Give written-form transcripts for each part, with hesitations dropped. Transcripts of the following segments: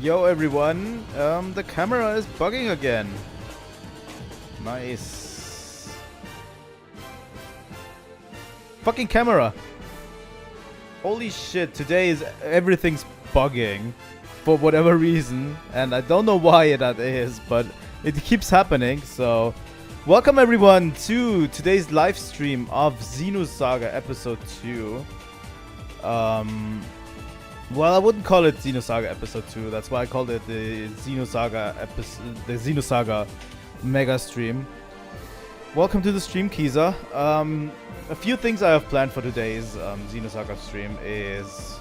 Yo everyone, the camera is bugging again. Nice. Fucking camera. Holy shit, today is everything's bugging for whatever reason, and I don't know why that is, but it keeps happening. So welcome everyone to today's live stream of Xenosaga episode 2. Well, I wouldn't call it Xenosaga episode 2. That's why I called it the Xenosaga episode, the Xenosaga mega stream. Welcome to the stream, Kiza. A few things I have planned for today's Xenosaga stream is,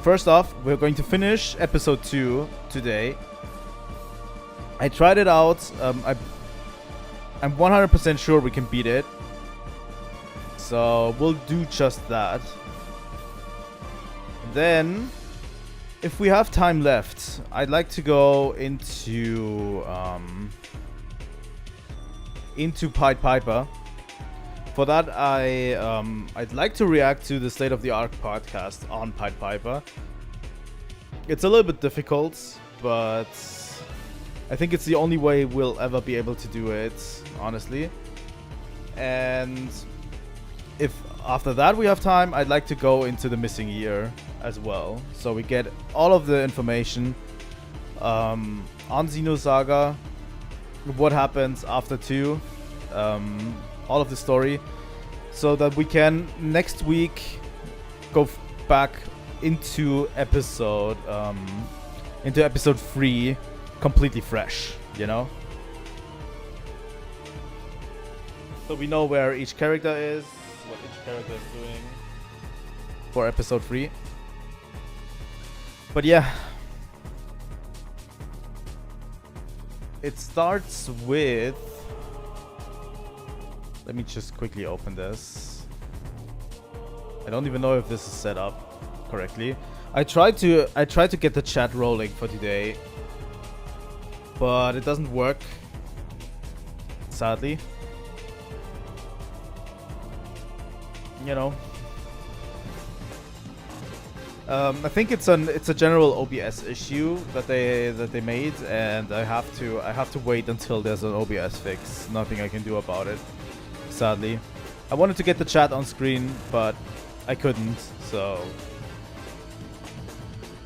first off, we're going to finish episode 2 today. I tried it out. I'm 100% sure we can beat it. So we'll do just that. Then, if we have time left, I'd like to go into Pied Piper. For that, I'd like to react to the State of the Art podcast on Pied Piper. It's a little bit difficult, but I think it's the only way we'll ever be able to do it, honestly. And if after that we have time, I'd like to go into the missing year as well, so we get all of the information on Xenosaga, what happens after 2, all of the story, so that we can next week go back into episode 3 completely fresh, you know? So we know where each character is, what each character is doing for episode 3. But yeah, it starts with, let me just quickly open this. I don't even know if this is set up correctly. I tried to get the chat rolling for today, but it doesn't work, sadly. You know, I think it's a general OBS issue that they made, and I have to wait until there's an OBS fix. Nothing I can do about it, sadly. I wanted to get the chat on screen, but I couldn't, so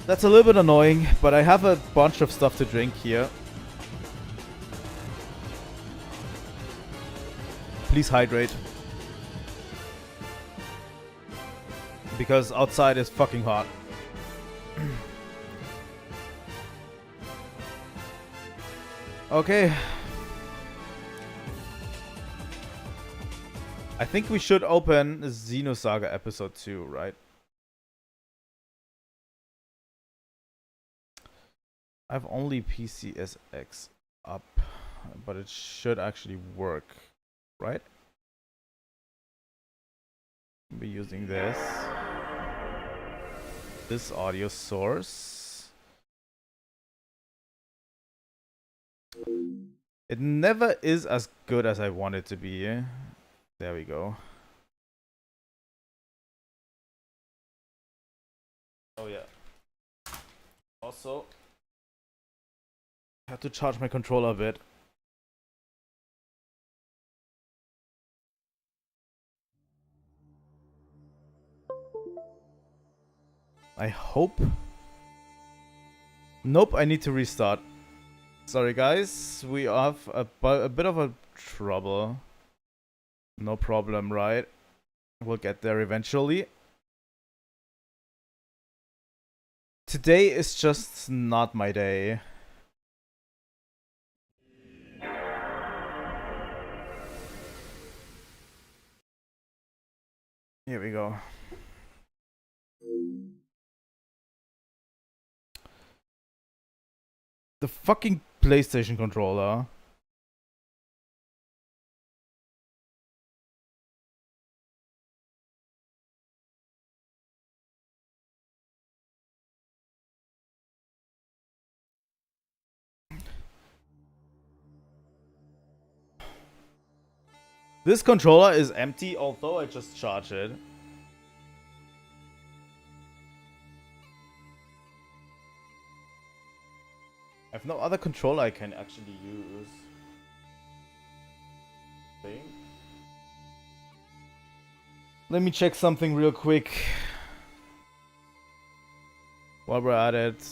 that's a little bit annoying. But I have a bunch of stuff to drink here. Please hydrate, because outside is fucking hot. Okay. I think we should open Xenosaga episode 2, right? I have only PCSX up, but it should actually work, right? I'll be using this audio source. It never is as good as I want it to be. There we go. Oh yeah. Also, I have to charge my controller a bit. I hope. Nope, I need to restart. Sorry guys, we have a bit of a trouble. No problem, right? We'll get there eventually. Today is just not my day. Here we go. The fucking PlayStation controller. This controller is empty, although I just charged it. I have no other controller I can actually use. Think. Let me check something real quick. While we're at it.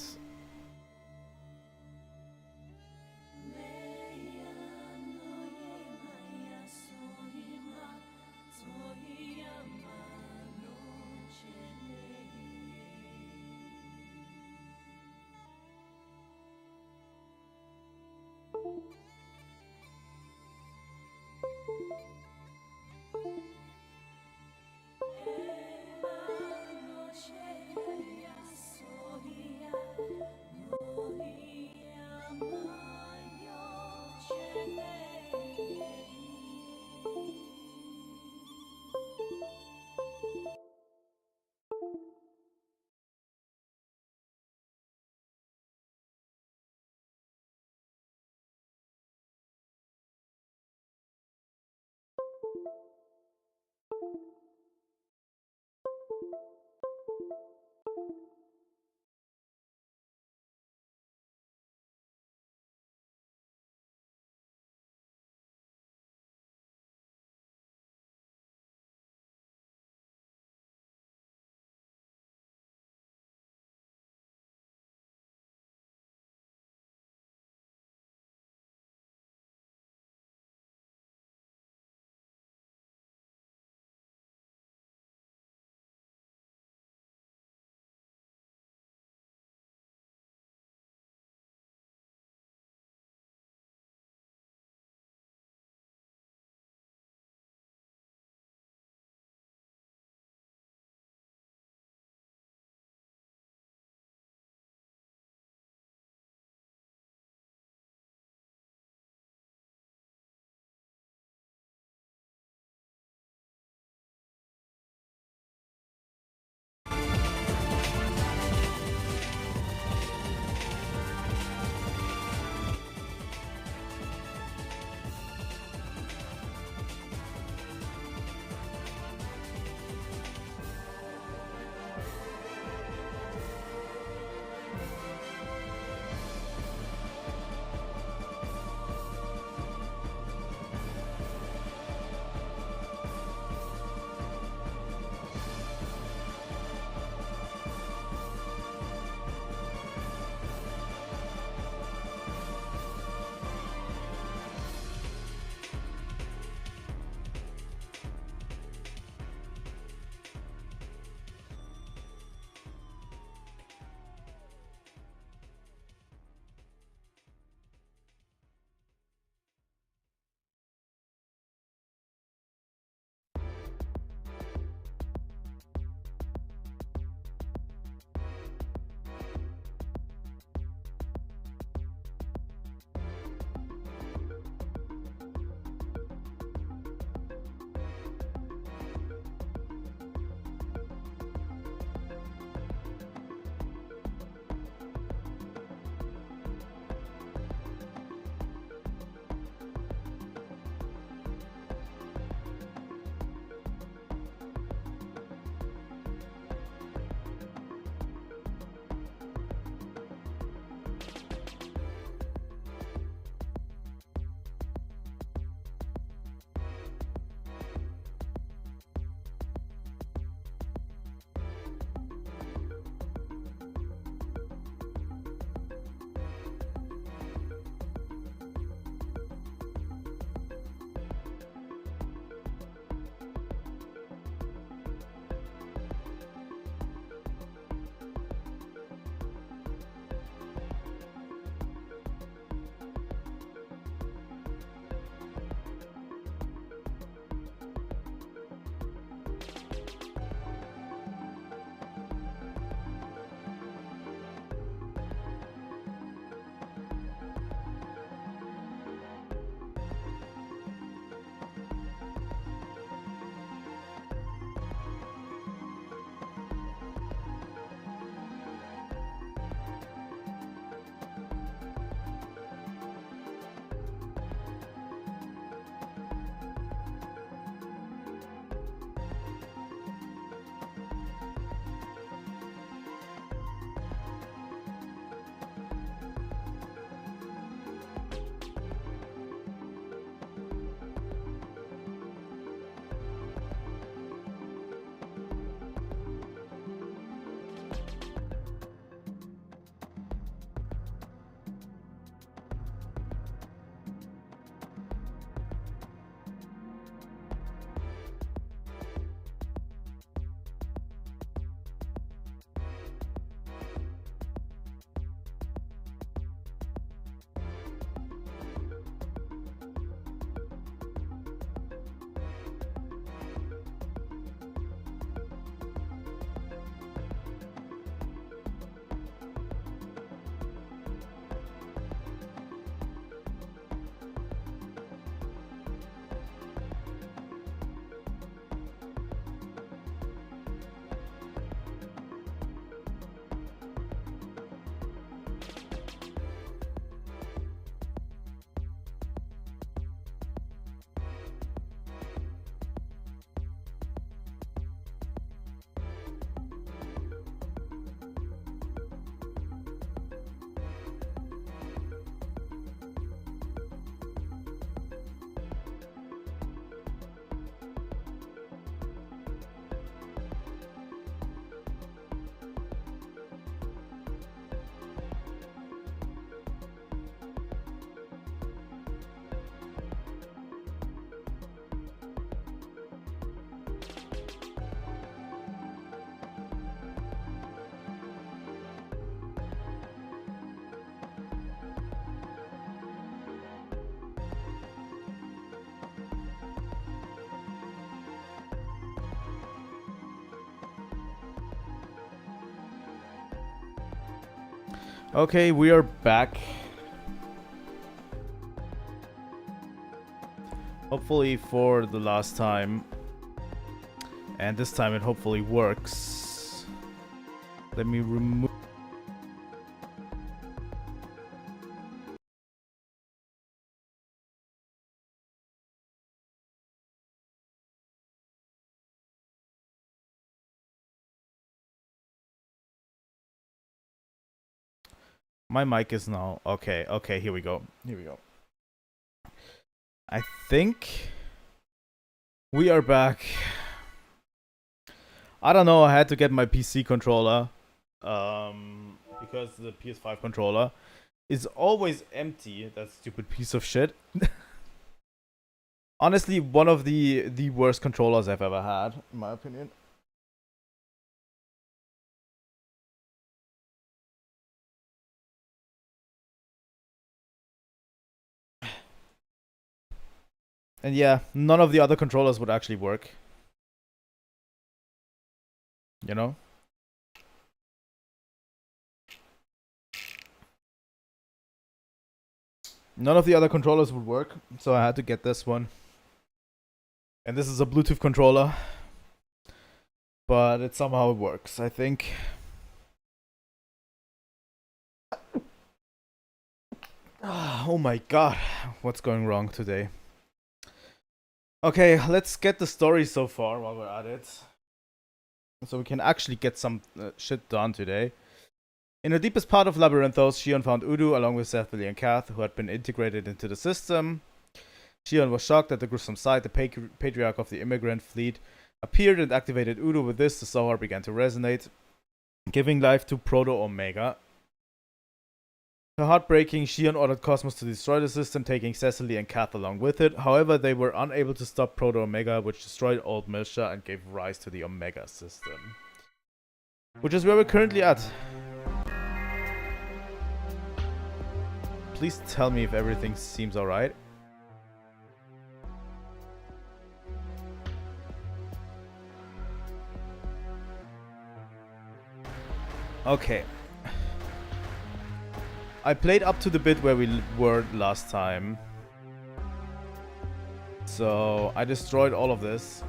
Okay, we are back. Hopefully for the last time. And this time it hopefully works. Let me remove... My mic is now... Okay, here we go. I think we are back. I don't know, I had to get my PC controller. Because the PS5 controller is always empty. That stupid piece of shit. Honestly, one of the worst controllers I've ever had, in my opinion. And yeah, none of the other controllers would actually work. You know? None of the other controllers would work, so I had to get this one. And this is a Bluetooth controller. But it somehow works, I think. Oh my god, what's going wrong today? Okay, let's get the story so far while we're at it. So we can actually get some shit done today. In the deepest part of Labyrinthos, Shion found Udu along with Zethvili and Kath, who had been integrated into the system. Shion was shocked at the gruesome sight. The patriarch of the immigrant fleet appeared and activated Udu. With this, the Zohar began to resonate, giving life to Proto-Omega. The heartbreaking, Shion ordered KOS-MOS to destroy the system, taking Cecily and Kath along with it. However, they were unable to stop Proto-Omega, which destroyed Old Milsha and gave rise to the Omega system. Which is where we're currently at. Please tell me if everything seems alright. Okay. I played up to the bit where we were last time. So I destroyed all of this.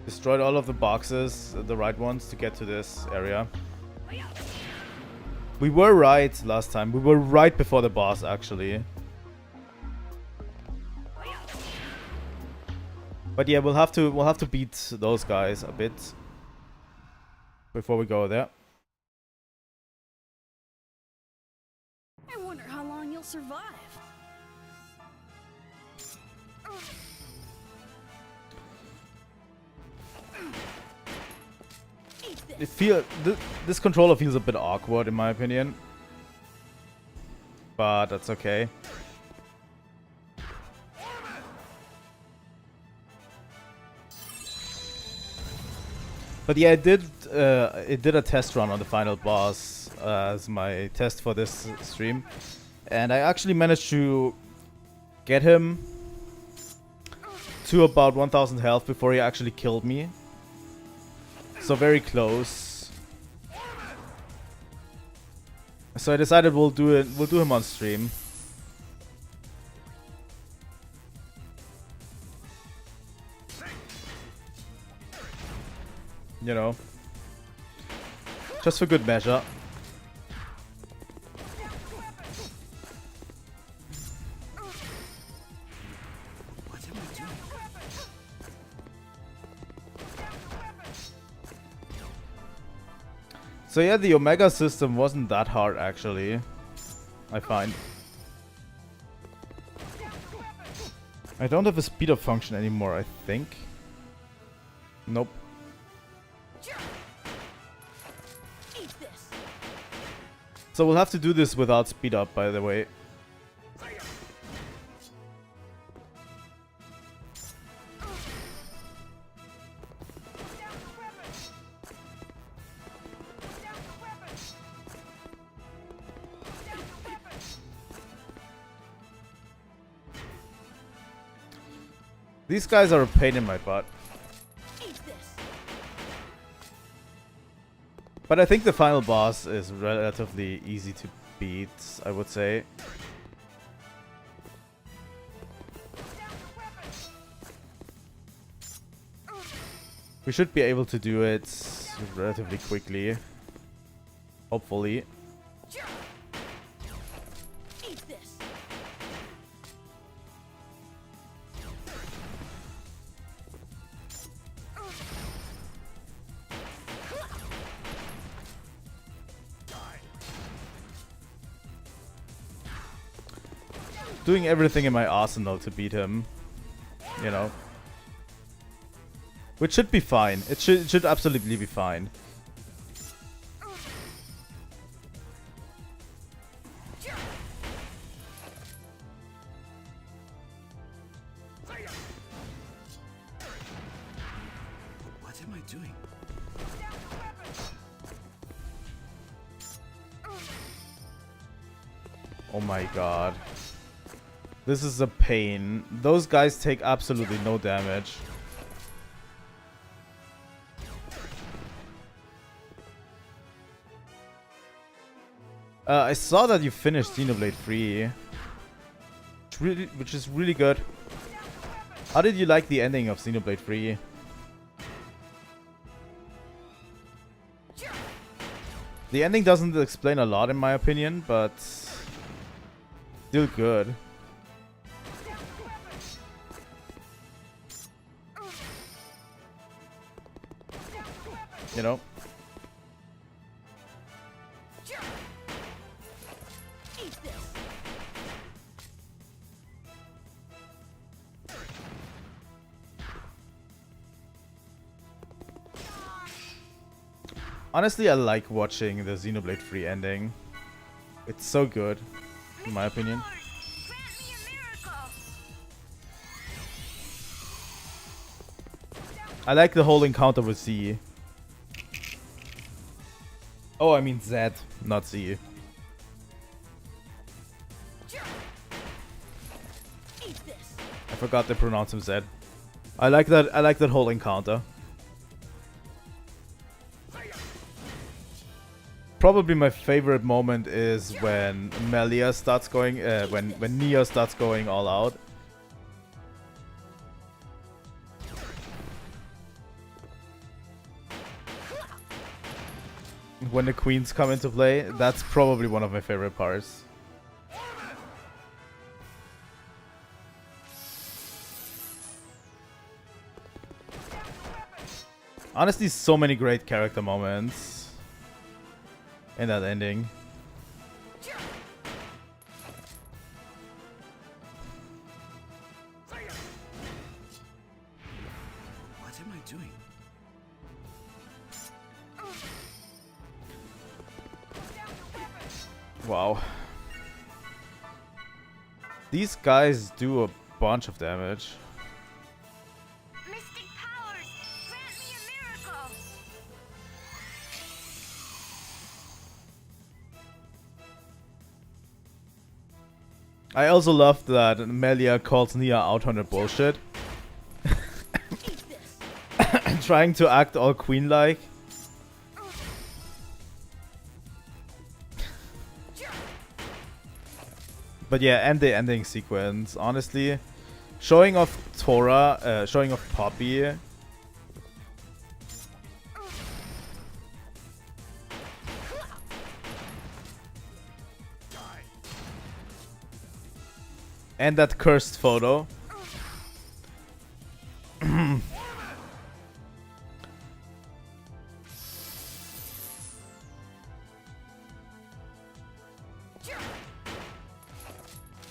Destroyed all of the boxes, the right ones, to get to this area. We were right last time. We were right before the boss, actually. But yeah, we'll have to beat those guys a bit before we go there. I wonder how long you'll survive. This controller feels a bit awkward in my opinion, but that's okay. But yeah, it did a test run on the final boss as my test for this stream, and I actually managed to get him to about 1000 health before he actually killed me. So very close. So I decided we'll do him on stream. You know, just for good measure. So yeah, the Omega system wasn't that hard actually, I find. I don't have a speed up function anymore, I think. Nope. So we'll have to do this without speed up, by the way. These guys are a pain in my butt. But I think the final boss is relatively easy to beat, I would say. We should be able to do it relatively quickly. Hopefully. Eat this. Doing everything in my arsenal to beat him. You know. Which should be fine. It should absolutely be fine. What am I doing? Oh my god. This is a pain. Those guys take absolutely no damage. I saw that you finished Xenoblade 3. Which is really good. How did you like the ending of Xenoblade 3? The ending doesn't explain a lot in my opinion, but still good. You know? Eat this. Honestly, I like watching the Xenoblade 3 ending. It's so good, in my opinion. Grant me a miracle. I like the whole encounter with Z. Oh, I mean Z, not Z. Eat this. I forgot to pronounce him Z. I like that whole encounter. Probably my favorite moment is when Melia starts going, when Nia starts going all out. When the queens come into play, that's probably one of my favorite parts. Honestly, so many great character moments in that ending. What am I doing? Wow. These guys do a bunch of damage. Mystic powers, grant me a miracle. I also love that Melia calls Nia out on her bullshit. Eat this. Trying to act all queen-like. But yeah, and the ending sequence, honestly. Showing off Tora, showing off Poppy. And that cursed photo.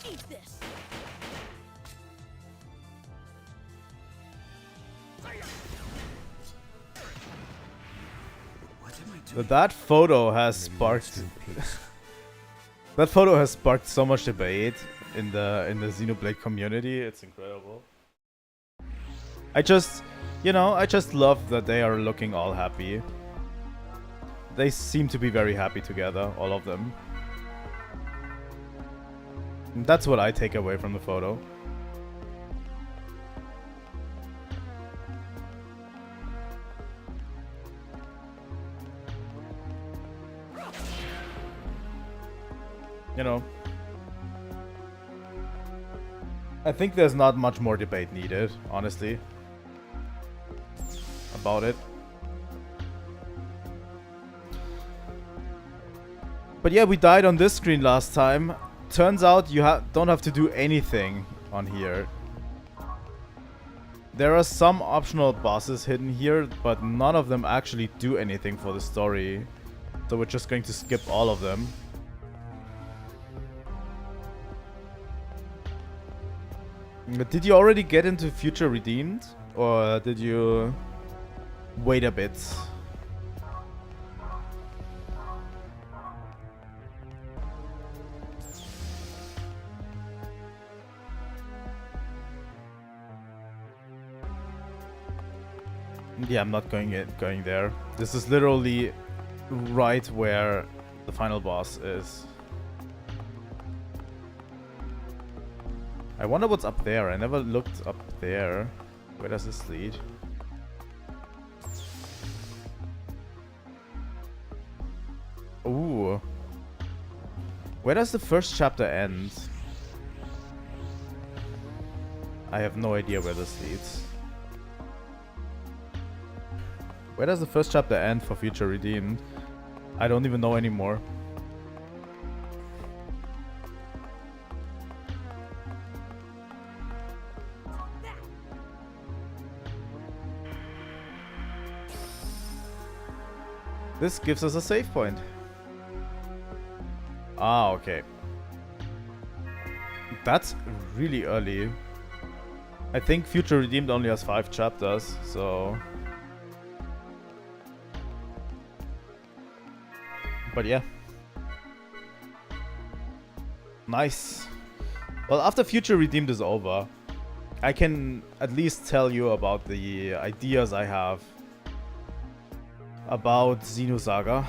Eat this. What am I doing? That photo has sparked. That photo has sparked so much debate in the Xenoblade community. It's incredible. I just love that they are looking all happy. They seem to be very happy together, all of them. And that's what I take away from the photo. you know, I think there's not much more debate needed, honestly, about it. But yeah, we died on this screen last time. Turns out you don't have to do anything on here. There are some optional bosses hidden here, but none of them actually do anything for the story. So we're just going to skip all of them. But did you already get into Future Redeemed? Or did you wait a bit? Yeah, I'm not going there. This is literally right where the final boss is. I wonder what's up there. I never looked up there. Where does this lead? Ooh. Where does the first chapter end? I have no idea where this leads. Where does the first chapter end for Future Redeemed? I don't even know anymore. This gives us a save point. Ah, okay. That's really early. I think Future Redeemed only has 5 chapters, so... But yeah. Nice. Well, after Future Redeemed is over, I can at least tell you about the ideas I have about Xenosaga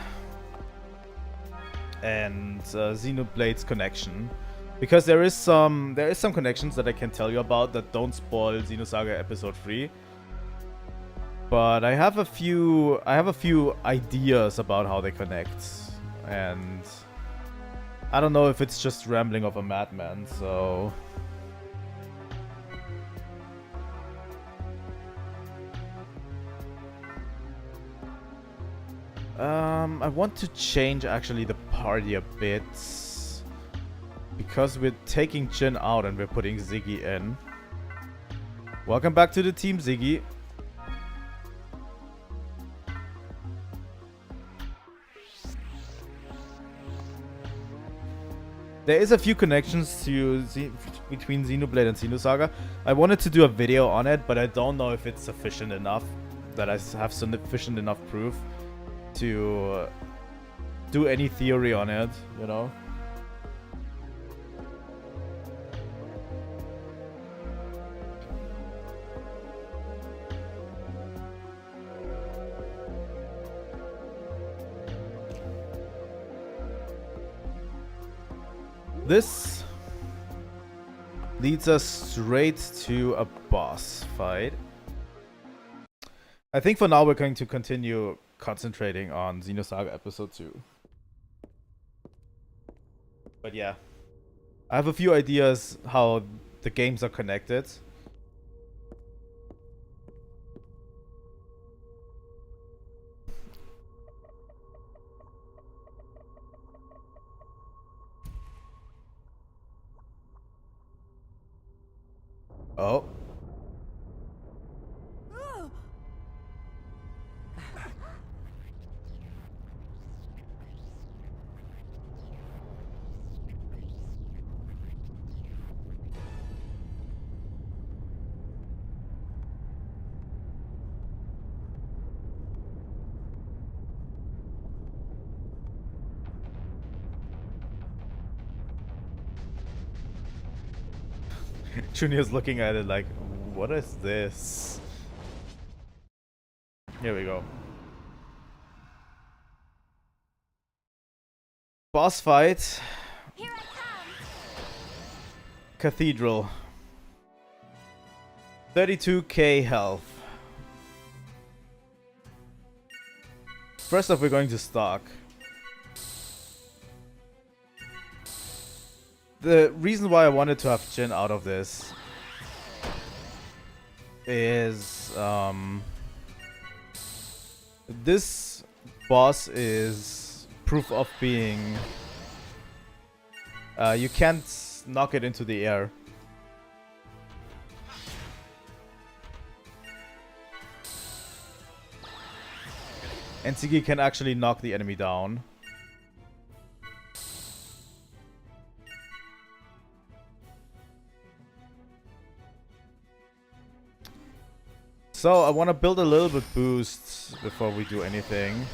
and Xenoblade's connection, because there is some connections that I can tell you about that don't spoil Xenosaga Episode 3. But I have a few ideas about how they connect, and I don't know if it's just rambling of a madman, so I want to change actually the party a bit, because we're taking Jin out and we're putting Ziggy in. Welcome back to the team, Ziggy. There is a few connections to between Xenoblade and Xenosaga. I wanted to do a video on it, but I don't know if it's sufficient enough, that I have sufficient enough proof to do any theory on it, you know? This leads us straight to a boss fight. I think for now we're going to continue concentrating on Xenosaga Episode 2. But yeah, I have a few ideas how the games are connected. Oh. Junior's looking at it like, what is this? Here we go. Boss fight. Here I come. Cathedral. 32k health. First off, we're going to stock. The reason why I wanted to have Jin out of this is this boss is proof of being you can't knock it into the air. And Ziggy can actually knock the enemy down. So I want to build a little bit boost before we do anything.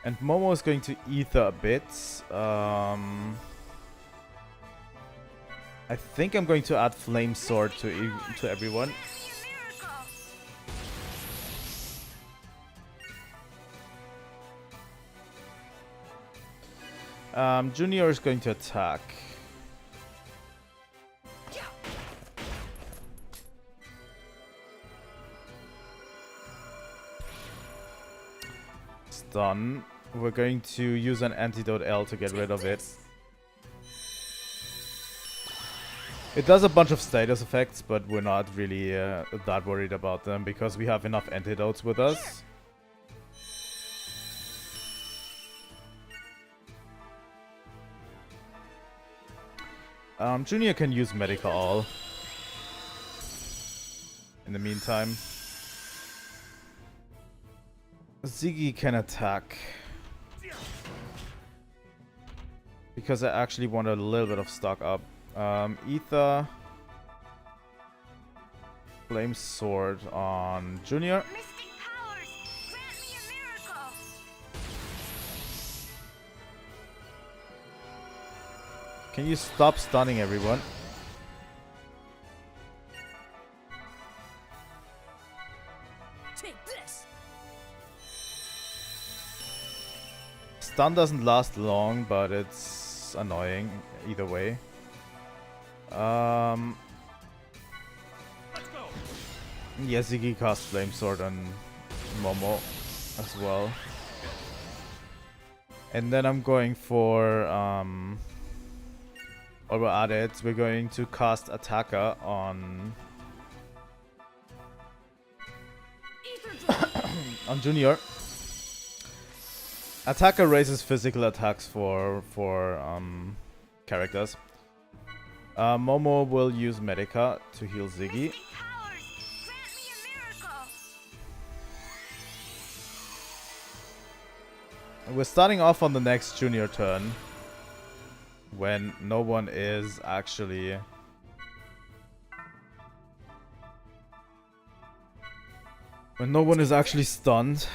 And Momo is going to ether a bit. I think I'm going to add Flame Sword to everyone. Junior is going to attack. Stun. We're going to use an Antidote L to get rid of it. It does a bunch of status effects, but we're not really that worried about them because we have enough antidotes with us. Junior can use Medical All in the meantime. Ziggy can attack. Because I actually want a little bit of stock up. Ether. Flame Sword on Junior. Mystic powers, grant me a miracle. Can you stop stunning everyone? Take this. Stun doesn't last long, but it's annoying either way. Let's go. Yeah, Ziggy casts Flame Sword on Momo as well. And then I'm going for while we're at it, we're going to cast Attacker on on Junior. Attacker raises physical attacks for characters. Momo will use Medica to heal Ziggy. Mystic powers, grant me a miracle. We're starting off on the next Junior turn when no one is actually stunned.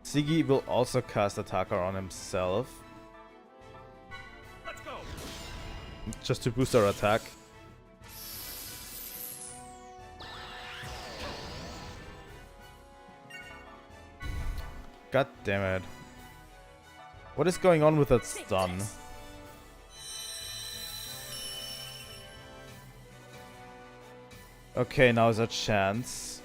Ziggy will also cast Attacker on himself. Let's go. Just to boost our attack. God damn it. What is going on with that stun? Okay, now is a chance.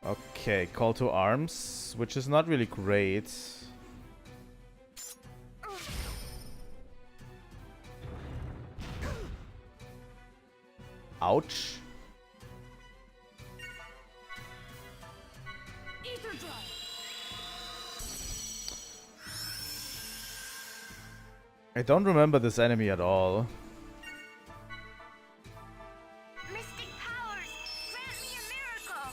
Okay, call to arms, which is not really great. Ouch. Ether drive. I don't remember this enemy at all. Mystic powers, grant me a miracle.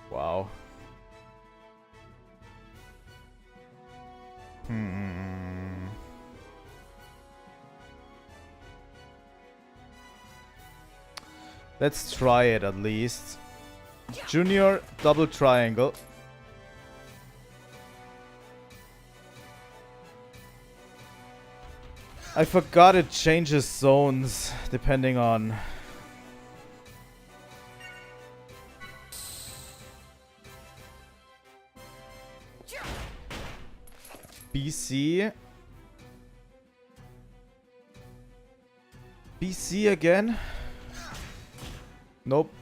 Wow. Hmm. Let's try it at least. Junior double triangle. I forgot it changes zones depending on... BC. BC again? Nope.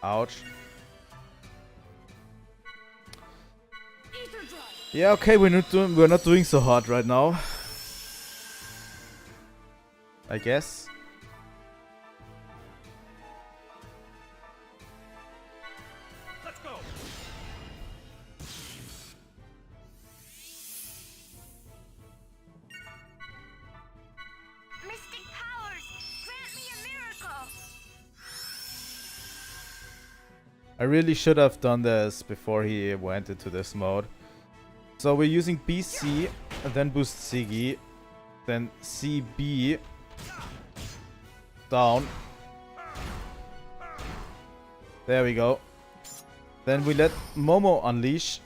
Ouch. Yeah, okay, we're not doing so hard right now. I guess. Let's go. Mystic powers, grant me a miracle. I really should have done this before he went into this mode. So we're using BC, and then boost Siggy, then CB, down. There we go. Then we let Momo unleash.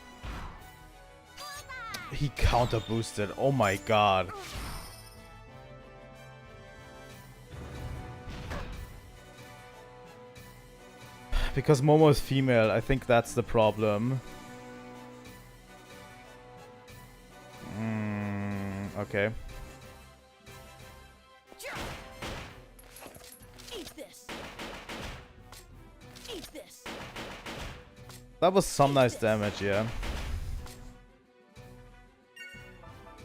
He counter boosted. Oh my god. Because Momo is female, I think that's the problem. Okay. Eat this. Eat this. That was some nice damage, yeah.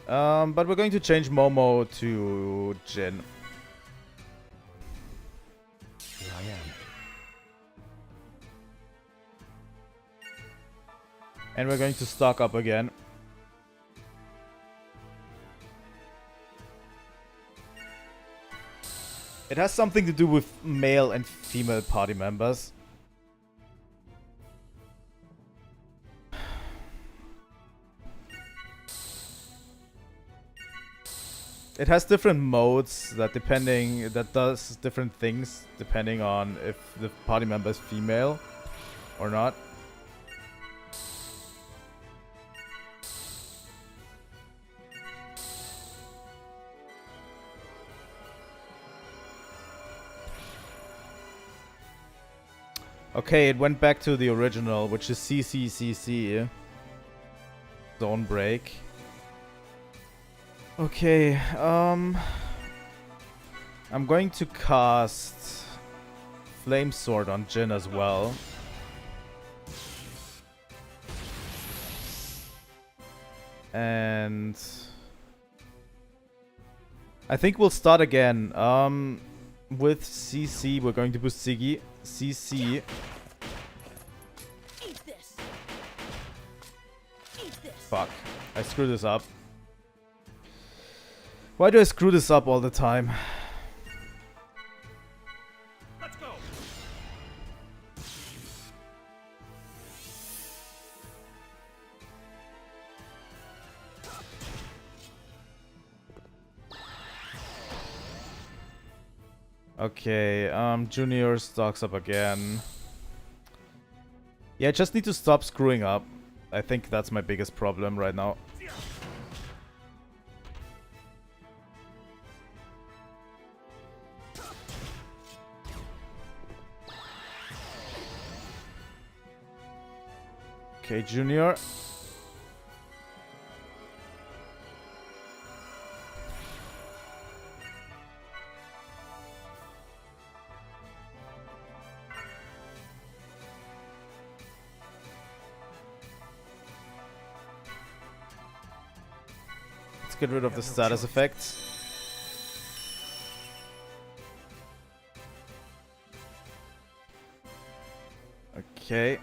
But we're going to change Momo to Jin. Here I am. And we're going to stock up again. It has something to do with male and female party members. It has different modes that does different things depending on if the party member is female or not. Okay, it went back to the original, which is CCCC. Zone break. Okay, I'm going to cast Flame Sword on Jin as well. And I think we'll start again. With CC, we're going to boost Siggy. CC. Eat this. Eat this. Fuck. I screwed this up. Why do I screw this up all the time? Let's go. Okay, Junior stocks up again. Yeah, I just need to stop screwing up. I think that's my biggest problem right now. Okay, Junior. Let's get rid of the status effects. Okay.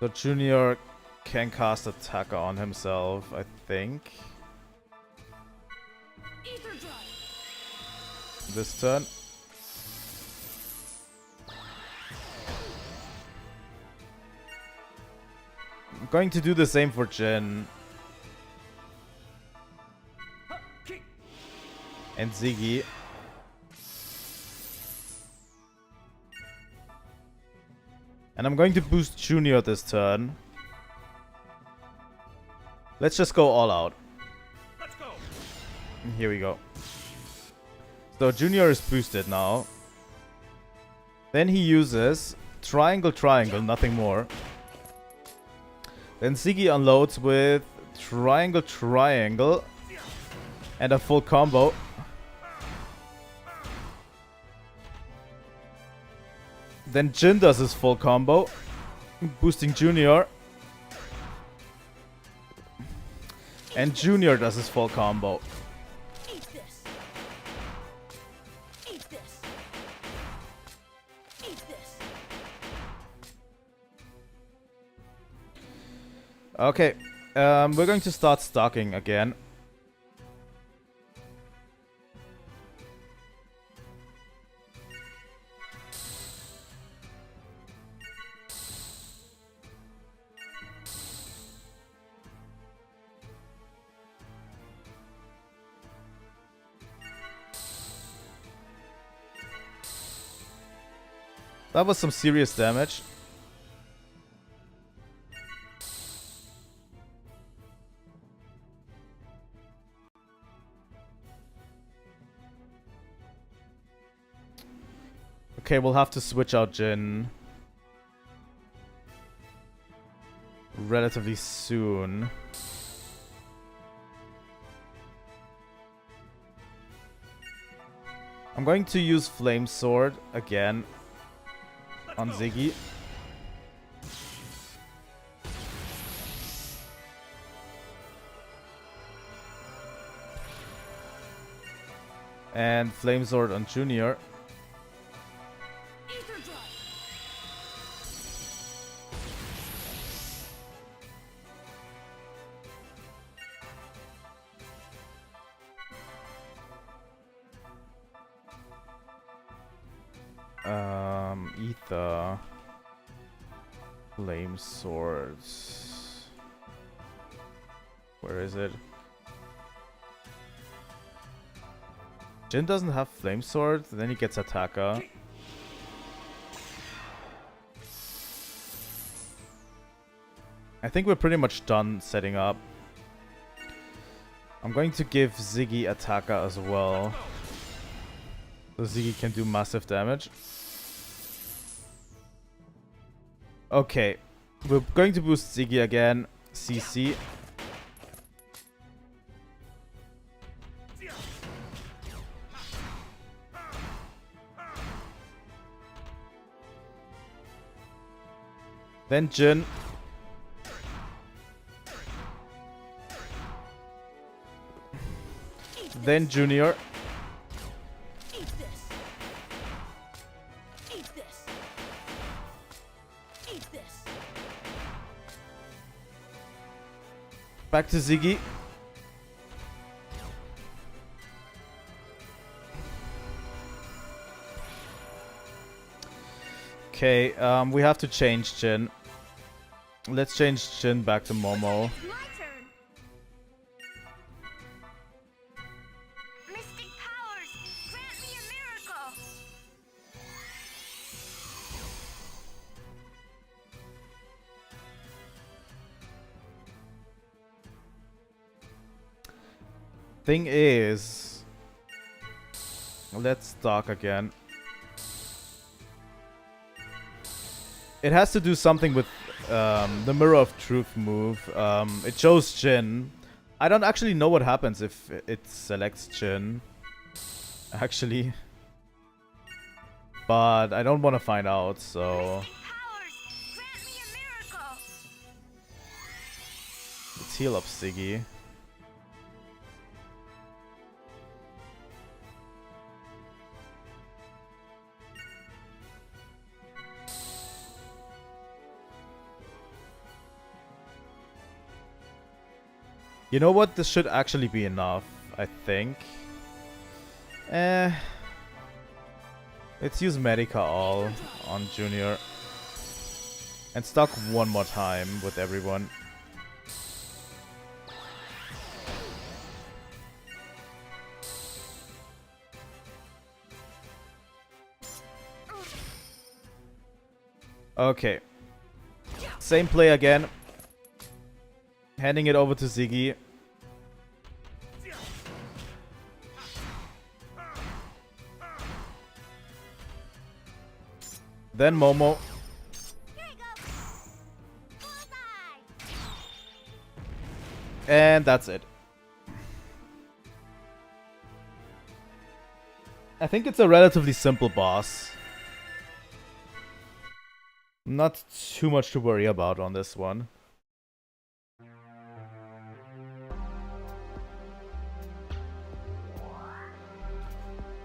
So Junior can cast Attacker on himself, I think. Ether drive. This turn. I'm going to do the same for Jin Kick. and Ziggy. And I'm going to boost Junior this turn. Let's just go all out. Let's go. Here we go. So Junior is boosted now. Then he uses triangle, triangle, nothing more. Then Ziggy unloads with triangle, triangle. And a full combo. Then Jin does his full combo. Boosting Junior. And Junior does his full combo. Eat this. Eat this. Eat this. Okay. We're going to start stocking again. That was some serious damage. Okay, we'll have to switch out Jin relatively soon. I'm going to use Flame Sword again on Ziggy. And Flame Sword on Junior. Ether drive. Ether. Flame Swords. Where is it? Jin doesn't have Flame Sword, then he gets Attacker. I think we're pretty much done setting up. I'm going to give Ziggy Attacker as well. So Ziggy can do massive damage. Okay. We're going to boost Ziggy again. CC. Then Jin. Then Junior. Eat this. Eat this. Eat this. Back to Ziggy. Okay, we have to change Jin. Let's change Jin back to Momo. It's my turn. Mystic powers, grant me a miracle. Thing is, let's talk again. It has to do something with the Mirror of Truth move. It shows Jin. I don't actually know what happens if it selects Jin. Actually. But I don't want to find out, so... Mystic powers, grant me a miracle. Let's heal up Ziggy. You know what? This should actually be enough. I think. Let's use Medica all on Junior. And stock one more time with everyone. Okay. Same play again. Handing it over to Ziggy. Then Momo. And that's it. I think it's a relatively simple boss. Not too much to worry about on this one.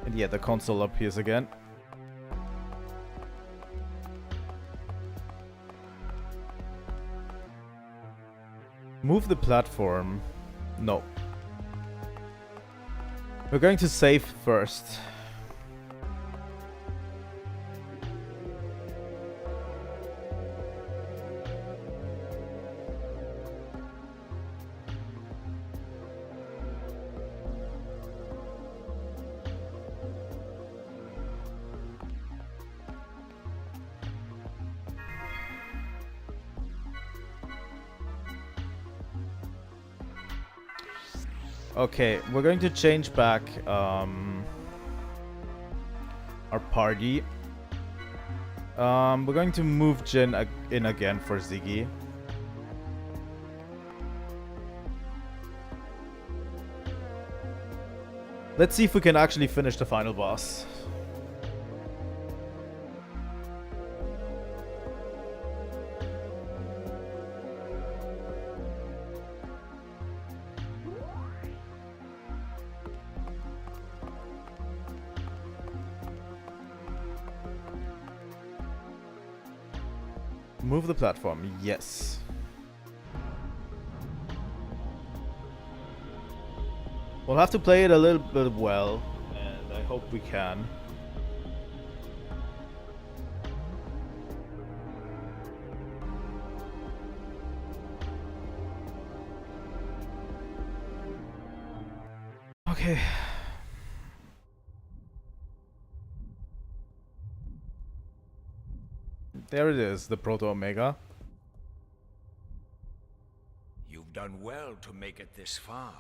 And yeah, the console appears again. Move the platform. No. We're going to save first. Okay, we're going to change back our party. We're going to move Jin in again for Ziggy. Let's see if we can actually finish the final boss. Move the platform, yes. We'll have to play it a little bit well, and I hope we can. Okay. There it is, the Proto Omega. You've done well to make it this far.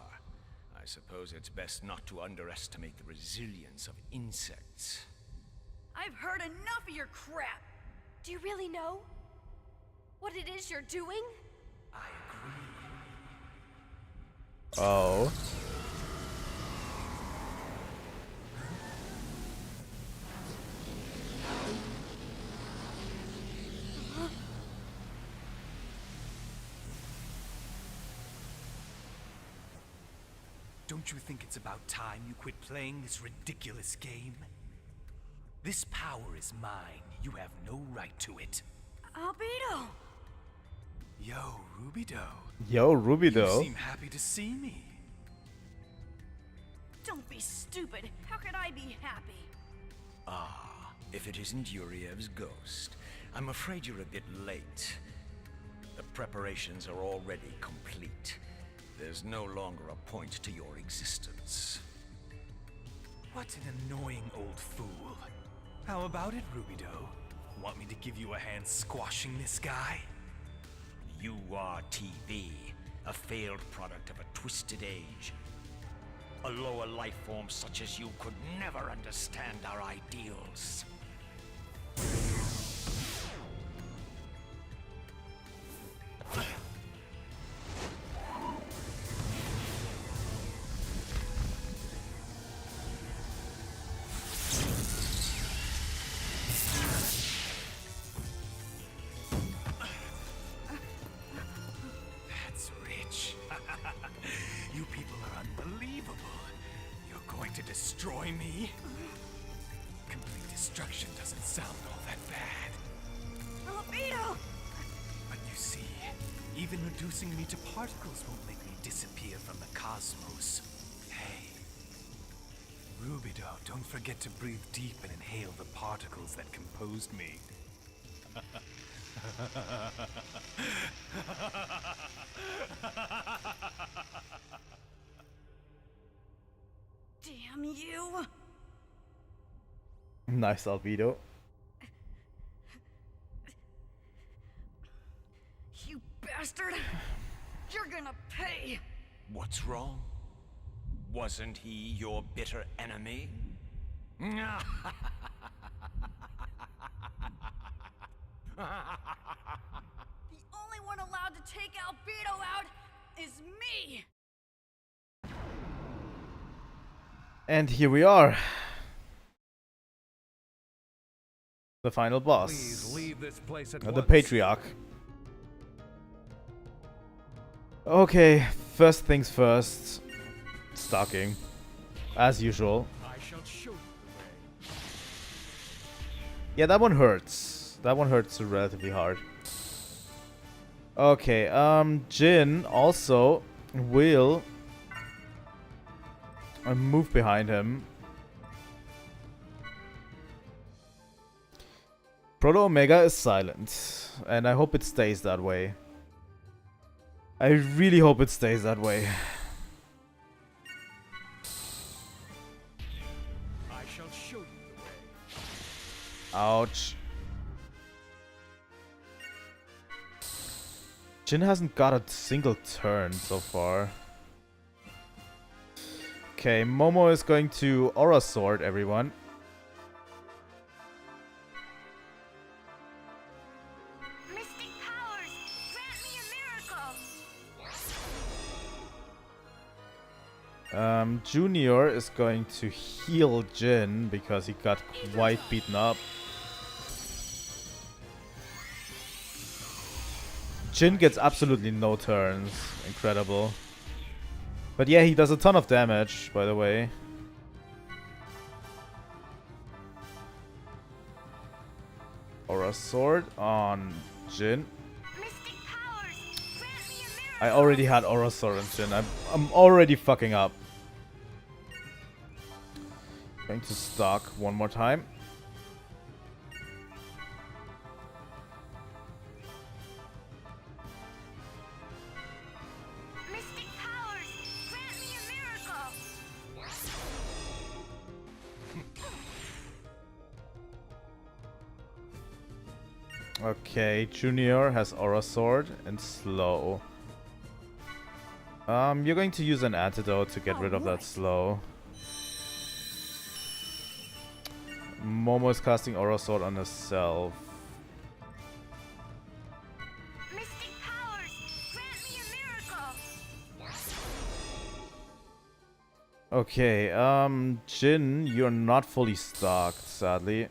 I suppose it's best not to underestimate the resilience of insects. I've heard enough of your crap. Do you really know what it is you're doing? I agree. Oh. Don't you think it's about time you quit playing this ridiculous game? This power is mine. You have no right to it. Albedo! Yo, Rubido. Yo, You Rubido. seem happy to see me. Don't be stupid. How could I be happy? Ah, if it isn't Yuriev's ghost. I'm afraid you're a bit late. The preparations are already complete. There's no longer a point to your existence. What an annoying old fool. How about it, Rubido? Want me to give you a hand squashing this guy? You are TV, a failed product of a twisted age. A lower life form such as you could never understand our ideals. That's rich. You people are unbelievable. You're going to destroy me? Complete destruction doesn't sound all that bad. Albedo! But you see, even reducing me to particles won't make me disappear from the cosmos. Hey, Rubido, don't forget to breathe deep and inhale the particles that composed me. Damn you! Nice, Albedo. You bastard! You're gonna pay! What's wrong? Wasn't he your bitter enemy? The only one allowed to take Albedo out is me! And here we are. The final boss. Please leave this place at The once. Patriarch. Okay, first things first. Stalking. As usual. I shall show you the way. Yeah, that one hurts. That one hurts relatively hard. Okay, Jin also will move behind him. Proto Omega is silent, and I hope it stays that way. I really hope it stays that way. I shall show you the way. Ouch. Jin hasn't got a single turn so far. Okay, Momo is going to Aura Sword everyone. Mystic powers, grant me a miracle. Junior is going to heal Jin because he got quite beaten up. Jin gets absolutely no turns. Incredible. But yeah, he does a ton of damage, by the way. Aura Sword on Jin. Mystic powers, grant me a miracle. I already had Aura Sword on Jin. I'm already fucking up. Going to stock one more time. Mystic powers, grant me a miracle. Okay, Junior has Aura Sword and slow. You're going to use an antidote to get rid of that slow. Momo is casting Aura Sword on herself. Mystic powers, grant me a miracle. Okay, Jin, you're not fully stocked, sadly.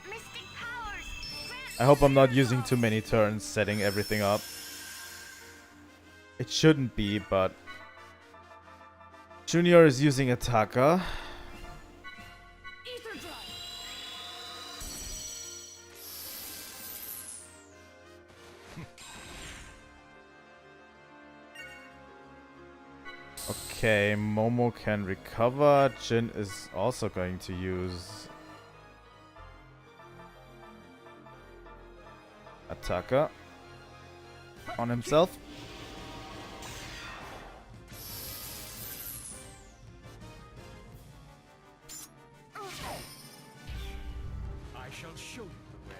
Mystic powers, grant I hope I'm not using too many turns setting everything up. It shouldn't be, but Junior is using Attacker. Ether Drive! Okay, Momo can recover. Jin is also going to use Attacker on himself. I shall show you the way.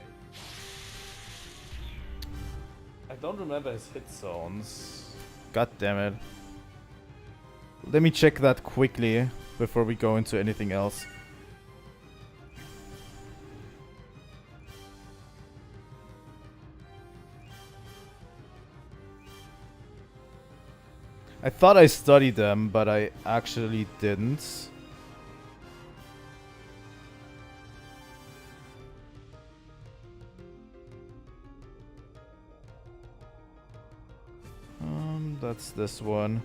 I don't remember his hit zones. God damn it. Let me check that quickly before we go into anything else. I thought I studied them, but I actually didn't. That's this one.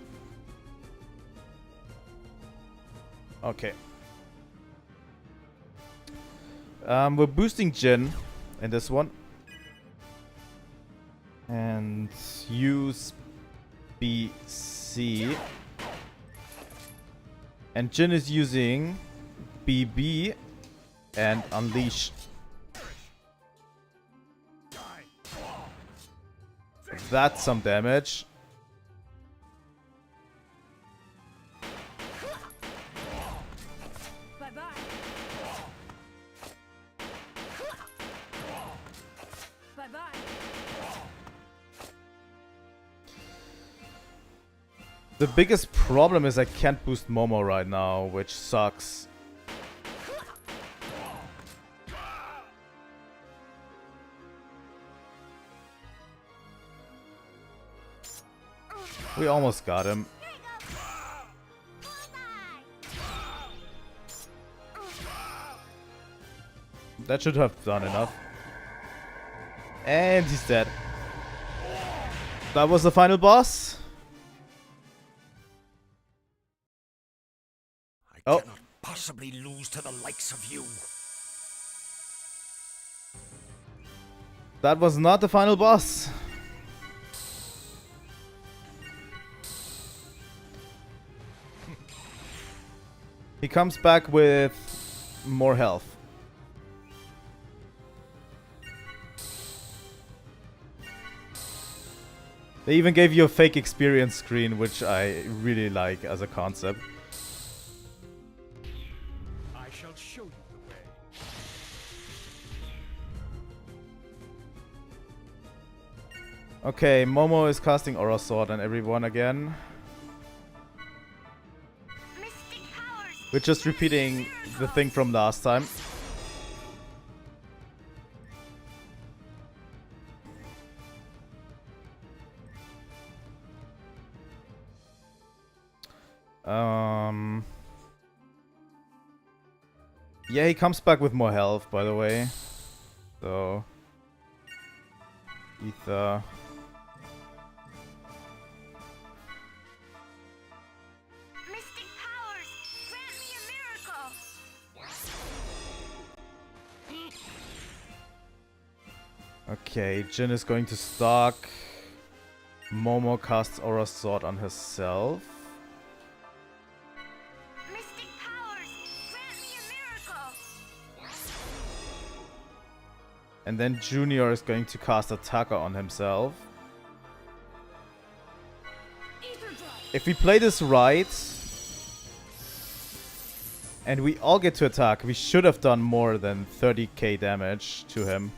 Okay. We're boosting Jin in this one. And use BC. And Jin is using BB and Unleash. That's some damage. Bye-bye. Bye-bye. The biggest problem is I can't boost Momo right now, which sucks. We almost got him. That should have done enough. And he's dead. That was the final boss. I cannot possibly lose to the likes of you. That was not the final boss. He comes back with more health. They even gave you a fake experience screen, which I really like as a concept. I shall show you the way. Okay, Momo is casting Aura Sword on everyone again. We're just repeating the thing from last time. Yeah, he comes back with more health, by the way. So, Ether. Mystic powers, grant me a miracle. Okay, Jin is going to stalk. Momo casts Aura Sword on herself. Mystic powers, grant me a miracle. And then Junior is going to cast Attacker on himself. If we play this right, and we all get to attack, we should have done more than 30k damage to him.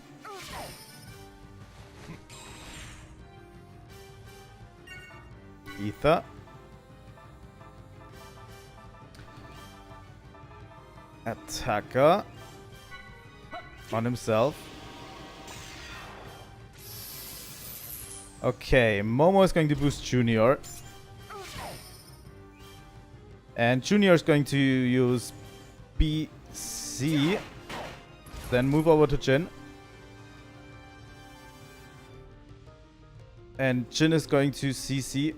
Ether. Attacker on himself. Okay, Momo is going to boost Junior. And Junior is going to use BC. Then move over to Jin. And Jin is going to CC.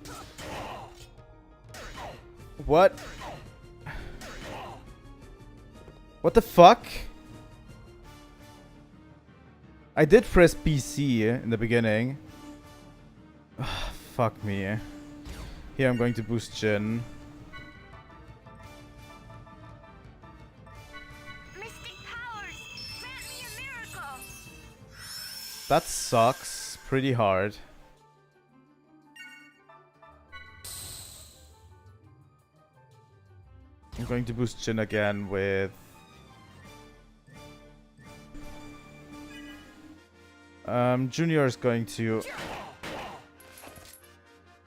What? What the fuck? I did press BC in the beginning. Fuck me. Here I'm going to boost Jin. Mystic powers, grant me a miracle. That sucks pretty hard. I'm going to boost Jin again with... Junior is going to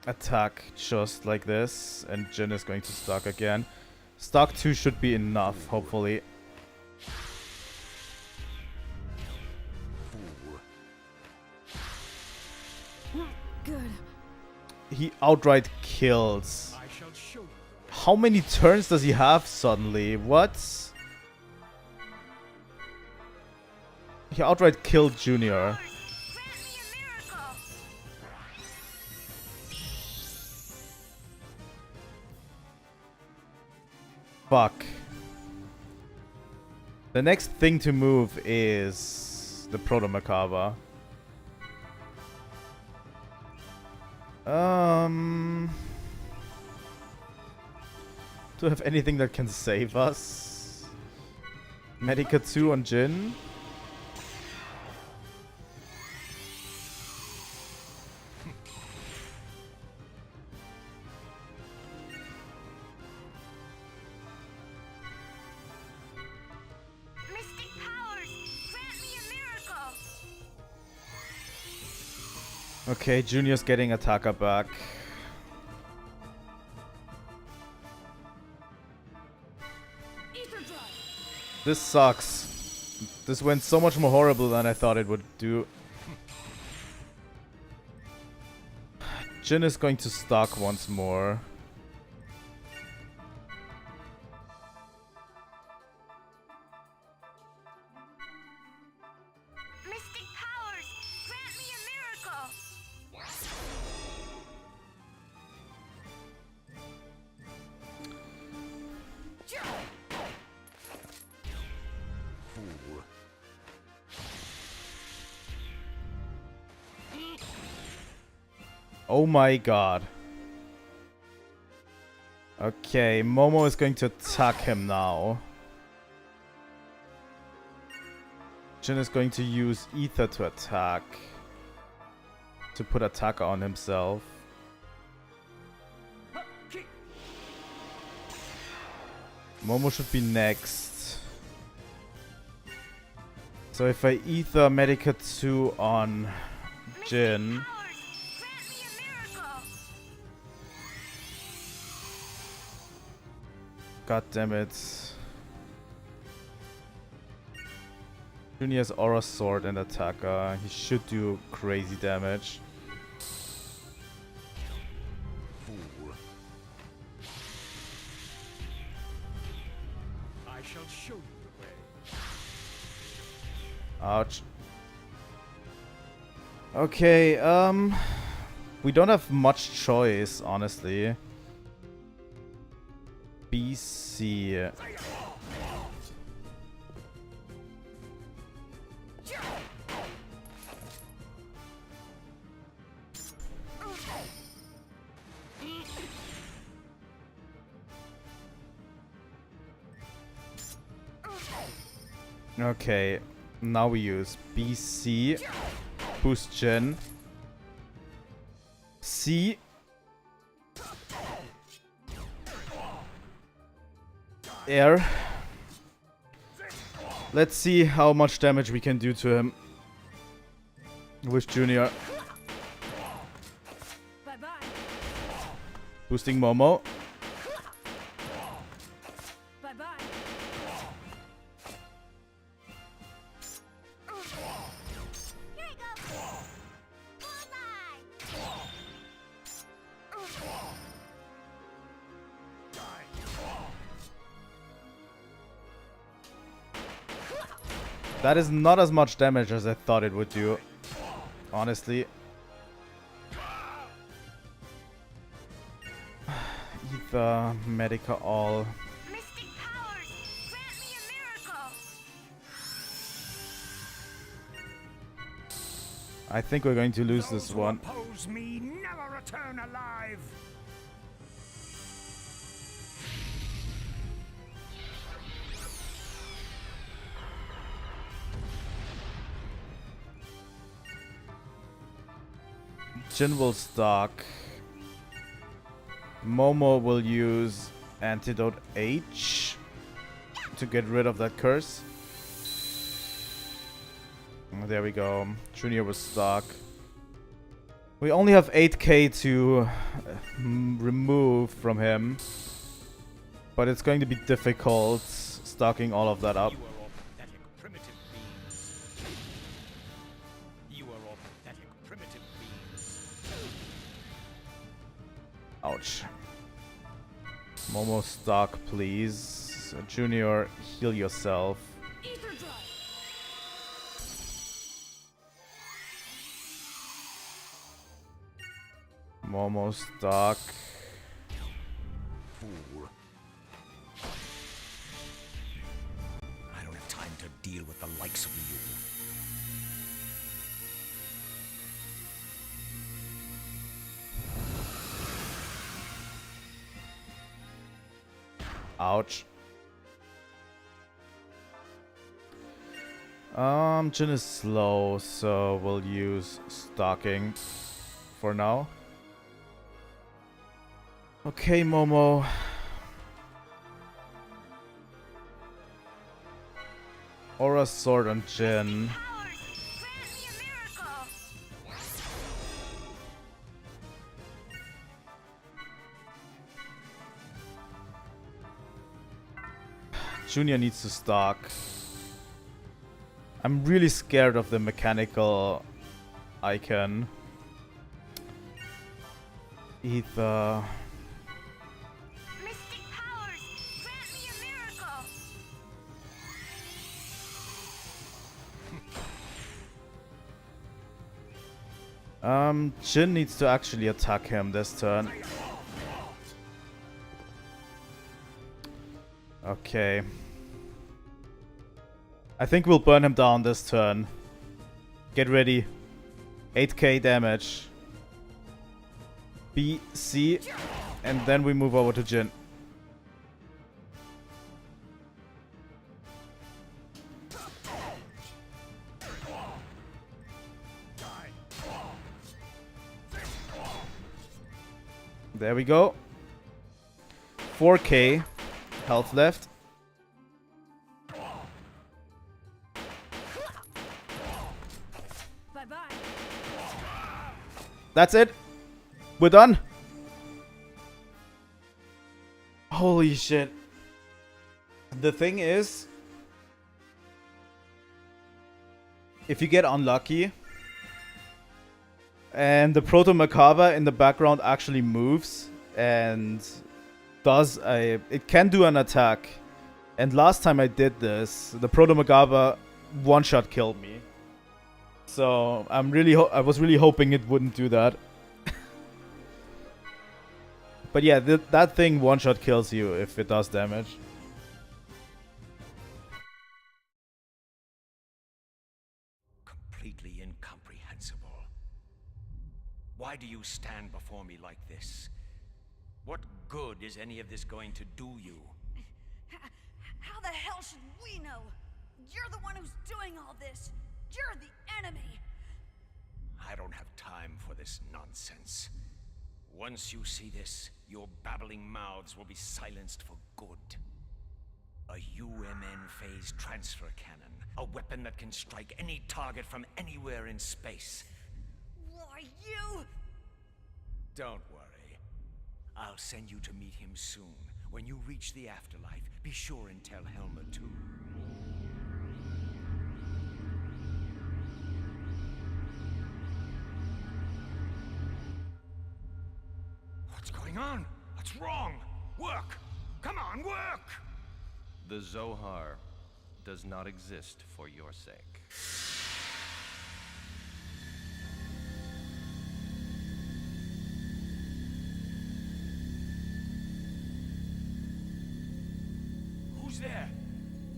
attack just like this, and Jin is going to stalk again. Stalk 2 should be enough, hopefully. Good. He outright kills. I shall show you the way. How many turns does he have suddenly? What? He outright killed Junior. Grant me a miracle. Fuck. The next thing to move is the Proto Macabre. Do I have anything that can save us? Medica 2 on Jin. Mystic powers, grant me a miracle. Okay, Junior's getting attacker back. This sucks. This went so much more horrible than I thought it would do. Jin is going to stock once more. Mystic powers, grant me a miracle. Oh my god. Okay, Momo is going to attack him now. Jin is going to use Ether to attack. To put attacker on himself. Momo should be next. So if I Ether Medica 2 on Jin. God damn it. Junior's Aura Sword and attacker. He should do crazy damage. I shall show you the way. Ouch. Okay, we don't have much choice, honestly. BC. Okay, now we use BC, boost Jin, C, air. Let's see how much damage we can do to him with Junior. Bye-bye. Boosting Momo. Bye-bye. Here I go. Bullseye. That is not as much damage as I thought it would do. Honestly. Ether, Medica all. Mystic powers, grant me a miracle. I think we're going to lose this one. Oppose me never return alive. Jin will stock. Momo will use Antidote H to get rid of that curse. There we go. Junior will stock. We only have 8k to remove from him. But it's going to be difficult stocking all of that up. You are all pathetic, primitive beings. You are all pathetic, primitive beings. Ouch. Momo stock, please. Junior, heal yourself. Ether drive. Momo stock. Fool. I don't have time to deal with the likes of you. Ouch. Jin is slow, so we'll use stalking for now. Okay, Momo. Aura Sword on Jin. Powers, grant me a miracle! Junior needs to stalk. I'm really scared of the mechanical icon. Ether. Mystic powers, grant me a miracle! Jin needs to actually attack him this turn. Okay. I think we'll burn him down this turn. Get ready. 8k damage. B, C, and then we move over to Jin. There we go. 4k health left. Bye-bye. That's it. We're done. Holy shit. The thing is, if you get unlucky and the Proto Macabre in the background actually moves and does it can do an attack. And last time I did this, the Proto Macabre one-shot killed me. So I was really hoping it wouldn't do that. But yeah, that thing one-shot kills you if it does damage. Completely incomprehensible. Why do you stand before me like this? What good is any of this going to do you? How the hell should we know? You're the one who's doing all this. You're the enemy. I don't have time for this nonsense. Once you see this, your babbling mouths will be silenced for good. A UMN phase transfer cannon. A weapon that can strike any target from anywhere in space. Why, you... Don't worry. I'll send you to meet him soon. When you reach the afterlife, be sure and tell Helma too. What's going on? What's wrong? Work! Come on, work! The Zohar does not exist for your sake. Who's there?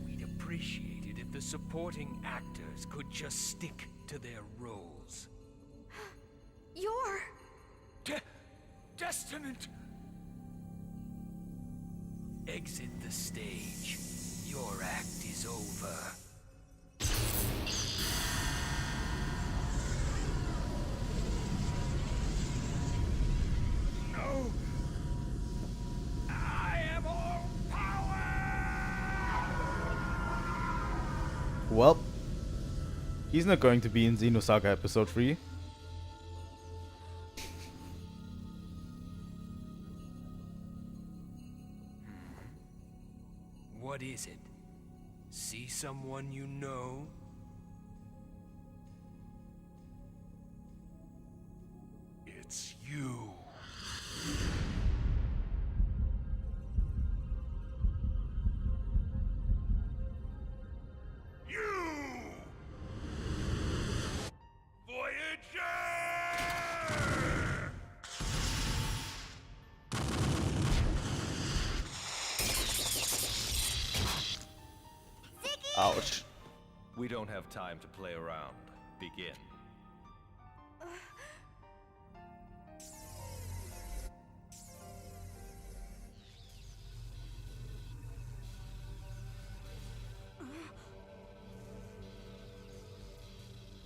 We'd appreciate it if the supporting actors could just stick to their roles. You're... Testament! Exit the stage. Your act is over. No! I am all power! Well, he's not going to be in Xenosaga episode 3. What is it? See someone you know? It's you. You! Voyager! Ouch. We don't have time to play around. Begin.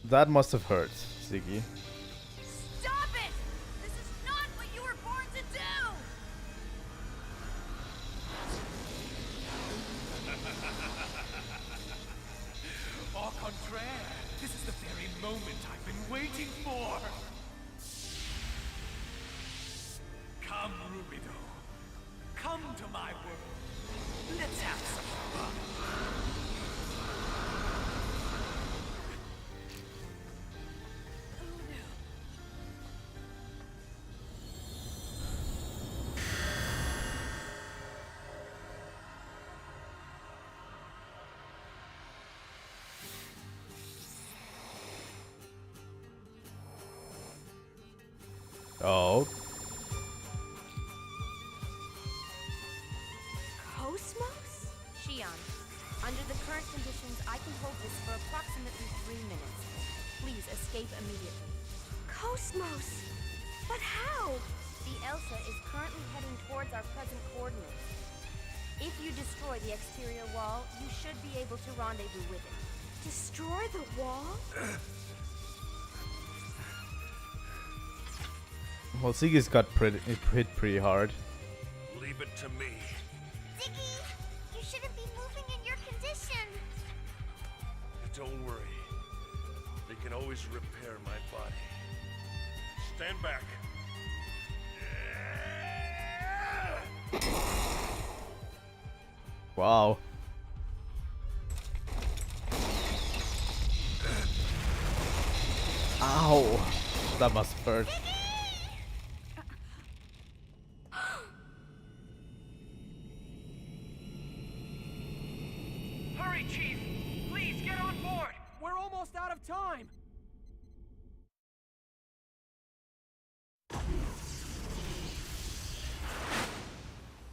That must have hurt, Ziggy. Stop it! This is not what you were born to do! Au contraire, this is the very moment I've been waiting for. Come, Rubido. Come to my world. Let's have some fun. Oh. KOS-MOS? Shion, under the current conditions, I can hold this for approximately 3 minutes. Please escape immediately. KOS-MOS? But how? The Elsa is currently heading towards our present coordinates. If you destroy the exterior wall, you should be able to rendezvous with it. Destroy the wall? Well, Ziggy's got hit pretty hard. Leave it to me. Ziggy, you shouldn't be moving in your condition. Don't worry. They can always repair my body. Stand back. Wow. Ow. That must hurt. Hurry, Chief! Please get on board! We're almost out of time!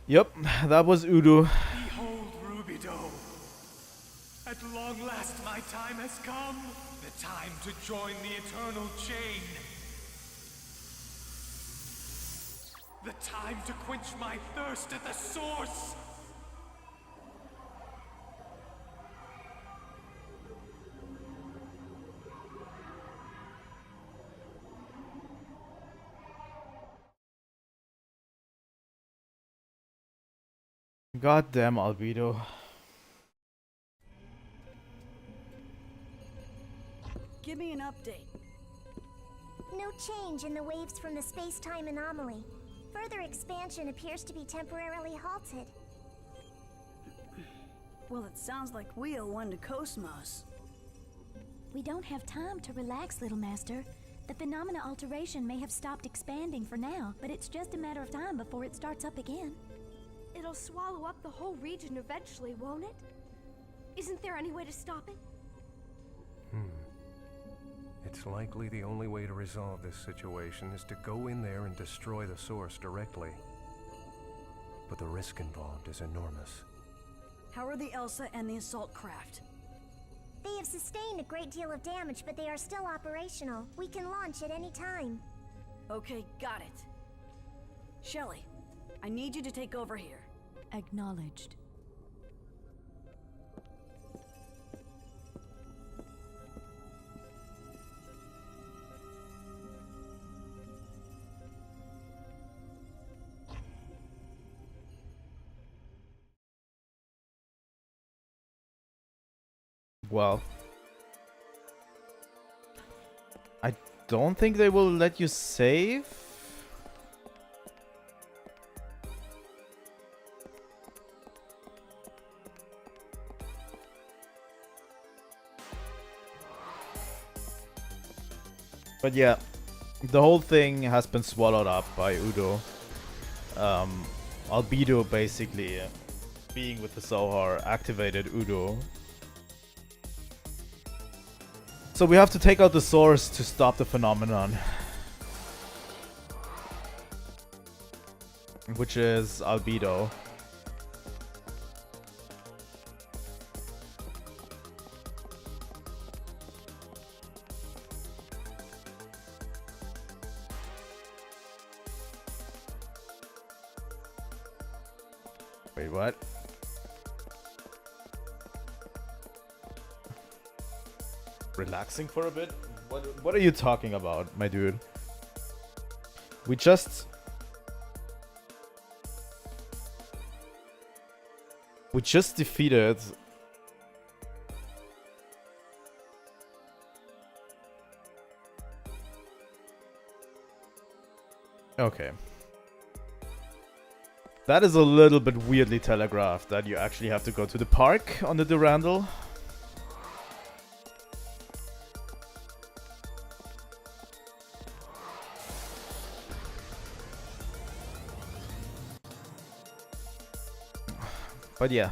Yep, that was Udo. Behold, Rubido. At long last, my time has come. The time to join the eternal chain. The time to quench my thirst at the source. Goddamn Albedo. Give me an update. No change in the waves from the space-time anomaly. Further expansion appears to be temporarily halted. Well, it sounds like we owe one to KOS-MOS. We don't have time to relax, little master. The phenomena alteration may have stopped expanding for now, but it's just a matter of time before it starts up again. It'll swallow up the whole region eventually, won't it? Isn't there any way to stop it? It's likely the only way to resolve this situation is to go in there and destroy the source directly. But the risk involved is enormous. How are the Elsa and the assault craft? They have sustained a great deal of damage, but they are still operational. We can launch at any time. Okay, got it. Shelly, I need you to take over here. Acknowledged. Well, I don't think they will let you save. But yeah, the whole thing has been swallowed up by Udo. Albedo basically, being with the Zohar, activated Udo. So we have to take out the source to stop the phenomenon. Which is Albedo. Wait, what? Relaxing for a bit? What are you talking about, my dude? We just defeated okay. That is a little bit weirdly telegraphed that you actually have to go to the park on the Durandal. But yeah.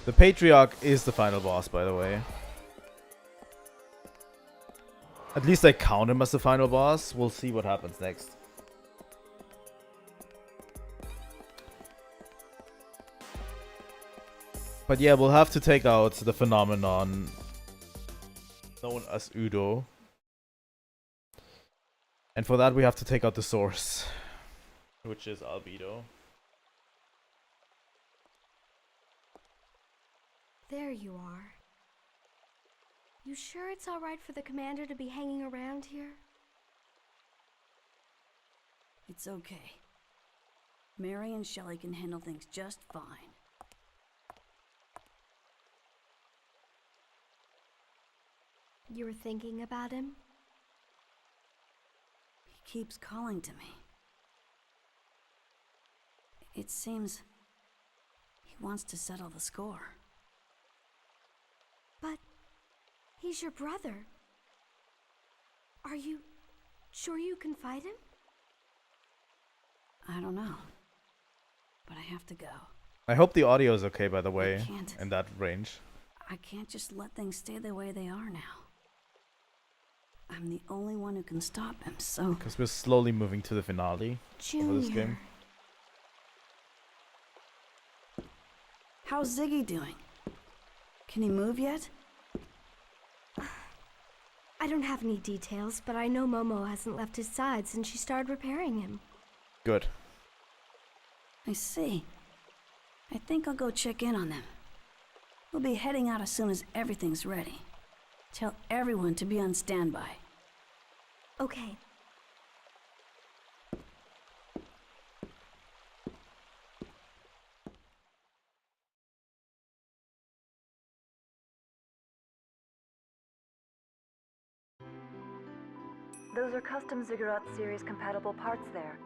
The Patriarch is the final boss, by the way. At least I count him as the final boss. We'll see what happens next. But yeah, we'll have to take out the phenomenon known as Udo. And for that we have to take out the source, which is Albedo. There you are. You sure it's alright for the commander to be hanging around here? It's okay. Mary and Shelley can handle things just fine. You were thinking about him? He keeps calling to me. It seems he wants to settle the score. But he's your brother. Are you sure you can fight him? I don't know. But I have to go. I hope the audio is okay, by the way, in that range. I can't just let things stay the way they are now. I'm the only one who can stop him, so... Because we're slowly moving to the finale of this game. How's Ziggy doing? Can he move yet? I don't have any details, but I know Momo hasn't left his side since she started repairing him. Good. I see. I think I'll go check in on them. We'll be heading out as soon as everything's ready. Tell everyone to be on standby. Okay. Those are custom Ziggurat series compatible parts there.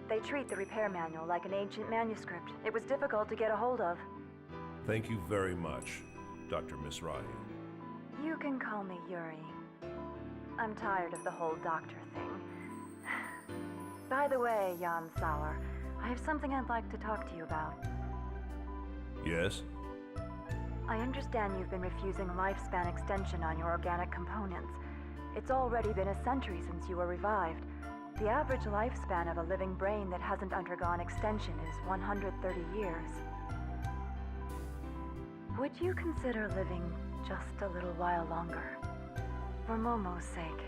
They treat the repair manual like an ancient manuscript. It was difficult to get a hold of. Thank you very much, Dr. Misrahi. You can call me Yuri. I'm tired of the whole doctor thing. By the way, Jan Sauer, I have something I'd like to talk to you about. Yes? I understand you've been refusing lifespan extension on your organic components. It's already been a century since you were revived. The average lifespan of a living brain that hasn't undergone extension is 130 years. Would you consider living just a little while longer? For Momo's sake.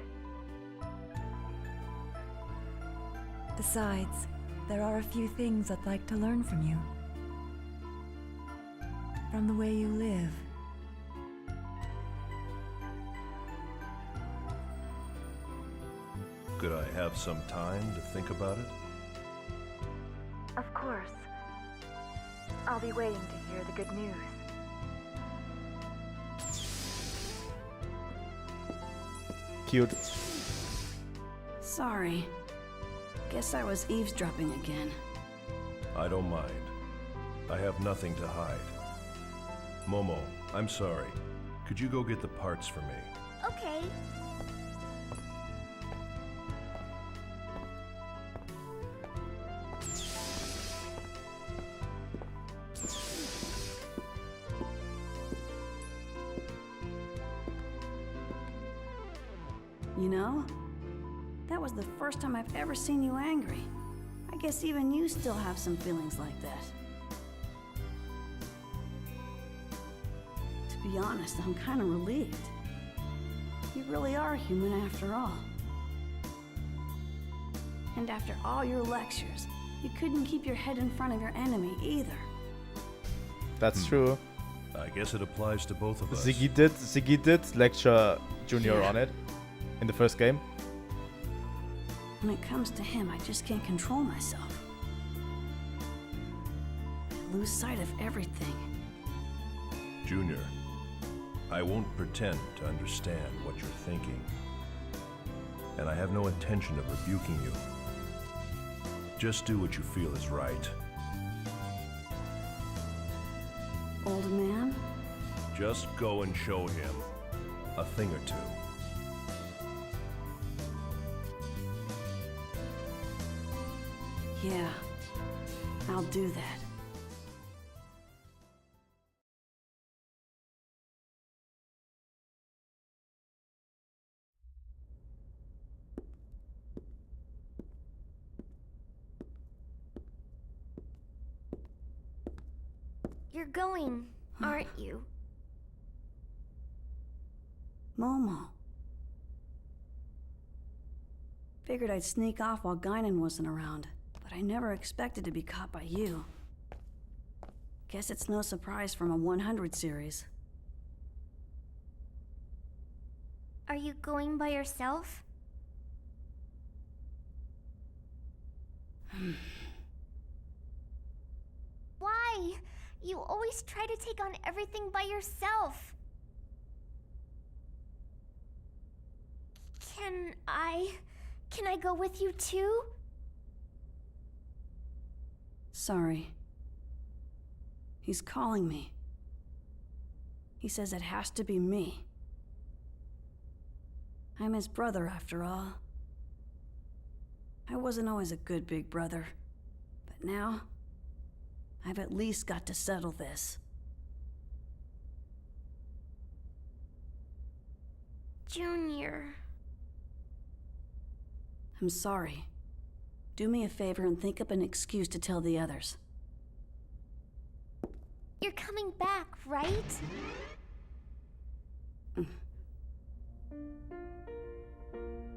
Besides, there are a few things I'd like to learn from you. From the way you live. Could I have some time to think about it? Of course. I'll be waiting to hear the good news. Cute. Sorry. Guess I was eavesdropping again. I don't mind. I have nothing to hide. Momo, I'm sorry. Could you go get the parts for me? Okay. You know, that was the first time I've ever seen you angry. I guess even you still have some feelings like that. To be honest, I'm kind of relieved. You really are human after all. And after all your lectures, you couldn't keep your head in front of your enemy either. That's true. I guess it applies to both of us. Ziggy did lecture Junior on it in the first game. When it comes to him, I just can't control myself. I lose sight of everything. Junior, I won't pretend to understand what you're thinking. And I have no intention of rebuking you. Just do what you feel is right. Old man? Just go and show him a thing or two. Yeah, I'll do that. You're going, aren't you? Momo. Figured I'd sneak off while Gaignun wasn't around, but I never expected to be caught by you. Guess it's no surprise from a 100 series. Are you going by yourself? Why? You always try to take on everything by yourself. Can I go with you too? Sorry. He's calling me. He says it has to be me. I'm his brother, after all. I wasn't always a good big brother, but now I've at least got to settle this. Junior. I'm sorry. Do me a favor and think up an excuse to tell the others. You're coming back, right?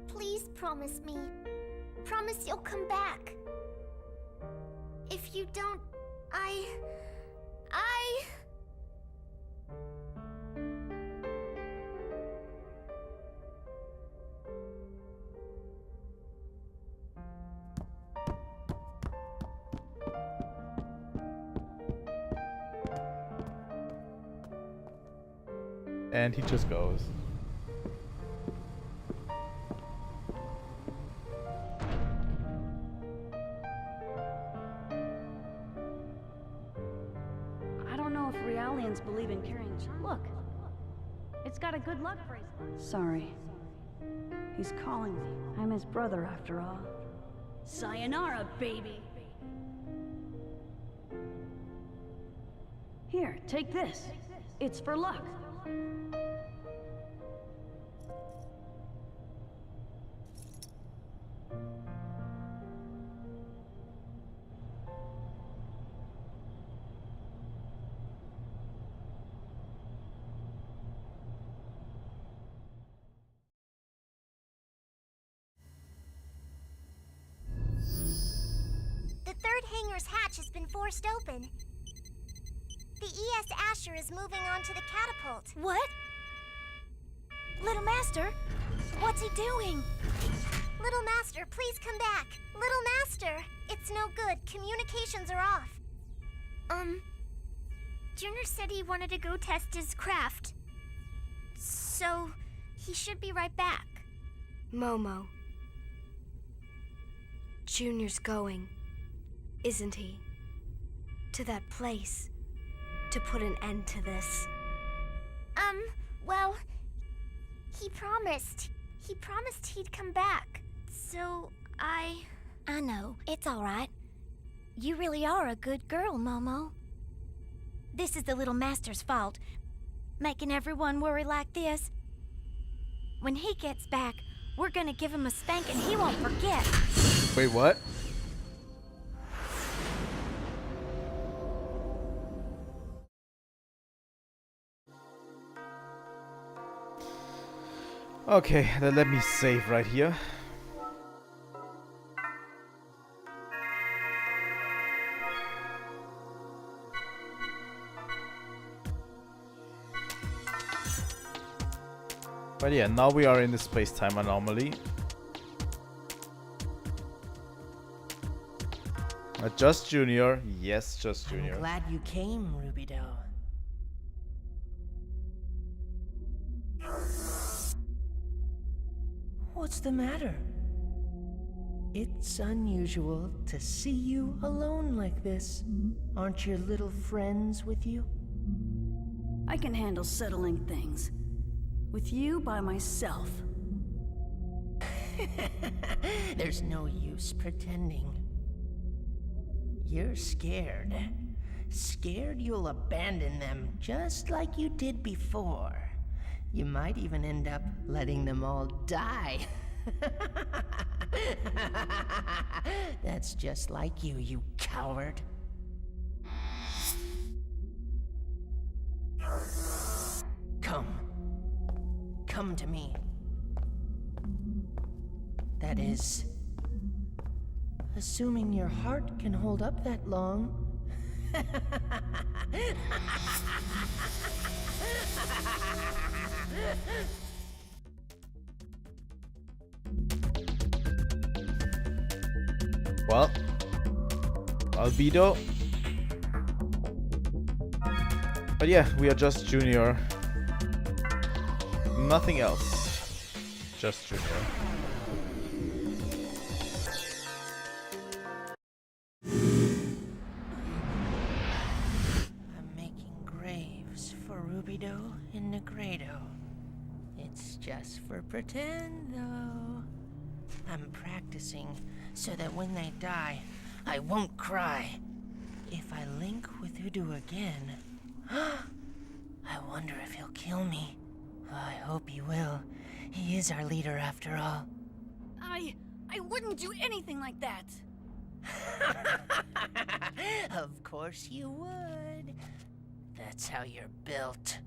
Please promise me. Promise you'll come back. If you don't, I... And he just goes. I don't know if Realians believe in carrying... Look! It's got a good luck bracelet. Sorry. He's calling me. I'm his brother, after all. Sayonara, baby! Here, take this. It's for luck. The third hangar's hatch has been forced open. The ES Asher is moving on to the catapult. What? Little Master? What's he doing? Little Master, please come back. Little Master! It's no good. Communications are off. Junior said he wanted to go test his craft. So, he should be right back. Momo. Junior's going, isn't he? To that place. To put an end to this. Well, he promised. He promised he'd come back. So, I know. It's all right. You really are a good girl, Momo. This is the Little Master's fault, making everyone worry like this. When he gets back, we're gonna give him a spanking he won't forget. Wait, what? Okay, then let me save right here. But yeah, now we are in the space-time anomaly. Just Junior. Yes, Just Junior. I'm glad you came, Rubido. What's the matter? It's unusual to see you alone like this. Aren't your little friends with you? I can handle settling things. With you by myself. There's no use pretending. You're scared. Scared you'll abandon them just like you did before. You might even end up letting them all die. That's just like you, you coward. Come to me. That is, assuming your heart can hold up that long. Well, Albedo. But yeah, we are Just Junior. Nothing else. Just Junior. I'm making graves for Rubido and Negredo. It's just for pretend, though. I'm practicing so that when they die, I won't cry. If I link with Udo again, I wonder if he'll kill me. I hope he will. He is our leader after all. I wouldn't do anything like that. Of course you would. That's how you're built.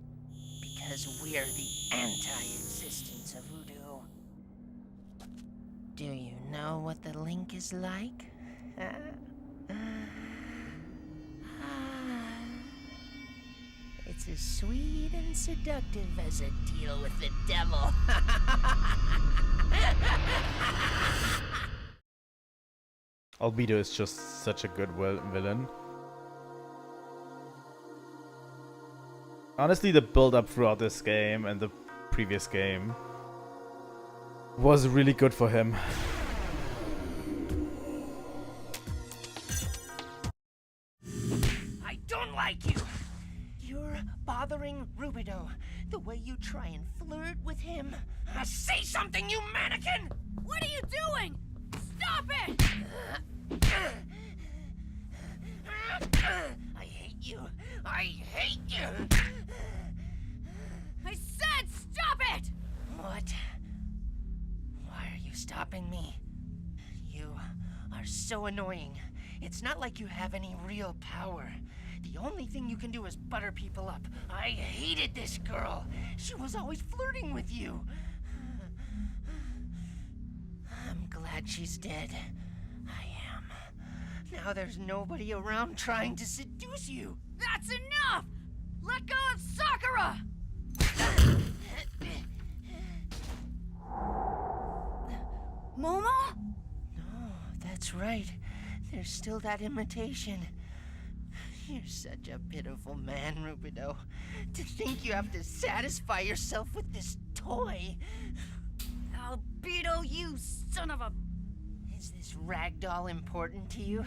Because we're the anti-existence of Voodoo. Do you know what the link is like? It's as sweet and seductive as a deal with the devil. Albedo is just such a good villain. Honestly, the build-up throughout this game and the previous game was really good for him. I don't like you. You're bothering Rubido. The way you try and flirt with him. Say something, you mannequin! What are you doing? Stop it! I hate you. I hate you. I said stop it! What? Why are you stopping me? You are so annoying. It's not like you have any real power. The only thing you can do is butter people up. I hated this girl. She was always flirting with you. I'm glad she's dead. I am. Now there's nobody around trying to seduce you. That's enough! Let go of Sakura! Momo? No, that's right. There's still that imitation. You're such a pitiful man, Rubido. To think you have to satisfy yourself with this toy. Albedo, you son of a... Is this ragdoll important to you?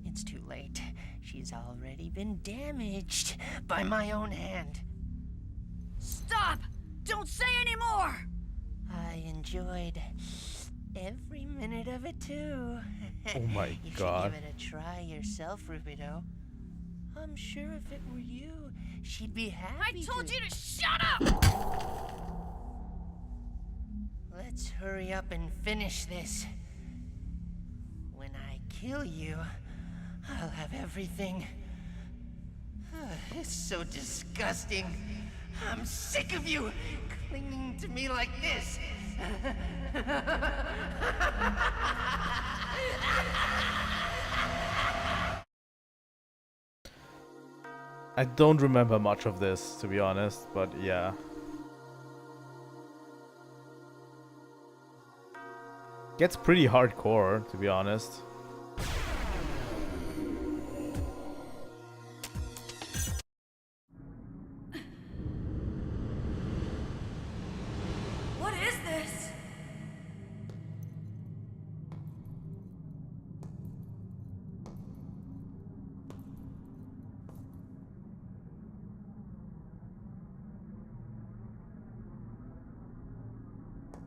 It's too late. She's already been damaged by my own hand. Stop! Don't say any more! I enjoyed every minute of it, too. Oh my you god. should give it a try yourself, Rubido. I'm sure if it were you, she'd be happy. I told you to shut up! Let's hurry up and finish this. When I kill you, I'll have everything. It's so disgusting. I'm sick of you clinging to me like this. I don't remember much of this, to be honest, but yeah. Gets pretty hardcore, to be honest. What is this?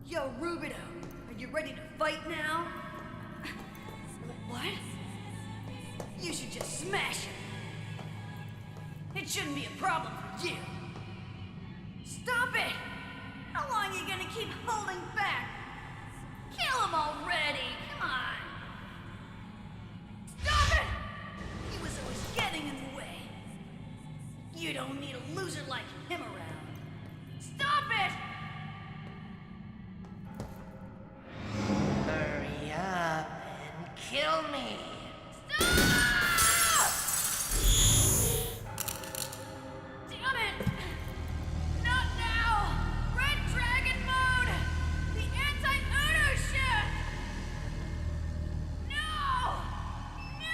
Yo, Rubido, are you ready to fight now? What? You should just smash him. It shouldn't be a problem for you. Stop it! How long are you gonna keep holding back? Kill him already! Come on! Stop it! He was always getting in the way. You don't need a loser like him around. Stop it! Hurry up and kill me. Stop! Damn it! Not now! Red Dragon mode! The anti-Uno ship! No! No!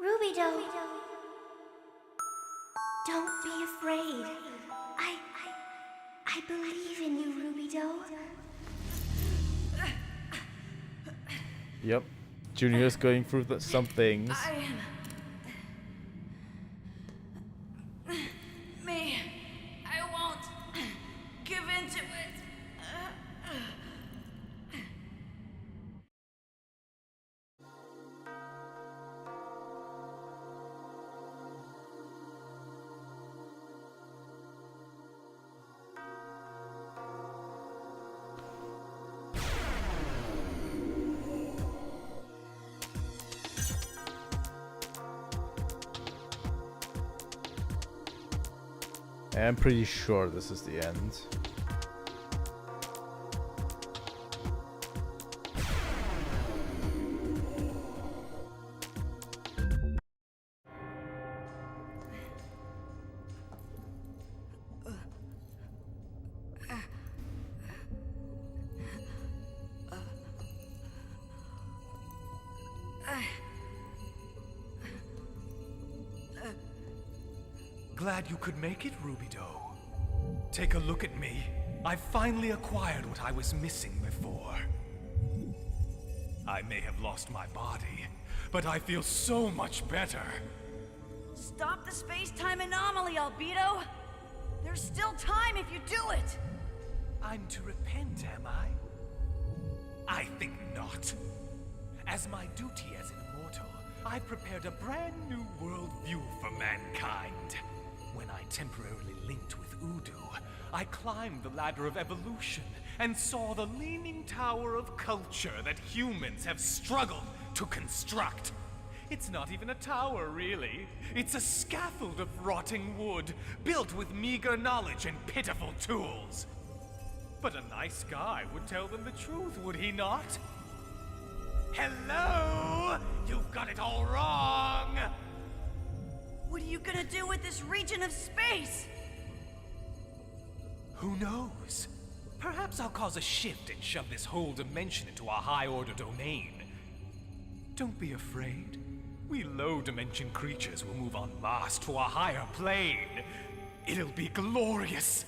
Rubido. Don't be afraid. I believe in you, Rubido. Yep. Junior's going through some things. I am... Me. I won't give in to it. I'm pretty sure this is the end. Glad you could make it, Rubido. Take a look at me. I finally acquired what I was missing before. I may have lost my body, but I feel so much better. Stop the space-time anomaly, Albedo! There's still time if you do it! I'm to repent, am I? I think not. As my duty as an immortal, I've prepared a brand new worldview for mankind. When I temporarily linked with Udu, I climbed the ladder of evolution and saw the leaning tower of culture that humans have struggled to construct. It's not even a tower, really. It's a scaffold of rotting wood, built with meager knowledge and pitiful tools. But a nice guy would tell them the truth, would he not? Hello? You've got it all wrong! What are you gonna do with this region of space? Who knows? Perhaps I'll cause a shift and shove this whole dimension into a high-order domain. Don't be afraid. We low-dimension creatures will move en masse to a higher plane. It'll be glorious.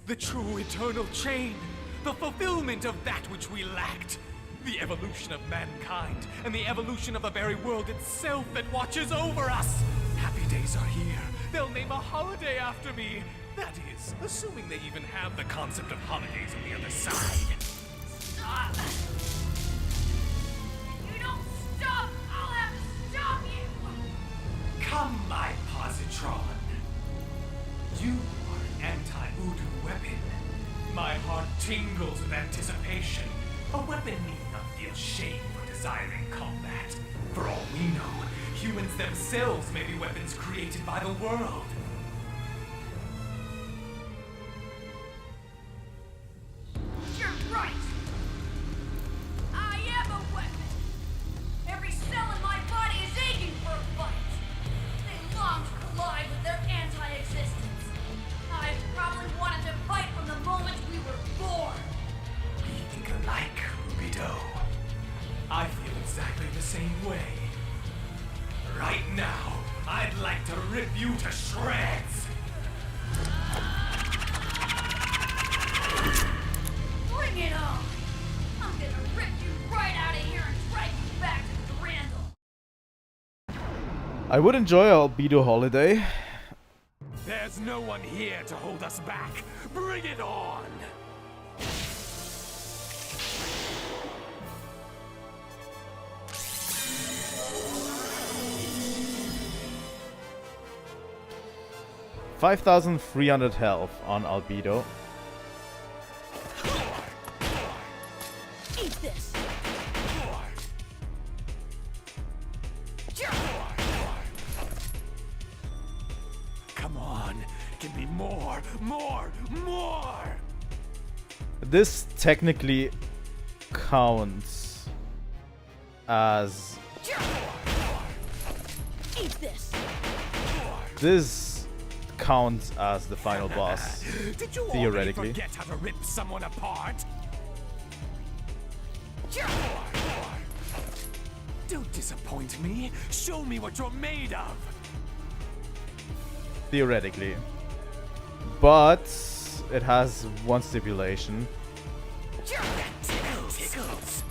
The true eternal chain. The fulfillment of that which we lacked. The evolution of mankind, and the evolution of the very world itself that watches over us. Happy days are here. They'll name a holiday after me. That is, assuming they even have the concept of holidays on the other side. Stop! If you don't stop, I'll have to stop you! Come, my positron. You are an anti-Udu weapon. My heart tingles with anticipation. A weapon need not feel shame for desiring combat. For all we know, humans themselves may be weapons created by the world. You're right! I am a weapon! Every cell in my body is aching for a fight! They long to same way. Right now, I'd like to rip you to shreds. Bring it on! I'm gonna rip you right out of here and drag you back to the Randall. I would enjoy Albedo Holiday. There's no one here to hold us back. Bring it on! $5,300 health on Albedo. Eat this! Come on, give me more, more, more! This technically counts as... Eat this! This counts as the final boss, Did you theoretically. already forget how to rip someone apart? Don't disappoint me. Show me what you're made of. Theoretically. But it has one stipulation. Tickles.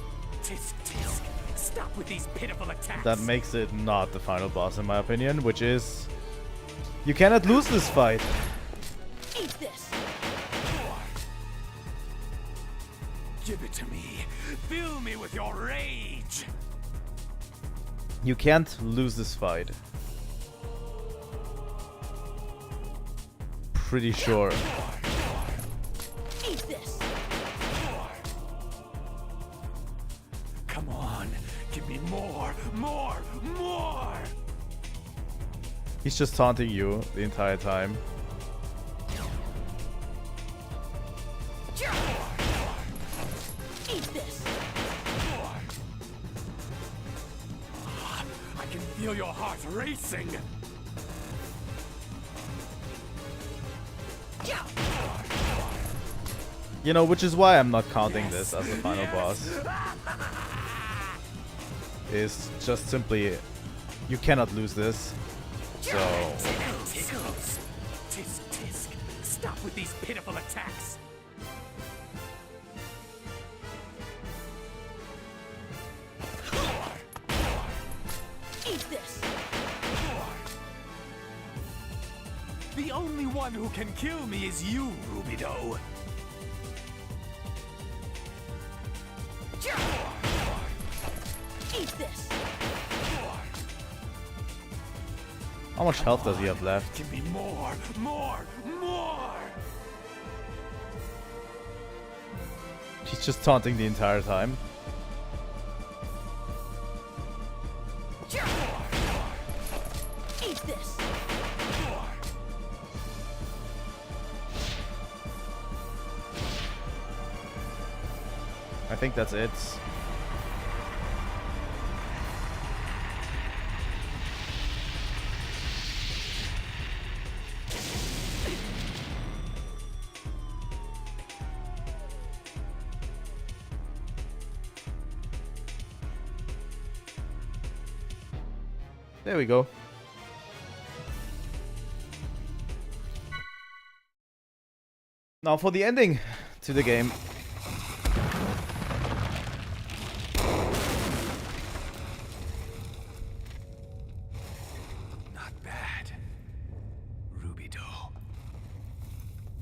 Tisk, tisk. Stop with these pitiful attacks. That makes it not the final boss in my opinion, which is... You cannot lose this fight. Eat this! Give it to me. Fill me with your rage. You can't lose this fight. Pretty sure. Eat this! Come on. Give me more, more, more. He's just taunting you the entire time. Eat this! I can feel your heart racing. You know, which is why I'm not counting this as the final boss. Is just simply, you cannot lose this. So... Tickles. Tisk, tisk. Stop with these pitiful attacks. Eat this! The only one who can kill me is you, Rubido. Eat this! How much health does he have left? Give me more, more, more! He's just taunting the entire time. Eat this! I think that's it. There we go. Now for the ending to the game. Not bad. Rubido.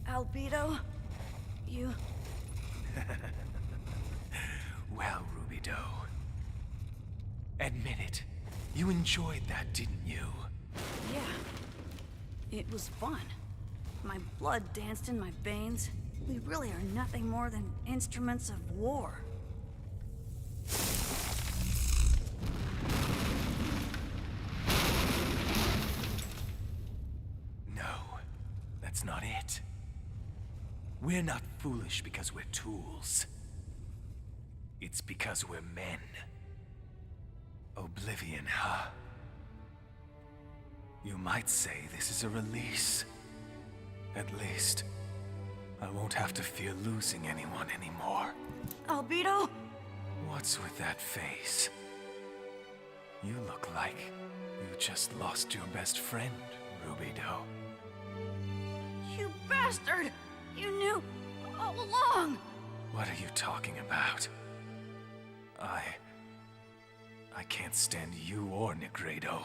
Albedo? You... Well, Rubido. Admit it. You enjoyed that, didn't you? Yeah. It was fun. My blood danced in my veins. We really are nothing more than instruments of war. No, that's not it. We're not foolish because we're tools. It's because we're men. Oblivion, huh? You might say this is a release. At least, I won't have to fear losing anyone anymore. Albedo? What's with that face? You look like you just lost your best friend, Rubido. You bastard! You knew all along! What are you talking about? I can't stand you or Negredo.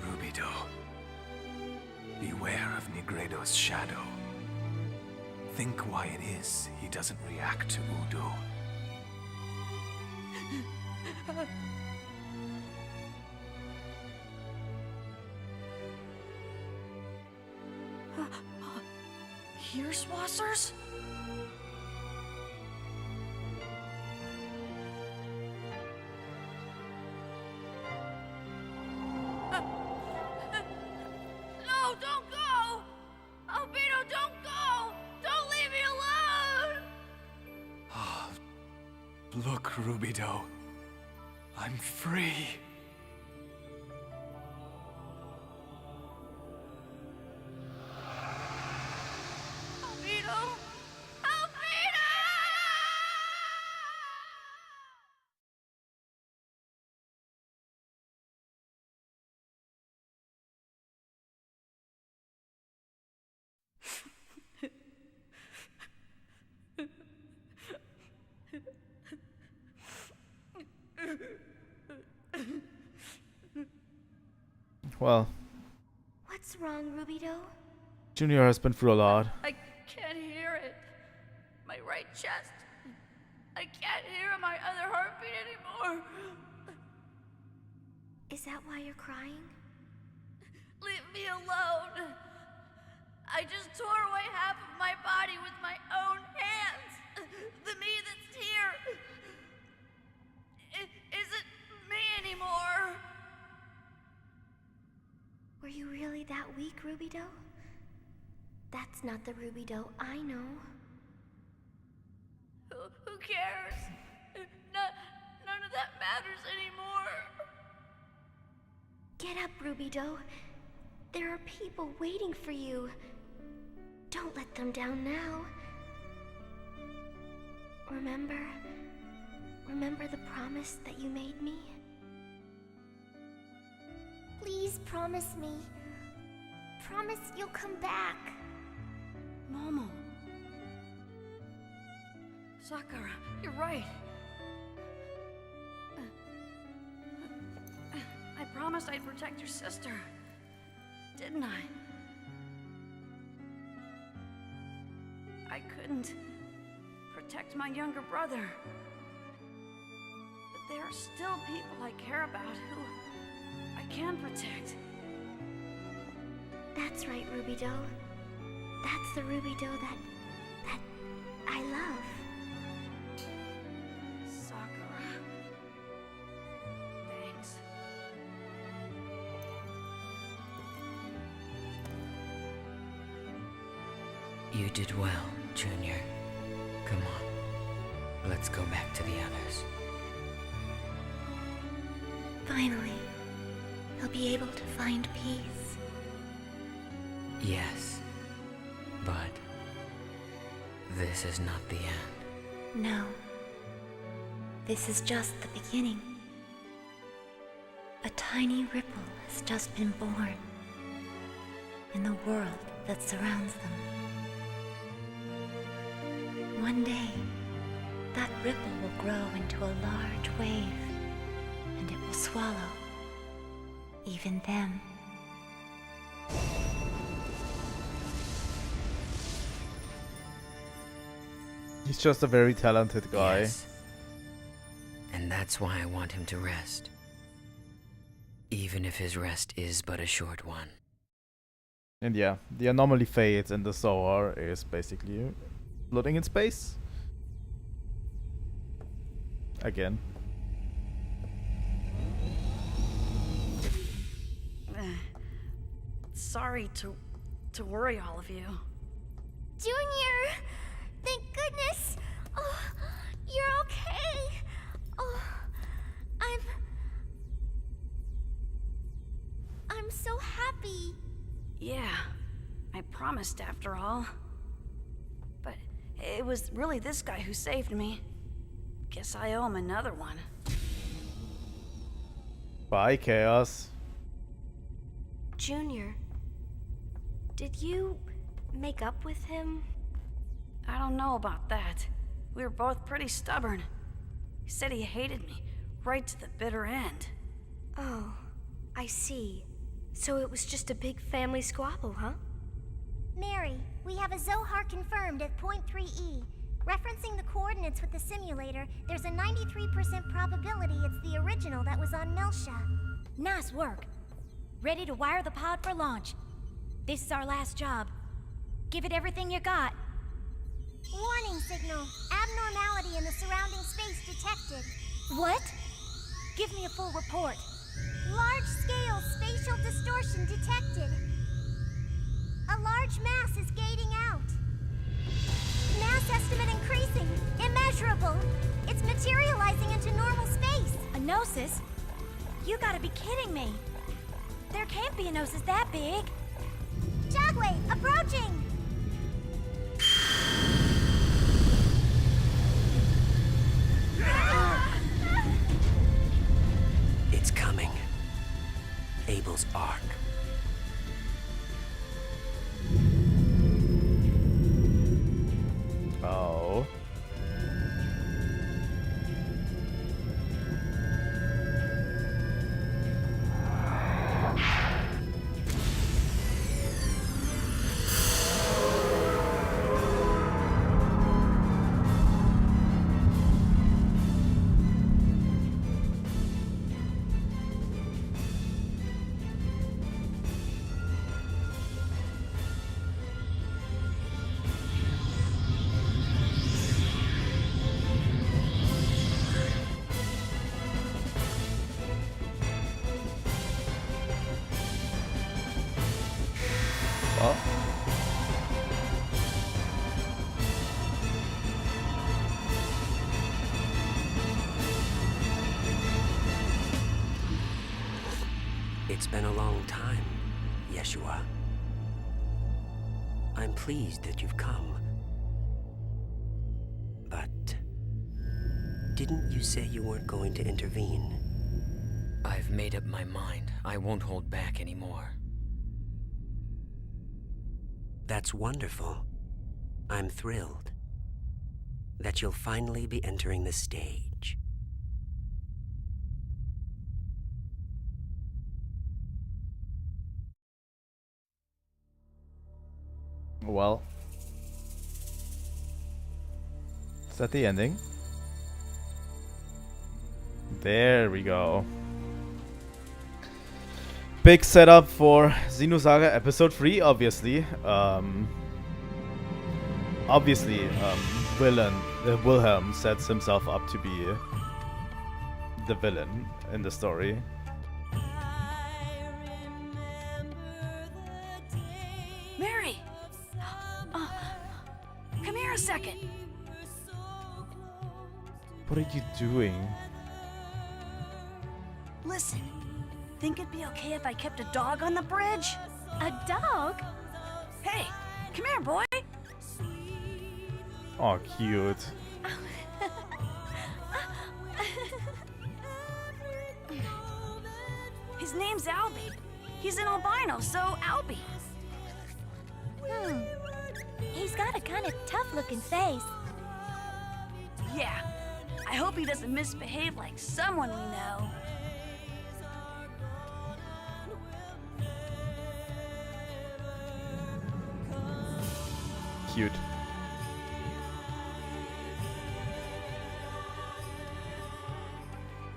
Rubido, beware of Negredo's shadow. Think why it is he doesn't react to Udo. Earswassers? No, don't go! Albedo, don't go! Don't leave me alone! Look, Rubido. I'm free. Albedo! Albedo! Well, What's wrong, Rubido? Junior has been through a lot. I can't hear it. My right chest. I can't hear my other heartbeat anymore. Is that why you're crying? Leave me alone. I just tore away half of my body with my own hands. The me that's here isn't me anymore. Were you really that weak, Rubido? That's not the Rubido I know. Who cares? None of that matters anymore. Get up, Rubido. There are people waiting for you. Don't let them down now. Remember the promise that you made me? Please promise me. Promise you'll come back. Momo. Sakura, you're right. I promised I'd protect your sister. Didn't I? I couldn't protect my younger brother. But there are still people I care about who I can protect. That's right, Rubido. That's the Rubido that I love. Sakura. Thanks. You did well, Junior. Come on. Let's go back to the others. Finally, he'll be able to find peace. Yes. But this is not the end. No. This is just the beginning. A tiny ripple has just been born in the world that surrounds them. One day, that ripple will grow into a large wave, and it will swallow even them. He's just a very talented guy. Yes. And that's why I want him to rest. Even if his rest is but a short one. And yeah, the anomaly fate in the Zohar is basically floating in space. Again. Sorry to worry all of you. Junior! Thank goodness! Oh, you're okay! Oh, I'm so happy. Yeah, I promised after all. But it was really this guy who saved me. Guess I owe him another one. Bye, Chaos. Junior, did you make up with him? I don't know about that. We were both pretty stubborn. He said he hated me, right to the bitter end. Oh, I see. So it was just a big family squabble, huh? Mary, we have a Zohar confirmed at point 3E. Referencing the coordinates with the simulator, there's a 93% probability it's the original that was on Milsha. Nice work. Ready to wire the pod for launch. This is our last job. Give it everything you got. Warning signal. Abnormality in the surrounding space detected. What? Give me a full report. Large-scale spatial distortion detected. A large mass is gating out. Mass estimate increasing. Immeasurable. It's materializing into normal space. A gnosis? You gotta be kidding me. There can't be a gnosis that big. Jagway, approaching! It's coming. Abel's Ark. Oh. It's been a long time, Yeshua. I'm pleased that you've come. But didn't you say you weren't going to intervene? I've made up my mind. I won't hold back anymore. That's wonderful. I'm thrilled that you'll finally be entering the stage. Well, is that the ending? There we go. Big setup for Xenosaga Episode 3, obviously. Wilhelm sets himself up to be the villain in the story. Mary! Come here a second. What are you doing? Listen, think it'd be okay if I kept a dog on the bridge? A dog? Hey, come here, boy. Oh, cute. His name's Albie. He's an albino, so Albie. He's got a kind of tough-looking face. Yeah, I hope he doesn't misbehave like someone we know. Cute.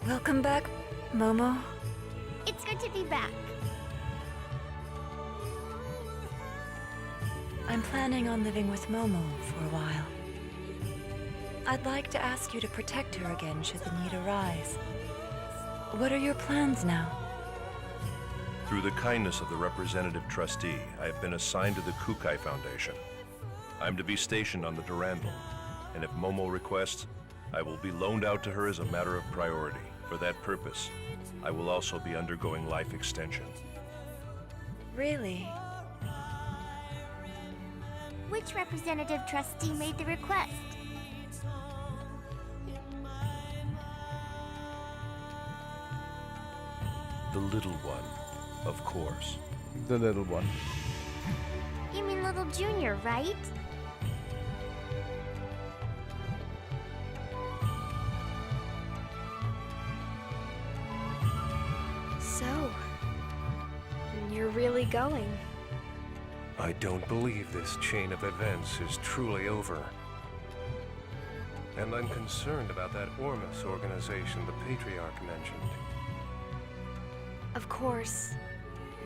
Welcome back, Momo. It's good to be back. I'm planning on living with Momo for a while. I'd like to ask you to protect her again should the need arise. What are your plans now? Through the kindness of the representative trustee, I have been assigned to the Kukai Foundation. I'm to be stationed on the Durandal, and if Momo requests, I will be loaned out to her as a matter of priority. For that purpose, I will also be undergoing life extension. Really? Which representative trustee made the request? The little one, of course. The little one. You mean little Junior, right? So, you're really going? I don't believe this chain of events is truly over. And I'm concerned about that Ormus organization the Patriarch mentioned. Of course.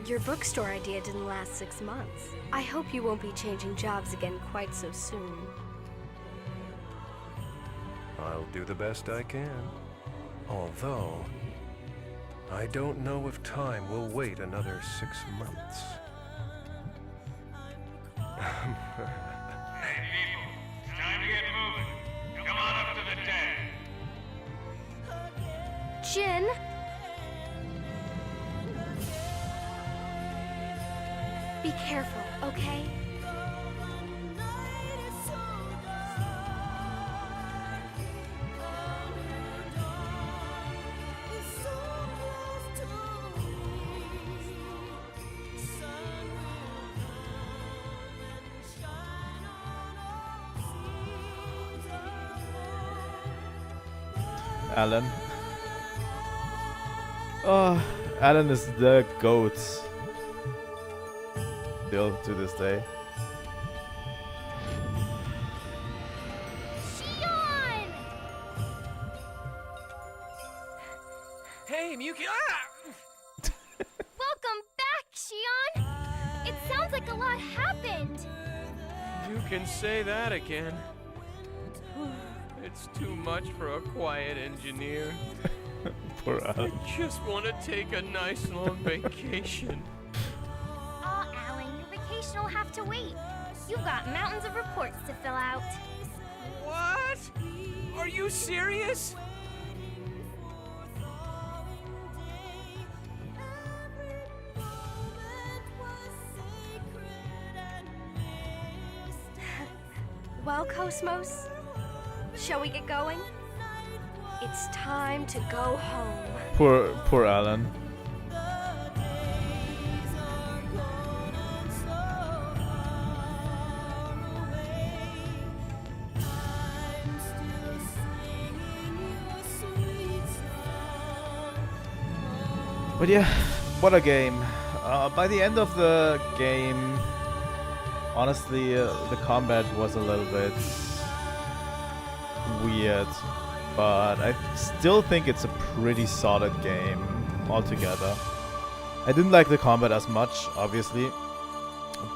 Your bookstore idea didn't last 6 months. I hope you won't be changing jobs again quite so soon. I'll do the best I can. Although, I don't know if time will wait another 6 months. Hey, people, it's time to get moving. Come on up to the deck. Jin! Be careful, okay? Alan. Oh, Alan is the GOAT. Still to this day. Hey, Miyuki! Welcome back, Shion! It sounds like a lot happened. You can say that again. It's too much for a quiet engineer. Poor Alan. I just want to take a nice long vacation. Aw, Alan, your vacation will have to wait. You've got mountains of reports to fill out. What? Are you serious? Well, KOS-MOS, shall we get going? It's time to go home. Poor Alan. But yeah, what a game. By the end of the game, honestly, the combat was a little bit weird, but I still think it's a pretty solid game altogether. I didn't like the combat as much, obviously,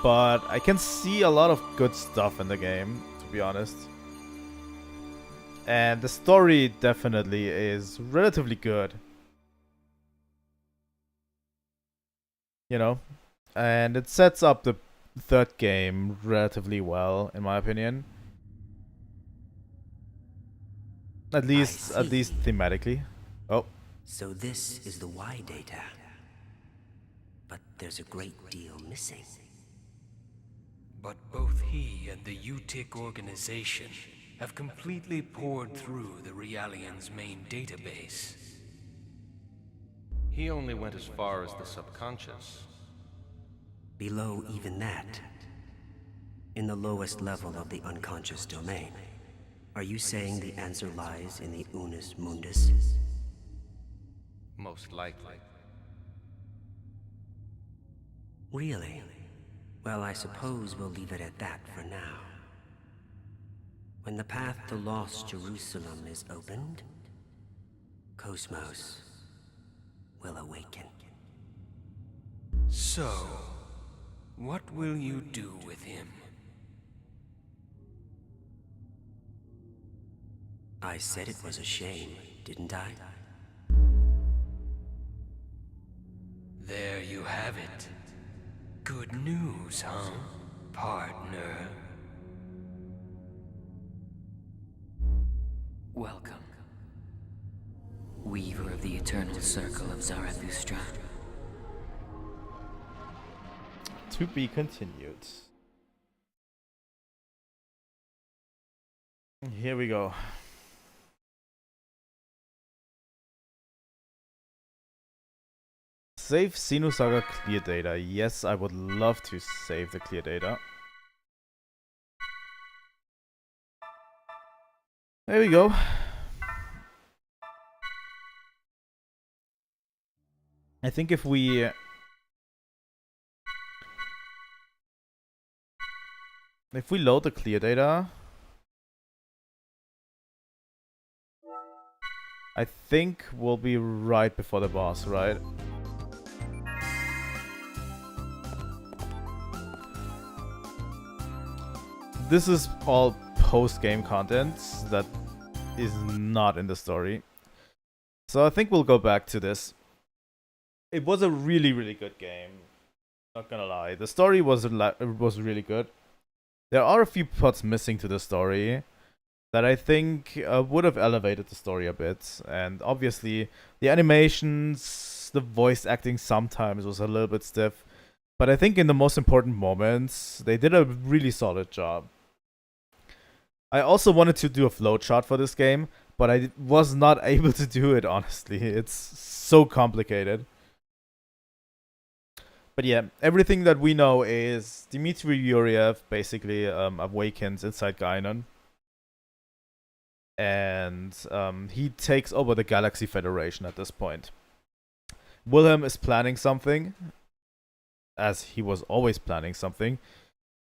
but I can see a lot of good stuff in the game, to be honest. And the story definitely is relatively good. You know, and it sets up the third game relatively well, in my opinion. At least thematically. Oh. So this is the Y data. But there's a great deal missing. But both he and the UTIC organization have completely poured through the Realian's main database. He only went as far as the subconscious. Below even that, in the lowest level of the unconscious domain, are you saying the answer lies in the Unus Mundus? Most likely. Really? Well, I suppose we'll leave it at that for now. When the path to Lost Jerusalem is opened, KOS-MOS will awaken. So, what will you do with him? I said it was a shame, didn't I? There you have it. Good news, huh, partner? Welcome, Weaver of the Eternal Circle of Zarathustra. To be continued. Here we go. Save Xenosaga clear data. Yes, I would love to save the clear data. There we go. I think if we load the clear data, I think we'll be right before the boss, right? This is all post-game content that is not in the story. So I think we'll go back to this. It was a really, really good game. Not gonna lie. The story was really good. There are a few parts missing to the story that I think would have elevated the story a bit. And obviously, the animations, the voice acting sometimes was a little bit stiff. But I think in the most important moments, they did a really solid job. I also wanted to do a flowchart for this game, but I was not able to do it, honestly. It's so complicated. But yeah, everything that we know is Dmitry Yuriev basically awakens inside Gaignun. And he takes over the Galaxy Federation at this point. Wilhelm is planning something, as he was always planning something.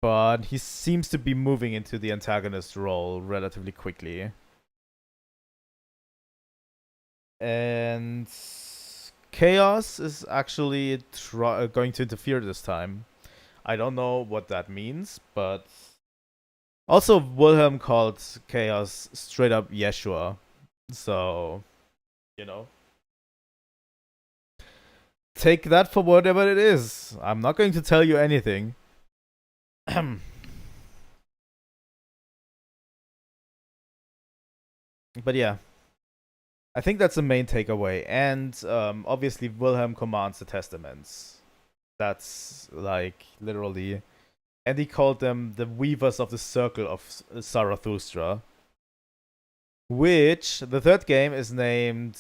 But he seems to be moving into the antagonist role relatively quickly. And Chaos is actually going to interfere this time. I don't know what that means, but also Wilhelm called Chaos straight up Yeshua. So, you know. Take that for whatever it is. I'm not going to tell you anything. But yeah, I think that's the main takeaway. And obviously Wilhelm commands the Testaments. That's like literally, and he called them the Weavers of the Circle of Zarathustra, which the third game is named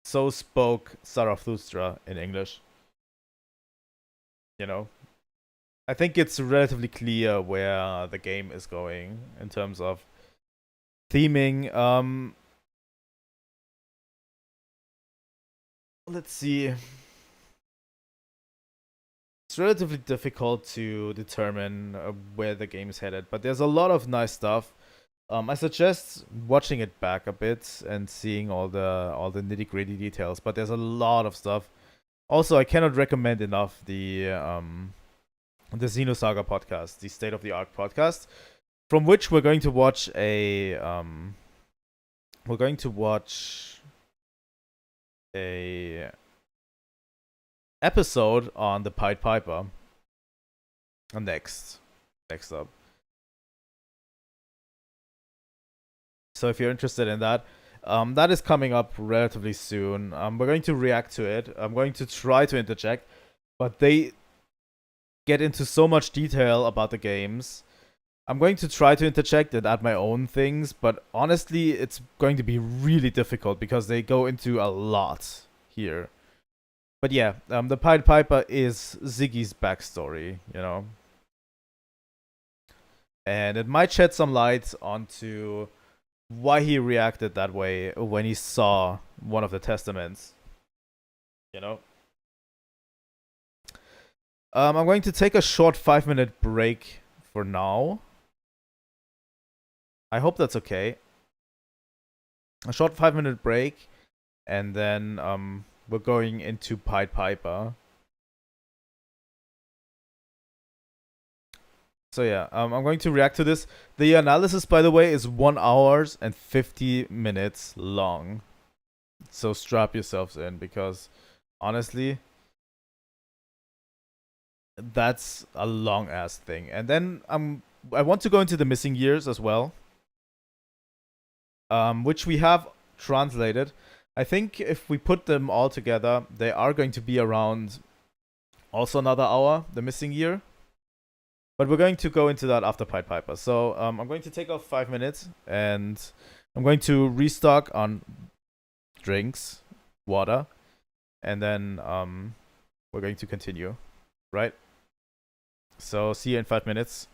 So Spoke Zarathustra in English. You know, I think it's relatively clear where the game is going in terms of theming. Let's see. It's relatively difficult to determine where the game is headed, but there's a lot of nice stuff. I suggest watching it back a bit and seeing all the nitty-gritty details, but there's a lot of stuff. Also, I cannot recommend enough the Xenosaga podcast, the State of the Art podcast, from which we're going to watch a episode on the Pied Piper. Next up. So if you're interested in that, that is coming up relatively soon. We're going to react to it. I'm going to try to interject, but they get into so much detail about the games. I'm going to try to interject and add my own things, but honestly, it's going to be really difficult because they go into a lot here. But yeah, the Pied Piper is Ziggy's backstory, you know. And it might shed some light onto why he reacted that way when he saw one of the testaments, you know. I'm going to take a short 5-minute break for now. I hope that's okay. A short 5-minute break, and then we're going into Pied Piper. So yeah, I'm going to react to this. The analysis, by the way, is 1 hour and 50 minutes long. So strap yourselves in, because honestly, that's a long ass thing. And then I want to go into the missing years as well, which we have translated. I think if we put them all together, they are going to be around also another hour, the missing year. But we're going to go into that after Pied Piper. So I'm going to take off 5 minutes, and I'm going to restock on drinks, water, and then we're going to continue, right? So see you in 5 minutes.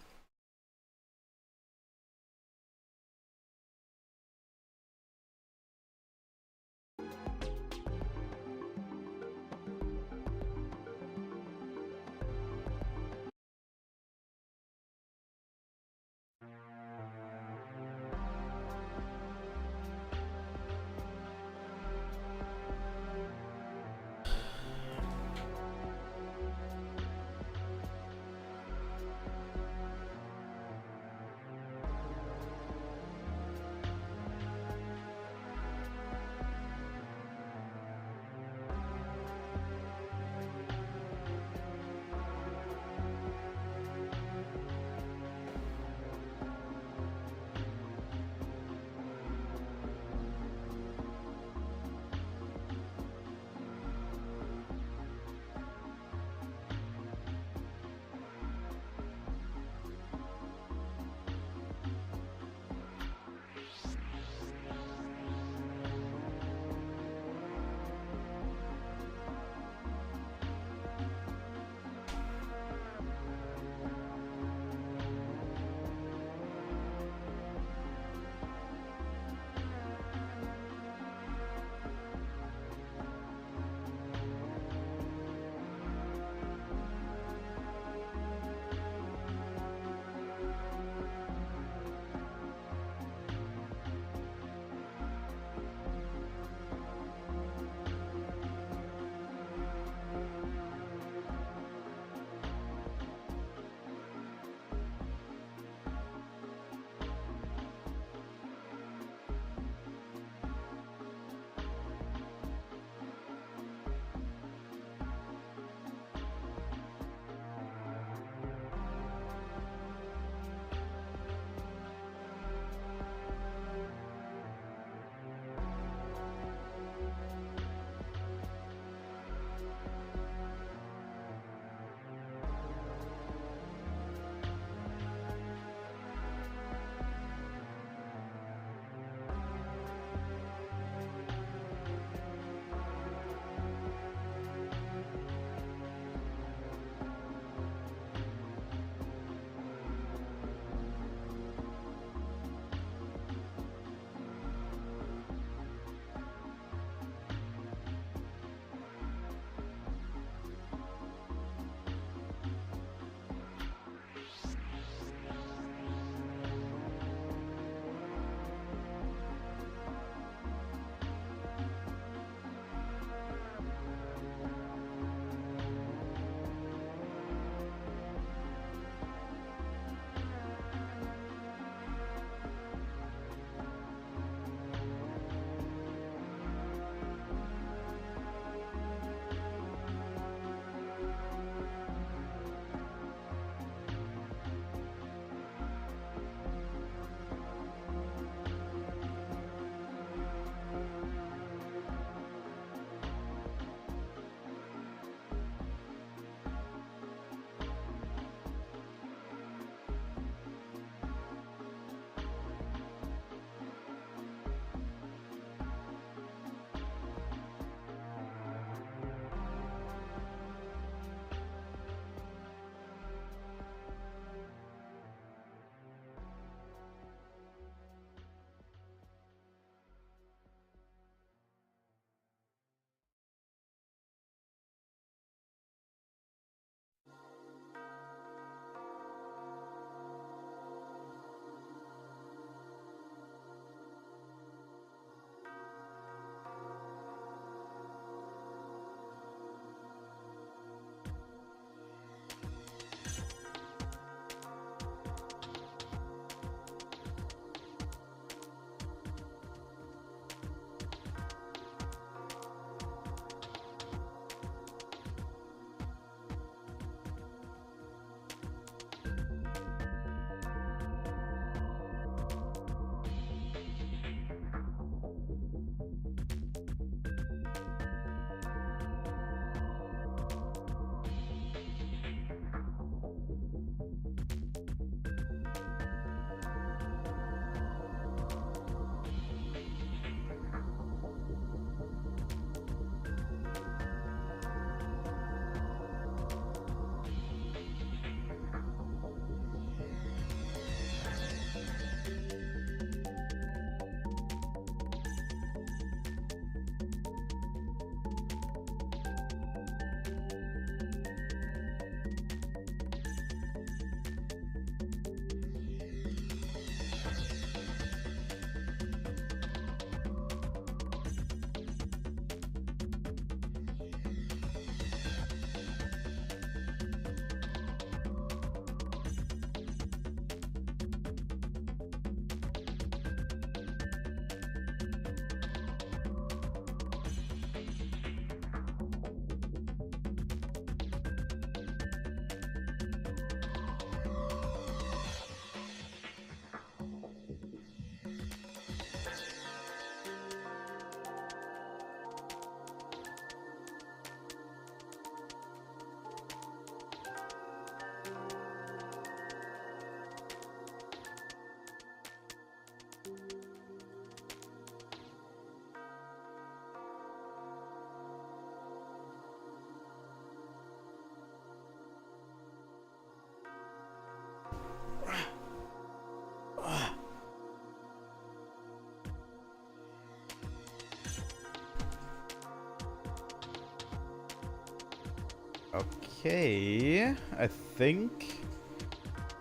Okay, I think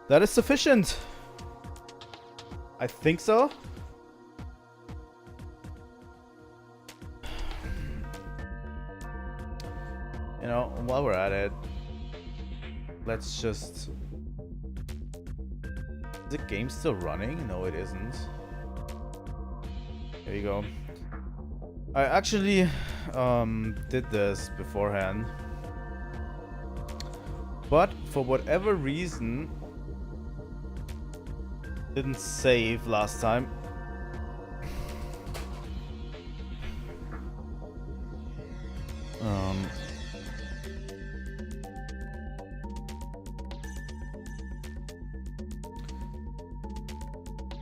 that is sufficient. I think so. You know, while we're at it, let's just... Is the game still running? No, it isn't. There you go. I actually did this beforehand, but for whatever reason didn't save last time.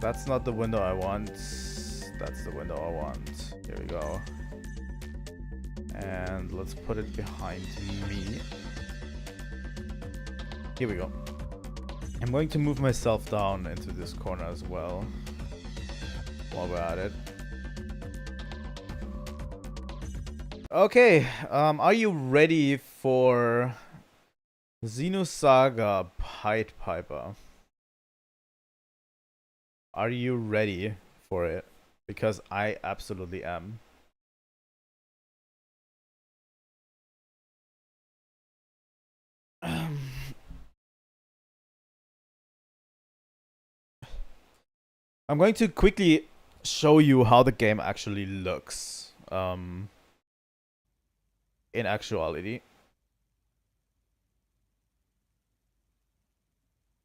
That's not the window I want. That's the window I want. Here we go. And let's put it behind me. Here we go. I'm going to move myself down into this corner as well, while we're at it. Okay, are you ready for Xenosaga Pied Piper? Are you ready for it? Because I absolutely am. I'm going to quickly show you how the game actually looks in actuality.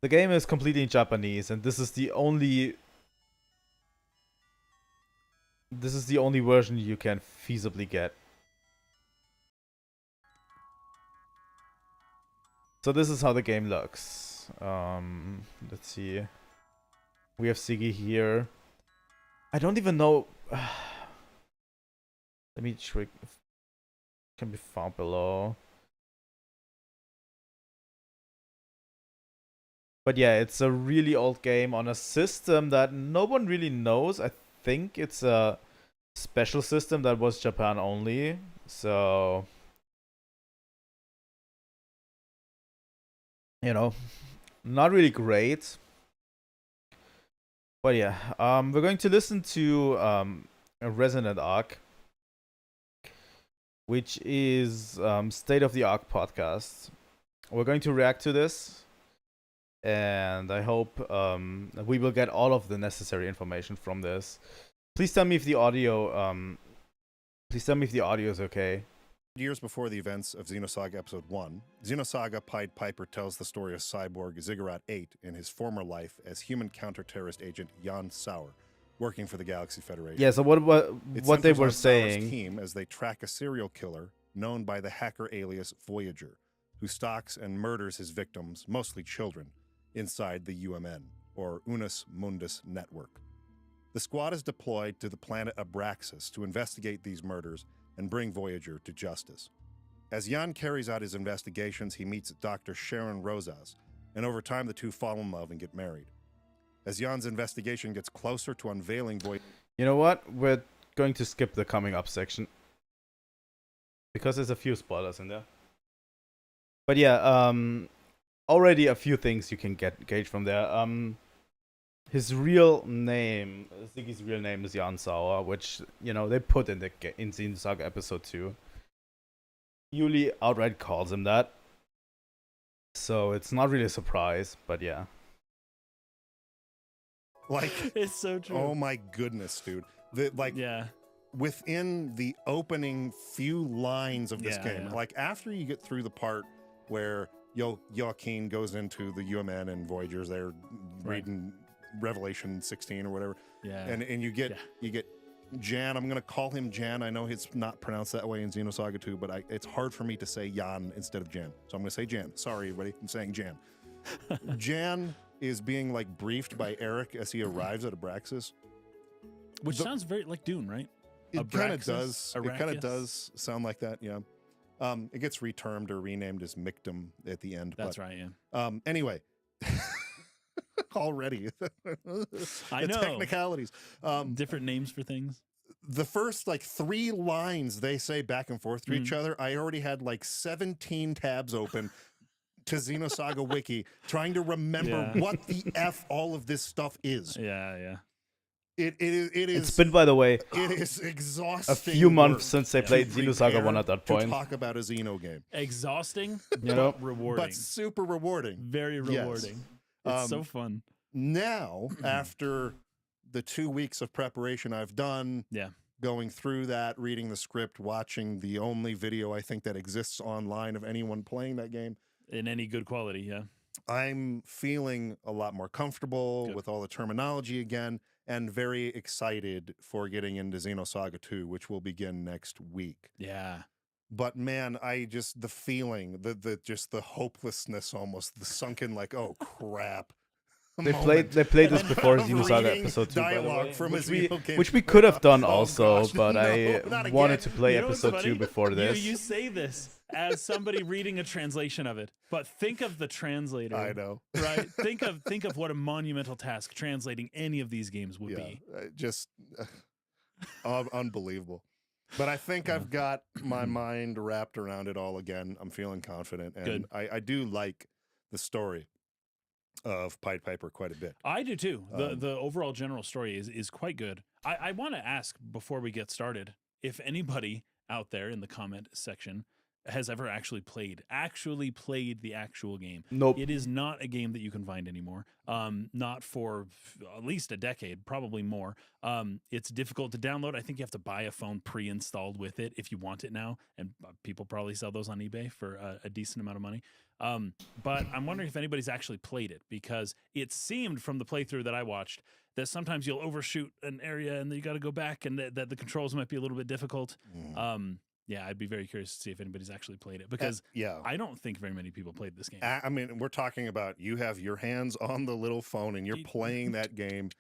The game is completely in Japanese, and this is the only version you can feasibly get. So this is how the game looks. Let's see. We have Siggy here. I don't even know. Let me check if it can be found below. But yeah, it's a really old game on a system that no one really knows. I think it's a special system that was Japan only. So, you know, not really great. But yeah, we're going to listen to a Resonant Arc, which is State of the Arc podcast. We're going to react to this, and I hope we will get all of the necessary information from this. Please tell me if the audio is okay. Years before the events of Xenosaga Episode 1, Xenosaga Pied Piper tells the story of cyborg Ziggurat 8 in his former life as human counter-terrorist agent Jan Sauer, working for the Galaxy Federation. Yeah, so what they were saying... team as they track a serial killer known by the hacker alias Voyager, who stalks and murders his victims, mostly children, inside the UMN, or Unus Mundus Network. The squad is deployed to the planet Abraxas to investigate these murders and bring Voyager to justice. As Jan carries out his investigations, he meets Dr. Sharon Rosas, and over time the two fall in love and get married. As Jan's investigation gets closer to unveiling Voyager... You know what? We're going to skip the coming up section, because there's a few spoilers in there. But yeah, already a few things you can gauge from there. His real name, Ziggy's real name is Jan Sauer, which, you know, they put in Xenosaga Episode 2. Yuli outright calls him that. So it's not really a surprise, but yeah. Like, it's so true. Oh my goodness, dude. Within the opening few lines of this game, like after you get through the part where Joaquin goes into the UMN and Voyager's there reading Revelation 16 or whatever. Yeah. And you get Jan. I'm gonna call him Jan. I know it's not pronounced that way in Xenosaga 2, but it's hard for me to say Jan instead of Jan. So I'm gonna say Jan. Sorry, everybody. I'm saying Jan. Jan is being like briefed by Eric as he arrives at Abraxas. Which sounds very like Dune, right? It kind of does. It kind of does sound like that, yeah. It gets retermed or renamed as Mictum at the end. That's right, yeah. Anyway. Already. I know. Technicalities. Different names for things. The first like 3 lines they say back and forth to each other, I already had like 17 tabs open to Xenosaga Wiki, trying to remember what the F all of this stuff is. Yeah. It is. It's been, by the way, it is exhausting. a few months work since they to played Xenosaga 1 at that to point. talk about a Xeno game. Exhausting, You know? but rewarding. But super rewarding. Very rewarding. Yes. It's so fun. Now, after the 2 weeks of preparation I've done, going through that, reading the script, watching the only video I think that exists online of anyone playing that game. In any good quality, yeah. I'm feeling a lot more comfortable with all the terminology again, and very excited for getting into Xenosaga 2, which will begin next week. Yeah. But man, the feeling, the hopelessness almost, the sunken like, oh crap. They played this before Xenosaga episode 2, by the way, from which we could have done also, gosh, but no, I wanted to play episode 2 before this. You say this as somebody reading a translation of it, but think of the translator. I know, right? Think of what a monumental task translating any of these games would be. Just unbelievable. But I think I've got my mind wrapped around it all again. I'm feeling confident, and I do like the story of Pied Piper quite a bit. I do too. The overall general story is quite good. I want to ask before we get started if anybody out there in the comment section has ever actually played the actual game. Nope. It is not a game that you can find anymore. Not for at least a decade, probably more. It's difficult to download. I think you have to buy a phone pre-installed with it if you want it now, and people probably sell those on eBay for a decent amount of money. But I'm wondering if anybody's actually played it, because it seemed from the playthrough that I watched that sometimes you'll overshoot an area and you got to go back, and that the controls might be a little bit difficult. Yeah, I'd be very curious to see if anybody's actually played it, because I don't think very many people played this game. I mean, we're talking about you have your hands on the little phone and you're playing that game.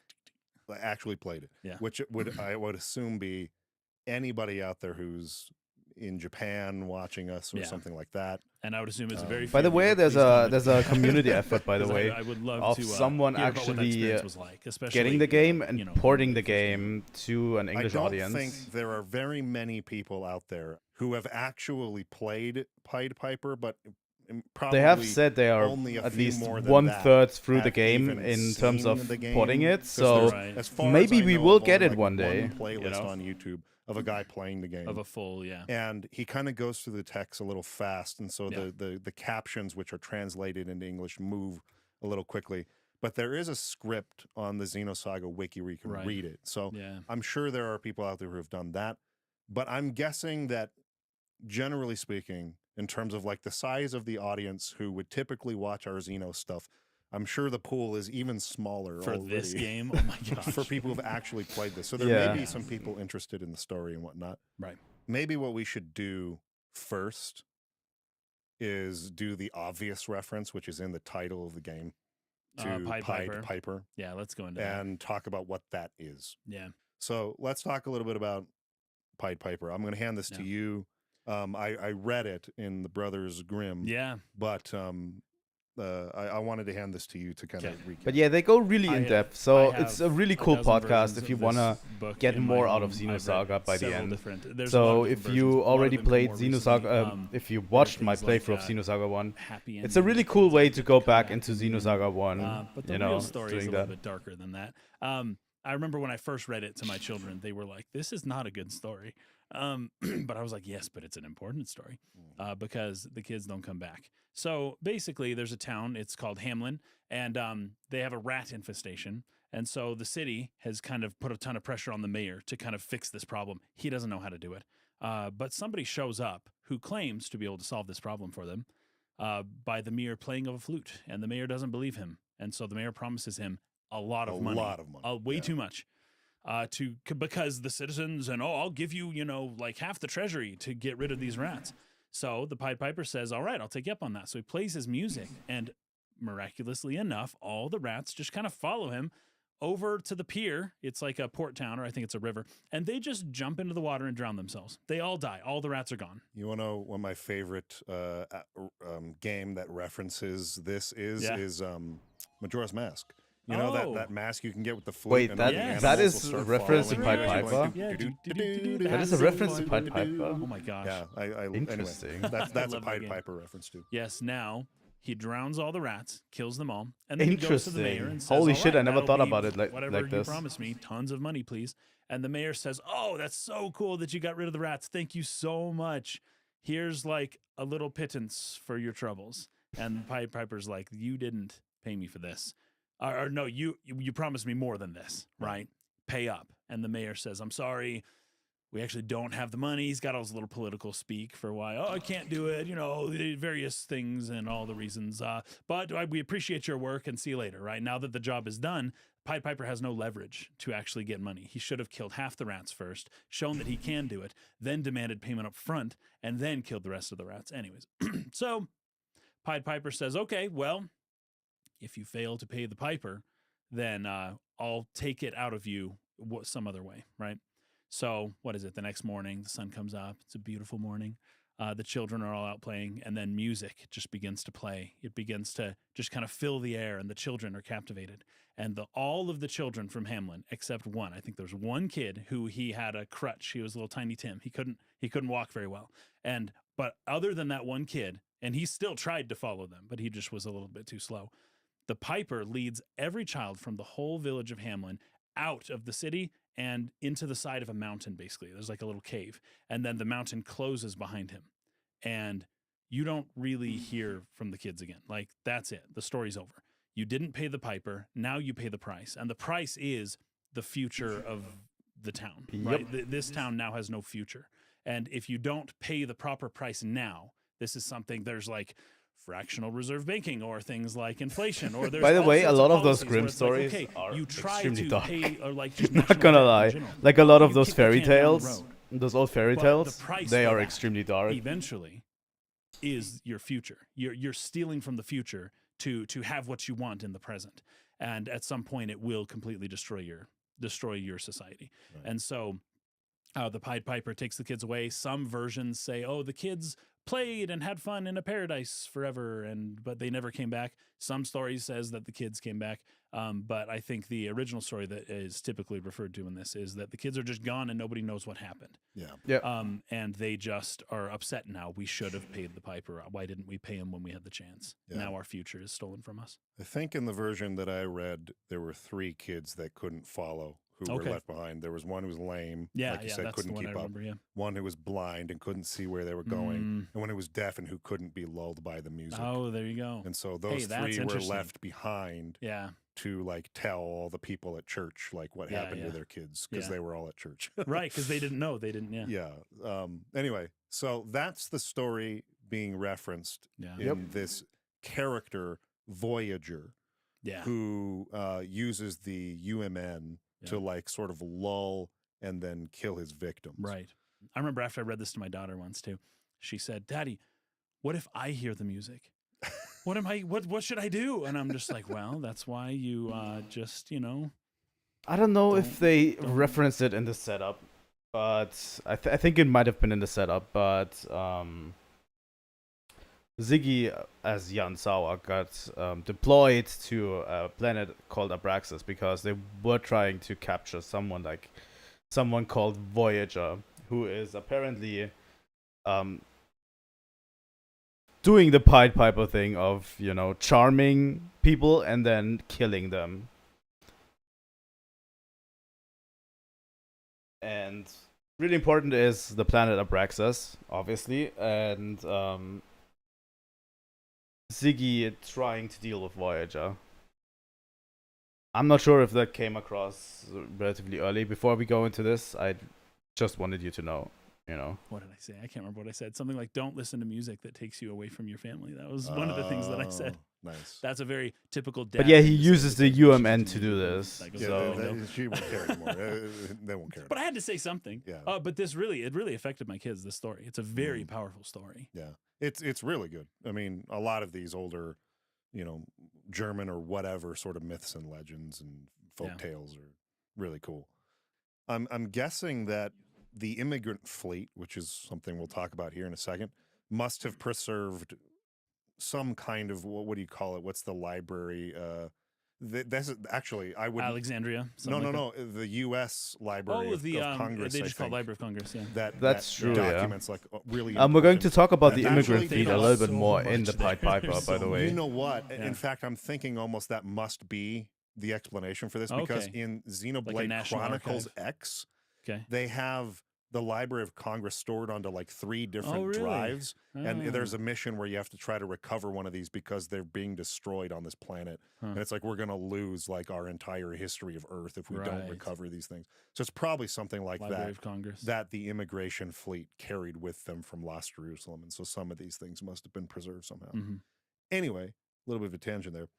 Actually played it, which I would assume be anybody out there who's in Japan watching us or something like that. And I would assume it's very. By the way, there's a community effort, by the way, I would love of to, someone hear about what that actually experience was like, especially, getting the game and porting the game to an English audience. I don't think there are very many people out there who have actually played Pied Piper, but probably they have said they are only at least 1/3 through the game in terms of porting it. So maybe we will get it one day. Playlist on YouTube of a guy playing the game. Of a full, and he kind of goes through the text a little fast, and so the captions, which are translated into English, move a little quickly. But there is a script on the Xenosaga wiki where you can read it. So I'm sure there are people out there who have done that. But I'm guessing that, generally speaking, in terms of like the size of the audience who would typically watch our Xeno stuff, I'm sure the pool is even smaller for already. this game. Oh my gosh. For people who've actually played this. So there may be some people interested in the story and whatnot. Right. Maybe what we should do first is do the obvious reference, which is in the title of the game, to Pied Piper. Yeah, let's go into that. And talk about what that is. Yeah. So let's talk a little bit about Pied Piper. I'm going to hand this to you. I read it in the Brothers Grimm. Yeah. But I wanted to hand this to you to kind of recap. But yeah, they go really in depth. So it's a really cool podcast if you want to get more out of Xenosaga by the end. So if you already played Xenosaga, if you watched my playthrough of Xenosaga 1, it's a really cool way to go back into Xenosaga 1. But the real story is a little bit darker than that. I remember when I first read it to my children, they were like, "This is not a good story." But I was like, "Yes, but it's an important story because the kids don't come back." So basically, there's a town. It's called Hamlin, and they have a rat infestation. And so the city has kind of put a ton of pressure on the mayor to kind of fix this problem. He doesn't know how to do it. But somebody shows up who claims to be able to solve this problem for them by the mere playing of a flute. And the mayor doesn't believe him. And so the mayor promises him a lot of money. Way too much. Because the citizens, and I'll give you, like half the treasury to get rid of these rats. So the Pied Piper says, all right, I'll take you up on that. So he plays his music, and miraculously enough, all the rats just kind of follow him over to the pier. It's like a port town, or I think it's a river, and they just jump into the water and drown themselves. They all die. All the rats are gone. You want to know what my favorite game that references this is Majora's Mask. You know that mask you can get with the flute. Wait, that is a reference to Pied Piper? That is a reference to Pied Piper? Oh my gosh. Yeah, interesting. Anyway, that's a Pied Piper reference too. Yes, now he drowns all the rats, kills them all, and then he goes to the mayor and says, Holy "All shit, right, I never that'll thought be about it whatever like you this. promised me, tons of money, please." And the mayor says, "Oh, that's so cool that you got rid of the rats. Thank you so much. Here's like a little pittance for your troubles." And Pied Piper's like, "You didn't pay me for this. Or no, you promised me more than this, right? Pay up." And the mayor says, "I'm sorry. We actually don't have the money." He's got all his little political speak for why, "Oh, I can't do it," the various things and all the reasons. But we appreciate your work and see you later, right? Now that the job is done, Pied Piper has no leverage to actually get money. He should have killed half the rats first, shown that he can do it, then demanded payment up front, and then killed the rest of the rats. Anyways, so Pied Piper says, "Okay, well, if you fail to pay the piper, then I'll take it out of you some other way," right? So what is it? The next morning, the sun comes up. It's a beautiful morning. The children are all out playing, and then music just begins to play. It begins to just kind of fill the air, and the children are captivated. And all of the children from Hamlin, except one, I think there's one kid who he had a crutch. He was little tiny Tim. He couldn't walk very well. But other than that one kid, and he still tried to follow them, but he just was a little bit too slow. The piper leads every child from the whole village of Hamlin out of the city and into the side of a mountain, basically. There's like a little cave. And then the mountain closes behind him. And you don't really hear from the kids again. Like, that's it. The story's over. You didn't pay the piper. Now you pay the price. And the price is the future of the town, right? This town now has no future. And if you don't pay the proper price now, this is something, there's like fractional reserve banking or things like inflation, or there's By the all way, a sorts lot of of those policies Grim where it's like, stories okay, are you try extremely to dark. pay, or like just Not national gonna debt in lie, general. like a lot of You those kick the fairy can down the tales, road. those old fairy But tales, the price they for are that extremely dark. Eventually, is your future. You're stealing from the future to have what you want in the present, and at some point, it will completely destroy your society. Right. And so, the Pied Piper takes the kids away. Some versions say, "Oh, the kids played and had fun in a paradise forever," but they never came back. Some stories says that the kids came back, but I think the original story that is typically referred to in this is that the kids are just gone and nobody knows what happened. Yeah. And they just are upset now. We should have paid the piper. Why didn't we pay him when we had the chance? Yeah. Now our future is stolen from us. I think in the version that I read, there were 3 kids that couldn't follow who were left behind. There was one who was lame, like you said, that's couldn't the one keep I up. remember, One who was blind and couldn't see where they were going, and one who was deaf and who couldn't be lulled by the music. Oh, there you go. And so those that's 3 were interesting. left behind to like tell all the people at church like what happened to their kids, because they were all at church. Right, because they didn't know. They didn't, Anyway, so that's the story being referenced in this character, Voyager, who uses the UMN to like sort of lull and then kill his victims. Right. I remember after I read this to my daughter once too, she said, "Daddy, what if I hear the music? What should I do?" And I'm just like, well, that's why you just, I don't know if they referenced it in the setup, but I think it might have been in the setup, but Ziggy as Xenosaga got deployed to a planet called Abraxas because they were trying to capture someone called Voyager, who is apparently doing the Pied Piper thing of, charming people and then killing them. And really important is the planet Abraxas, obviously, and Ziggy trying to deal with Voyager. I'm not sure if that came across relatively early. Before we go into this, I just wanted you to know, What did I say? I can't remember what I said. Something like, don't listen to music that takes you away from your family. That was one of the things that I said. Nice. That's a very typical dad. But yeah, he thing to say, uses the UMN to do this. She won't care anymore. They won't care. But I had to say something. Yeah. But it really affected my kids, this story. It's a very powerful story. Yeah. It's really good. I mean, a lot of these older, German or whatever sort of myths and legends and folk tales are really cool. I'm guessing that the immigrant fleet, which is something we'll talk about here in a second, must have preserved some kind of, what do you call it? What's the library? This is actually I would Alexandria. No. The U.S. Library of Congress. They just call it Library of Congress. Yeah. That's true. Documents like really. We're going to talk about the That's immigrant actually- fleet a little bit more in the Pied Piper, by the way. You know what? In fact, I'm thinking almost that must be the explanation for this because in Xenoblade National Chronicles Archive. X, Okay. they have the Library of Congress stored onto like 3 different really? drives, and Oh. there's a mission where you have to try to recover one of these because they're being destroyed on this planet, and it's like we're gonna lose like our entire history of Earth if we don't Right. recover these things. So it's probably something like Library that of Congress. that the immigration fleet carried with them from Lost Jerusalem, and so some of these things must have been preserved somehow. Mhm. Anyway, a little bit of a tangent there.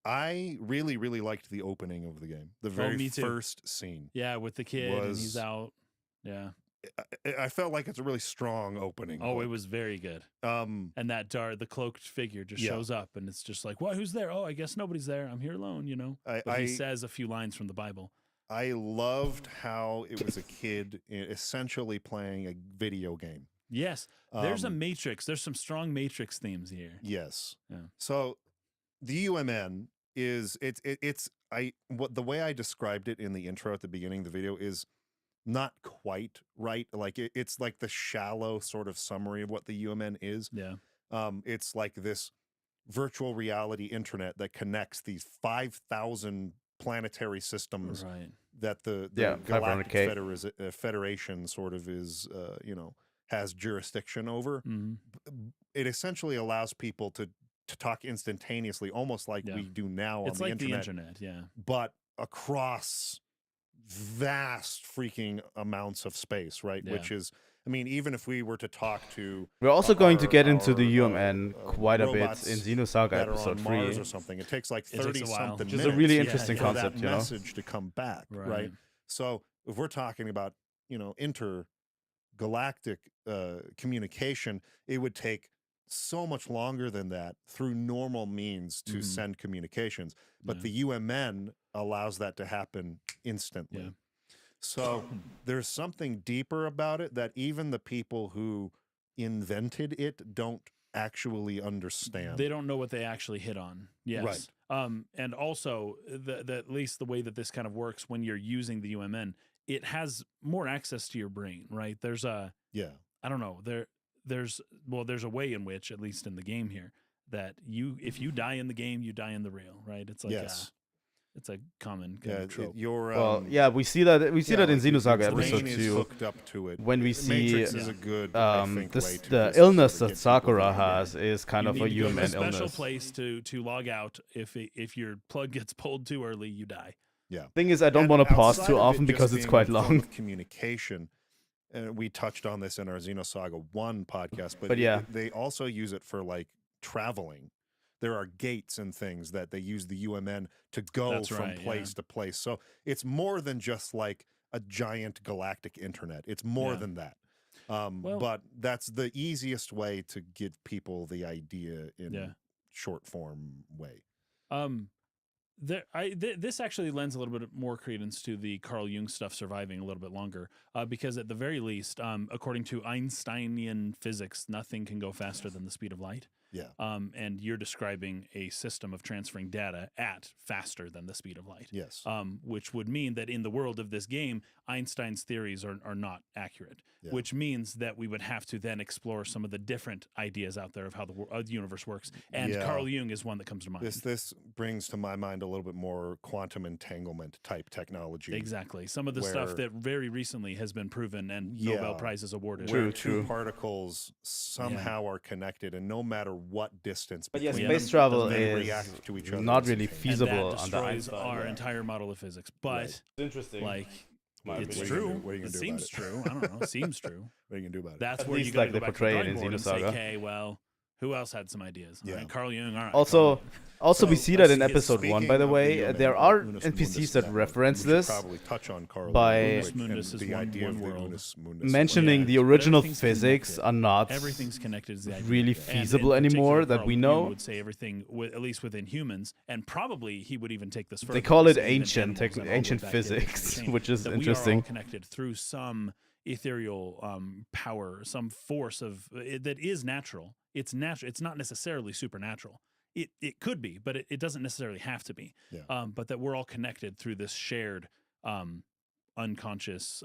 I really, really liked the opening of the game. The very me too. first scene. Yeah, with the kid and he's out. Yeah. I felt like it's a really strong opening. Oh, it was very good. And that the cloaked figure just shows up, and it's just like, "What? Who's there? Oh, I guess nobody's there. I'm here alone." You know. But he says a few lines from the Bible. I loved how it was a kid essentially playing a video game. Yes, there's a Matrix. There's some strong Matrix themes here. Yes. Yeah. So the UMN is the way I described it in the intro at the beginning of the video is not quite right. Like it's like the shallow sort of summary of what the UMN is. Yeah. It's like this virtual reality internet that connects these 5,000 planetary systems that the Galactic Federation sort of is, has jurisdiction over. It essentially allows people to talk instantaneously, almost like we do now It's on like the internet. yeah. But across vast freaking amounts of space, right? Yeah. Which is, I mean, even if we were to talk to... We're also going to get into the UMN quite a bit robots in Xenosaga that are episode on 3. Mars or something. It takes like 30-something minutes. Which is a really interesting for concept, that you know? message to come back, right? So if we're talking about, intergalactic communication, it would take so much longer than that through normal means to send communications. But the UMN allows that to happen instantly. Yeah. So there's something deeper about it that even the people who invented it don't actually understand. They don't know what they actually hit on. Yes. Right. And also, at least the way that this kind of works when you're using the UMN, it has more access to your brain, right? There's a... Yeah. I don't know. There's a way in which, at least in the game here, that if you die in the game, you die in the real, right? It's like it's a common kind of trope. we see that in Xenosaga episode 2. Hooked up to it. When we see Matrix is a good, I think, way to the just illness sort of that get Sakura people has is kind of a You need to go to UMN a special illness. place to log out. If your plug gets pulled too early, you die. Yeah. Thing is, I don't want to pause outside too of often it just because it's being quite a form long. of communication. We touched on this in our Xenosaga 1 podcast, But yeah. they also use it for like traveling. There are gates and things that they use the UMN to go from place to place. So it's more than just like a giant galactic internet. It's more than that. But that's the easiest way to give people the idea in short form way. This actually lends a little bit more credence to the Carl Jung stuff surviving a little bit longer, because at the very least, according to Einsteinian physics, nothing can go faster than the speed of light. Yeah. And you're describing a system of transferring data at faster than the speed of light. Yes. Which would mean that in the world of this game, Einstein's theories are not accurate, which means that we would have to then explore some of the different ideas out there of how the universe works. And Carl Jung is one that comes to mind. This brings to my mind a little bit more quantum entanglement type technology. Exactly. Some of the stuff that very recently has been proven and Nobel Prizes awarded. Where two particles somehow are connected, and no matter what distance between space travel they is react to each other. not really And feasible that on the destroys Einstein. our entire model of physics. But It's interesting. Like, it's What are you true. gonna do? What are you gonna It do seems about it? true. I don't know. It seems true. What are you gonna do about it? That's At where you least got to like go they back to the portray it drawing in board and say, Xenosaga. okay, well, who else had some ideas? All right, Carl Jung. All right. Also, we see that in let's- episode 1, by the speaking way. of the There UMN, are Unus NPCs Mundus that network, reference we should this probably touch on Carl by Unus Mundus is the one idea of the world. Unus Mundus. mentioning the But original everything's physics connected. are not Everything's connected to the idea. really And feasible in particular, anymore that Carl we Jung know. would say everything, at least within humans, and probably he would even take this further. They call it and say even ancient animals and all the ancient way back to everything physics, the same, which is that interesting. We are all connected through some ethereal power, some force of that is natural. It's natural. It's not necessarily supernatural. It could be, but it doesn't necessarily have to be. Yeah. But that we're all connected through this shared unconscious,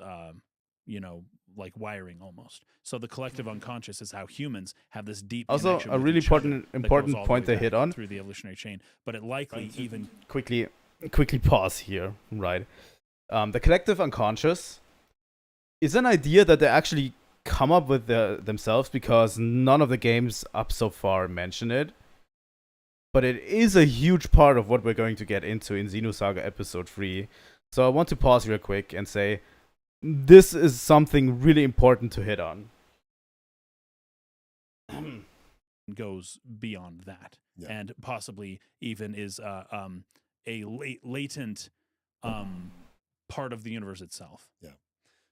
like wiring almost. So the collective unconscious is how humans have this deep Also, connection a with really each other that important goes all the point way to hit back on. through the evolutionary chain. But it likely even quickly pause here, right? The collective unconscious is an idea that they actually come up with themselves, because none of the games up so far mention it. But it is a huge part of what we're going to get into in Xenosaga Episode 3. So I want to pause real quick and say, this is something really important to hit on. goes beyond that, Yeah. and possibly even is a latent part of the universe itself. Yeah.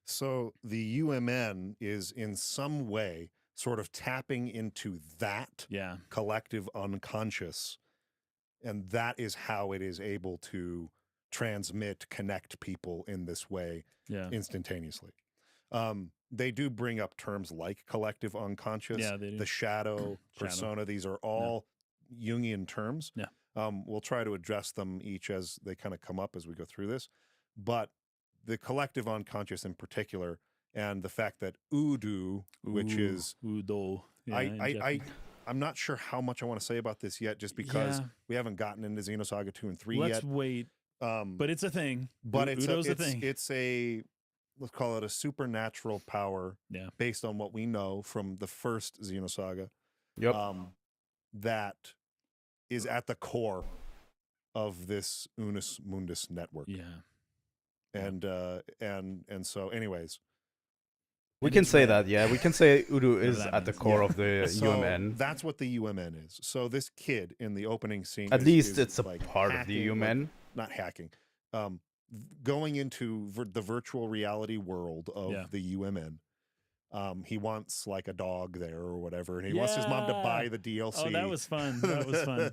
So the UMN is in some way sort of tapping into that collective unconscious, and that is how it is able to transmit, connect people in this way instantaneously. They do bring up terms like collective unconscious, Yeah, they do. the shadow, persona. These are all Jungian terms. Yeah. We'll try to address them each as they kind of come up as we go through this. But the collective unconscious in particular, and the fact that Udo, which is Udo, I'm not sure how much I want to say about this yet, just because we haven't gotten into Xenosaga 2 and 3 yet. Let's wait. But it's a thing. But Udo's a thing. It's a, let's call it a supernatural power based on what we know from the first Xenosaga. Yep. That is at the core of this Unus Mundus network. Yeah. And so anyways, we can say that, we can say Udo is at the core of the so UMN. That's what the UMN is. So this kid in the opening scene, At least it's a like part of the UMN. like, not hacking, going into the virtual reality world of the UMN. He wants like a dog there or whatever, and he wants his mom to buy the DLC. Oh, that was fun. That was fun.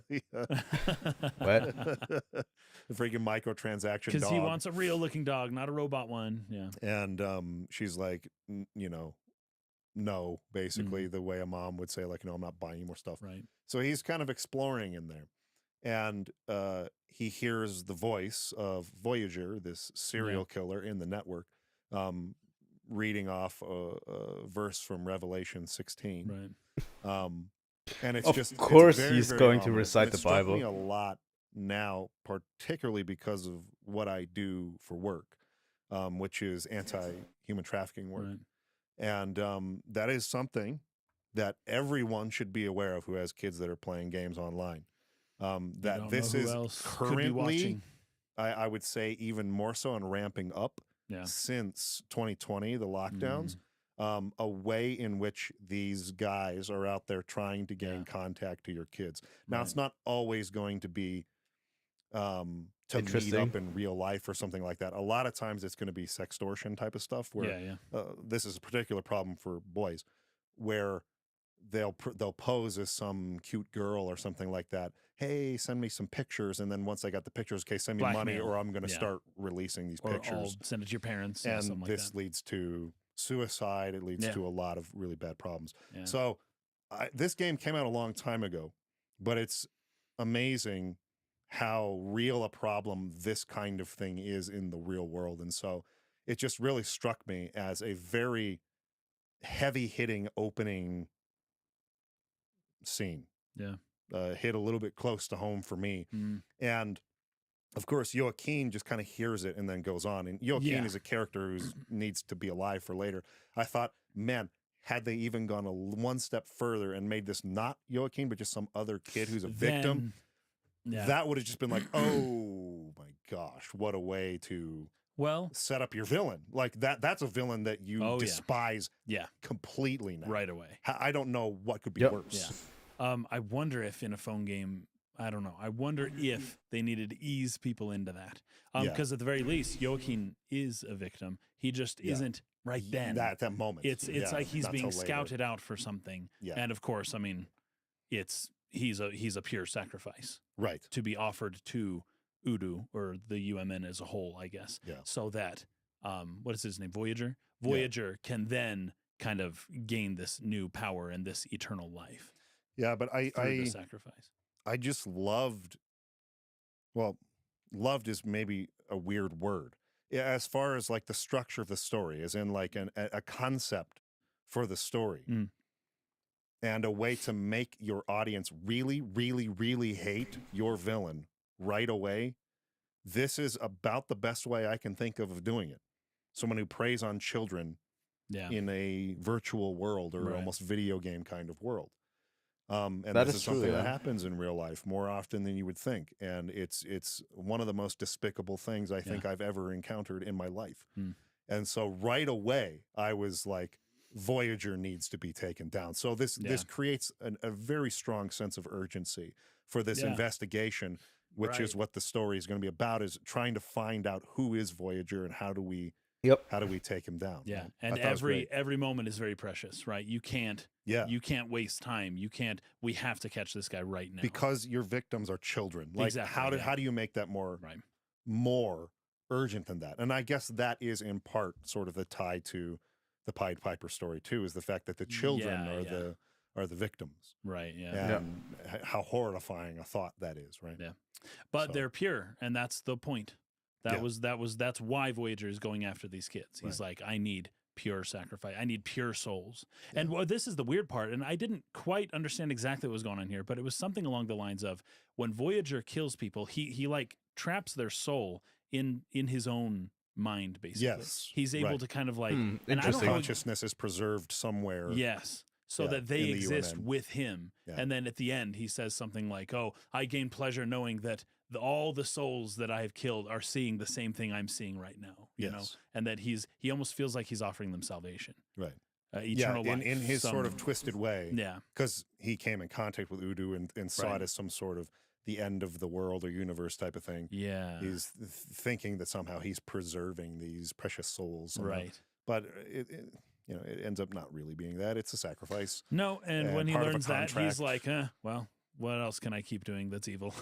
What? The freaking microtransaction dog. Because he wants a real looking dog, not a robot one. Yeah. And she's like, no, basically the way a mom would say, like, no, I'm not buying you more stuff. Right. So he's kind of exploring in there. And he hears the voice of Voyager, this serial killer in the network, reading off a verse from Revelation 16. Right. And it's Of course he's going to recite the Bible. It struck me a lot now, particularly because of what I do for work, which is anti-human trafficking work. Right. And that is something that everyone should be aware of who has kids that are playing games online. That this is currently, I would say, even more so and ramping up since 2020, the lockdowns, a way in which these guys are out there trying to gain contact to your kids. Now, it's not always going to be to meet up in real life or something like that. A lot of times it's going to be sextortion type of stuff where this is a particular problem for boys, where they'll pose as some cute girl or something like that. Hey, send me some pictures, and then once I got the pictures, okay, send me money, or I'm going to start releasing these pictures. Or I'll send it to your parents. And something this like that. leads to suicide. It leads to a lot of really bad problems. Yeah. So this game came out a long time ago, but it's amazing how real a problem this kind of thing is in the real world. And so it just really struck me as a very heavy-hitting opening scene. Yeah. Hit a little bit close to home for me. And of course, Joaquin just kind of hears it and then goes on. And Joaquin is a character who needs to be alive for later. I thought, man, had they even gone one step further and made this not Joaquin, but just some other kid who's a victim, that would have just been like, oh my gosh, what a way to set up your villain. Like that's a villain that you despise completely now. Right away. I don't know what could be worse. I wonder if in a phone game, I don't know. I wonder if they needed to ease people into that. Because at the very least, Joaquin is a victim. He just isn't right then. At that moment. It's like he's being scouted out for something. And of course, I mean, he's a pure sacrifice. Right. To be offered to Udo or the UMN as a whole, I guess. Yeah. So that what is his name? Voyager can then kind of gain this new power and this eternal life. Yeah, but through the sacrifice. I just loved. Well, loved is maybe a weird word. Yeah, as far as like the structure of the story, as in like a concept for the story. And a way to make your audience really, really, really hate your villain right away. This is about the best way I can think of doing it. Someone who preys on children in a virtual world or almost video game kind of world. And That this is is true, something yeah. that happens in real life more often than you would think. And it's one of the most despicable things I think I've ever encountered in my life. And so right away, I was like, Voyager needs to be taken down. So this creates a very strong sense of urgency for this investigation, which is what the story is going to be about, is trying to find out who is Voyager and how do we take him down. Yeah. And every moment is very precious, right? You can't waste time. We have to catch this guy right now. Because your victims are children. Like Exactly, how do you make that more urgent than that? And I guess that is in part sort of the tie to the Pied Piper story too, is the fact that the children are the victims. Right. Yeah. And how horrifying a thought that is, right? Yeah. But they're pure, and that's the point. That's why Voyager is going after these kids. He's like, I need pure sacrifice. I need pure souls. And this is the weird part, and I didn't quite understand exactly what was going on here, but it was something along the lines of when Voyager kills people, he like traps their soul in his own mind, basically. Yes. He's able to kind of like and consciousness is preserved somewhere. Yes. So that they exist with him. Yeah. And then at the end, he says something like, oh, I gain pleasure knowing that all the souls that I have killed are seeing the same thing I'm seeing right now. You know? And that he almost feels like he's offering them salvation. Right. Eternal life. In his sort of twisted way. Yeah. Because he came in contact with Udo and saw it as some sort of the end of the world or universe type of thing. Yeah. He's thinking that somehow he's preserving these precious souls. Somehow. Right. But it ends up not really being that. It's a sacrifice. No, and when he learns that, he's like, well, what else can I keep doing that's evil?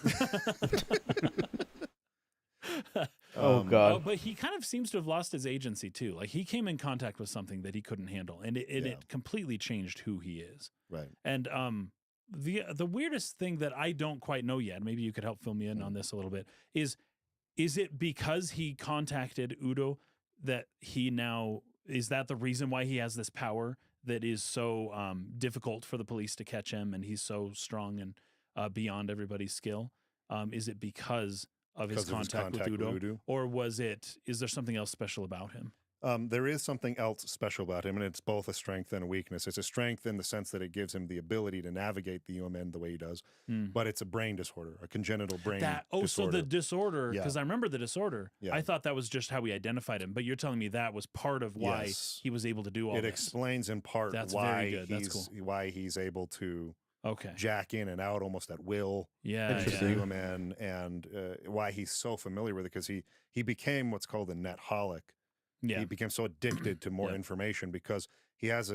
Oh, God. But he kind of seems to have lost his agency, too. Like, he came in contact with something that he couldn't handle, and it completely changed who he is. Right. And the weirdest thing that I don't quite know yet, maybe you could help fill me in on this a little bit, is it because he contacted Udo that he now... Is that the reason why he has this power that is so difficult for the police to catch him, and he's so strong and beyond everybody's skill? Is it because of his contact with Udo? Or is there something else special about him? There is something else special about him, and it's both a strength and a weakness. It's a strength in the sense that it gives him the ability to navigate the UMN the way he does, but it's a brain disorder, a congenital brain disorder. So the disorder, because I remember the disorder. I thought that was just how we identified him, but you're telling me that was part of why he was able to do all this. It explains in part why he's able to jack in and out almost at will the UMN, and why he's so familiar with it, because he became what's called a netholic. He became so addicted to more information because he has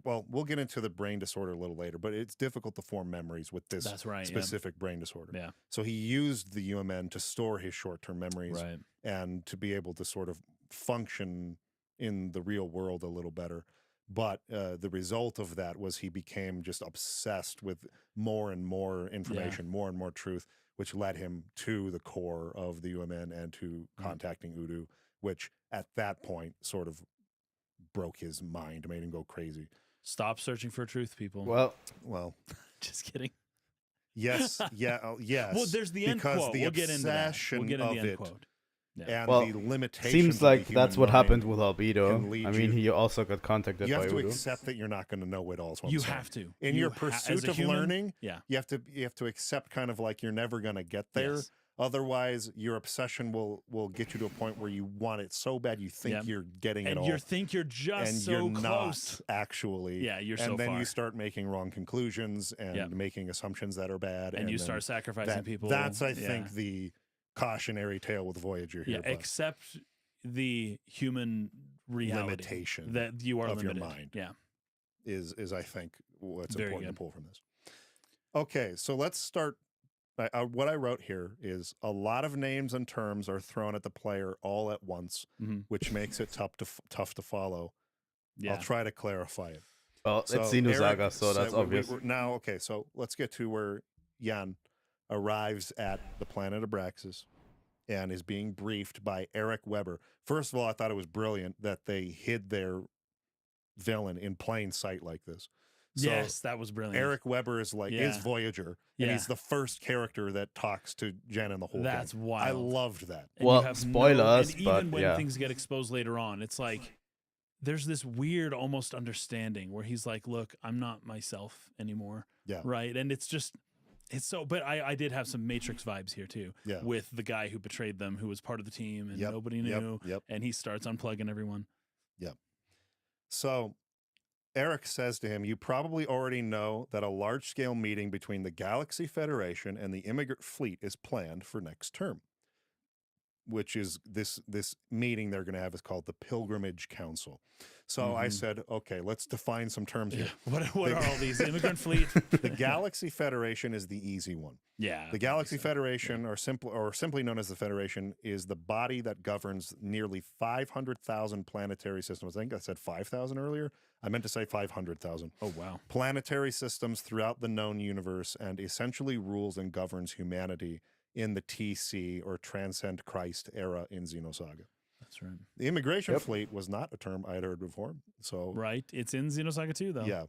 well, we'll get into the brain disorder a little later, but it's difficult to form memories with this specific brain disorder. Yeah. So he used the UMN to store his short-term memories and to be able to sort of function in the real world a little better. But the result of that was he became just obsessed with more and more information, more and more truth, which led him to the core of the UMN and to contacting Udo, which at that point sort of broke his mind, made him go crazy. Stop searching for truth, people. Well, just kidding. Yes, yes. Well, there's the end quote. We'll get into that. We'll get into the end quote. And the limitations. Seems like that's what happened with Albedo. I mean, he also got contacted by Udo. You have to accept that you're not going to know it all. You have to. In your pursuit of learning, you have to accept kind of like you're never going to get there. Yes. Otherwise, your obsession will get you to a point where you want it so bad you think you're getting it all. And you think you're just and so you're close. Not, actually. Yeah, you're so And then far. you start making wrong conclusions and making assumptions that are bad. And you start sacrificing people. That's, I think, the cautionary tale with Voyager here. Yeah, accept the human reality. Limitation that you are of limited. Your mind. Yeah. Is I think, what's Very important good. to pull from this. Okay, so let's start what I wrote here is a lot of names and terms are thrown at the player all at once, which makes it tough to follow. Yeah. I'll try to clarify it. Well, it's Xenosaga, so that's obvious. Okay, so let's get to where Jan arrives at the planet Abraxas and is being briefed by Eric Weber. First of all, I thought it was brilliant that they hid their villain in plain sight like this. So yes, that was brilliant. Eric Weber is is Voyager, and he's the first character that talks to Jen in the whole That's game. wild. I loved that. And well, spoilers, and but even when things get exposed later on, it's like there's this weird almost understanding where he's like, look, I'm not myself anymore. Yeah. Right. And it's so, but I did have some Matrix vibes here too. Yeah. With the guy who betrayed them, who was part of the team and nobody knew. And he starts unplugging everyone. Yep. So Eric says to him, you probably already know that a large-scale meeting between the Galaxy Federation and the immigrant fleet is planned for next term, which is this meeting they're going to have is called the Pilgrimage Council. So I said, okay, let's define some terms here. What are all these? Immigrant fleet? The Galaxy Federation is the easy one. Yeah. The Galaxy Federation, or simply known as the Federation, is the body that governs nearly 500,000 planetary systems. I think I said 5,000 earlier. I meant to say 500,000. Oh, wow. Planetary systems throughout the known universe, and essentially rules and governs humanity in the TC, or Transcend Christ era in Xenosaga. That's right. The immigration fleet was not a term I'd heard before. So right. It's in Xenosaga 2, though. Yeah.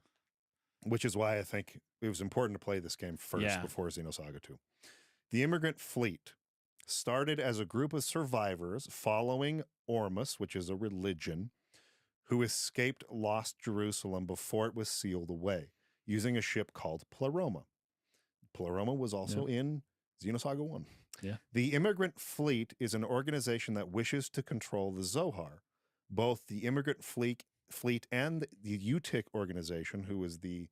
Which is why I think it was important to play this game first before Xenosaga 2. The immigrant fleet started as a group of survivors following Ormus, which is a religion, who escaped lost Jerusalem before it was sealed away, using a ship called Pleroma. Pleroma was also in Xenosaga 1. Yeah. The immigrant fleet is an organization that wishes to control the Zohar. Both the immigrant fleet and the UTIC organization, who is the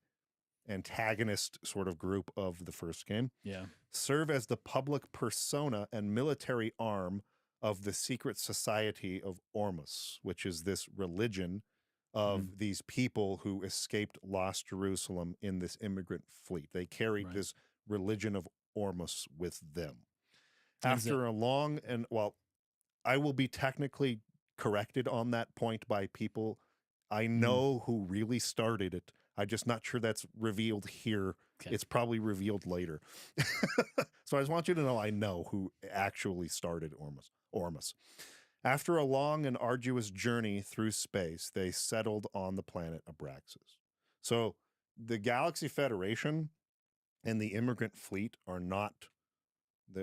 antagonist sort of group of the first game, serve as the public persona and military arm of the secret society of Ormus, which is this religion of these people who escaped lost Jerusalem in this immigrant fleet. They carried this religion of Ormus with them. After a long and, well, I will be technically corrected on that point by people I know who really started it. I'm just not sure that's revealed here. Okay. It's probably revealed later. So I just want you to know I know who actually started Ormus. After a long and arduous journey through space, they settled on the planet Abraxas. So the Galaxy Federation and the immigrant fleet are not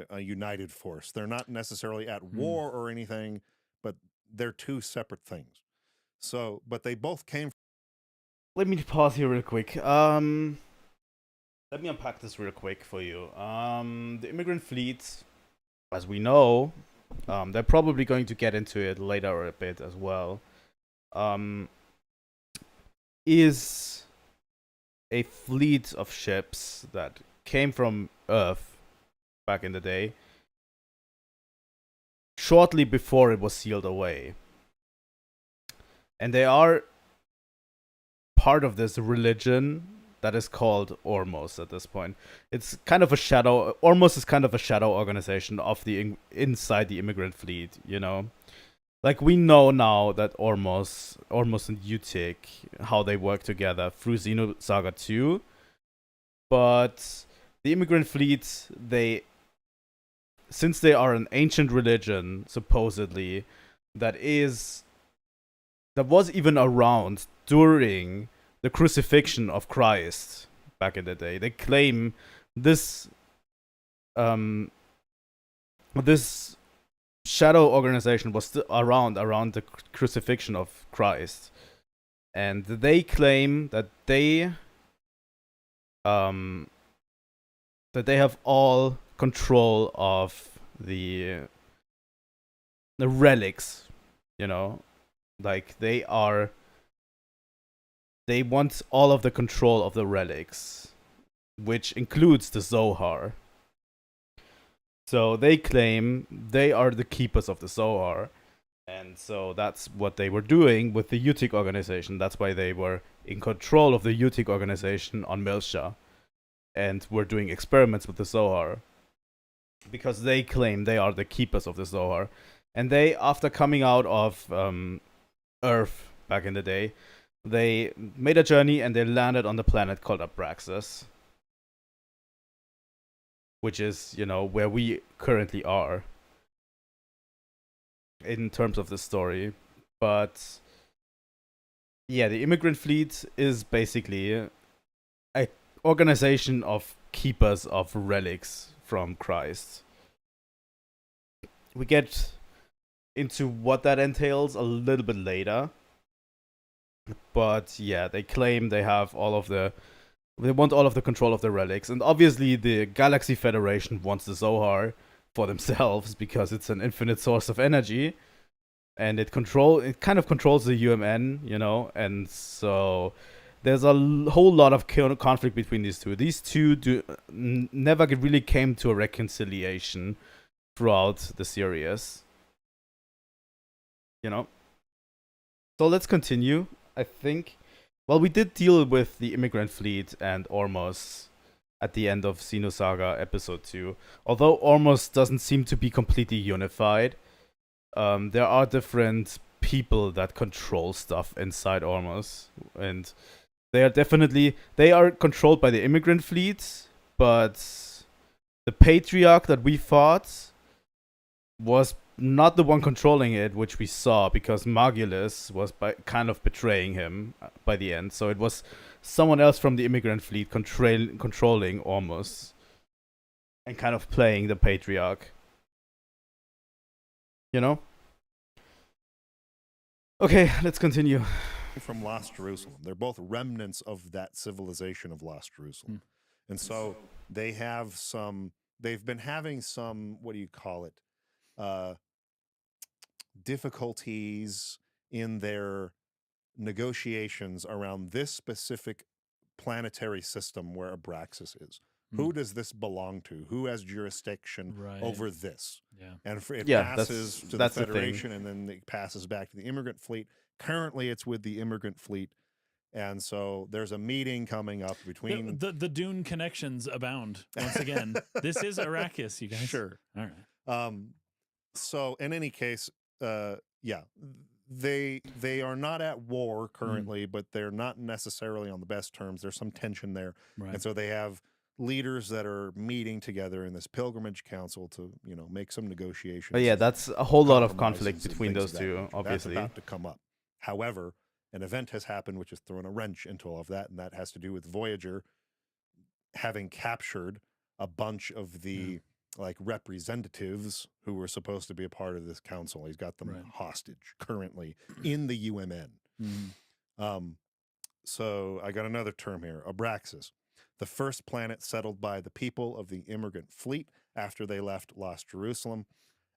a united force. They're not necessarily at war or anything, but they're two separate things. So, but they both came from... Let me pause here real quick. Let me unpack this real quick for you. The immigrant fleet, as we know, they're probably going to get into it later a bit as well, is a fleet of ships that came from Earth back in the day, shortly before it was sealed away. And they are part of this religion that is called Ormus at this point. It's kind of a shadow. Ormus is kind of a shadow organization of the inside the immigrant fleet, you know? Like, we know now that Ormus and UTIC, how they work together through Xenosaga 2. But the immigrant fleet, since they are an ancient religion, supposedly, that was even around during the crucifixion of Christ back in the day. They claim this this shadow organization was still around the crucifixion of Christ, and they claim that they have all control of the relics, you know, like they want all of the control of the relics, which includes the Zohar. So they claim they are the keepers of the Zohar, and so that's what they were doing with the UTIC organization. That's why they were in control of the UTIC organization on Milsha, and were doing experiments with the Zohar. because they claim they are the keepers of the Zohar. And they, after coming out of Earth back in the day, they made a journey and they landed on the planet called Abraxas, which is, where we currently are in terms of the story. But yeah, the immigrant fleet is basically a organization of keepers of relics from Christ. We get into what that entails a little bit later. But yeah, they claim they have they want all of the control of the relics. And obviously the Galaxy Federation wants the Zohar for themselves because it's an infinite source of energy. And it kind of controls the UMN, and so there's a whole lot of conflict between these two. These two never really came to a reconciliation throughout the series. So let's continue. I think, well, we did deal with the immigrant fleet and Ormos at the end of Xenosaga episode 2. Although Ormos doesn't seem to be completely unified, there are different people that control stuff inside Ormos, and they are controlled by the immigrant fleet, but the patriarch that we fought was not the one controlling it, which we saw, because Magulus was kind of betraying him by the end. So it was someone else from the immigrant fleet controlling Ormos and kind of playing the patriarch. Okay, let's continue. From Lost Jerusalem. They're both remnants of that civilization of Lost Jerusalem. And so they've been having some, what do you call it? Difficulties in their negotiations around this specific planetary system where Abraxas is. Who does this belong to? Who has jurisdiction over this? Yeah. And it passes to the Federation, and then it passes back to the immigrant fleet. Currently, it's with the immigrant fleet. And so there's a meeting coming up between... The Dune connections abound, once again. This is Arrakis, you guys. Sure. All right. So, in any case, they are not at war currently, but they're not necessarily on the best terms. There's some tension there. Right. And so they have leaders that are meeting together in this pilgrimage council to, make some negotiations. But yeah, that's a whole lot of conflict between those two, obviously. That's about to come up. However, an event has happened which has thrown a wrench into all of that, and that has to do with Voyager having captured a bunch of the representatives who were supposed to be a part of this council. He's got them hostage currently in the UMN. So I got another term here, Abraxas, the first planet settled by the people of the immigrant fleet after they left Lost Jerusalem.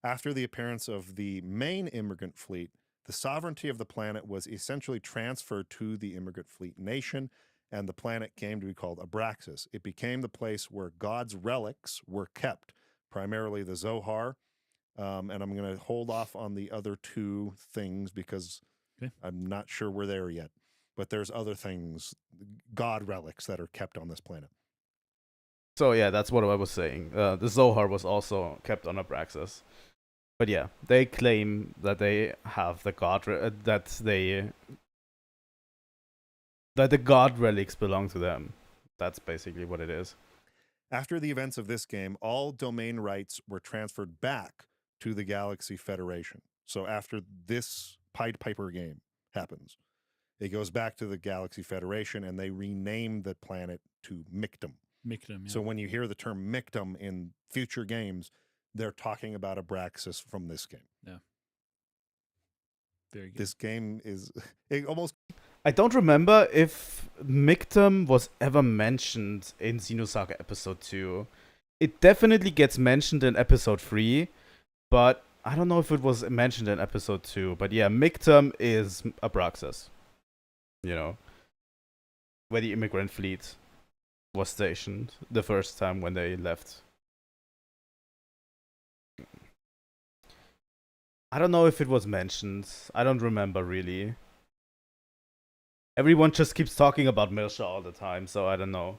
After the appearance of the main immigrant fleet, the sovereignty of the planet was essentially transferred to the immigrant fleet nation, and the planet came to be called Abraxas. It became the place where God's relics were kept, primarily the Zohar. And I'm going to hold off on the other two things because I'm not sure we're there yet. But there's other things, God relics, that are kept on this planet. So yeah, that's what I was saying. The Zohar was also kept on Abraxas. But yeah, they claim that they have the God that the God relics belong to them. That's basically what it is. After the events of this game, all domain rights were transferred back to the Galaxy Federation. So after this Pied Piper game happens, it goes back to the Galaxy Federation, and they rename the planet to Mictum. Mictum, yeah. So when you hear the term Mictum in future games, they're talking about Abraxas from this game. Yeah. Very good. This game is almost... I don't remember if Mictum was ever mentioned in Xenosaga Episode 2. It definitely gets mentioned in Episode 3, but I don't know if it was mentioned in Episode 2. But yeah, Mictum is Abraxas. Where the immigrant fleet was stationed the first time when they left. I don't know if it was mentioned. I don't remember really. Everyone just keeps talking about Mirsha all the time, so I don't know.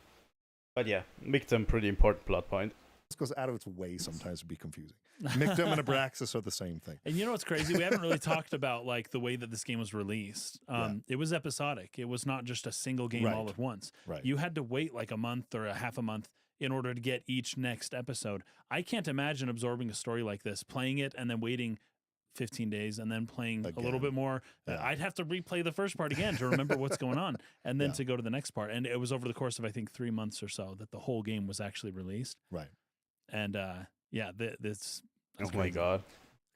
But yeah, Mictum, pretty important plot point. goes out of its way sometimes to be confusing. Mictum and Abraxas are the same thing. And you know what's crazy? We haven't really talked about like the way that this game was released. It was episodic. It was not just a single game all at once. Right. You had to wait like a month or a half a month in order to get each next episode. I can't imagine absorbing a story like this, playing it and then waiting 15 days and then playing a little bit more. I'd have to replay the first part again to remember what's going on and then to go to the next part. And it was over the course of, I think, 3 months or so that the whole game was actually released. Right. And this. Oh my God.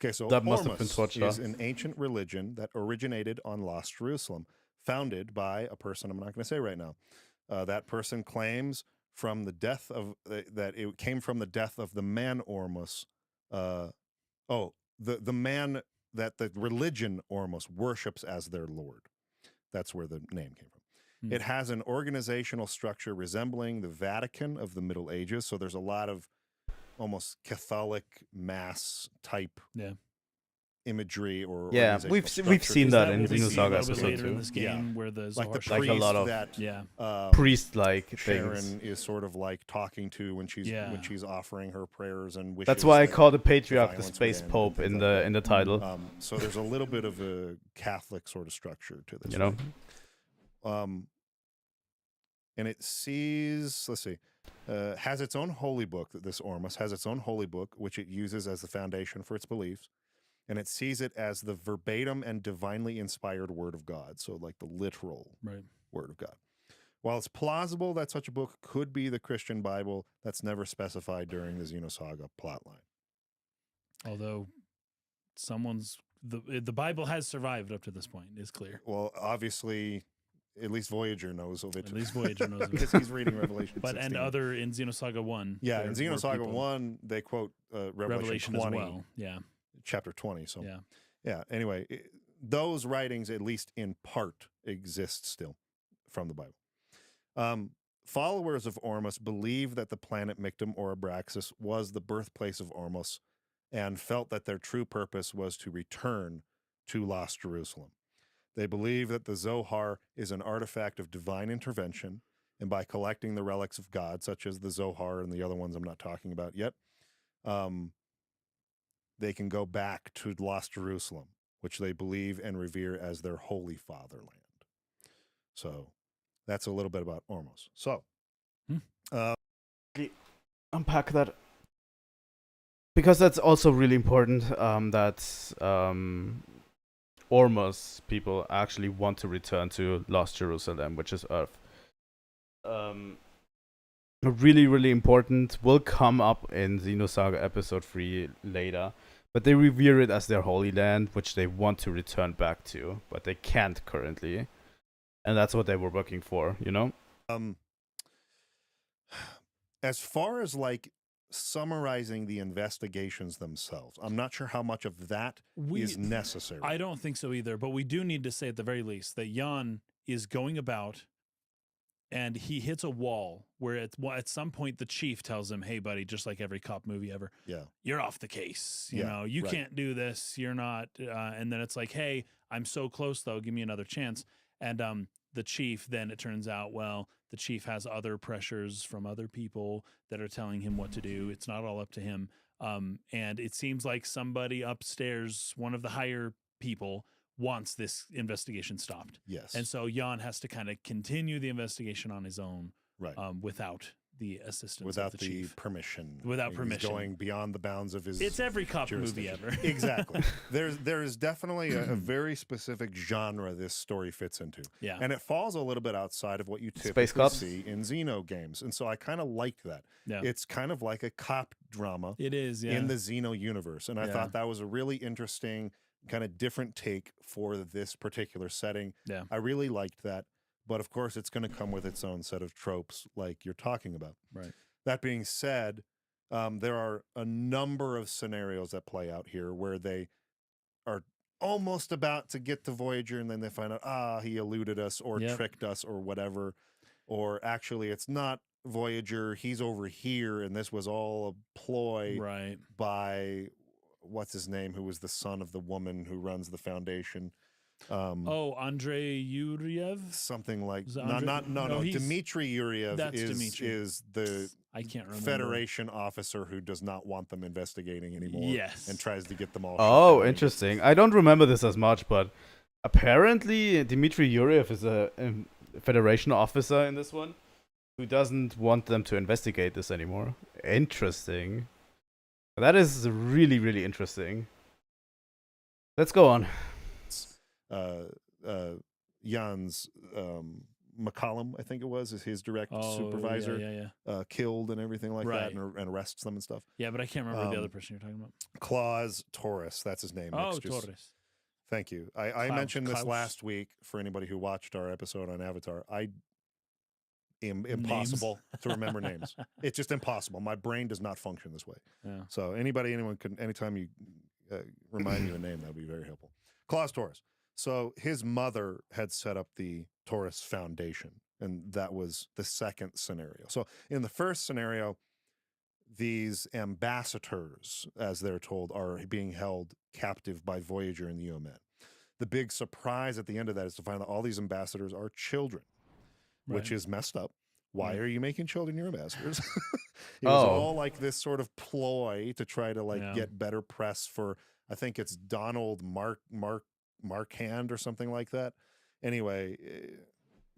Okay, so that must have been Ormus is an ancient religion that originated on Lost Jerusalem, founded by a person I'm not going to say right now. That person claims from the death of that it came from the death of the man Ormus. The man that the religion Ormus worships as their lord. That's where the name came from. It has an organizational structure resembling the Vatican of the Middle Ages. So there's a lot of almost Catholic mass type imagery or we've seen that in Xenosaga episode 2. In this game where the like the like a lot of that priest-like Sharon things. is sort of like talking to when she's offering her prayers and wishes. That's why I call the patriarch the space pope in the title. So there's a little bit of a Catholic sort of structure to this, you know. And it sees, let's see, has its own holy book. This Ormus has its own holy book, which it uses as the foundation for its beliefs. And it sees it as the verbatim and divinely inspired word of God. So like the literal word of God. While it's plausible that such a book could be the Christian Bible, that's never specified during the Xenosaga plotline. Although the Bible has survived up to this point, is clear. Well, obviously, at least Voyager knows of it. At least Voyager knows of it. Because he's reading Revelation 16. And other in Xenosaga 1. Yeah, in Xenosaga 1, they quote Revelation 20. As well, yeah. Chapter 20. So anyway, those writings, at least in part, exist still from the Bible. Followers of Ormus believe that the planet Mictum or Abraxas was the birthplace of Ormus and felt that their true purpose was to return to Lost Jerusalem. They believe that the Zohar is an artifact of divine intervention, and by collecting the relics of God, such as the Zohar and the other ones I'm not talking about yet, they can go back to Lost Jerusalem, which they believe and revere as their holy fatherland. So that's a little bit about Ormus. So unpack that, because that's also really important, that Ormus people actually want to return to Lost Jerusalem, which is Earth. Really, really important, will come up in Xenosaga episode 3 later, but they revere it as their holy land, which they want to return back to, but they can't currently, and that's what they were working for, you know. As far as like summarizing the investigations themselves, I'm not sure how much of that is necessary. I don't think so either, but we do need to say at the very least that Jan is going about and he hits a wall where at some point the chief tells him, hey, buddy, just like every cop movie ever, you're off the case. You know, you can't do this. You're not. And then it's like, hey, I'm so close, though. Give me another chance. And the chief, then it turns out, well, the chief has other pressures from other people that are telling him what to do. It's not all up to him. And it seems like somebody upstairs, one of the higher people, wants this investigation stopped. Yes. And so Jan has to kind of continue the investigation on his own, without the assistance of the chief. Permission. Without permission. He's going beyond the bounds of his It's every cop movie ever. Exactly. There is definitely a very specific genre this story fits into. Yeah. And it falls a little bit outside of what you Space typically cops? see in Xeno games. And so I kind of liked that. Yeah. It's kind of like a cop drama. It is, in the Xeno universe. And I thought that was a really interesting kind of different take for this particular setting. Yeah. I really liked that. But of course, it's going to come with its own set of tropes like you're talking about. Right. That being said, there are a number of scenarios that play out here where they are almost about to get to Voyager and then they find out, he eluded us or tricked us or whatever. Or actually, it's not Voyager. He's over here and this was all a ploy by... what's his name, who was the son of the woman who runs the Foundation. Andrei Yuriev? Something like No, Dmitry Yuriev is the I can't remember. Federation officer who does not want them investigating anymore. Yes. And tries to get them all. Oh, interesting. I don't remember this as much, but apparently Dmitry Yuriev is a Federation officer in this one who doesn't want them to investigate this anymore. Interesting. That is really, really interesting. Let's go on. Jan's McCollum, I think it was, is his direct supervisor, killed and everything like that, and arrests them and stuff. Yeah, but I can't remember the other person you're talking about. Claus Torres, that's his name. Torres. Thank you. I mentioned this last week for anybody who watched our episode on Avatar. I am impossible to remember names. It's just impossible. My brain does not function this way. Yeah. So anytime you remind me of a name, that would be very helpful. Claus Torres. So his mother had set up the Torres Foundation, and that was the second scenario. So in the first scenario, these ambassadors, as they're told, are being held captive by Voyager and the UMN. The big surprise at the end of that is to find that all these ambassadors are children, which is messed up. Why are you making children your ambassadors? It was all like this sort of ploy to try to get better press for, I think it's Donald Marquand or something like that. Anyway,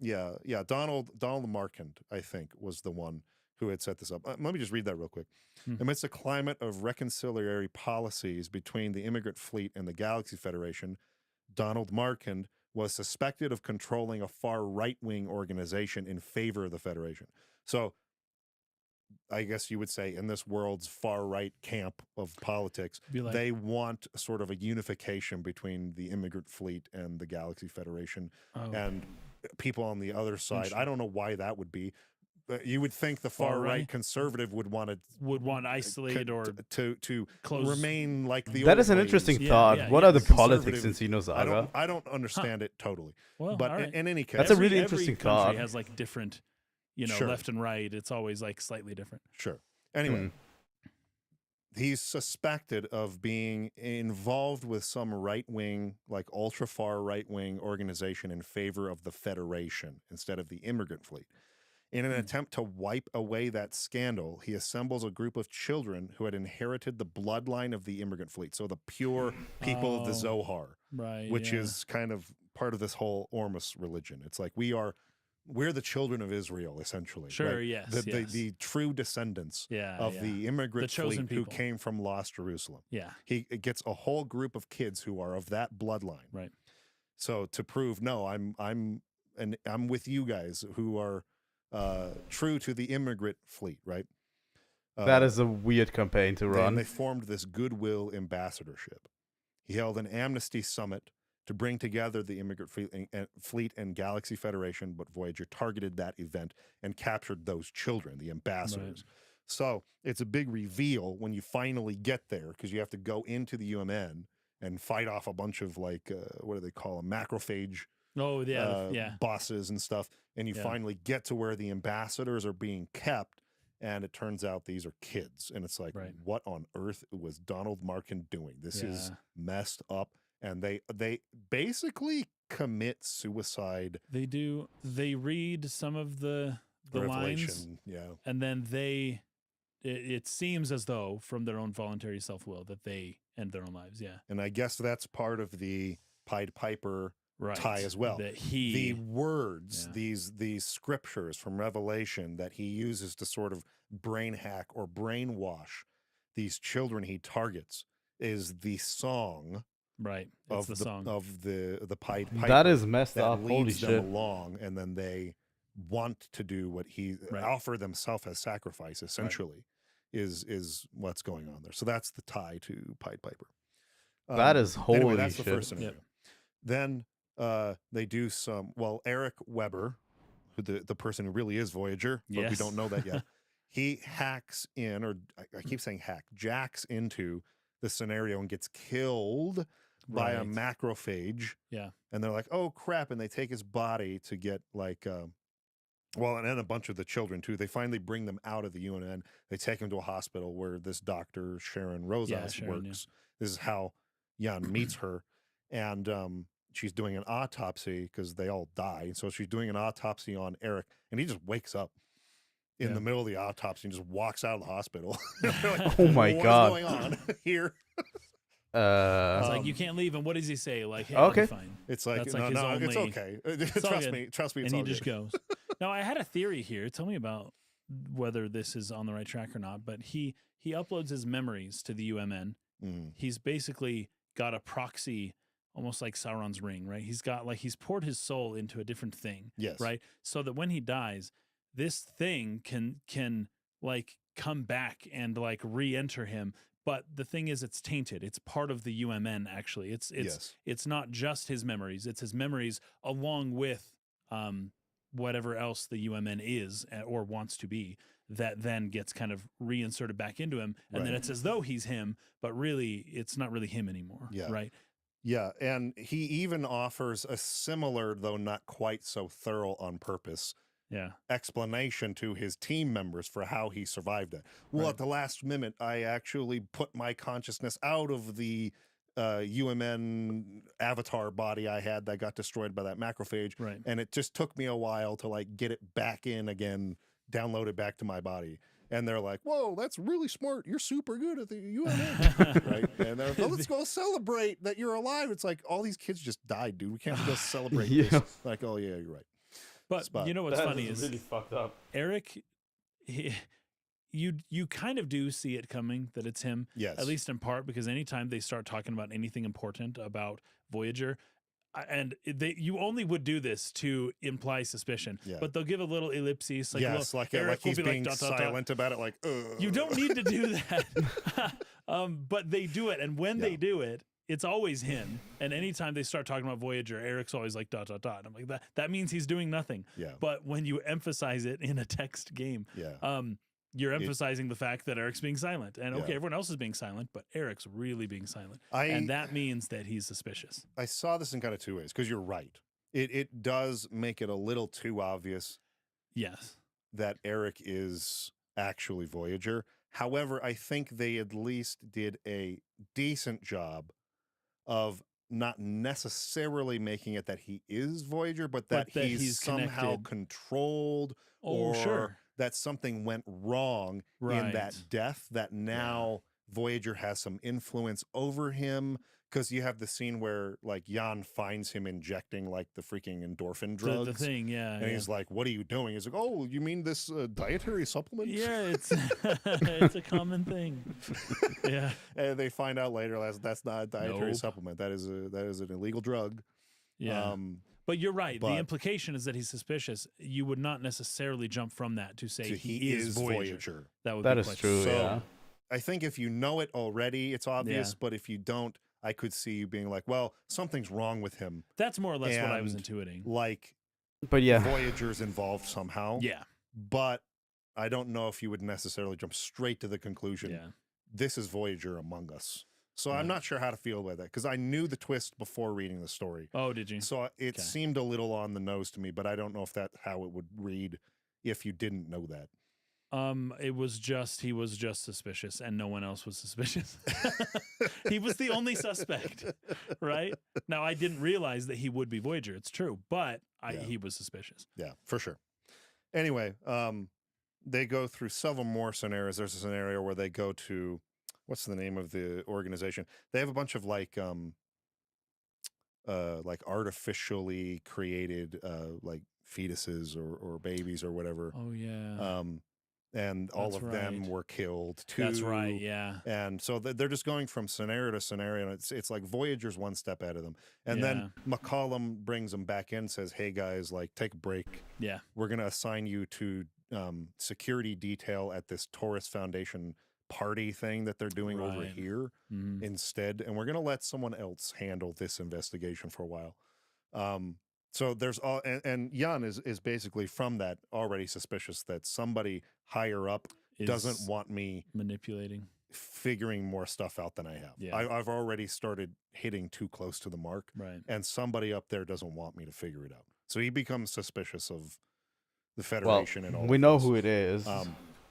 Donald Marquand, I think, was the one who had set this up. Let me just read that real quick. Amidst a climate of reconciliatory policies between the immigrant fleet and the Galaxy Federation, Donald Marquand was suspected of controlling a far right-wing organization in favor of the Federation. So I guess you would say in this world's far-right camp of politics, they want sort of a unification between the immigrant fleet and the Galaxy Federation and people on the other side. I don't know why that would be. You would think the far-right conservative would want to isolate or to remain like the That old is an ways. interesting thought. What are the politics in Xenosaga? I don't understand it totally. Well, but in any case, that's a really interesting every thought. Country has like different, left and right. It's always like slightly different. Sure. Anyway, he's suspected of being involved with some right-wing, like ultra-far right-wing organization in favor of the Federation instead of the immigrant fleet. In an attempt to wipe away that scandal, he assembles a group of children who had inherited the bloodline of the immigrant fleet, so the pure people of the Zohar, which is kind of part of this whole Ormus religion. It's like we're the children of Israel, essentially. Sure, right? yes, the true descendants of the immigrant fleet who came from Lost Jerusalem. Yeah, he gets a whole group of kids who are of that bloodline. Right. So to prove, no, I'm with you guys who are true to the immigrant fleet, right? That is a weird campaign to run. And they formed this goodwill ambassadorship. He held an amnesty summit to bring together the immigrant fleet and Galaxy Federation, but Voyager targeted that event and captured those children, the ambassadors. Right. So it's a big reveal when you finally get there, because you have to go into the UMN and fight off a bunch of what do they call them, macrophage bosses and stuff, and you finally get to where the ambassadors are being kept, and it turns out these are kids, and it's like, what on earth was Donald Marquand doing? This is messed up, and they basically commit suicide. They do. They read some of the lines, and then it seems as though from their own voluntary self-will that they end their own lives. And I guess that's part of the Pied Piper tie as well. The words, these scriptures from Revelation that he uses to sort of brain hack or brainwash these children he targets is the song of the Pied Piper. That is messed up. Leads Holy them shit. along, and then they want to do what he offer themselves as sacrifice, essentially, is what's going on there. So that's the tie to Pied Piper. That is holy anyway, that's shit. the first scenario. Then they do Eric Weber, who the person who really is Voyager, but we don't know that yet. He hacks in, or I keep saying jacks into the scenario and gets killed by a macrophage. Yeah. And they're like, oh crap. And they take his body to get and then a bunch of the children too. They finally bring them out of the UNN. They take him to a hospital where this doctor, Sharon Rosas, works. This is how Jan meets her. And she's doing an autopsy because they all die. So she's doing an autopsy on Eric, and he just wakes up in the middle of the autopsy and just walks out of the hospital. Like, oh my God. What's going on here? It's like, you can't leave. And what does he say? Like, hey, okay. I'll be fine. It's like, that's no, like his no, only, it's okay. Trust me. It's and all he just good. goes. Now, I had a theory here. Tell me about whether this is on the right track or not. But he uploads his memories to the UMN. He's basically got a proxy, almost like Sauron's ring, right? He's got like, he's poured his soul into a different thing, yes, right? So that when he dies, this thing can like come back and like re-enter him. But the thing is, it's tainted. It's part of the UMN. Actually, it's not just his memories. It's his memories along with whatever else the UMN is or wants to be. That then gets kind of reinserted back into him, and then it's as though he's him, but really, it's not really him anymore. Yeah. Right. Yeah, and he even offers a similar, though not quite so thorough on purpose, explanation to his team members for how he survived it. Well, at the last minute, I actually put my consciousness out of the UMN avatar body I had that got destroyed by that macrophage, and it just took me a while to like get it back in again, download it back to my body. And they're like, whoa, that's really smart. You're super good at the UMN. Right? And they're like, oh, let's go celebrate that you're alive. It's like, all these kids just died, dude. We can't go celebrate this. Like, oh, yeah, you're right. But you know what's funny is really fucked up. Eric, you kind of do see it coming that it's him. Yes. At least in part, because anytime they start talking about anything important about Voyager, and you only would do this to imply suspicion, but they'll give a little ellipsis, like like he's being silent about it, like, you don't need to do that. But they do it, and when they do it, it's always him. And anytime they start talking about Voyager, Eric's always like ... I'm like, that means he's doing nothing. But when you emphasize it in a text game, you're emphasizing the fact that Eric's being silent. And everyone else is being silent, but Eric's really being silent. And that means that he's suspicious. I saw this in kind of two ways, because you're right. It does make it a little too obvious that Eric is actually Voyager. However, I think they at least did a decent job of not necessarily making it that he is Voyager, but that he's somehow controlled or that something went wrong in that death, that now Voyager has some influence over him. Because you have the scene where like Jan finds him injecting like the freaking endorphin drugs. The thing, and he's like, "What are you doing?" He's like, "Oh, you mean this dietary supplement?" Yeah, it's it's a common thing. Yeah, and they find out later that's not a dietary supplement. That is an illegal drug. Yeah. But you're right. The implication is that he's suspicious. You would not necessarily jump from that to say he is Voyager. That is true. So I think if you know it already, it's obvious. But if you don't, I could see you being like, well, something's wrong with him. That's more or less what I was intuiting. Like, but Voyager's involved somehow. Yeah. But I don't know if you would necessarily jump straight to the conclusion, this is Voyager among us. So I'm not sure how to feel about that, because I knew the twist before reading the story. Oh, did you? So it seemed a little on the nose to me, but I don't know if that's how it would read if you didn't know that. It was just, he was just suspicious and no one else was suspicious. He was the only suspect, right? Now, I didn't realize that he would be Voyager. It's true, but he was suspicious. Yeah, for sure. Anyway, they go through several more scenarios. There's a scenario where they go to, what's the name of the organization? They have a bunch of like artificially created like fetuses or babies or whatever. Oh yeah. And all of them were killed too. That's right, yeah. And so they're just going from scenario to scenario, and it's like Voyager's one step ahead of them. And then McCollum brings them back in and says, hey guys, like, take a break. Yeah. We're going to assign you to security detail at this Taurus Foundation party thing that they're doing over here instead. And we're going to let someone else handle this investigation for a while. So there's all, and Jan is basically from that already suspicious that somebody higher up doesn't want me manipulating, figuring more stuff out than I have. Yeah. I've already started hitting too close to the mark, and somebody up there doesn't want me to figure it out. So he becomes suspicious of the Federation and all. We know who it is.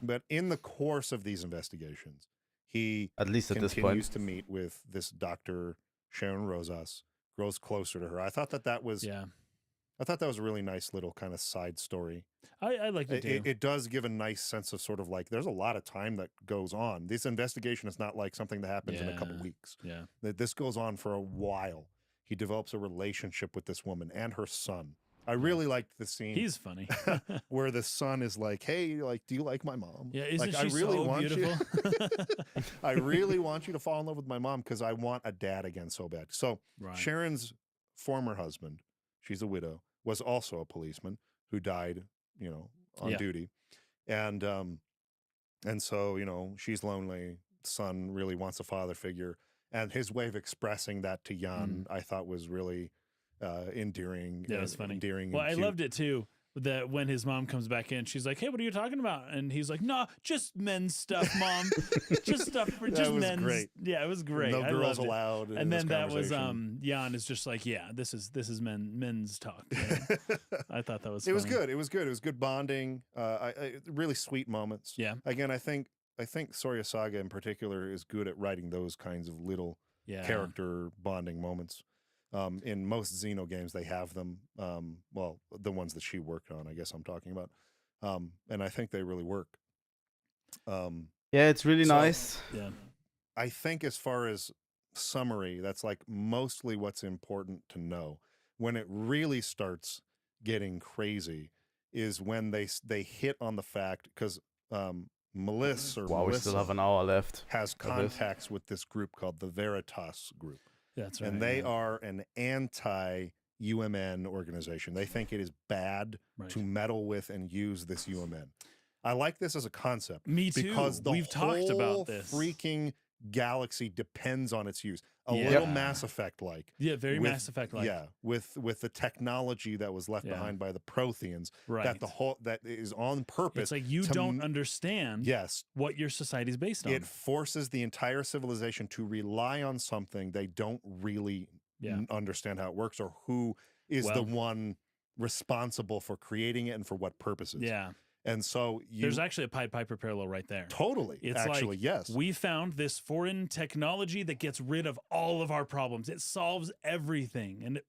But in the course of these investigations, he at least at this point continues to meet with this Dr. Sharon Rosas, grows closer to her. I thought that was I thought that was a really nice little kind of side story. I liked it too. It does give a nice sense of sort of like there's a lot of time that goes on. This investigation is not like something that happens in a couple weeks. Yeah. This goes on for a while. He develops a relationship with this woman and her son. I really liked the scene. He's funny. Where the son is like, "Hey, like, do you like my mom? Yeah, isn't like, she I really so want beautiful? You. I really want you to fall in love with my mom because I want a dad again so bad." So Sharon's former husband, she's a widow, was also a policeman who died, on duty, and so she's lonely. Son really wants a father figure, and his way of expressing that to Jan, I thought was really endearing. Yeah, it's funny. Endearing. Well, and I cute. loved it too. That when his mom comes back in, she's like, "Hey, what are you talking about?" And he's like, "No, just men's stuff, mom. Just stuff for That just was men's." great. Yeah, it was great. No I girls loved it. allowed in And this then that was conversation. Jan is just like, "Yeah, this is men's talk." Yeah. I thought that was. It was funny. good. It was good. It was good bonding. Really sweet moments. Yeah. Again, I think Xenosaga in particular is good at writing those kinds of little character bonding moments. In most Xeno games, they have them. Well, the ones that she worked on, I guess I'm talking about. And I think they really work. Yeah, it's really nice. Yeah. I think as far as summary, that's like mostly what's important to know. When it really starts getting crazy is when they hit on the fact, because Melissa We still have an hour left. has of this. contacts with this group called the Veritas Group. That's right. And they are an anti-UMN organization. They think it is bad to meddle with and use this UMN. I like this as a concept. Me too. Because the We've talked about this. freaking galaxy depends on its use. A Yeah. little Mass Effect-like. Yeah, very Mass Effect-like. Yeah, with the technology that was left behind by the Protheans. Right. That is on purpose. It's like you don't understand what your society's based on. It forces the entire civilization to rely on something they don't really understand how it works or who is the one responsible for creating it and for what purposes. Yeah. And so there's actually a Pied Piper parallel right there. Totally. It's actually, like, yes. we found this foreign technology that gets rid of all of our problems. It solves everything. And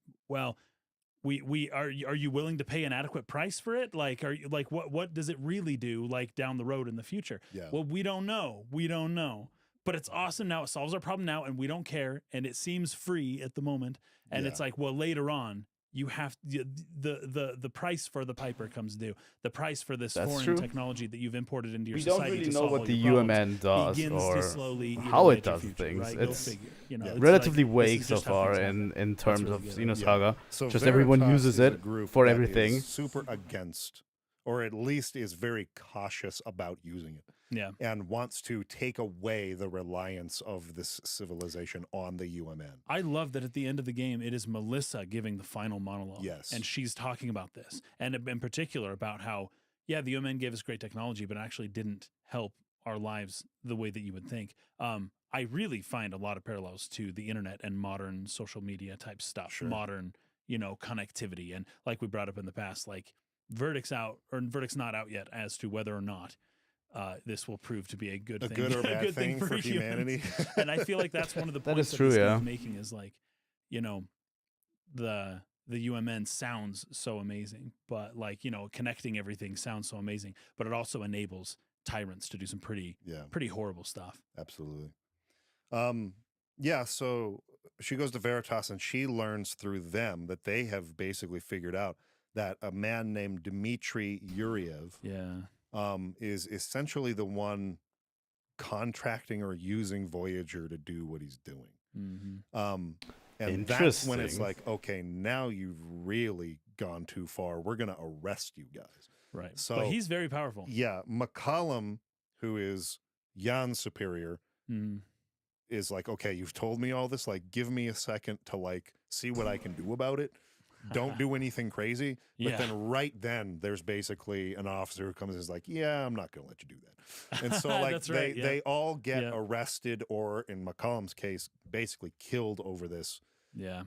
we are you willing to pay an adequate price for it? Like, are you like what does it really do like down the road in the future? Yeah. Well, we don't know. We don't know. But it's awesome now. It solves our problem now, and we don't care. And it seems free at the moment. And it's like, well, later on, you have the price for the Piper comes due. The price for this foreign technology that you've imported into your We society. don't really to know solve what all the your UMN does begins or to slowly how it evaluate your does future, things. right? Go It's figure. You know, it's relatively like, this vague is so just how far things happen. in That's terms really of good. Xenosaga. So Just everyone Veritas uses is a it group for that everything. is super against, or at least is very cautious about using it. Yeah. And wants to take away the reliance of this civilization on the UMN. I love that at the end of the game, it is Melissa giving the final monologue. Yes. And she's talking about this. And in particular about how, the UMN gave us great technology, but actually didn't help our lives the way that you would think. I really find a lot of parallels to the internet and modern social media type stuff, modern, connectivity. And like we brought up in the past, like verdict's not out yet as to whether or not this will prove to be a good thing. Good or bad good thing for humans. humanity. And I feel like that's one of the That points is true, this yeah. game's making is like, the UMN sounds so amazing, but like, connecting everything sounds so amazing, but it also enables tyrants to do some pretty horrible stuff. Absolutely. So she goes to Veritas and she learns through them that they have basically figured out that a man named Dmitry Yuriev is essentially the one contracting or using Voyager to do what he's doing. Mm-hmm. And that's when it's like, okay, now you've really gone too far. We're going to arrest you guys. Right. So, but he's very powerful. Yeah. McCollum, who is Jan's superior, is like, okay, you've told me all this. Like, give me a second to like see what I can do about it. Don't do anything crazy. But then right then there's basically an officer who comes and is like, yeah, I'm not going to let you do that. And so like they all get arrested or in McCollum's case, basically killed over this. Yeah.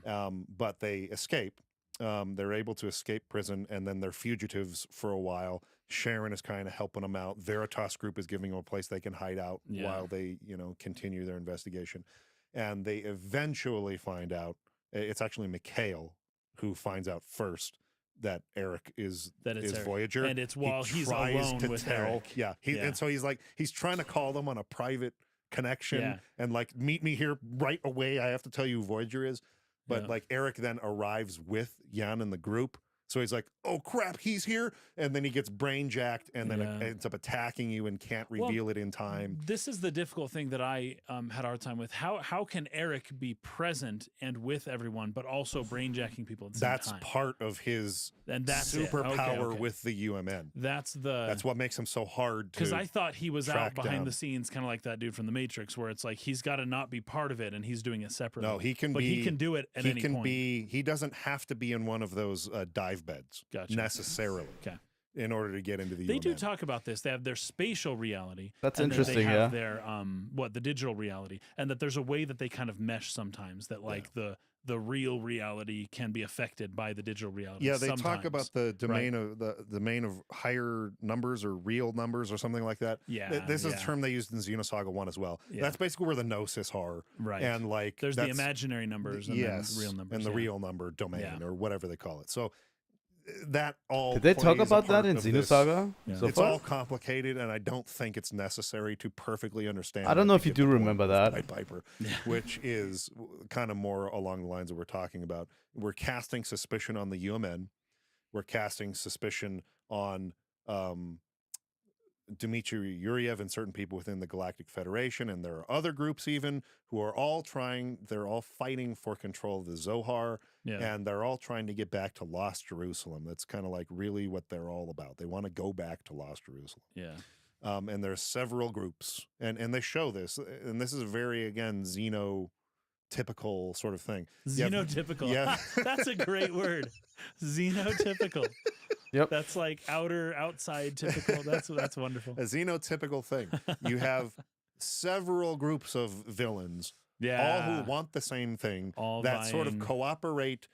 But they escape. They're able to escape prison and then they're fugitives for a while. Sharon is kind of helping them out. Veritas Group is giving them a place they can hide out while they, continue their investigation. And they eventually find out It's actually Mikhail who finds out first that Eric is Eric. Voyager, and it's while he's tries alone to with tell. Eric. Yeah, and so he's trying to call them on a private connection and like meet me here right away. I have to tell you who Voyager is, but like Eric then arrives with Jan and the group. So he's like, oh crap, he's here. And then he gets brain jacked and then it ends up attacking you and can't reveal it in time. This is the difficult thing that I had a hard time with. How can Eric be present and with everyone, but also brain jacking people at the same time? That's part of his superpower with the UMN. That's what makes him so hard to because I thought he was out behind down. the scenes, kind of like that dude from The Matrix, where it's like he's got to not be part of it and he's doing it separately. No, he can but be. He can do it at any point. He doesn't have to be in one of those dive beds necessarily. Okay. In order to get into the They UMN. do talk about this. They have their spatial reality. That's and then interesting, they have yeah. their the digital reality, and that there's a way that they kind of mesh sometimes. That like the real reality can be affected by the digital reality. Yeah, they talk sometimes, about the domain right? of the domain of higher numbers or real numbers or something like that. Yeah, this is a term they used in Xenosaga 1 as well. Yeah. That's basically where the gnosis are. Right. And like there's the imaginary numbers and then real numbers. And the real number domain or whatever they call it. So that all did they talk plays a about that part in of this. Xenosaga? So It's far? all complicated, and I don't think it's necessary to perfectly understand. I don't know that if you to get do the remember point with that. Pied Piper, which is kind of more along the lines that we're talking about. We're casting suspicion on the UMN. We're casting suspicion on Dmitry Yuriev and certain people within the Galactic Federation, and there are other groups even who are all they're all fighting for control of the Zohar, and they're all trying to get back to Lost Jerusalem. That's kind of like really what they're all about. They want to go back to Lost Jerusalem. Yeah. And there's several groups, and they show this, and this is a very, again, Xeno-typical sort of thing. Xenotypical. Yeah. That's a great word. Xenotypical. Yep. That's like outside typical. That's wonderful. A xenotypical thing. You have several groups of villains, all who want the same thing, that sort of cooperate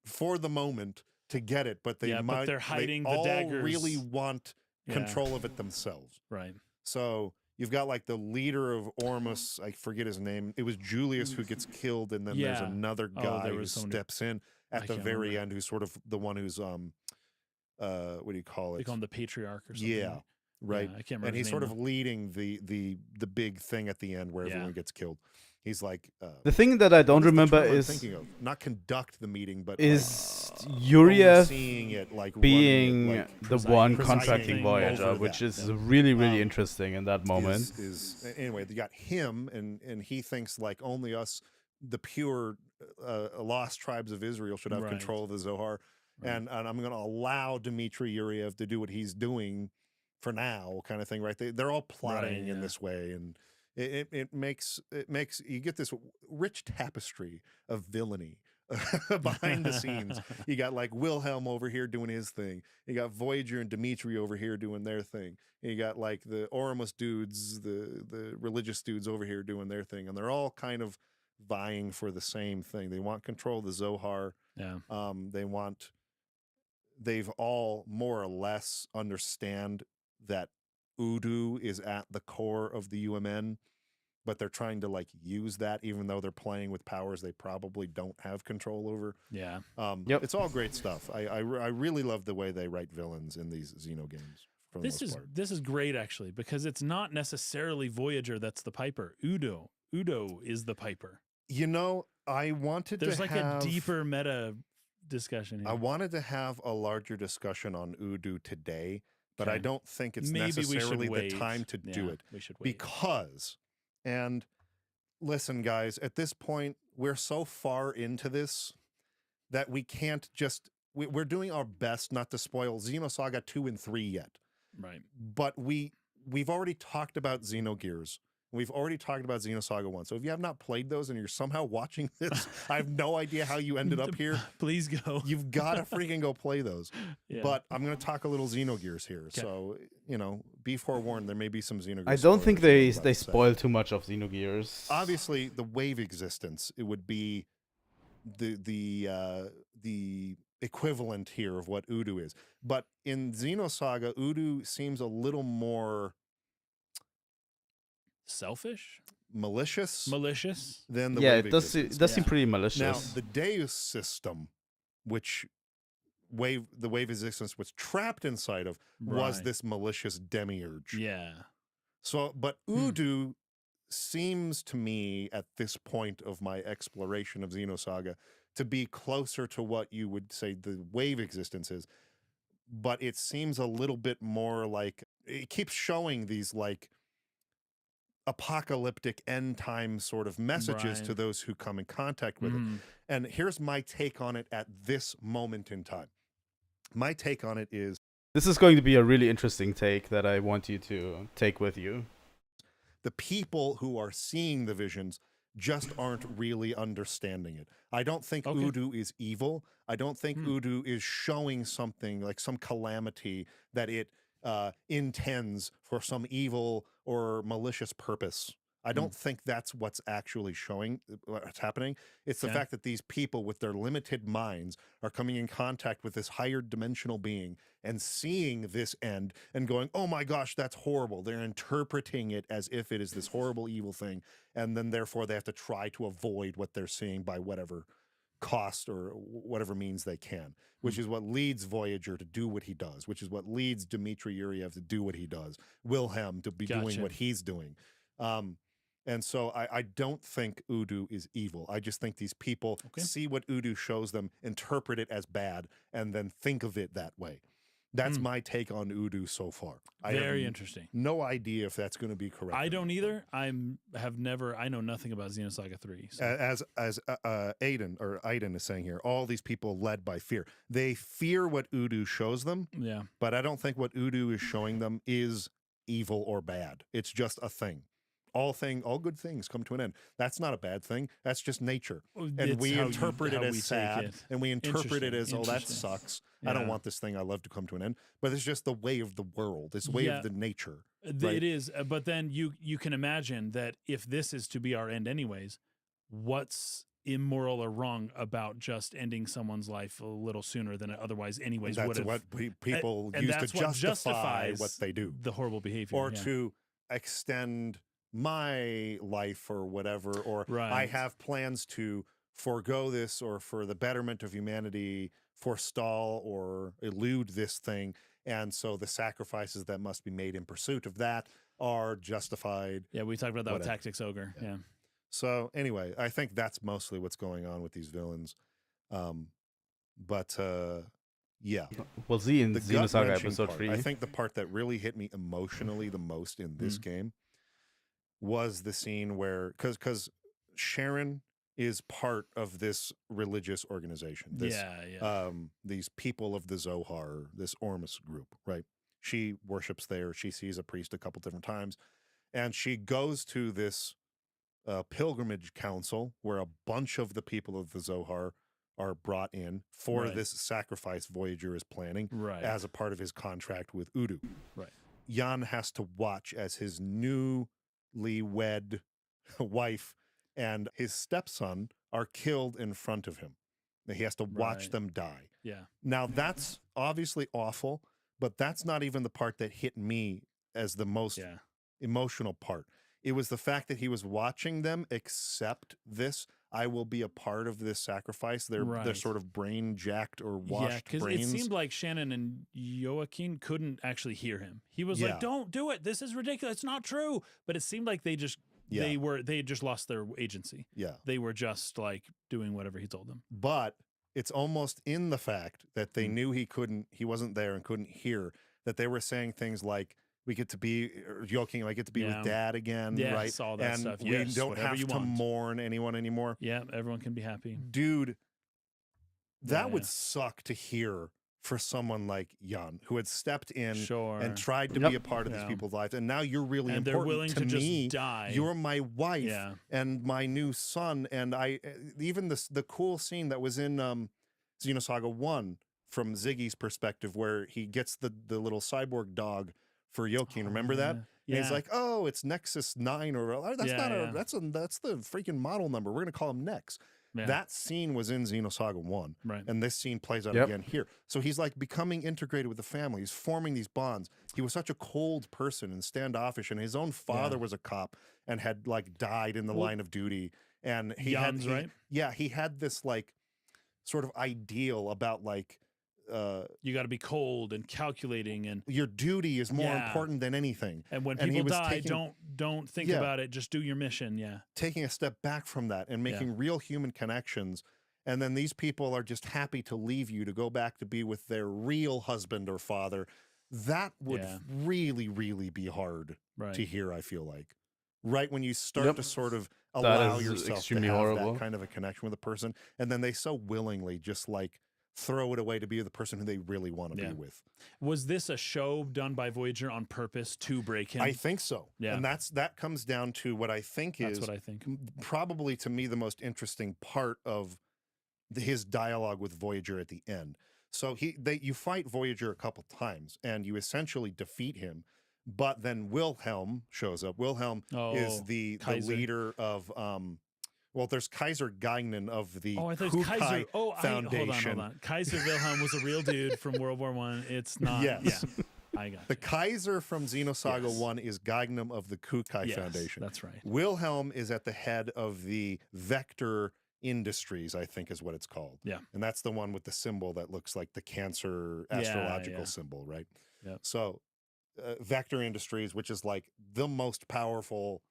for the moment to get it, but but they're hiding the all daggers. Really want control of it themselves. Right. So you've got like the leader of Ormus, I forget his name. It was Julius who gets killed, and then there's another guy who steps in at the very end, who's sort of the one who's what do you call it? They call him the patriarch or something. Yeah, right. Yeah, I can't remember. And he's his sort name, of leading the big thing at the end where everyone gets killed. He's like the thing that I don't remember is is not conduct the meeting, but is Yuriev seeing it, like being running it, the one contracting Voyager, which is really interesting in that moment. Anyway, you got him, and he thinks like only us, the pure lost tribes of Israel, should have control of the Zohar. Right. And I'm going to allow Dmitry Yuriev to do what he's doing for now, kind of thing, right? They're all plotting in this way, and it makes you get this rich tapestry of villainy behind the scenes. You got like Wilhelm over here doing his thing. You got Voyager and Dmitry over here doing their thing. You got like the Ormus dudes, the religious dudes over here doing their thing, and they're all kind of vying for the same thing. They want control of the Zohar. Yeah. They've all more or less understand that Udu is at the core of the UMN, but they're trying to like use that, even though they're playing with powers they probably don't have control over. Yeah. It's all great stuff. I really love the way they write villains in these Xeno games. This is great actually, because it's not necessarily Voyager that's the Piper. Udo is the Piper. You know, I wanted There's to like have a deeper meta discussion here. I wanted to have a larger discussion on Udu today, but I don't think it's Maybe necessarily the time to do it. We should wait. Because, and listen, guys, at this point, we're so far into this that we can't just, we're doing our best not to spoil Xenosaga 2 and 3 yet. Right. But we've already talked about Xenogears. We've already talked about Xenosaga 1. So if you have not played those and you're somehow watching this, I have no idea how you ended up here. Please go. You've got to freaking go play those. Yeah. But I'm going to talk a little Xenogears here. Okay. So, be forewarned, there may be some Xenogears. I don't think they spoil too much of Xenogears. Obviously, the wave existence, it would be the equivalent here of what Udu is. But in Xenosaga, Udu seems a little more selfish. malicious. Malicious. Than the Yeah, wave it does. existence. It does seem pretty malicious. Now, the Deus system, which the wave existence was trapped inside of, was Right. this malicious demiurge. Yeah. So, but Udu seems to me at this point of my exploration of Xenosaga to be closer to what you would say the wave existence is, but it seems a little bit more like it keeps showing these like apocalyptic end time sort of messages to Right. those who come in contact with it. And here's my take on it at this moment in time. My take on it is This is going to be a really interesting take that I want you to take with you. the people who are seeing the visions just aren't really understanding it. I don't think Udu is evil. I don't think Udu is showing something like some calamity that it intends for some evil or malicious purpose. I don't think that's what's actually showing what's happening. It's the Okay. fact that these people with their limited minds are coming in contact with this higher dimensional being and seeing this end and going, oh my gosh, that's horrible. They're interpreting it as if it is this horrible, evil thing. And then therefore they have to try to avoid what they're seeing by whatever cost or whatever means they can, which is what leads Voyager to do what he does, which is what leads Dmitry Yuriev to do what he does, Wilhelm to be doing Gotcha. what he's doing. And so I don't think Udu is evil. I just think these people see what Udu shows them, interpret it as bad, and then think of it that way. That's my take on Udu so far. Very interesting. No idea if that's going to be correct. I don't either. I know nothing about Xenosaga 3. So. As Aiden is saying here, all these people led by fear. They fear what Udu shows them. Yeah. But I don't think what Udu is showing them is evil or bad. It's just a thing. All good things come to an end. That's not a bad thing. That's just nature. And It's we how interpret it we as take sad, it. and we interpret it as, oh, that Interesting. sucks. I don't Yeah. want this thing I love to come to an end. But it's just the way of the world. It's the way of the nature. Right? It is. But then you can imagine that if this is to be our end anyways, what's immoral or wrong about just ending someone's life a little sooner than it otherwise anyways would That's have? what people and use to that's what justify justifies what they do. The horrible behavior. Or yeah. to extend my life or whatever, or I Right. have plans to forego this or for the betterment of humanity, forestall or elude this thing. And so the sacrifices that must be made in pursuit of that are justified. Yeah, we talked about that with whatever. Tactics Ogre. Yeah. So anyway, I think that's mostly what's going on with these villains. Yeah. We'll see in The Xenosaga gut-wrenching episode part. 3. I think the part that really hit me emotionally the most in this game was the scene where, because Sharon is part of this religious organization. This, these people of the Zohar, this Ormus group, right? She worships there. She sees a priest a couple different times. And she goes to this pilgrimage council where a bunch of the people of the Zohar are brought in for Right. this sacrifice Voyager is planning Right. as a part of his contract with Udu. Right. Jan has to watch as his newly wed wife and his stepson are killed in front of him. He has to watch Right. them die. Yeah. Now, that's obviously awful, but that's not even the part that hit me as the most emotional part. It was the fact that he was watching them accept this. I will be a part of this sacrifice. They're Right. sort of brain jacked or Yeah, washed because it brains. seemed like Shannon and Joaquin couldn't actually hear him. He was Yeah. like, "Don't do it. This is ridiculous. It's not true." But it seemed like they had just lost their agency. Yeah. They were just like doing whatever he told them. But it's almost in the fact that they knew he wasn't there and couldn't hear, that they were saying things like, we get to be, or Joking, I get to be Yeah. with dad again, Yes, right? all that and stuff. we Yes, don't whatever have you to want. mourn anyone anymore. Yeah, everyone can be happy. Dude, that Yeah. would suck to hear for someone like Jan, who had stepped in Sure. and tried to Yep. be a part of these Yeah. people's lives, and now you're really And they're important willing to to just me. die. You're my wife Yeah. and my new son, and I even the cool scene that was in Xenosaga 1 from Ziggy's perspective, where he gets the little cyborg dog for Jokin. Remember that? Yeah. And he's like, "Oh, it's Nexus 9 or that's Yeah, not yeah. that's the freaking model number. We're gonna call him Nex." Yeah. That scene was in Xenosaga 1. Right. And this scene plays out Yep. again here. So he's like becoming integrated with the family. He's forming these bonds. He was such a cold person and standoffish, and his own father was a cop and had like died in the line of duty. And he Jan's, had, right? Yeah, he had this like sort of ideal about like, you got to be cold and calculating, and your duty is more important than anything. And when he people was die, don't think about it. Just do your mission. Yeah. Taking a step back from that and making real human connections. And then these people are just happy to leave you to go back to be with their real husband or father. That would really, really be hard to hear, I feel like. Right when you start to sort of allow yourself to have that kind of a connection with a person, and then they so willingly just like throw it away to be the person who they really want to be with. Was this a show done by Voyager on purpose to break him? I think so. Yeah. And that comes down to what I think is probably to me the most interesting part of his dialogue with Voyager at the end. So you fight Voyager a couple times and you essentially defeat him, but then Wilhelm shows up. Wilhelm is the leader of well, there's Kaiser Gaignun of the Kukai Foundation. Hold on. Kaiser Wilhelm was a real dude from World War I. It's not. Yes. Yeah, I got the Kaiser from Xenosaga 1 is Gaignun of the Kukai Foundation. That's right. Wilhelm is at the head of the Vector Industries, I think is what it's called. Yeah. And that's the one with the symbol that looks like the Cancer astrological symbol, right? Yeah. So Vector Industries, which is like the most powerful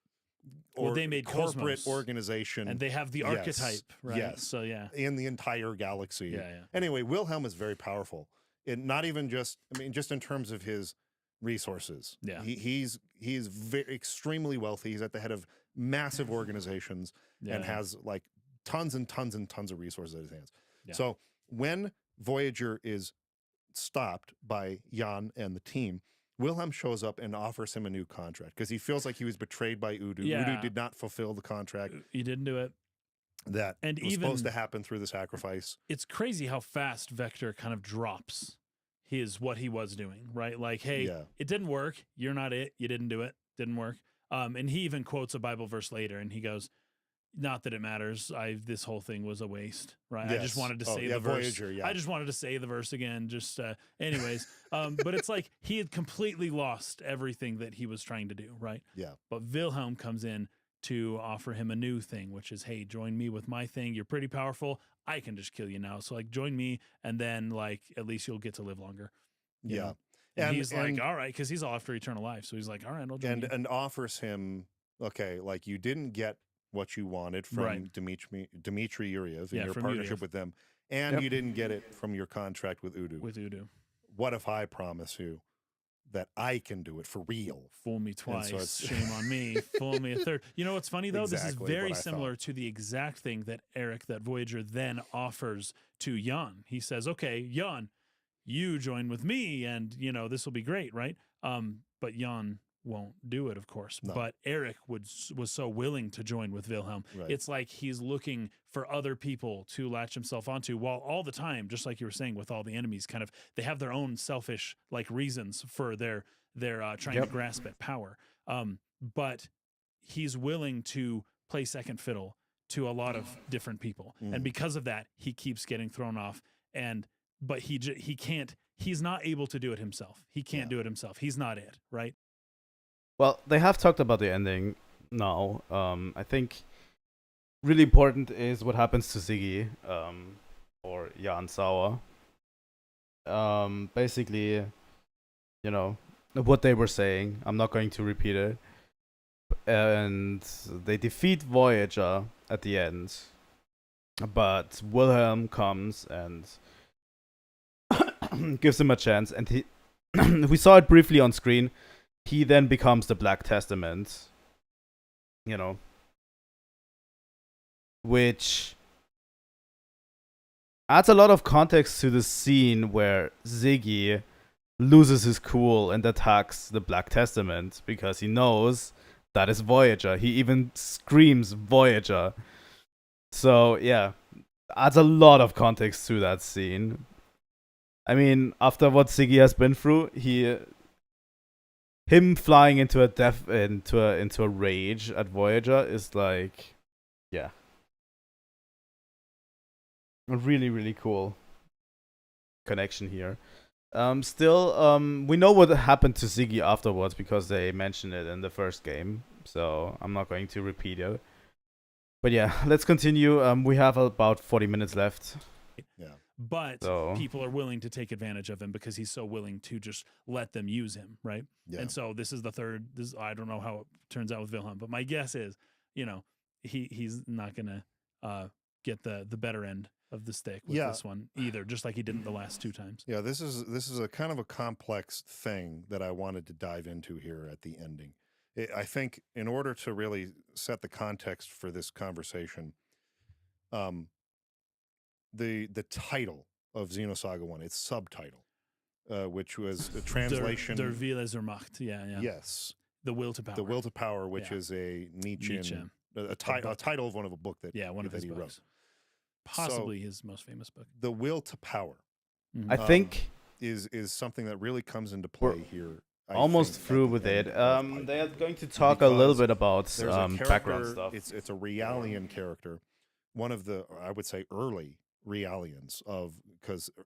they made corporate KOS-MOS, organization, and they have the archetype, right? Yes, so in the entire galaxy. Yeah. Anyway, Wilhelm is very powerful. Not even just, just in terms of his resources. Yeah, he's extremely wealthy. He's at the head of massive organizations and has like tons and tons and tons of resources at his hands. Yeah. So when Voyager is stopped by Jan and the team, Wilhelm shows up and offers him a new contract because he feels like he was betrayed by Udo. Yeah. Udo did not fulfill the contract. He didn't do it. That and was supposed to happen through the sacrifice. It's crazy how fast Vector kind of drops what he was doing, right? Like, hey, it didn't work. You're not it. You didn't do it. Didn't work. And he even quotes a Bible verse later, and he goes, "Not that it matters. This whole thing was a waste, right? Yes. I just wanted to say the Voyager, verse. I just wanted to say the verse again. Just, anyways. But it's like he had completely lost everything that he was trying to do, right? Yeah. But Wilhelm comes in to offer him a new thing, which is, hey, join me with my thing. You're pretty powerful. I can just kill you now. So like, join me, and then like at least you'll get to live longer. You know? And he's like, all right, because he's all after eternal life. So he's like, all right, I'll join you. And offers him, okay, like you didn't get what you wanted from Dmitry Yuriev in your partnership with them, and you didn't get it from your contract with Udo. What if I promise you that I can do it for real? Fool me twice, shame on me. Fool me a third. You know what's funny though? This is very similar to the exact thing that Voyager then offers to Jan. He says, okay, Jan, you join with me and this will be great, right? But Jan won't do it, of course. No. But Eric was so willing to join with Wilhelm. Right. It's like he's looking for other people to latch himself onto, while all the time, just like you were saying, with all the enemies, kind of they have their own selfish like reasons for their trying to grasp at power. But he's willing to play second fiddle to a lot of different people, and because of that, he keeps getting thrown off. But he can't. He's not able to do it himself. He can't do it himself. He's not it, right? Well, they have talked about the ending now. I think really important is what happens to Ziggy, or Jan Sauer. Basically, what they were saying. I'm not going to repeat it. And they defeat Voyager at the end. But Wilhelm comes and gives him a chance. And he we saw it briefly on screen. He then becomes the Black Testament, which adds a lot of context to the scene where Ziggy loses his cool and attacks the Black Testament because he knows that is Voyager. He even screams Voyager. So, yeah, adds a lot of context to that scene. I mean, after what Ziggy has been through, him flying into a rage at Voyager is like, a really, really cool connection here. Still, we know what happened to Ziggy afterwards because they mentioned it in the first game, so I'm not going to repeat it. But yeah, let's continue. We have about 40 minutes left. Yeah. But people are willing to take advantage of him because he's so willing to just let them use him, right? Yeah. And so this is the third. I don't know how it turns out with Wilhelm, but my guess is, he's not gonna get the better end of the stick with this one either, just like he didn't the last 2 times. Yeah, this is a kind of a complex thing that I wanted to dive into here at the ending. I think in order to really set the context for this conversation, the title of Xenosaga 1, its subtitle, which was a translation. Der Wille zur Macht. Yeah. Yes. The Will to Power. The Will to Power, which is a Nietzschean, a title of one of a book that one of his he books. wrote. Possibly his most famous book. The Will to Power. I think is something that really comes into play here. Almost through with it. They are going to talk a little bit about background stuff. It's a Realian character, one of the, I would say, early Realians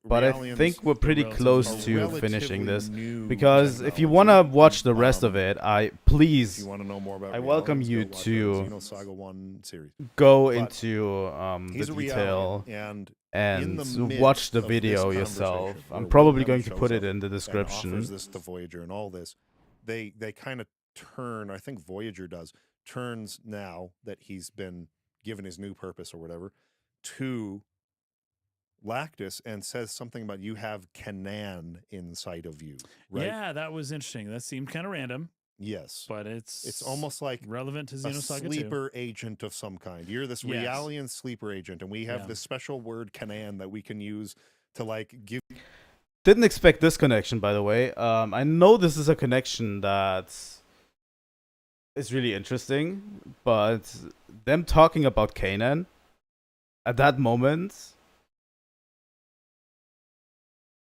but I think we're pretty close to finishing this because if you want to watch the rest of it, if you want to know more about I welcome you to Xenosaga 1 series. Go into He's the a detail and watch the video yourself. I'm probably going to put it in the description. Offers this to Voyager and all this. They kind of turn, I think Voyager turns now that he's been given his new purpose or whatever, to Lactus and says something about you have Kanan inside of you. Right? Yeah, that was interesting. That seemed kind of random. Yes. But it's almost like relevant to Xenosaga a sleeper agent of some kind. You're this Realian sleeper agent, and we have this special word Kanan that we can use to give. Didn't expect this connection, by the way. I know this is a connection that is really interesting, but them talking about Kanan at that moment,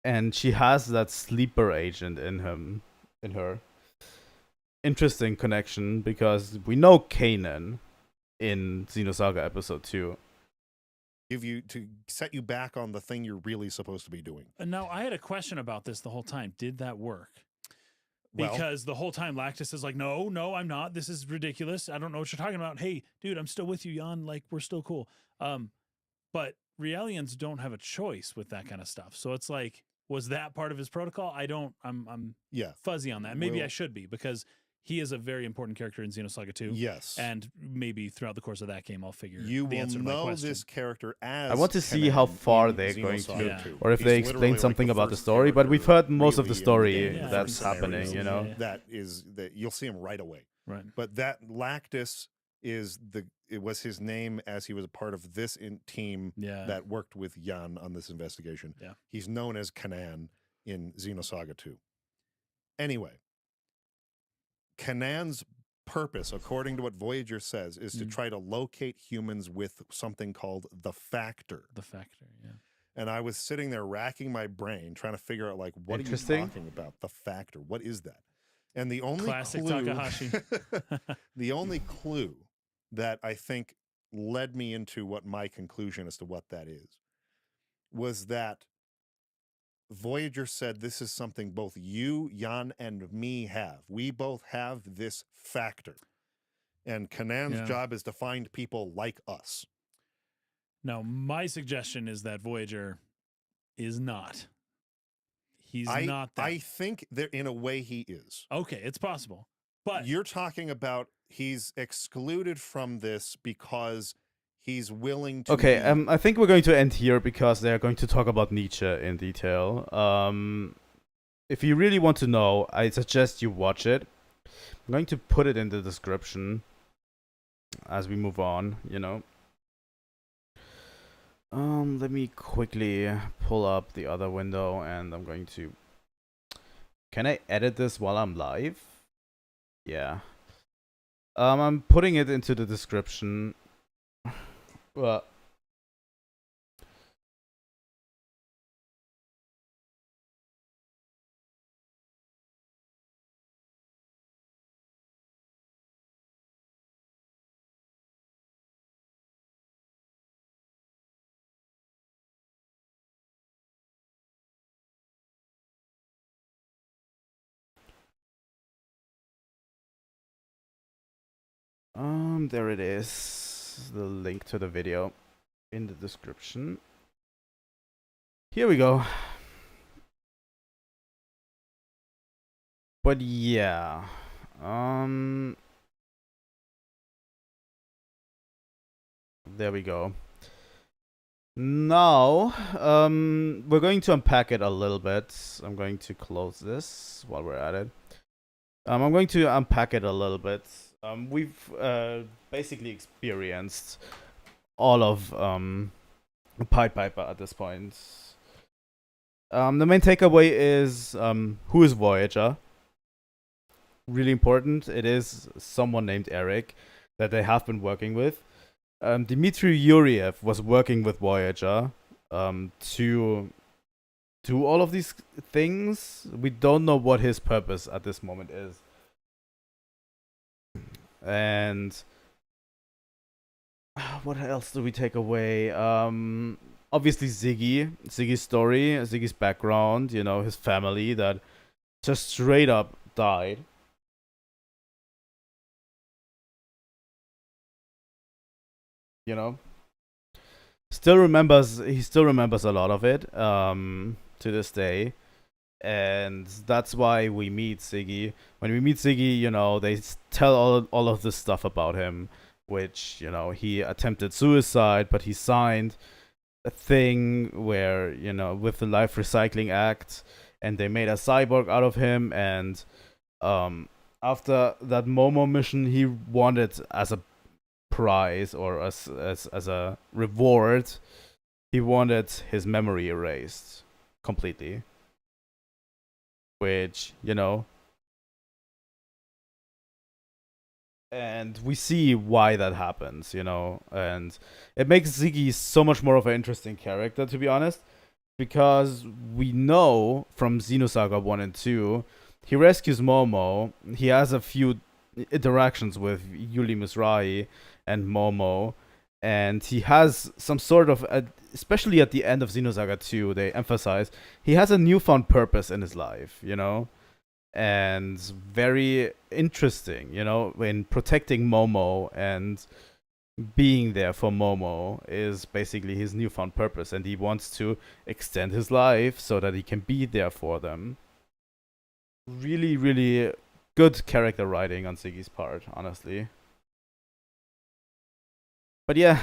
and she has that sleeper agent in her. Interesting connection because we know Kanan in Xenosaga Episode 2. To set you back on the thing you're really supposed to be doing. And now I had a question about this the whole time. Did that work? Because the whole time Lactus is like, no, I'm not. This is ridiculous. I don't know what you're talking about. Hey, dude, I'm still with you, Jan. Like, we're still cool. But Realians don't have a choice with that kind of stuff. So it's like, was that part of his protocol? I'm fuzzy on that. Maybe I should be, because he is a very important character in Xenosaga 2. Yes. And maybe throughout the course of that game, I'll figure you the answer will to my know question. this character as I want to see how far they're going to, or if they explain something about the story. But we've heard most of the story that's happening. That you'll see him right away. Right. But that Lactus it was his name as he was a part of this team that worked with Jan on this investigation. Yeah. He's known as Kanan in Xenosaga 2. Anyway, Kanan's purpose, according to what Voyager says, is to try to locate humans with something called the Factor. The Factor, yeah. And I was sitting there racking my brain trying to figure out, what are you talking about? The Factor. What is that? And the only Classic clue, Takahashi. the only clue that I think led me into what my conclusion as to what that is was that Voyager said this is something both you, Jan, and me have. We both have this factor. And Kanan's job is to find people like us. Now, my suggestion is that Voyager is not. He's not that. I think that in a way he is. Okay, it's possible. But you're talking about he's excluded from this because he's willing to. Okay, I think we're going to end here because they're going to talk about Nietzsche in detail. If you really want to know, I suggest you watch it. I'm going to put it in the description as we move on, Let me quickly pull up the other window, and I'm going to... Can I edit this while I'm live? Yeah. I'm putting it into the description. Well, There it is. The link to the video in the description. Here we go. But yeah. There we go. Now, we're going to unpack it a little bit. I'm going to close this while we're at it. I'm going to unpack it a little bit. We've basically experienced all of Pied Piper at this point. The main takeaway is who is Voyager? Really important. It is someone named Eric that they have been working with. Dmitry Yuriev was working with Voyager to do all of these things. We don't know what his purpose at this moment is. And what else do we take away? Obviously Ziggy's story, Ziggy's background, you know, his family that just straight up died. You know, he still remembers a lot of it to this day, and that's why we meet Ziggy. When we meet Ziggy, you know, they tell all of this stuff about him, which, you know, he attempted suicide, but he signed a thing where, you know, with the Life Recycling Act, and they made a cyborg out of him. And after that Momo mission, he wanted as a prize or as a reward, he wanted his memory erased completely, which, you know, and we see why that happens, you know, and it makes Ziggy so much more of an interesting character, to be honest, because we know from Xenosaga 1 and 2, he rescues Momo, he has a few interactions with Yuli Mizrahi and Momo, and he has some sort of, especially at the end of Xenosaga 2, they emphasize he has a newfound purpose in his life, you know, and very interesting, you know, in protecting Momo and being there for Momo is basically his newfound purpose, and he wants to extend his life so that he can be there for them. Really, really good character writing on Ziggy's part, honestly. But yeah,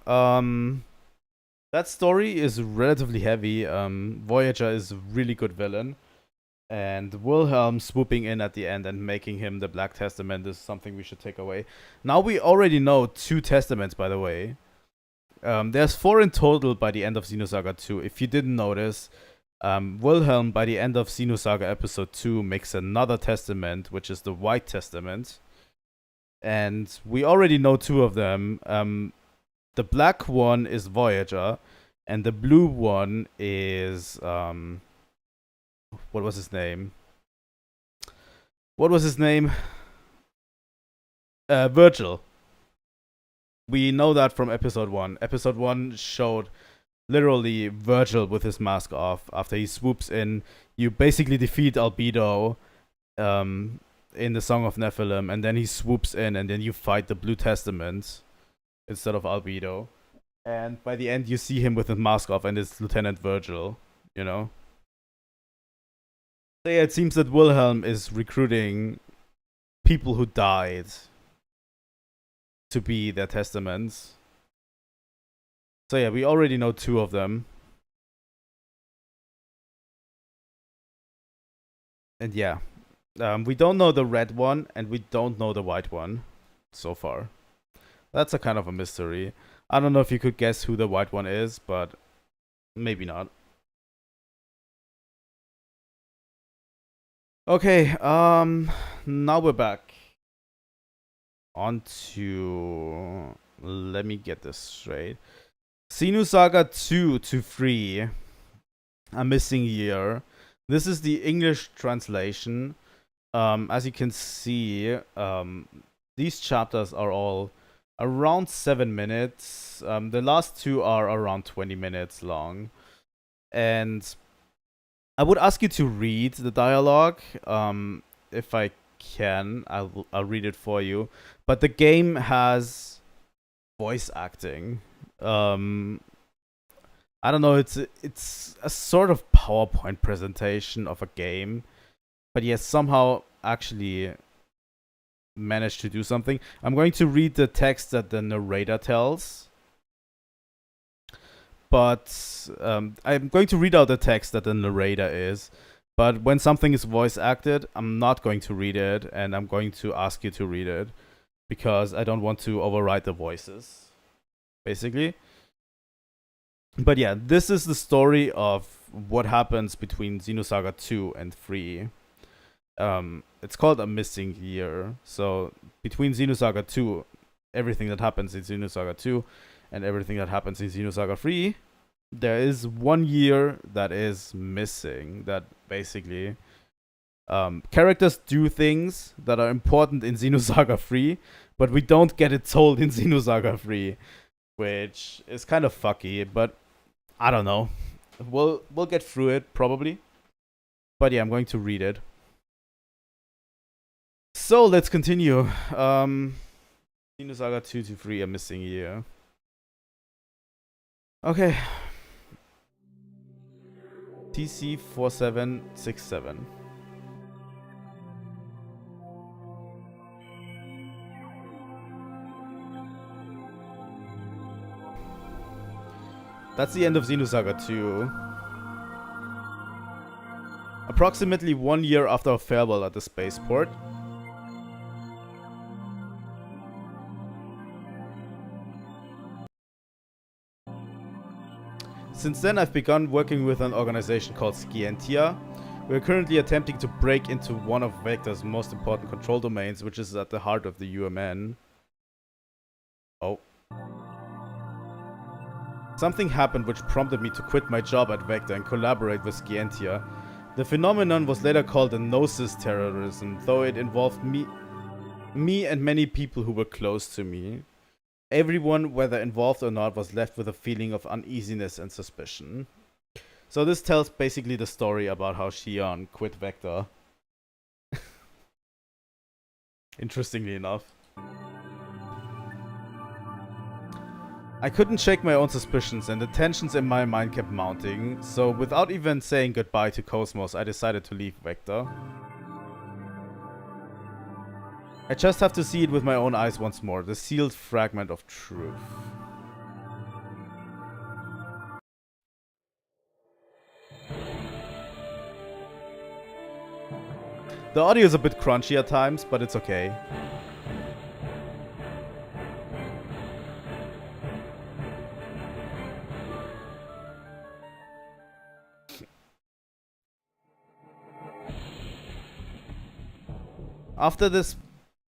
that story is relatively heavy. Voyager is a really good villain, and Wilhelm swooping in at the end and making him the Black Testament is something we should take away. Now we already know 2 Testaments, by the way. There's 4 in total by the end of Xenosaga 2. If you didn't notice, Wilhelm, by the end of Xenosaga Episode 2, makes another testament, which is the White Testament. And we already know 2 of them. The black one is Voyager, and the blue one is... what was his name? Virgil. We know that from Episode 1. Episode 1 showed literally Virgil with his mask off. After he swoops in, you basically defeat Albedo in the Song of Nephilim, and then he swoops in, and then you fight the Blue Testament instead of Albedo. And by the end, you see him with his mask off, and it's Lieutenant Virgil, you know? So yeah, it seems that Wilhelm is recruiting people who died to be their testaments. So yeah, we already know 2 of them. And yeah, we don't know the red one, and we don't know the white one so far. That's a kind of a mystery. I don't know if you could guess who the white one is, but maybe not. Okay, now we're back on to, let me get this straight. Xenosaga 2 to 3, A Missing Year. This is the English translation. As you can see, these chapters are all around 7 minutes. The last 2 are around 20 minutes long. And I would ask you to read the dialogue, if I can, I'll read it for you. But the game has voice acting. I don't know. It's a sort of PowerPoint presentation of a game, but yes, somehow actually managed to do something. I'm going to read the text that the narrator tells. But I'm going to read out the text that the narrator is. But when something is voice acted, I'm not going to read it, and I'm going to ask you to read it because I don't want to override the voices, basically. But yeah, this is the story of what happens between Xenosaga 2 and 3. It's called A Missing Year. So between Xenosaga 2, everything that happens in Xenosaga 2 and everything that happens in Xenosaga 3, there is 1 year that is missing. That basically characters do things that are important in Xenosaga 3, but we don't get it told in Xenosaga 3, which is kind of fucky, but I don't know. We'll get through it probably. But yeah, I'm going to read it. So let's continue. Xenosaga 2 to 3, A Missing Year. Okay. TC 4767. That's the end of Xenosaga 2. Approximately 1 year after our farewell at the spaceport. Since then, I've begun working with an organization called Scientia. We're currently attempting to break into one of Vector's most important control domains, which is at the heart of the UMN. Oh. Something happened which prompted me to quit my job at Vector and collaborate with Scientia. The phenomenon was later called a Gnosis terrorism, though it involved me and many people who were close to me. Everyone, whether involved or not, was left with a feeling of uneasiness and suspicion. So this tells basically the story about how Shion quit Vector. Interestingly enough. I couldn't shake my own suspicions and the tensions in my mind kept mounting, so without even saying goodbye to KOS-MOS, I decided to leave Vector. I just have to see it with my own eyes once more, the sealed fragment of truth. The audio is a bit crunchy at times, but it's okay. After this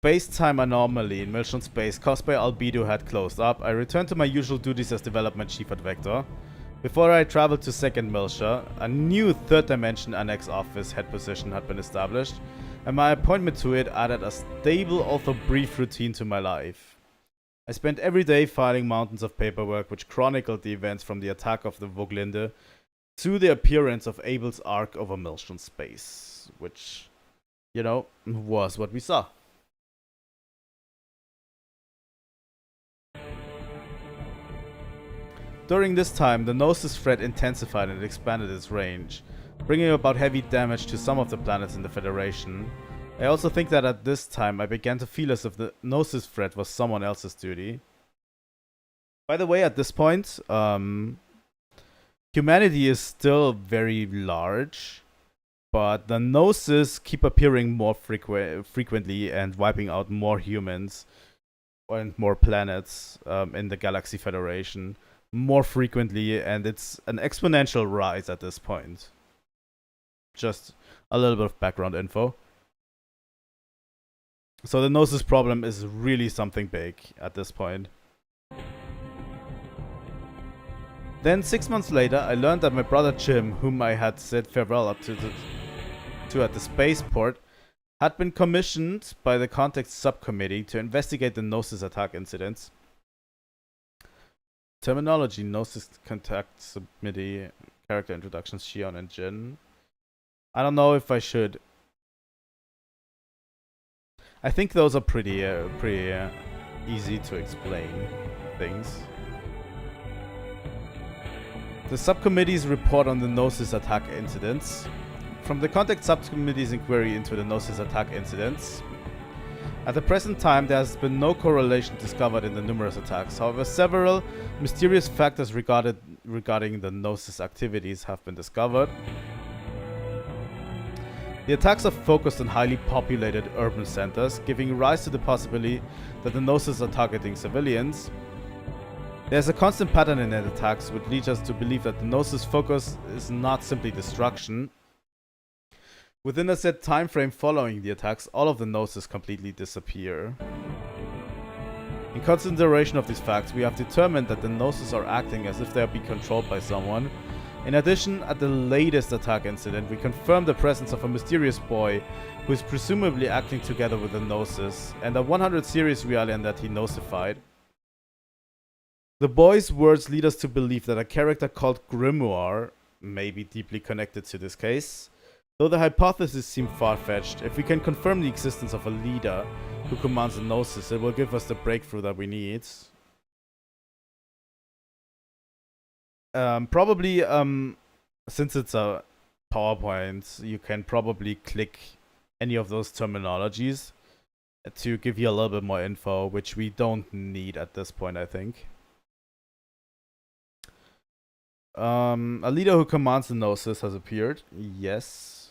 space-time anomaly in Milton Space caused by Albedo had closed up, I returned to my usual duties as development chief at Vector. Before I traveled to 2nd Miltia, a new 3rd Dimension Annex Office head position had been established, and my appointment to it added a stable although brief routine to my life. I spent every day filing mountains of paperwork which chronicled the events from the attack of the Voglinde to the appearance of Abel's arc over Milton Space, which, you know, was what we saw. During this time, the Gnosis threat intensified and expanded its range, bringing about heavy damage to some of the planets in the Federation. I also think that at this time I began to feel as if the Gnosis threat was someone else's duty. By the way, at this point, humanity is still very large, but the Gnosis keep appearing more frequently and wiping out more humans and more planets in the Galaxy Federation more frequently, and it's an exponential rise at this point. Just a little bit of background info. So the Gnosis problem is really something big at this point. Then 6 months later, I learned that my brother Jim, whom I had said farewell up to at the spaceport, had been commissioned by the Context Subcommittee to investigate the Gnosis attack incidents. Terminology: Gnosis Contact Subcommittee, character introductions, Shion and Jin. I don't know if I should I think those are pretty easy to explain things. The subcommittee's report on the Gnosis attack incidents. From the Contact Subcommittee's inquiry into the Gnosis attack incidents, at the present time there has been no correlation discovered in the numerous attacks. However, several mysterious factors regarding the Gnosis activities have been discovered. The attacks are focused on highly populated urban centers, giving rise to the possibility that the Gnosis are targeting civilians. There's a constant pattern in their attacks which leads us to believe that the Gnosis' focus is not simply destruction. Within a set time frame following the attacks, all of the Gnosis completely disappear. In consideration of these facts, we have determined that the Gnosis are acting as if they are being controlled by someone. In addition, at the latest attack incident, we confirmed the presence of a mysterious boy who is presumably acting together with the Gnosis, and a 100 series Realian that he Gnosified. The boy's words lead us to believe that a character called Grimoire may be deeply connected to this case. Though the hypothesis seems far-fetched, if we can confirm the existence of a leader who commands the Gnosis, it will give us the breakthrough that we need. Probably, since it's a PowerPoint, you can probably click any of those terminologies to give you a little bit more info, which we don't need at this point, I think. A leader who commands the Gnosis has appeared. Yes.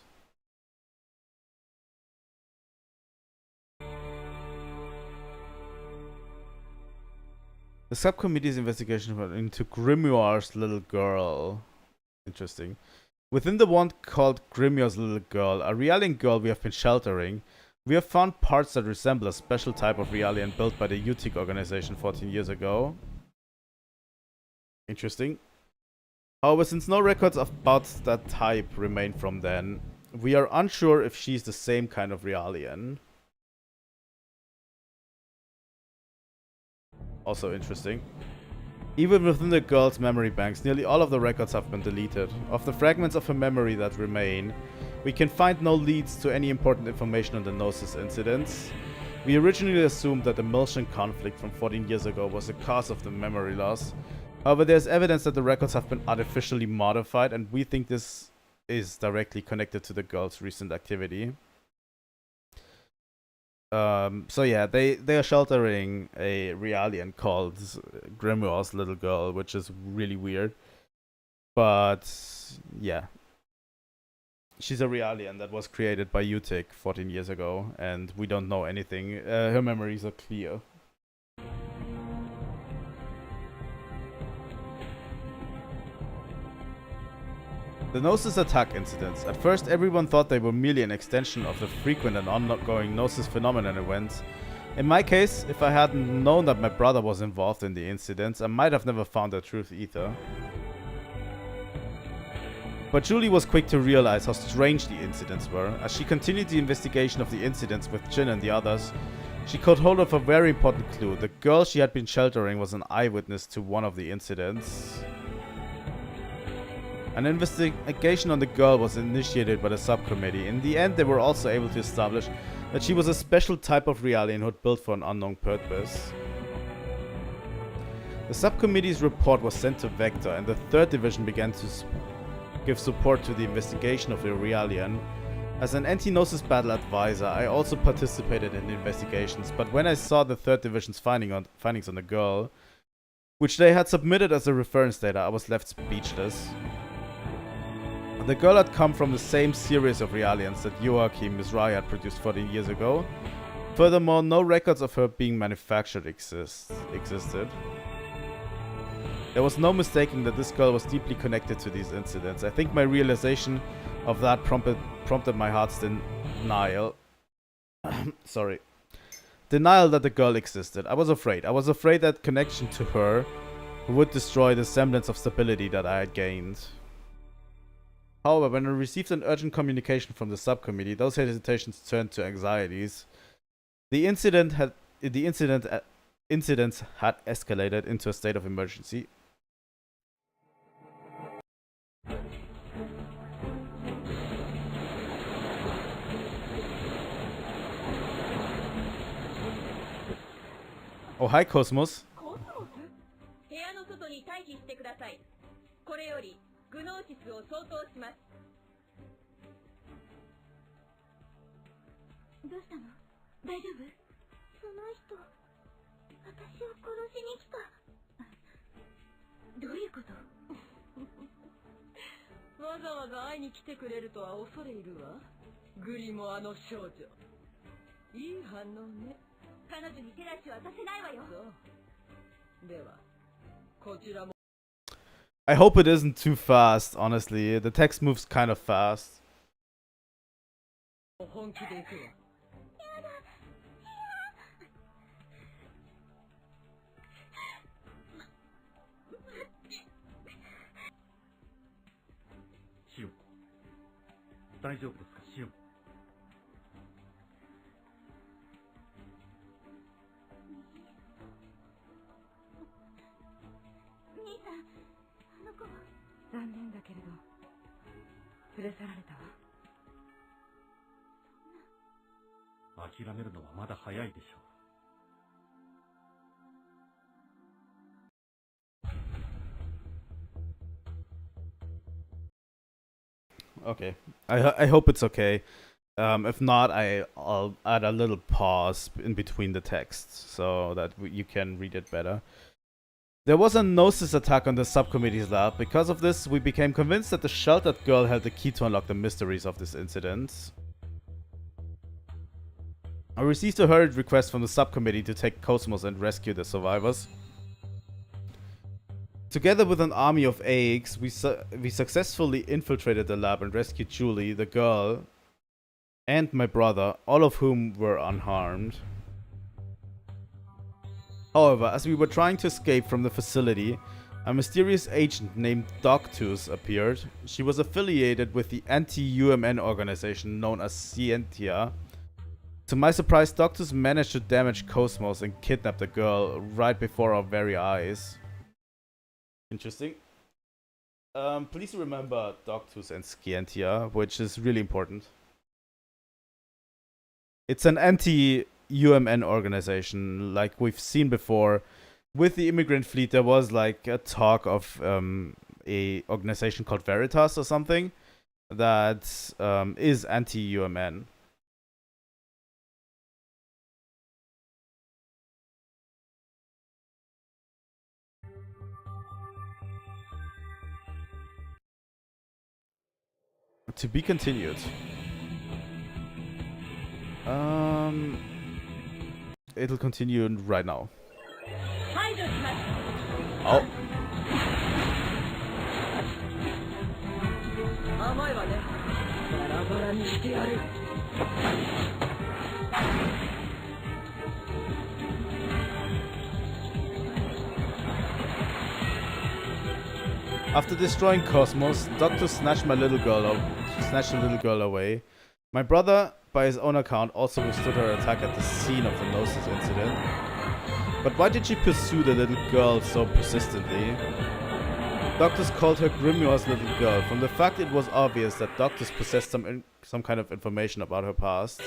The subcommittee's investigation into Grimoire's little girl. Interesting. Within the one called Grimoire's little girl, a Realian girl we have been sheltering, we have found parts that resemble a special type of Realian built by the UTIC organization 14 years ago. Interesting. However, since no records about that type remain from then, we are unsure if she's the same kind of Realian. Also interesting. Even within the girl's memory banks, nearly all of the records have been deleted. Of the fragments of her memory that remain, we can find no leads to any important information on the Gnosis incidents. We originally assumed that the Miltian conflict from 14 years ago was the cause of the memory loss. However, there's evidence that the records have been artificially modified, and we think this is directly connected to the girl's recent activity. So yeah, they are sheltering a Realian called Grimoire's little girl, which is really weird. But yeah, she's a Realian that was created by UTIC 14 years ago, and we don't know anything. Her memories are clear. The Gnosis attack incidents. At first, everyone thought they were merely an extension of the frequent and ongoing Gnosis phenomenon events. In my case, if I hadn't known that my brother was involved in the incidents, I might have never found the truth either. But Julie was quick to realize how strange the incidents were. As she continued the investigation of the incidents with Jin and the others, she caught hold of a very important clue. The girl she had been sheltering was an eyewitness to one of the incidents. An investigation on the girl was initiated by the subcommittee. In the end, they were also able to establish that she was a special type of Realian who had built for an unknown purpose. The subcommittee's report was sent to Vector, and the 3rd Division began to give support to the investigation of the Realian. As an anti-Gnosis battle advisor, I also participated in the investigations, but when I saw the 3rd Division's findings on the girl, which they had submitted as a reference data, I was left speechless. The girl had come from the same series of Realians that Joachim Mizrahi had produced 14 years ago. Furthermore, no records of her being manufactured existed. There was no mistaking that this girl was deeply connected to these incidents. I think my realization of that prompted my heart's denial. Denial that the girl existed. I was afraid. I was afraid that connection to her would destroy the semblance of stability that I had gained. However, when I received an urgent communication from the subcommittee, those hesitations turned to anxieties. The incidents had escalated into a state of emergency. Oh, hi, KOS-MOS. 部屋の外に待機してください。これよりグノーシスを相当します。どうしたの？大丈夫？その人、私を殺しに来た。どういうこと？わざわざ会いに来てくれるとは恐れ入るわ。グリモアの少女。いい反応ね。彼女に手出しはさせないわよ。そう。では、こちらも。I hope it isn't too fast, honestly. The text moves kind of fast. 本気で行くわ。シオン、大丈夫ですか、シオン。兄さん、あの子は。残念だけれど、連れ去られたわ。諦めるのはまだ早いでしょう。Okay. I hope it's okay. If not, I'll add a little pause in between the texts so that you can read it better. There was a Gnosis attack on the subcommittee's lab. Because of this, we became convinced that the sheltered girl held the key to unlock the mysteries of this incident. I received a hurried request from the subcommittee to take KOS-MOS and rescue the survivors. Together with an army of AX, we successfully infiltrated the lab and rescued Julie, the girl, and my brother, all of whom were unharmed. However, as we were trying to escape from the facility, a mysterious agent named Doctus appeared. She was affiliated with the anti-UMN organization known as Scientia. To my surprise, Doctus managed to damage KOS-MOS and kidnap the girl right before our very eyes. Interesting. Please remember Doctus and Scientia, which is really important. It's an anti-UMN organization, like we've seen before. With the immigrant fleet, there was like a talk of a organization called Veritas or something that is anti-UMN. To be continued. It'll continue right now. Oh. After destroying KOS-MOS, Doctor snatched the little girl away. My brother, by his own account, also withstood her attack at the scene of the Gnosis incident. But why did she pursue the little girl so persistently? Doctors called her Grimoire's little girl, from the fact it was obvious that Doctors possessed some kind of information about her past.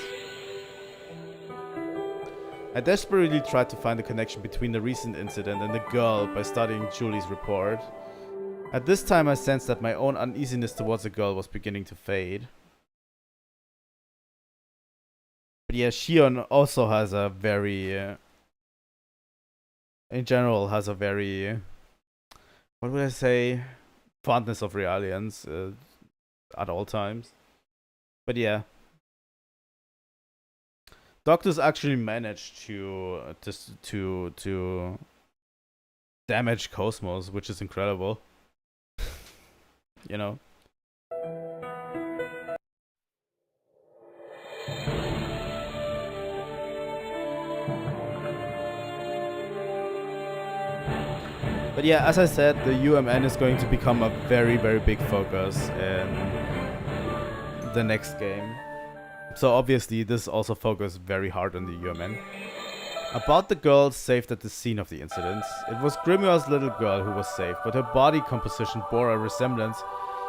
I desperately tried to find the connection between the recent incident and the girl by studying Julie's report. At this time I sensed that my own uneasiness towards the girl was beginning to fade. But yeah, Shion also has a very... in general has a very... what would I say? Fondness of Realians at all times. But yeah. Doctors actually managed to damage KOS-MOS, which is incredible. You know. But yeah, as I said, the UMN is going to become a very, very big focus in the next game. So obviously this also focused very hard on the UMN. About the girl saved at the scene of the incidents. It was Grimoire's little girl who was saved, but her body composition bore a resemblance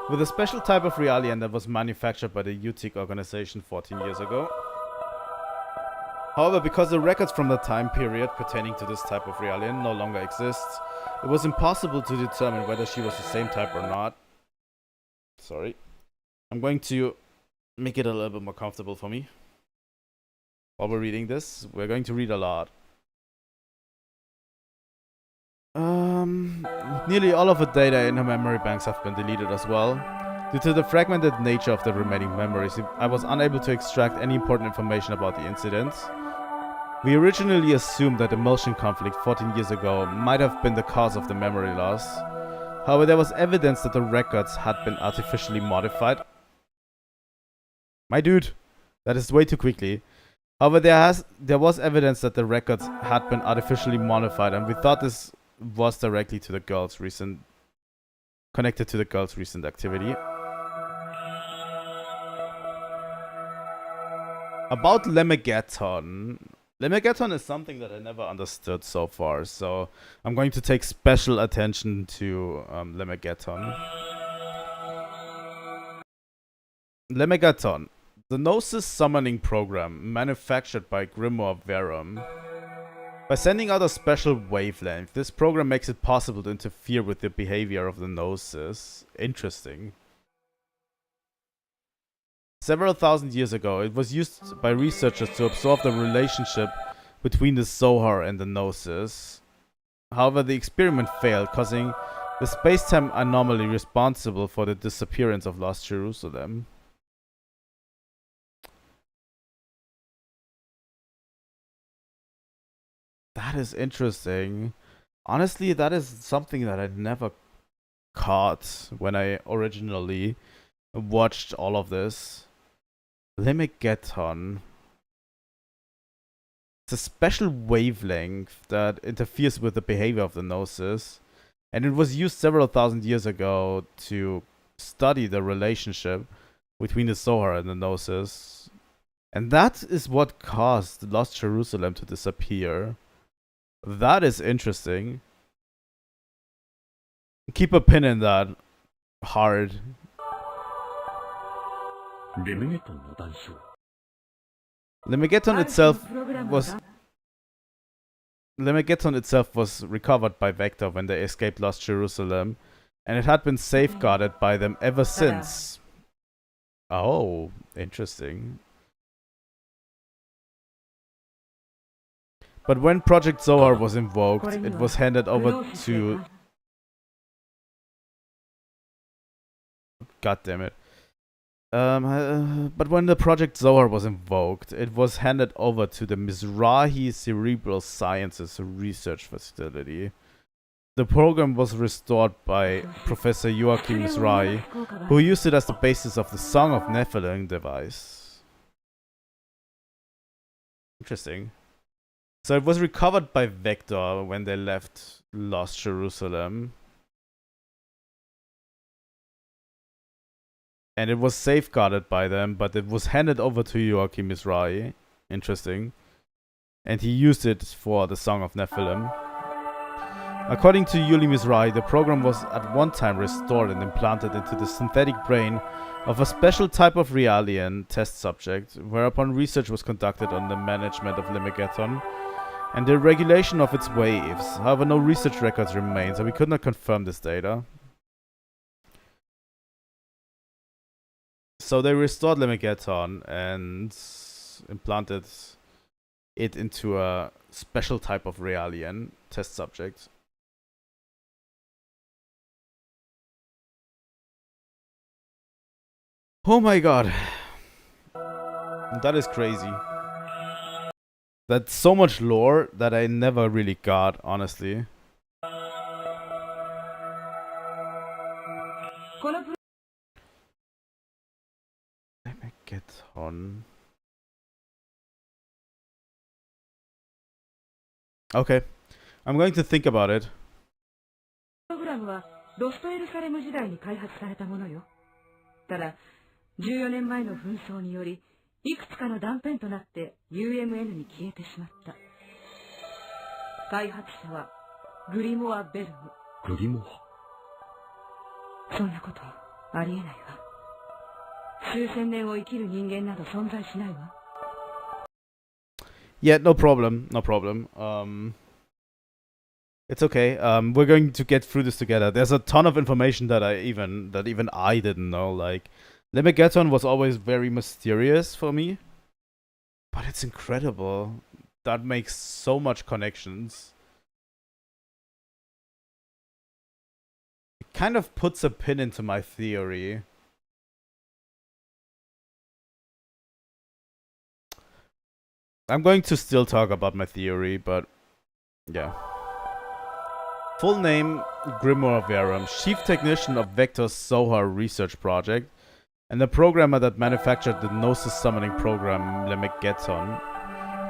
with a special type of Realian that was manufactured by the UTIC organization 14 years ago. However, because the records from the time period pertaining to this type of realien no longer exist, it was impossible to determine whether she was the same type or not. Sorry. I'm going to make it a little bit more comfortable for me. While we're reading this, we're going to read a lot. Nearly all of the data in her memory banks have been deleted as well. Due to the fragmented nature of the remaining memories, I was unable to extract any important information about the incident. We originally assumed that the Emulsion conflict 14 years ago might have been the cause of the memory loss. However, there was evidence that the records had been artificially modified. My dude, that is way too quickly. However, there was evidence that the records had been artificially modified, and we thought this was directly to the girl's recent, connected to the girl's recent activity. About Lemegeton. Lemegeton is something that I never understood so far, so I'm going to take special attention to Lemegeton. Lemegeton, the Gnosis summoning program manufactured by Grimoire Verum. By sending out a special wavelength, this program makes it possible to interfere with the behavior of the Gnosis. Interesting. Several thousand years ago, it was used by researchers to observe the relationship between the Zohar and the Gnosis. However, the experiment failed, causing the space-time anomaly responsible for the disappearance of Lost Jerusalem. That is interesting. Honestly, that is something that I never caught when I originally watched all of this. Lemegeton. It's a special wavelength that interferes with the behavior of the Gnosis, and it was used several thousand years ago to study the relationship between the Zohar and the Gnosis. And that is what caused Lost Jerusalem to disappear. That is interesting. Keep a pin in that. Hard. Lemegeton itself was recovered by Vector when they escaped Lost Jerusalem, and it had been safeguarded by them ever since. Oh, interesting. But when Project Zohar was invoked, it was handed over to... God damn it. But when the Project Zohar was invoked, it was handed over to the Mizrahi Cerebral Sciences Research Facility. The program was restored by Professor Joachim Mizrahi, who used it as the basis of the Song of Nephilim device. Interesting. So it was recovered by Vector when they left Lost Jerusalem. And it was safeguarded by them, but it was handed over to Joachim Mizrahi. Interesting. And he used it for the Song of Nephilim. According to Yuli Mizrahi, the program was at one time restored and implanted into the synthetic brain of a special type of Realien test subject, whereupon research was conducted on the management of Lemegeton and the regulation of its waves. However, no research records remain, so we could not confirm this data. So they restored Lemegeton and implanted it into a special type of Realien test subject. Oh my god. That is crazy. That's so much lore that I never really got, honestly. Lemegeton. Okay. I'm going to think about it. プログラムはロストエルサレム時代に開発されたものよ。ただ、14年前の紛争により、いくつかの断片となって UMN に消えてしまった。開発者はグリモア・ベルム。グリモア？そんなことありえないわ。数千年を生きる人間など存在しないわ。Yeah, no problem. No problem. It's okay. We're going to get through this together. There's a ton of information that even I didn't know. Like, Lemegeton was always very mysterious for me, but it's incredible. That makes so much connections. It kind of puts a pin into my theory. I'm going to still talk about my theory, but yeah. Full name, Grimoire Verum, Chief Technician of Vector's Zohar Research Project, and the programmer that manufactured the Gnosis summoning program, Lemegeton.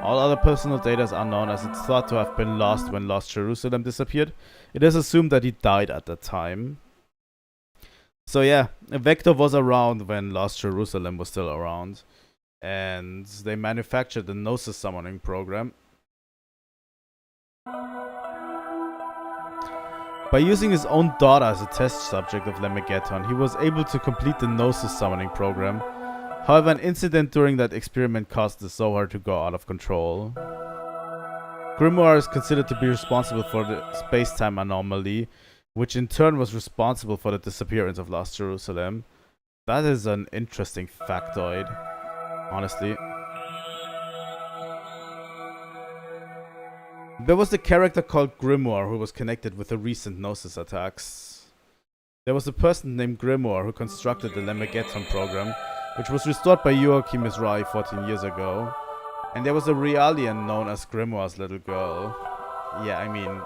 All other personal data is unknown, as it's thought to have been lost when Lost Jerusalem disappeared. It is assumed that he died at that time. So yeah, Vector was around when Lost Jerusalem was still around. And they manufactured the Gnosis summoning program. By using his own daughter as a test subject of Lemegeton, he was able to complete the Gnosis summoning program. However, an incident during that experiment caused the Zohar to go out of control. Grimoire is considered to be responsible for the space-time anomaly, which in turn was responsible for the disappearance of Lost Jerusalem. That is an interesting factoid. Honestly. There was the character called Grimoire who was connected with the recent Gnosis attacks. There was a person named Grimoire who constructed the Lemegeton program, which was restored by Joachim Mizrahi 14 years ago. And there was a Realian known as Grimoire's little girl. Yeah, I mean,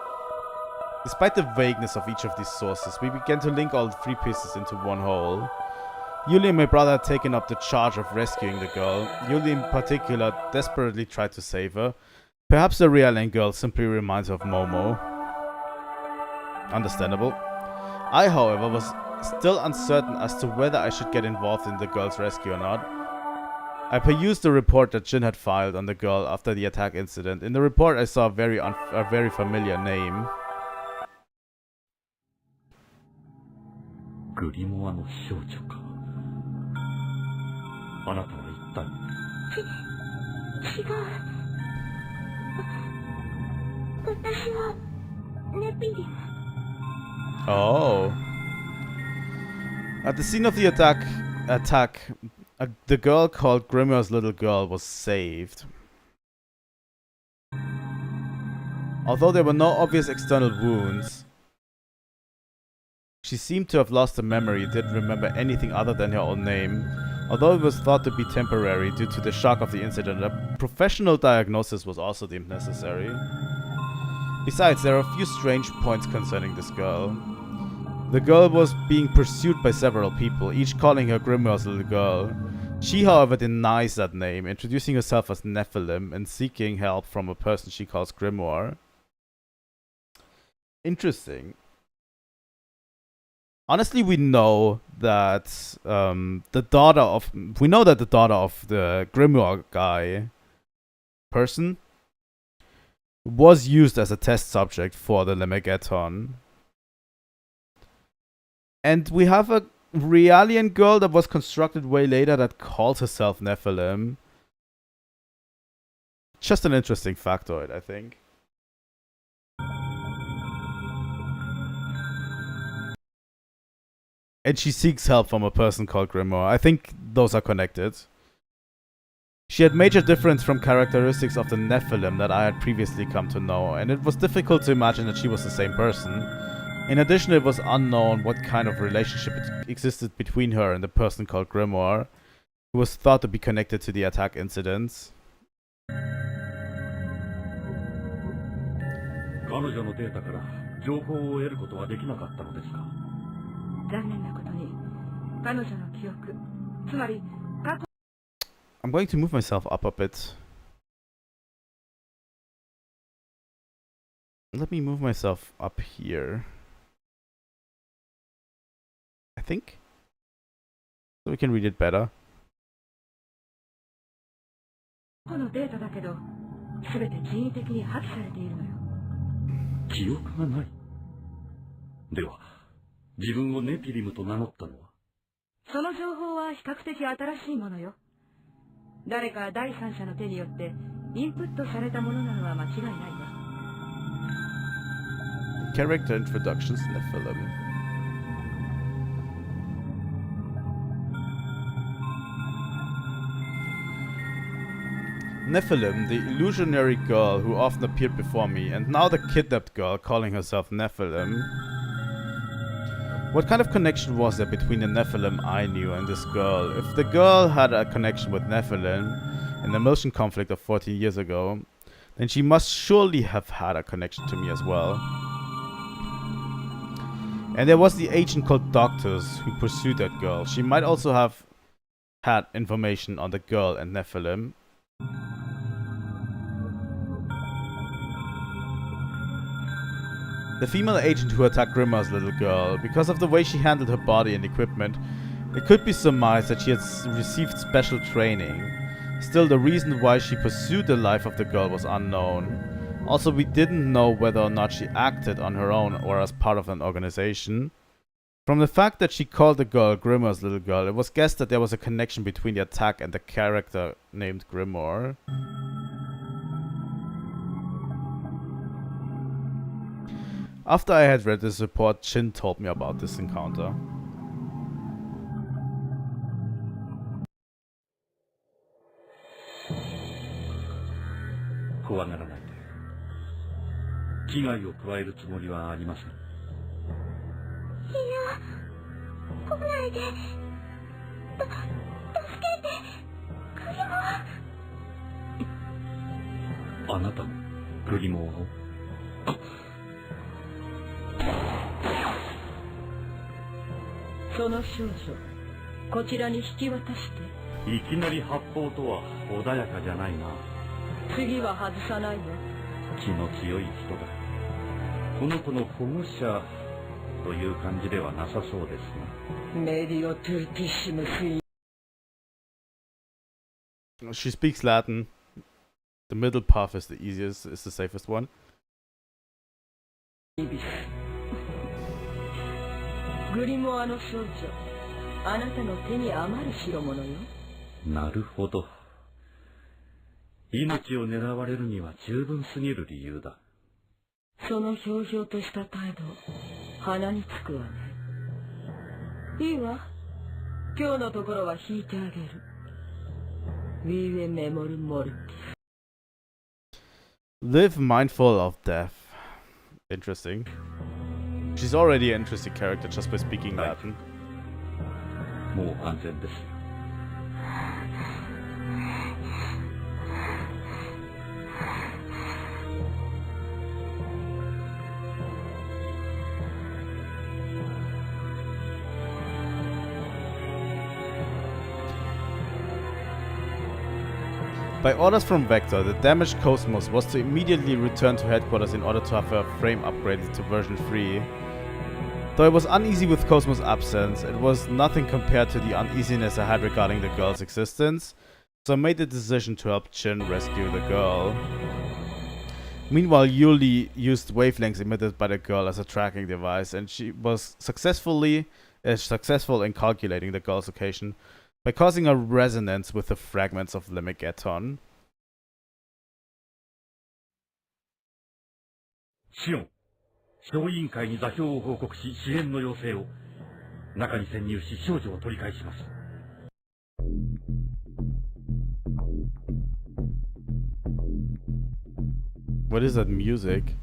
despite the vagueness of each of these sources, we began to link all three pieces into one whole. Yuli and my brother had taken up the charge of rescuing the girl. Yuli in particular desperately tried to save her. Perhaps the Realian girl simply reminds her of Momo. Understandable. I, however, was still uncertain as to whether I should get involved in the girl's rescue or not. I perused the report that Jin had filed on the girl after the attack incident. In the report I saw a very familiar name. グリモアの少女か。あなたは一体。違う。私はネピリム。 Oh. At the scene of the attack, the girl called Grimoire's little girl was saved. Although there were no obvious external wounds, she seemed to have lost her memory and didn't remember anything other than her own name. Although it was thought to be temporary due to the shock of the incident, a professional diagnosis was also deemed necessary. Besides, there are a few strange points concerning this girl. The girl was being pursued by several people, each calling her Grimoire's little girl. She, however, denies that name, introducing herself as Nephilim and seeking help from a person she calls Grimoire. Interesting. Honestly, we know that the daughter of the Grimoire guy person was used as a test subject for the Lemegeton. And we have a Realian girl that was constructed way later that calls herself Nephilim. Just an interesting factoid, I think. And she seeks help from a person called Grimoire. I think those are connected. She had major difference from characteristics of the Nephilim that I had previously come to know, and it was difficult to imagine that she was the same person. In addition, it was unknown what kind of relationship existed between her and the person called Grimoire, who was thought to be connected to the attack incidents. 彼女のデータから情報を得ることはできなかったのですか？残念なことに、彼女の記憶、つまり過去 I'm going to move myself up a bit. Let me move myself up here. I think. So we can read it better. このデータだけど、すべて人為的に破棄されているのよ。記憶がない。では、自分をネピリムと名乗ったのは？その情報は比較的新しいものよ。誰か第三者の手によってインプットされたものなのは間違いないわ。 Character introductions in the film. Nephilim, the illusionary girl who often appeared before me, and now the kidnapped girl calling herself Nephilim. What kind of connection was there between the Nephilim I knew and this girl? If the girl had a connection with Nephilim in the Motion conflict of 14 years ago, then she must surely have had a connection to me as well. And there was the agent called Doctors who pursued that girl. She might also have had information on the girl and Nephilim. The female agent who attacked Grimmar's little girl, because of the way she handled her body and equipment, it could be surmised that she had received special training. Still, the reason why she pursued the life of the girl was unknown. Also, we didn't know whether or not she acted on her own or as part of an organization. From the fact that she called the girl Grimmar's little girl, it was guessed that there was a connection between the attack and the character named Grimmar. After I had read this report, Chin told me about this encounter. She speaks Latin. The middle path is the easiest, is the safest one. グリモアの少女、あなたの手に余る代物よ。なるほど。命を狙われるには十分すぎる理由だ。そのひょうひょうとした態度、鼻につくわね。いいわ。今日のところは引いてあげる。Vive memor mortis. Live mindful of death. Interesting. She's already an interesting character just by speaking Latin. もう安全です。By orders from Vector, the damaged KOS-MOS was to immediately return to headquarters in order to have her frame upgraded to version 3. Though I was uneasy with KOS-MOS' absence, it was nothing compared to the uneasiness I had regarding the girl's existence, so I made the decision to help Chin rescue the girl. Meanwhile, Yuli used wavelengths emitted by the girl as a tracking device, and she was successful in calculating the girl's location by causing a resonance with the fragments of Lemegeton. シオン、小委員会に座標を報告し支援の要請を。中に潜入し少女を取り返します。What is that music?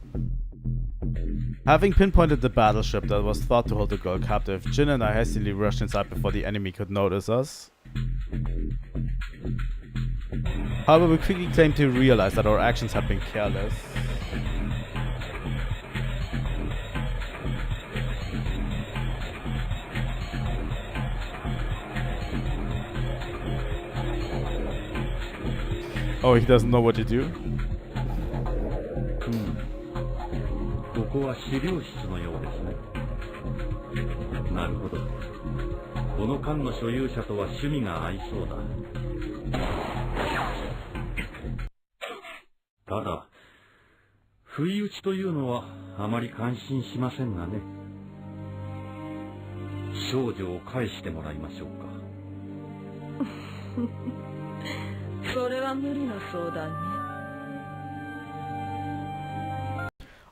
Having pinpointed the battleship that was thought to hold the girl captive, Jin and I hastily rushed inside before the enemy could notice us. However, we quickly came to realize that our actions had been careless. Oh, he doesn't know what to do? ここは資料室のようですね。なるほど。この艦の所有者とは趣味が合いそうだ。ただ、不意打ちというのはあまり感心しませんがね。少女を返してもらいましょうか。それは無理な相談ね。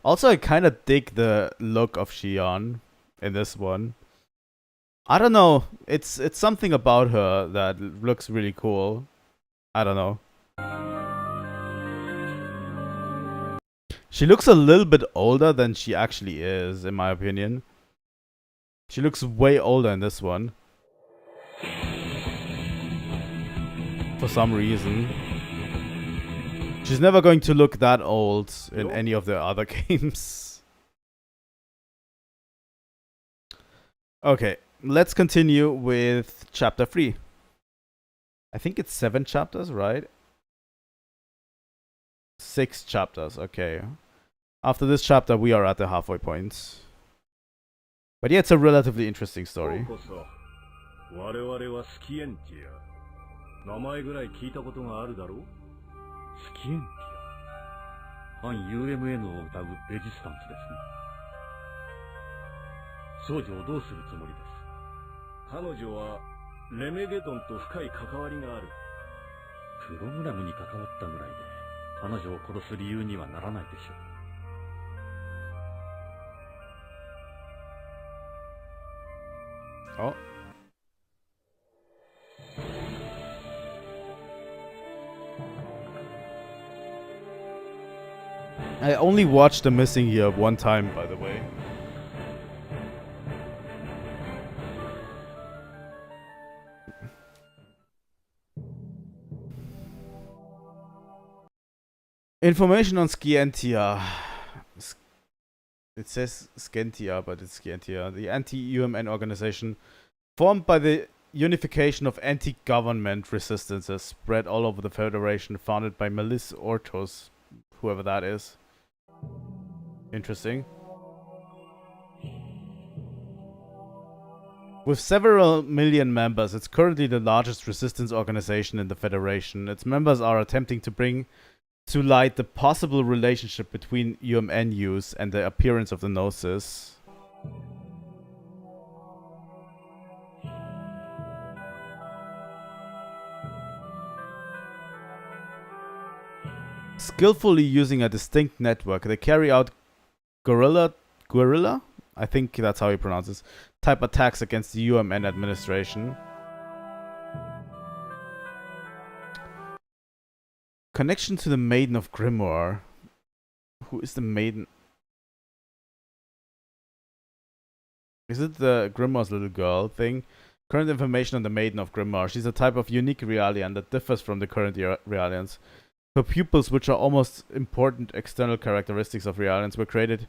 Also, I kind of dig the look of Xion in this one. I don't know. It's something about her that looks really cool. I don't know. She looks a little bit older than she actually is, in my opinion. She looks way older in this one. For some reason. She's never going to look that old in any of the other games. Okay, let's continue with chapter 3. I think it's 7 chapters, right? 6 chapters, okay. After this chapter, we are at the halfway point. But yeah, it's a relatively interesting story. 名前ぐらい聞いたことがあるだろう？スキエンティア。反 UMN を謳うレジスタンスですね。少女をどうするつもりです？彼女はレメゲドンと深い関わりがある。プログラムに関わったぐらいで彼女を殺す理由にはならないでしょう。Oh. I only watched The Missing Year one time, by the way. Information on Scientia. It says Scientia, but it's Scientia. The anti-UMN organization formed by the unification of anti-government resistances spread all over the Federation, founded by Melis Ortos, whoever that is. Interesting. With several million members, it's currently the largest resistance organization in the Federation. Its members are attempting to bring to light the possible relationship between UMN use and the appearance of the Gnosis. Skillfully using a distinct network, they carry out guerrilla, I think that's how he pronounces, type attacks against the UMN administration. Connection to the Maiden of Grimoire. Who is the Maiden? Is it the Grimoire's little girl thing? Current information on the Maiden of Grimoire. She's a type of unique Realian that differs from the current Realians. Her pupils, which are almost important external characteristics of Realians, were created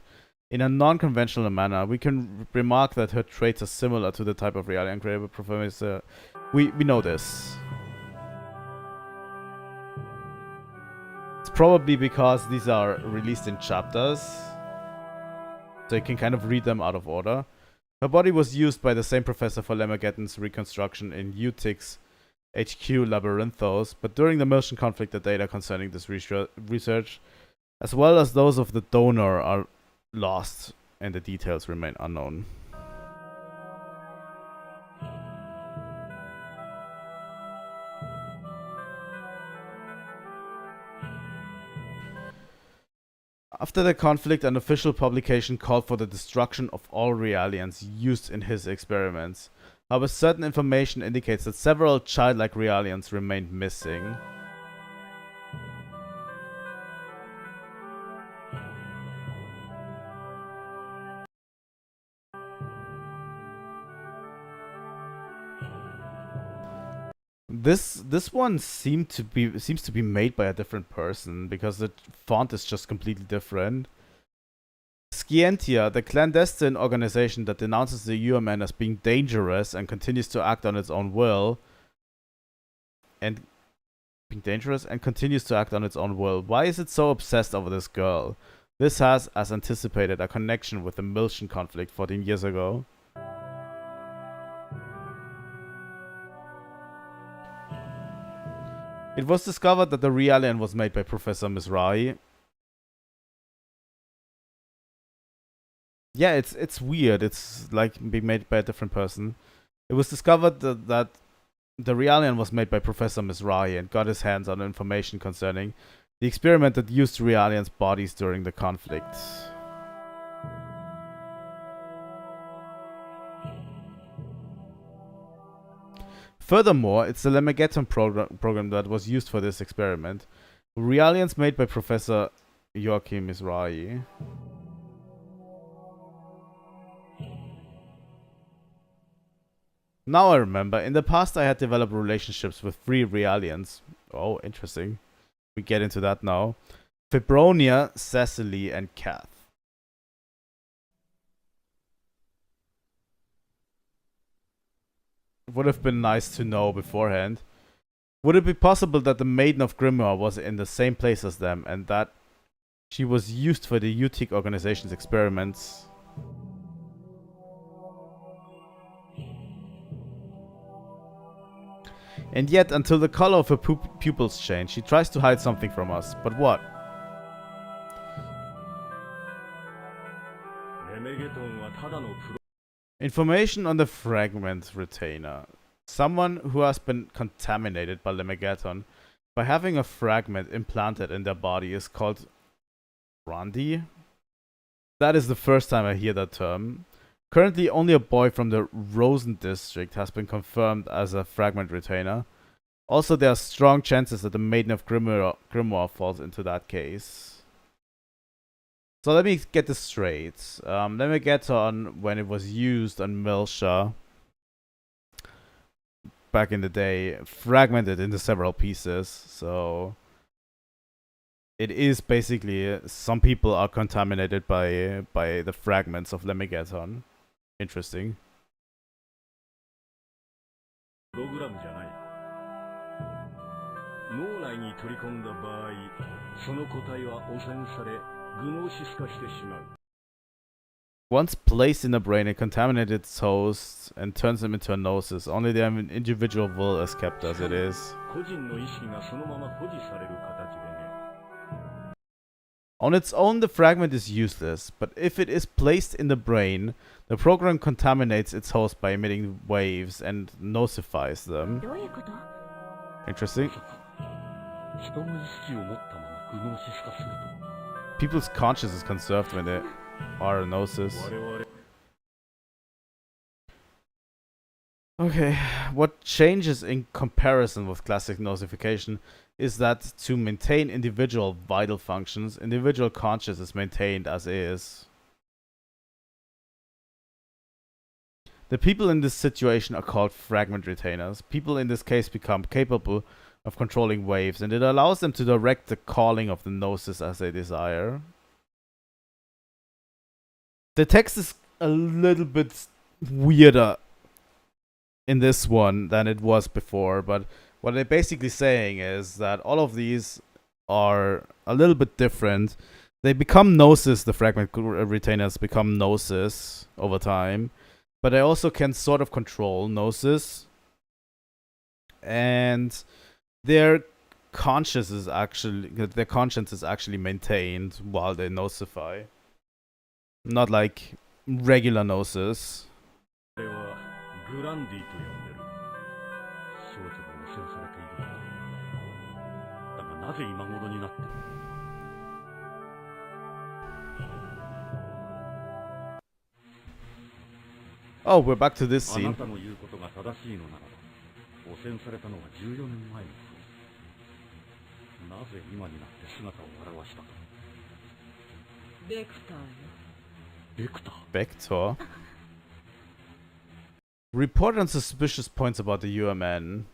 in a non-conventional manner. We can remark that her traits are similar to the type of Realian created by Professor. We know this. It's probably because these are released in chapters, so you can kind of read them out of order. Her body was used by the same professor for Lemmageddon's reconstruction in Utic's HQ Labyrinthos, but during the Merchant conflict, the data concerning this research, as well as those of the donor, are lost, and the details remain unknown. After the conflict, an official publication called for the destruction of all Realians used in his experiments. However, certain information indicates that several childlike Realians remained missing. This one seems to be made by a different person because the font is just completely different. Scientia, the clandestine organization that denounces the UMN as being dangerous and continues to act on its own will. Why is it so obsessed over this girl? This has, as anticipated, a connection with the Miltian conflict 14 years ago. It was discovered that the Realian was made by Professor Mizrahi. Yeah, it's weird. It's like being made by a different person. It was discovered that the Realian was made by Professor Mizrahi and got his hands on information concerning the experiment that used Realians' bodies during the conflict. Furthermore, it's the Lemegeton program that was used for this experiment. Realians made by Professor Joachim Mizrahi. Now I remember, in the past I had developed relationships with 3 Realians. Oh, interesting. We get into that now. Fibronia, Cecily, and Kath. Would have been nice to know beforehand. Would it be possible that the Maiden of Grimoire was in the same place as them and that she was used for the UTIC organization's experiments? And yet, until the color of her pupils change, she tries to hide something from us. But what? Information on the fragment retainer. Someone who has been contaminated by Lemegeton by having a fragment implanted in their body is called Randy. That is the first time I hear that term. Currently, only a boy from the Rosen district has been confirmed as a fragment retainer. Also, there are strong chances that the Maiden of Grimoire falls into that case. So let me get this straight. Lemegeton, when it was used on Milsha back in the day, fragmented into several pieces. So it is basically some people are contaminated by the fragments of Lemegeton. Interesting. プログラムじゃない。脳内に取り込んだ場合、その個体は汚染され、グノーシス化してしまう。 Once placed in the brain, it contaminates its host and turns them into a gnosis. Only the individual will is kept as it is. 個人の意識がそのまま保持される形でね。 On its own, the fragment is useless, but if it is placed in the brain, the program contaminates its host by emitting waves and nosifies them. Interesting. 人の意識を持ったままグノーシス化すると。 People's conscience is conserved when they are a gnosis. Okay, what changes in comparison with classic nosification is that to maintain individual vital functions, individual conscience is maintained as is. The people in this situation are called fragment retainers. People in this case become capable of controlling waves, and it allows them to direct the calling of the gnosis as they desire. The text is a little bit weirder in this one than it was before, but what they're basically saying is that all of these are a little bit different. They become gnosis, the fragment retainers become gnosis over time, but they also can sort of control gnosis, and their conscience is actually maintained while they nosify. Not like regular gnosis. これはグランディと呼んでる。少女が汚染されているんだ。だがなぜ今頃になって。 Oh, we're back to this scene. あなたの言うことが正しいのならば、汚染されたのは14年前のこと。なぜ今になって姿を現したか。ベクターよ。 Vector. Report on suspicious points about the UMN.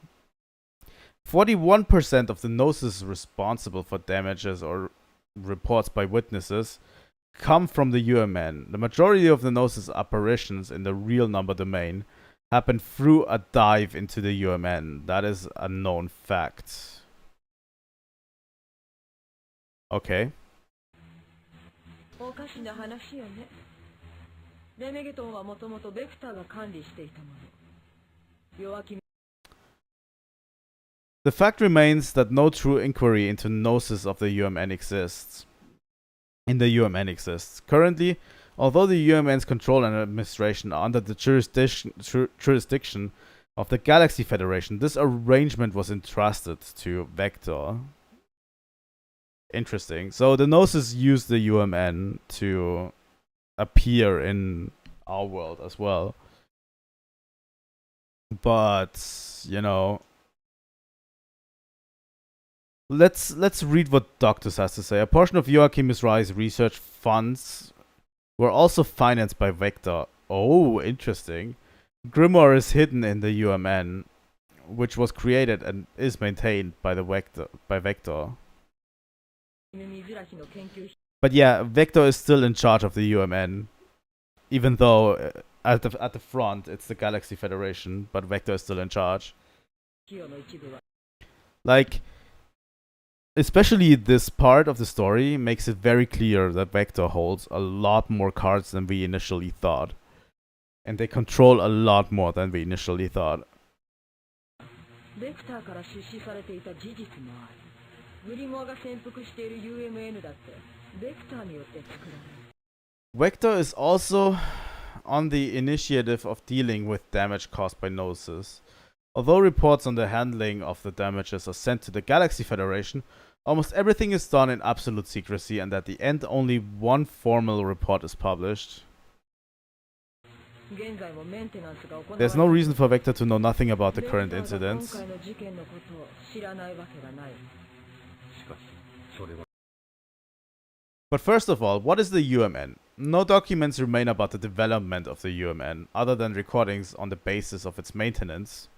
41% of the gnosis responsible for damages or reports by witnesses come from the UMN. The majority of the gnosis apparitions in the real number domain happen through a dive into the UMN. That is a known fact. Okay. おかしな話よね。レメゲトンはもともとベクターが管理していたもの。弱気。 The fact remains that no true inquiry into gnosis of the UMN exists. Currently, although the UMN's control and administration are under the jurisdiction of the Galaxy Federation, this arrangement was entrusted to Vector. Interesting. So the gnosis used the UMN to appear in our world as well. But, you know, let's read what Doctus has to say. A portion of Joachim Misrai's research funds were also financed by Vector. Oh, interesting. Grimoire is hidden in the UMN, which was created and is maintained by Vector. But yeah, Vector is still in charge of the UMN, even though at the front it's the Galaxy Federation, but Vector is still in charge. Like, especially this part of the story makes it very clear that Vector holds a lot more cards than we initially thought. And they control a lot more than we initially thought. Vector is also on the initiative of dealing with damage caused by Gnosis. Although reports on the handling of the damages are sent to the Galaxy Federation, almost everything is done in absolute secrecy, and at the end only one formal report is published. There's no reason for Vector to know nothing about the current incidents. But first of all, what is the UMN? No documents remain about the development of the UMN, other than recordings on the basis of its maintenance.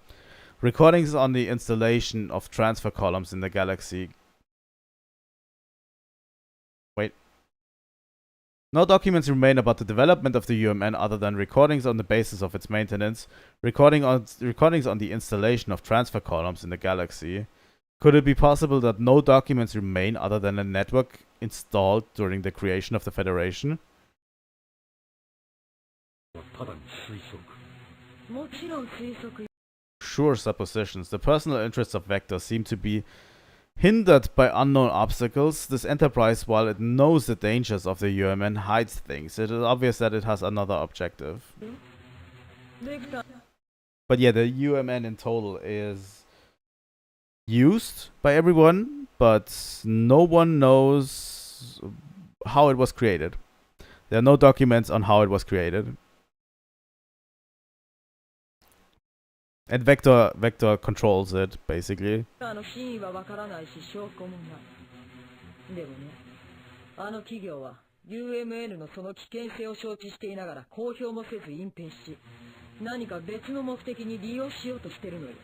Recordings on the installation of transfer columns in the galaxy. Wait. No documents remain about the development of the UMN other than recordings on the basis of its maintenance, recordings on the installation of transfer columns in the galaxy. Could it be possible that no documents remain other than a network installed during the creation of the Federation? Sure suppositions. The personal interests of Vector seem to be hindered by unknown obstacles. This enterprise, while it knows the dangers of the UMN, hides things. It is obvious that it has another objective. But yeah, the UMN in total is used by everyone, but no one knows how it was created. There are no documents on how it was created. And Vector controls it, basically. あの真意はわからないし証拠もない。でもね、あの企業は UMN のその危険性を承知していながら公表もせず隠蔽し、何か別の目的に利用しようとしてるのよ。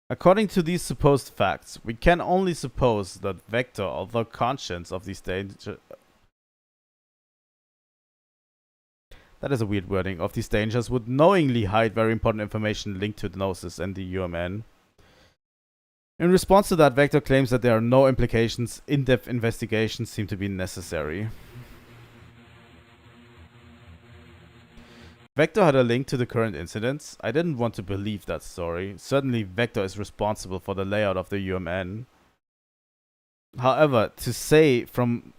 According to these supposed facts, we can only suppose that Vector, although conscious of these dangers... That is a weird wording. Of these dangers, would knowingly hide very important information linked to Gnosis and the UMN. In response to that, Vector claims that there are no implications. In-depth investigations seem to be necessary. Vector had a link to the current incidents. I didn't want to believe that story. Certainly, Vector is responsible for the layout of the UMN. However, to say from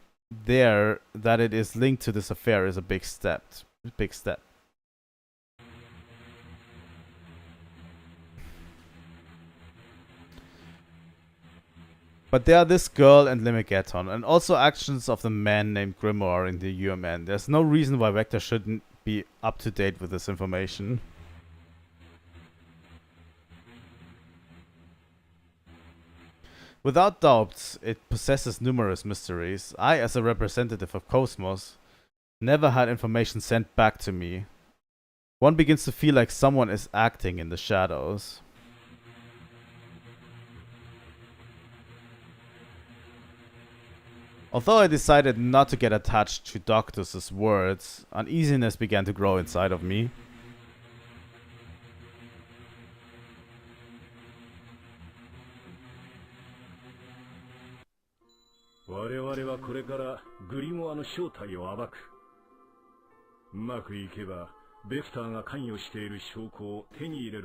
there that it is linked to this affair is a big step. But there are this girl and Limigaton, and also actions of the man named Grimoire in the UMN. There's no reason why Vector shouldn't be up to date with this information. Without doubt, it possesses numerous mysteries. I, as a representative of KOS-MOS, never had information sent back to me. One begins to feel like someone is acting in the shadows. Although I decided not to get attached to Doctus's words, uneasiness began to grow inside of me.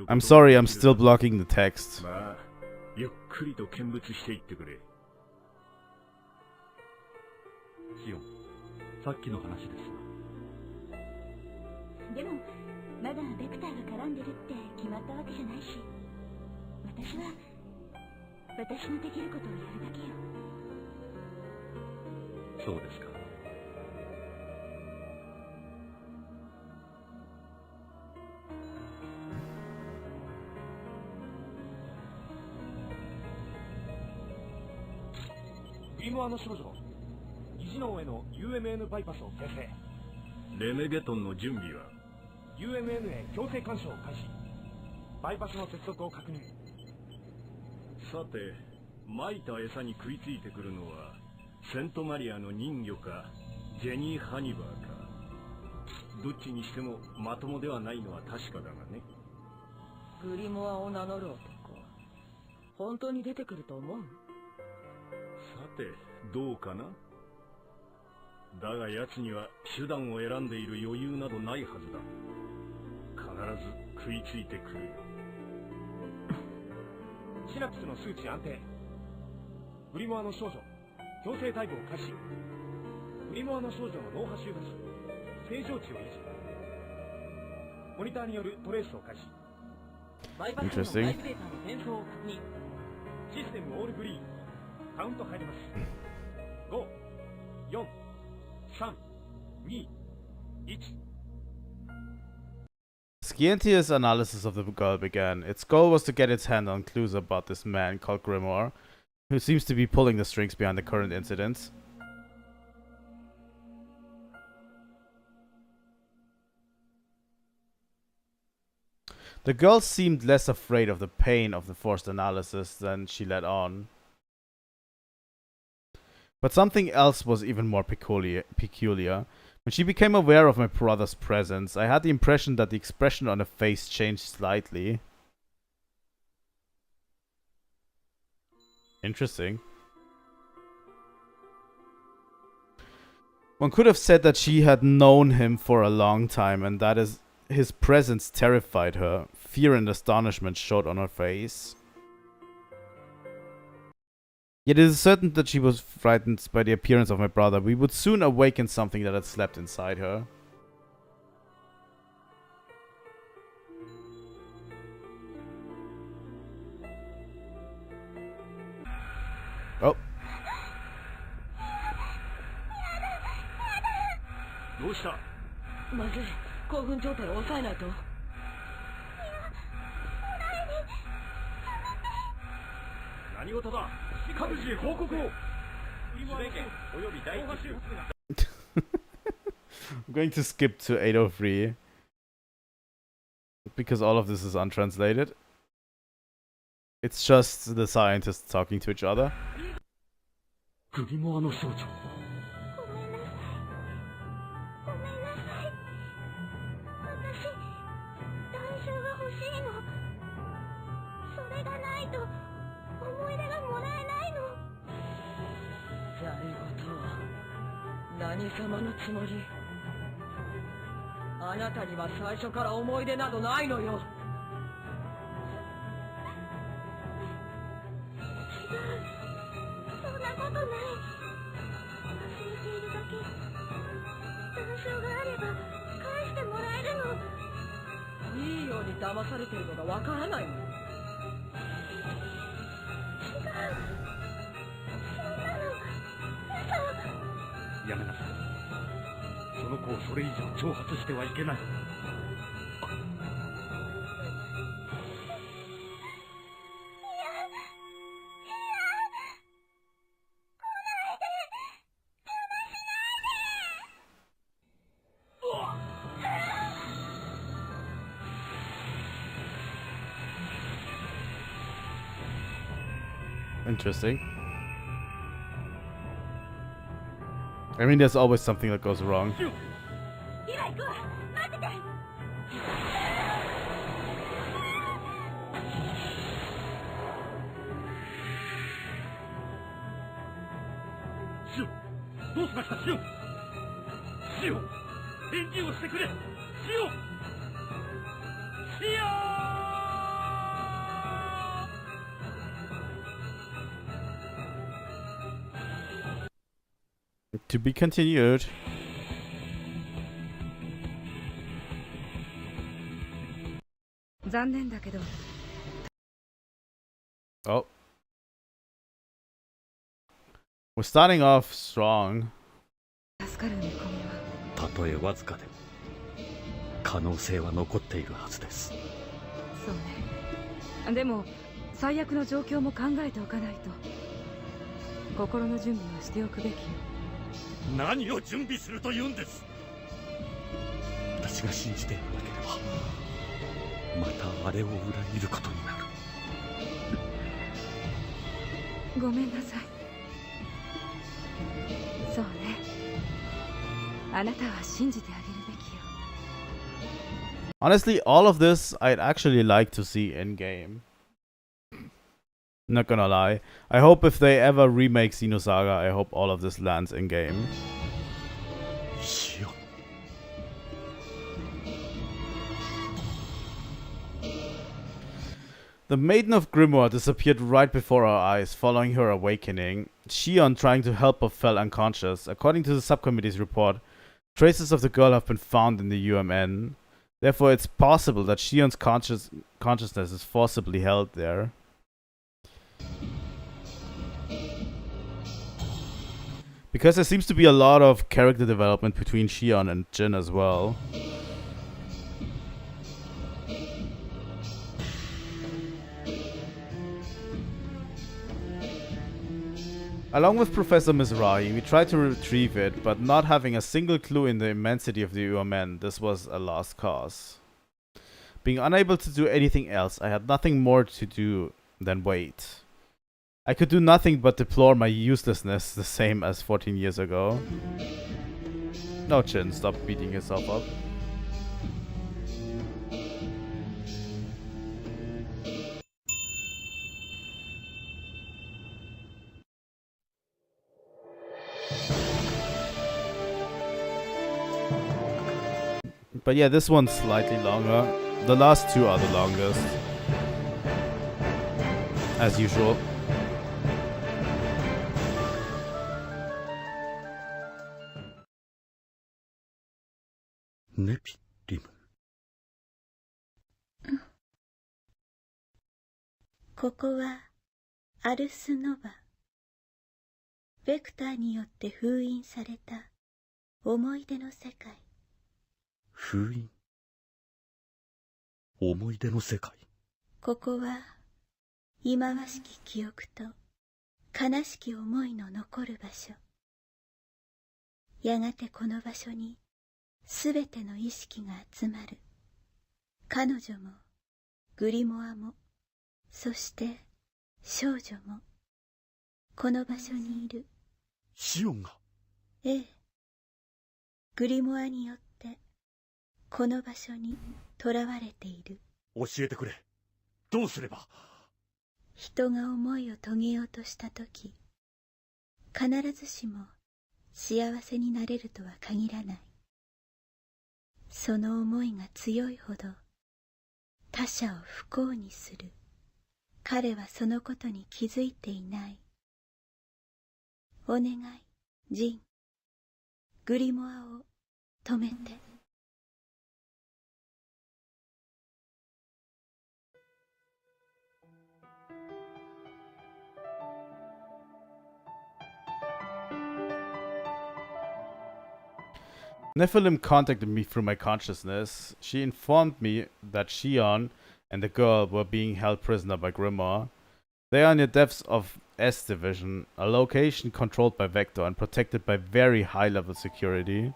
I'm sorry, I'm still blocking the text. シオン、さっきの話ですが。でも、まだベクターが絡んでるって決まったわけじゃないし、私は私のできることをやるだけよ。そうですか。グリモアの少女、疑似脳への UMN バイパスを形成。レメゲトンの準備は？ UMN へ強制干渉を開始。バイパスの接続を確認。さて、撒いた餌に食いついてくるのはセントマリアの人魚かジェニー・ハニバーか。どっちにしてもまともではないのは確かだがね。グリモアを名乗る男、本当に出てくると思う？さて、どうかな。だが奴には手段を選んでいる余裕などないはずだ。必ず食いついてくるよ。シナプスの数値安定。グリモアの少女、強制逮捕を開始。グリモアの少女の脳波周波数、正常値を維持。モニターによるトレースを開始。バイパスのライブデータの転送を確認。システムオールグリーン。カウント入ります。5、4、3、2、1。Scientia's analysis of the girl began. Its goal was to get its hand on clues about this man called Grimoire, who seems to be pulling the strings behind the current incidents. The girl seemed less afraid of the pain of the forced analysis than she let on. But something else was even more peculiar. When she became aware of my brother's presence, I had the impression that the expression on her face changed slightly. Interesting. One could have said that she had known him for a long time, and that his presence terrified her. Fear and astonishment showed on her face. Yet it is certain that she was frightened by the appearance of my brother. We would soon awaken something that had slept inside her. Oh. どうした？まずい、興奮状態を抑えないと。何事だ？各自へ報告を。 I'm going to skip to 803 because all of this is untranslated. It's just the scientists talking to each other. グリモアの少女。 何様のつもり？あなたには最初から思い出などないのよ。違う、そんなことない。忘れているだけ。断証があれば返してもらえるの。いいように騙されてるのがわからないの。違う。そんなの嘘。 やめなさい。その子をそれ以上挑発してはいけない。Interesting. I mean, there's always something that goes wrong. To be continued. Oh. We're starting off strong. 助かる見込みはたとえわずかでも可能性は残っているはずです。そうね。でも最悪の状況も考えておかないと。心の準備をしておくべきよ。何を準備すると言うんです。私が信じていなければまたあれを裏切ることになる。ごめんなさい。そうね。あなたは信じてあげるべきよ。Honestly, all of this I'd actually like to see in game. Not gonna lie. I hope if they ever remake Xenosaga, I hope all of this lands in game. The Maiden of Grimoire disappeared right before our eyes, following her awakening. Shion, trying to help her, fell unconscious. According to the subcommittee's report, traces of the girl have been found in the UMN. Therefore, it's possible that Shion's consciousness is forcibly held there. Because there seems to be a lot of character development between Shion and Jin as well. Along with Professor Mizrahi, we tried to retrieve it, but not having a single clue in the immensity of the UMN, this was a lost cause. Being unable to do anything else, I had nothing more to do than wait. I could do nothing but deplore my uselessness, the same as 14 years ago. No, Jin, stop beating yourself up. But yeah, this one's slightly longer. The last two are the longest. As usual. Nepilim. ここはアルスノバ。ベクターによって封印された思い出の世界。封印？思い出の世界？ここは忌まわしき記憶と悲しき思いの残る場所。やがてこの場所にすべての意識が集まる。彼女もグリモアもそして少女もこの場所にいる。シオンが？ええ。グリモアによってこの場所に囚われている。教えてくれ。どうすれば？人が思いを遂げようとしたとき、必ずしも幸せになれるとは限らない。その思いが強いほど他者を不幸にする。彼はそのことに気づいていない。お願い、ジン。グリモアを止めて。Nephilim contacted me through my consciousness. She informed me that Shion and the girl were being held prisoner by Grimoire. They are in the depths of S Division, a location controlled by Vector and protected by very high-level security.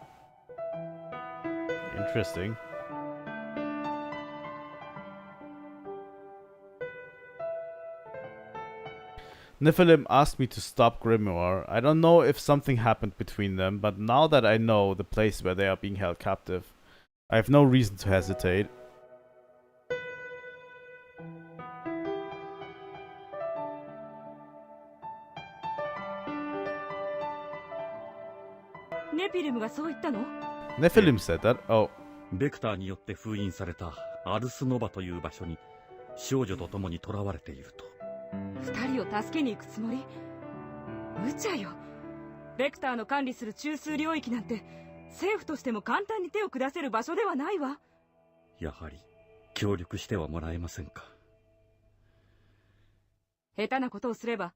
Interesting. Nephilim asked me to stop Grimoire. I don't know if something happened between them, but now that I know the place where they are being held captive, I have no reason to hesitate. Nephilim said that? Oh. ベクターによって封印されたアルスノバという場所に少女と共に囚われていると。二人を助けに行くつもり？無茶よ。ベクターの管理する中枢領域なんて政府としても簡単に手を下せる場所ではないわ。やはり協力してはもらえませんか。下手なことをすれば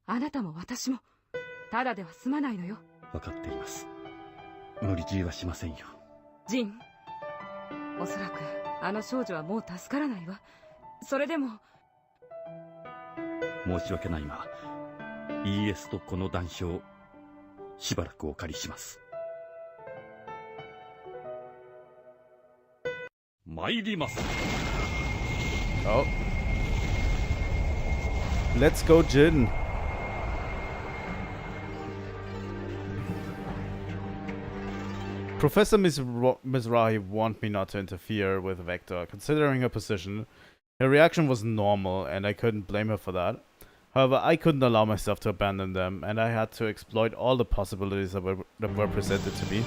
あなたも私もただでは済まないのよ。分かっています。無理強いはしませんよ。ジン、おそらくあの少女はもう助からないわ。それでも申し訳ないが、ES とこの断章、しばらくお借りします。参ります。Oh. Let's go, Jin. Professor Mizrahi warned me not to interfere with Vector. Considering her position, her reaction was normal, and I couldn't blame her for that. However, I couldn't allow myself to abandon them, and I had to exploit all the possibilities that were presented to me.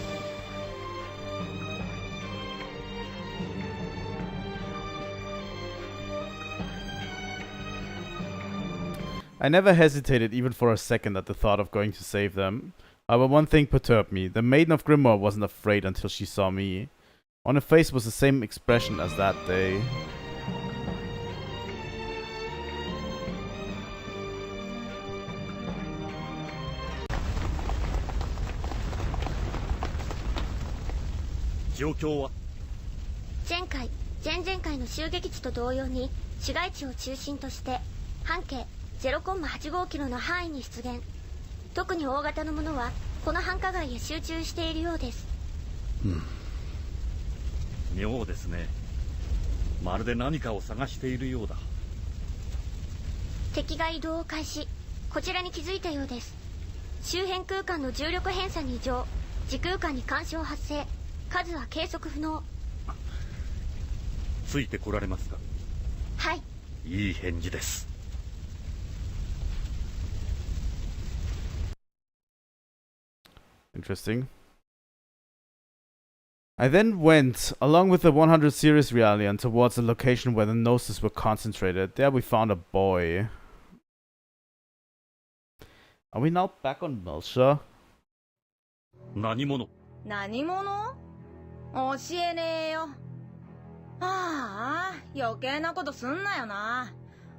I never hesitated even for a second at the thought of going to save them. However, one thing perturbed me. The Maiden of Grimoire wasn't afraid until she saw me. On her face was the same expression as that day. Situation. 前々回の襲撃地と同様に市街地を中心として半径 0.85 キロの範囲に出現。特に大型のものはこの繁華街へ集中しているようです。妙ですね。まるで何かを探しているようだ。敵が移動を開始。こちらに気づいたようです。周辺空間の重力偏差に異常。時空間に干渉発生。数は計測不能。ついてこられますか？はい。いい返事です。Interesting. I then went, along with the 100 Series Realian, towards the location where the Gnosis were concentrated. There we found a boy. Are we now back on Melcher? 何者？何者？教えねえよ。ああ、余計なことすんなよな。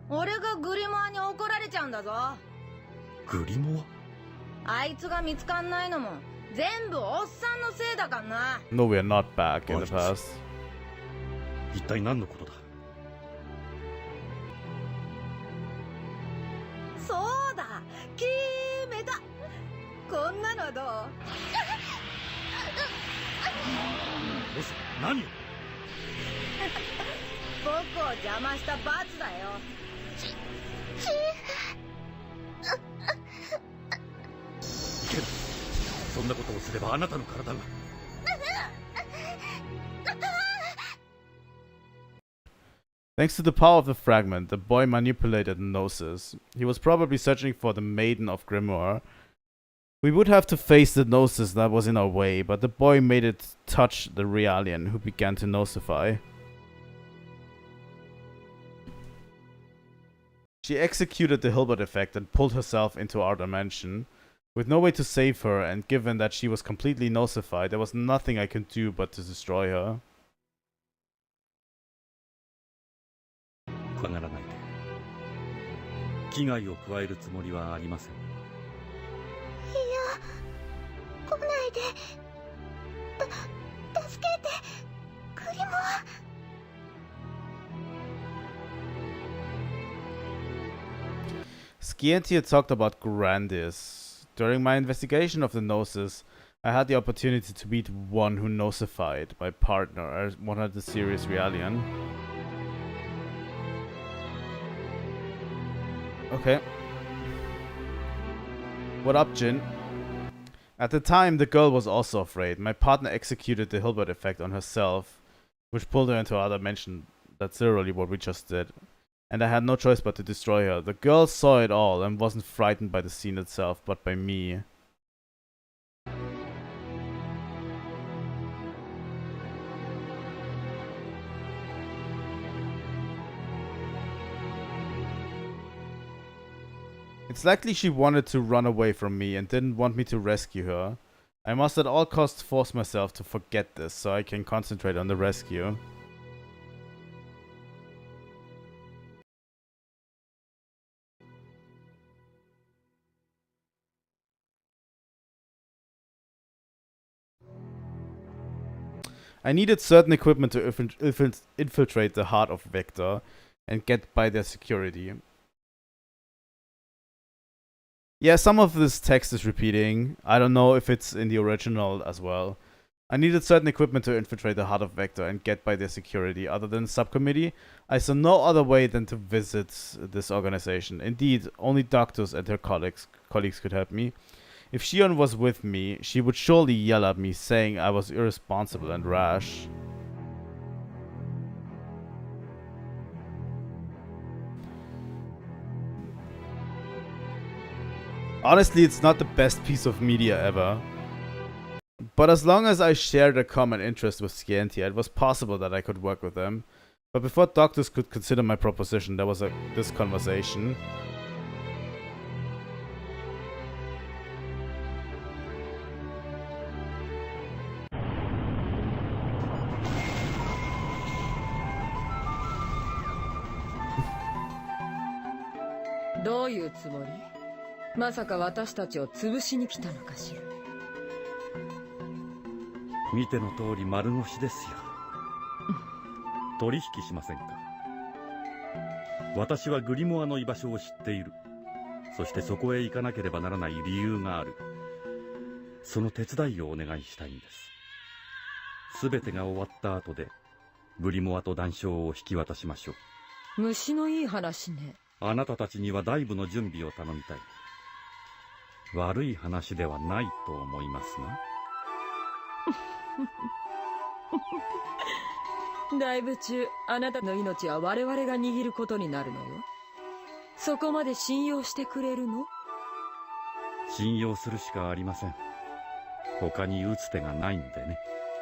俺がグリモアに怒られちゃうんだぞ。グリモア？あいつが見つかんないのも全部おっさんのせいだからな。No, we are not back in the past. 一体何のことだ？そうだ、決めた。こんなのはどう？ボス、何を？僕を邪魔した罰だよ。いける。そんなことをすればあなたの体が。Thanks to the power of the fragment, the boy manipulated Gnosis. He was probably searching for the Maiden of Grimoire. We would have to face the Gnosis that was in our way, but the boy made it touch the Realian, who began to Gnosify. She executed the Hilbert effect and pulled herself into our dimension. With no way to save her, and given that she was completely Gnosified, there was nothing I could do but to destroy her. 怖がらないで。危害を加えるつもりはありません。いや、来ないで。助けて、グリモア。Scientia talked about Grandis. During my investigation of the Gnosis, I had the opportunity to meet one who Gnosified my partner, one of the Series Realian. Okay. What up, Jin? At the time, the girl was also afraid. My partner executed the Hilbert effect on herself, which pulled her into our dimension. That's literally what we just did. And I had no choice but to destroy her. The girl saw it all and wasn't frightened by the scene itself, but by me. It's likely she wanted to run away from me and didn't want me to rescue her. I must at all costs force myself to forget this so I can concentrate on the rescue. I needed certain equipment to infiltrate the heart of Vector and get by their security. Yeah, some of this text is repeating. I don't know if it's in the original as well. I needed certain equipment to infiltrate the heart of Vector and get by their security. Other than subcommittee, I saw no other way than to visit this organization. Indeed, only Doctus and her colleagues could help me. If Shion was with me, she would surely yell at me, saying I was irresponsible and rash. Honestly, it's not the best piece of media ever. But as long as I shared a common interest with Scientia, it was possible that I could work with them. But before Doctus could consider my proposition, there was this conversation. What is your plan? まさか私たちを潰しに来たのかしら。見ての通り丸腰ですよ。取引しませんか。私はグリモアの居場所を知っている。そしてそこへ行かなければならない理由がある。その手伝いをお願いしたいんです。すべてが終わった後でグリモアと談笑を引き渡しましょう。虫のいい話ね。あなたたちにはダイブの準備を頼みたい。悪い話ではないと思いますが。ダイブ中、あなたの命は我々が握ることになるのよ。そこまで信用してくれるの？信用するしかありません。他に打つ手がないんでね。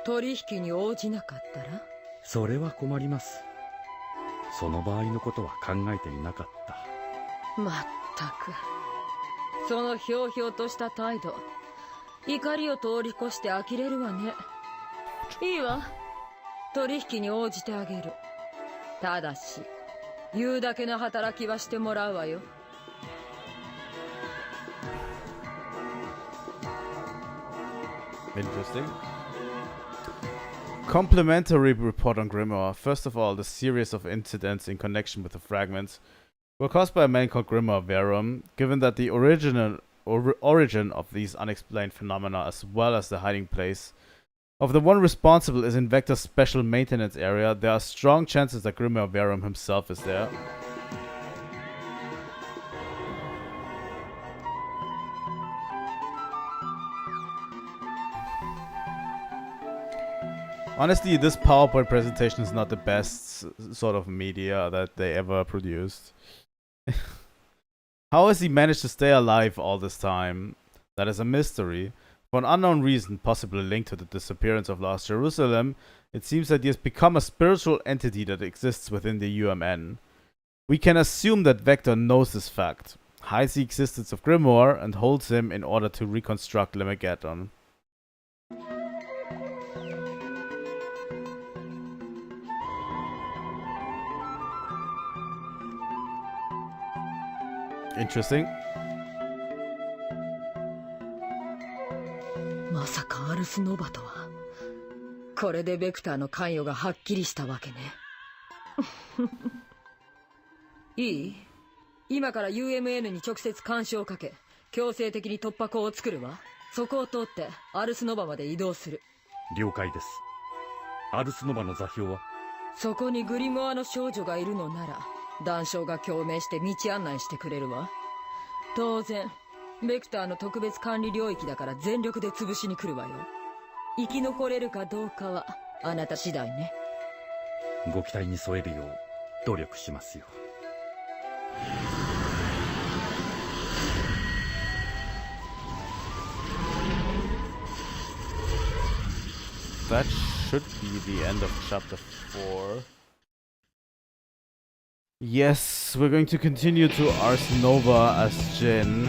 取引に応じなかったら？それは困ります。その場合のことは考えていなかった。まったく。そのひょうひょうとした態度。怒りを通り越して呆れるわね。いいわ。取引に応じてあげる。ただし、言うだけの働きはしてもらうわよ。Interesting. Complimentary report on Grimoire. First of all, the series of incidents in connection with the fragments were caused by a man called Grimoire Verum. Given that the origin of these unexplained phenomena, as well as the hiding place of the one responsible, is in Vector's special maintenance area, there are strong chances that Grimoire Verum himself is there. Honestly, this PowerPoint presentation is not the best sort of media that they ever produced. How has he managed to stay alive all this time? That is a mystery. For an unknown reason, possibly linked to the disappearance of Lost Jerusalem, it seems that he has become a spiritual entity that exists within the UMN. We can assume that Vector knows this fact, hides the existence of Grimoire, and holds him in order to reconstruct Lemegeddon. Interesting. まさかアルスノバとは。これでベクターの関与がはっきりしたわけね。いい？今から UMN に直接干渉をかけ、強制的に突破口を作るわ。そこを通ってアルスノバまで移動する。了解です。アルスノバの座標は？そこにグリモアの少女がいるのなら、談笑が共鳴して道案内してくれるわ。当然ベクターの特別管理領域だから全力で潰しに来るわよ。生き残れるかどうかはあなた次第ね。ご期待に添えるよう努力しますよ。That should be the end of chapter 4. Yes, we're going to continue to Ars Nova as Jin,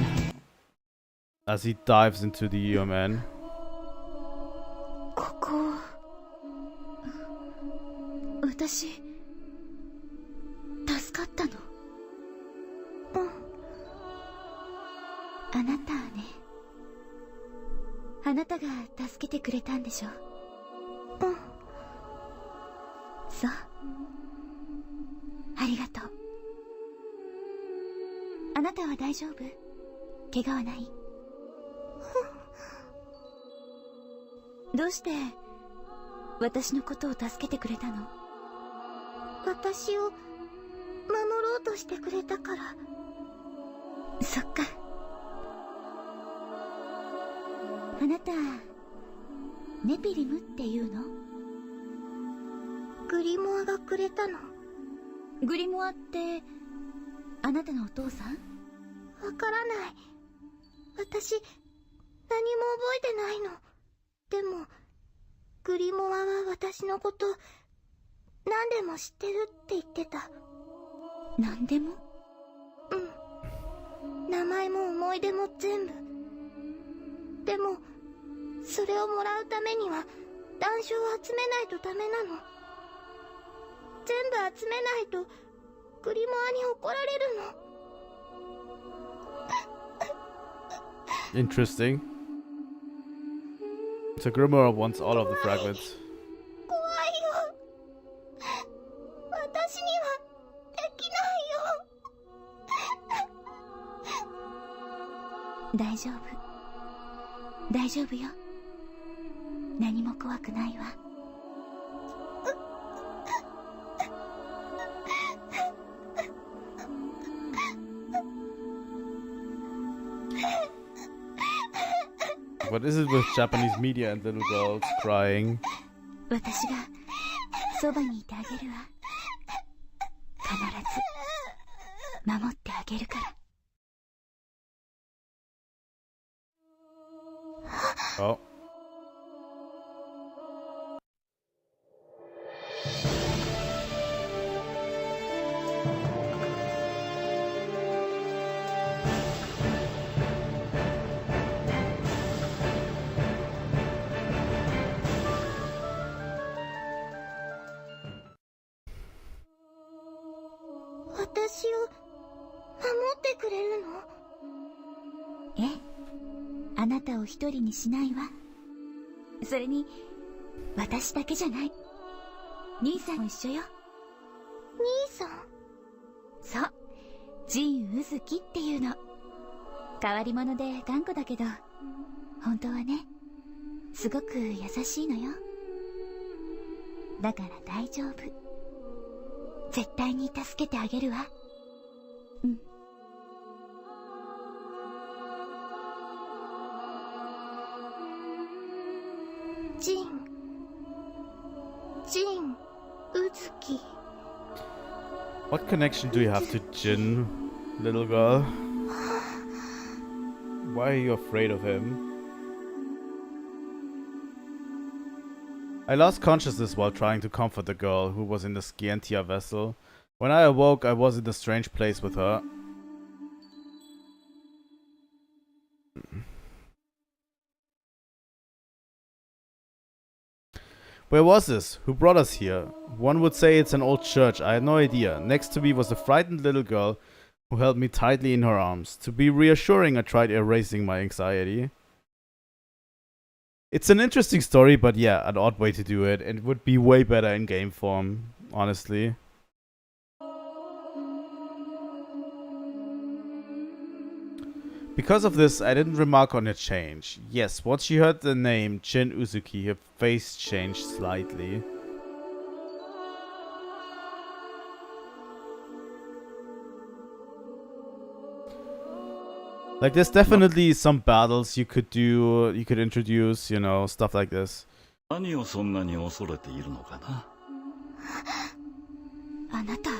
as he dives into the UMN. ここ、私、助かったの。あなたはね、あなたが助けてくれたんでしょ。そう。ありがとう。あなたは大丈夫？怪我はない？どうして私のことを助けてくれたの？私を守ろうとしてくれたから。そっか。あなたネピリムっていうの？グリモアがくれたの。グリモアってあなたのお父さん？わからない。私何も覚えてないの。でもグリモアは私のこと何でも知ってるって言ってた。何でも？うん。名前も思い出も全部。でもそれをもらうためには断章を集めないとダメなの。全部集めないとグリモアに怒られるの。Interesting. So Grimoire wants all of the fragments. 怖いよ。私にはできないよ。大丈夫。大丈夫よ。何も怖くないわ。What is it with Japanese media and little girls crying? 私がそばにいてあげるわ。必ず守ってあげるから。Oh.私を守ってくれるの？ええ、あなたを一人にしないわ。それに私だけじゃない。兄さんも一緒よ。兄さん？そう、ジン・ウズキっていうの。変わり者で頑固だけど本当はね、すごく優しいのよ。だから大丈夫。絶対に助けてあげるわ。うん。ジン・ウズキ。 What connection do you have to Jin, little girl? Why are you afraid of him? I lost consciousness while trying to comfort the girl who was in the Scientia vessel. When I awoke, I was in a strange place with her. Where was this? Who brought us here? One would say it's an old church. I had no idea. Next to me was a frightened little girl who held me tightly in her arms. To be reassuring, I tried erasing my anxiety. It's an interesting story, but yeah, an odd way to do it. And it would be way better in game form, honestly. Because of this, I didn't remark on a change. Yes, once she heard the name Jin Uzuki, her face changed slightly. Like, there's definitely some battles you could do, you could introduce, you know, stuff like this. 何をそんなに恐れているのかな。あなた、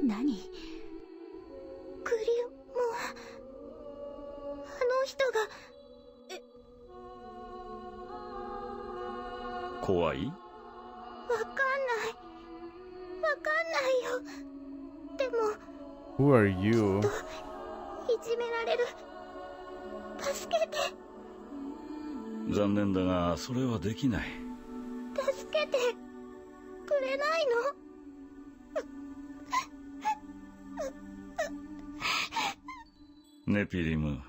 何？グリモア、あの人が。怖い？わかんないよ。でも Who are you? いじめられる。助けて。残念だがそれはできない。助けてくれないの？ネピリム、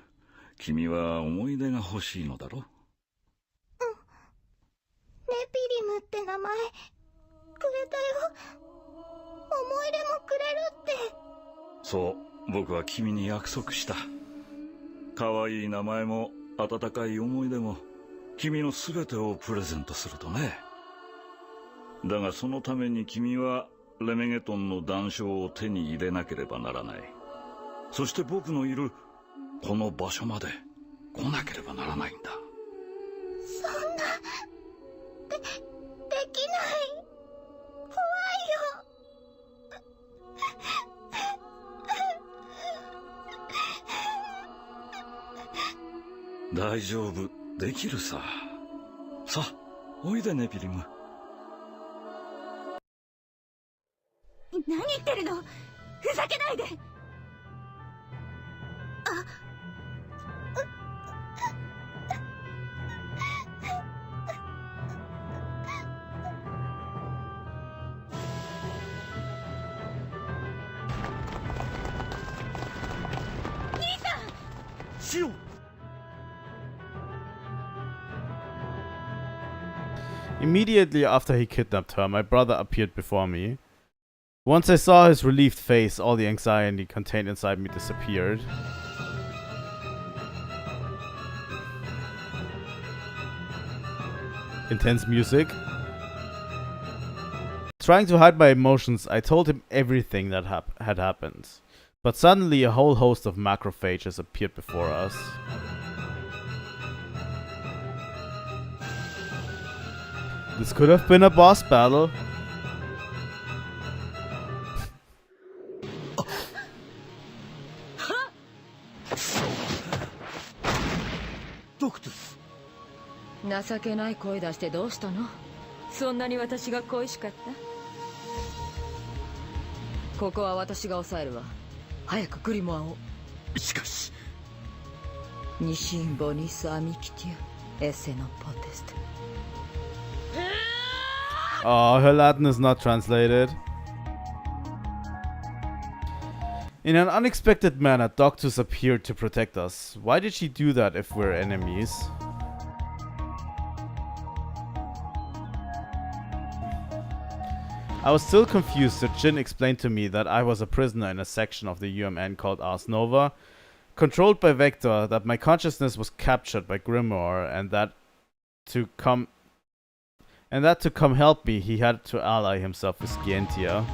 君は思い出が欲しいのだろ？ネピリムって名前グそう、僕は君に約束した。可愛い名前も温かい思い出も君の全てをプレゼントするとね。だがそのために君はレメゲトンの断章を手に入れなければならない。そして僕のいるこの場所まで来なければならないんだ。そんなできない。怖いよ。大丈夫、できるさ。さあ、おいでネピリム。何言ってるの？ふざけないで。Immediately after he kidnapped her, my brother appeared before me. Once I saw his relieved face, all the anxiety contained inside me disappeared. Intense music. Trying to hide my emotions, I told him everything that had happened. But suddenly a whole host of macrophages appeared before us. This could have been a boss battle. Doctor. 情けない声出してどうしたの？そんなに私が恋しかった？ここは私が抑えるわ。早くグリモアを。しかし。ニシンボニスアミキティアエセノポテスト。Oh, her Latin is not translated. In an unexpected manner, Doctus appeared to protect us. Why did she do that if we're enemies? I was still confused, so Jin explained to me that I was a prisoner in a section of the UMN called Ars Nova, controlled by Vector, that my consciousness was captured by Grimoire, and that to come help me, he had to ally himself with Scientia.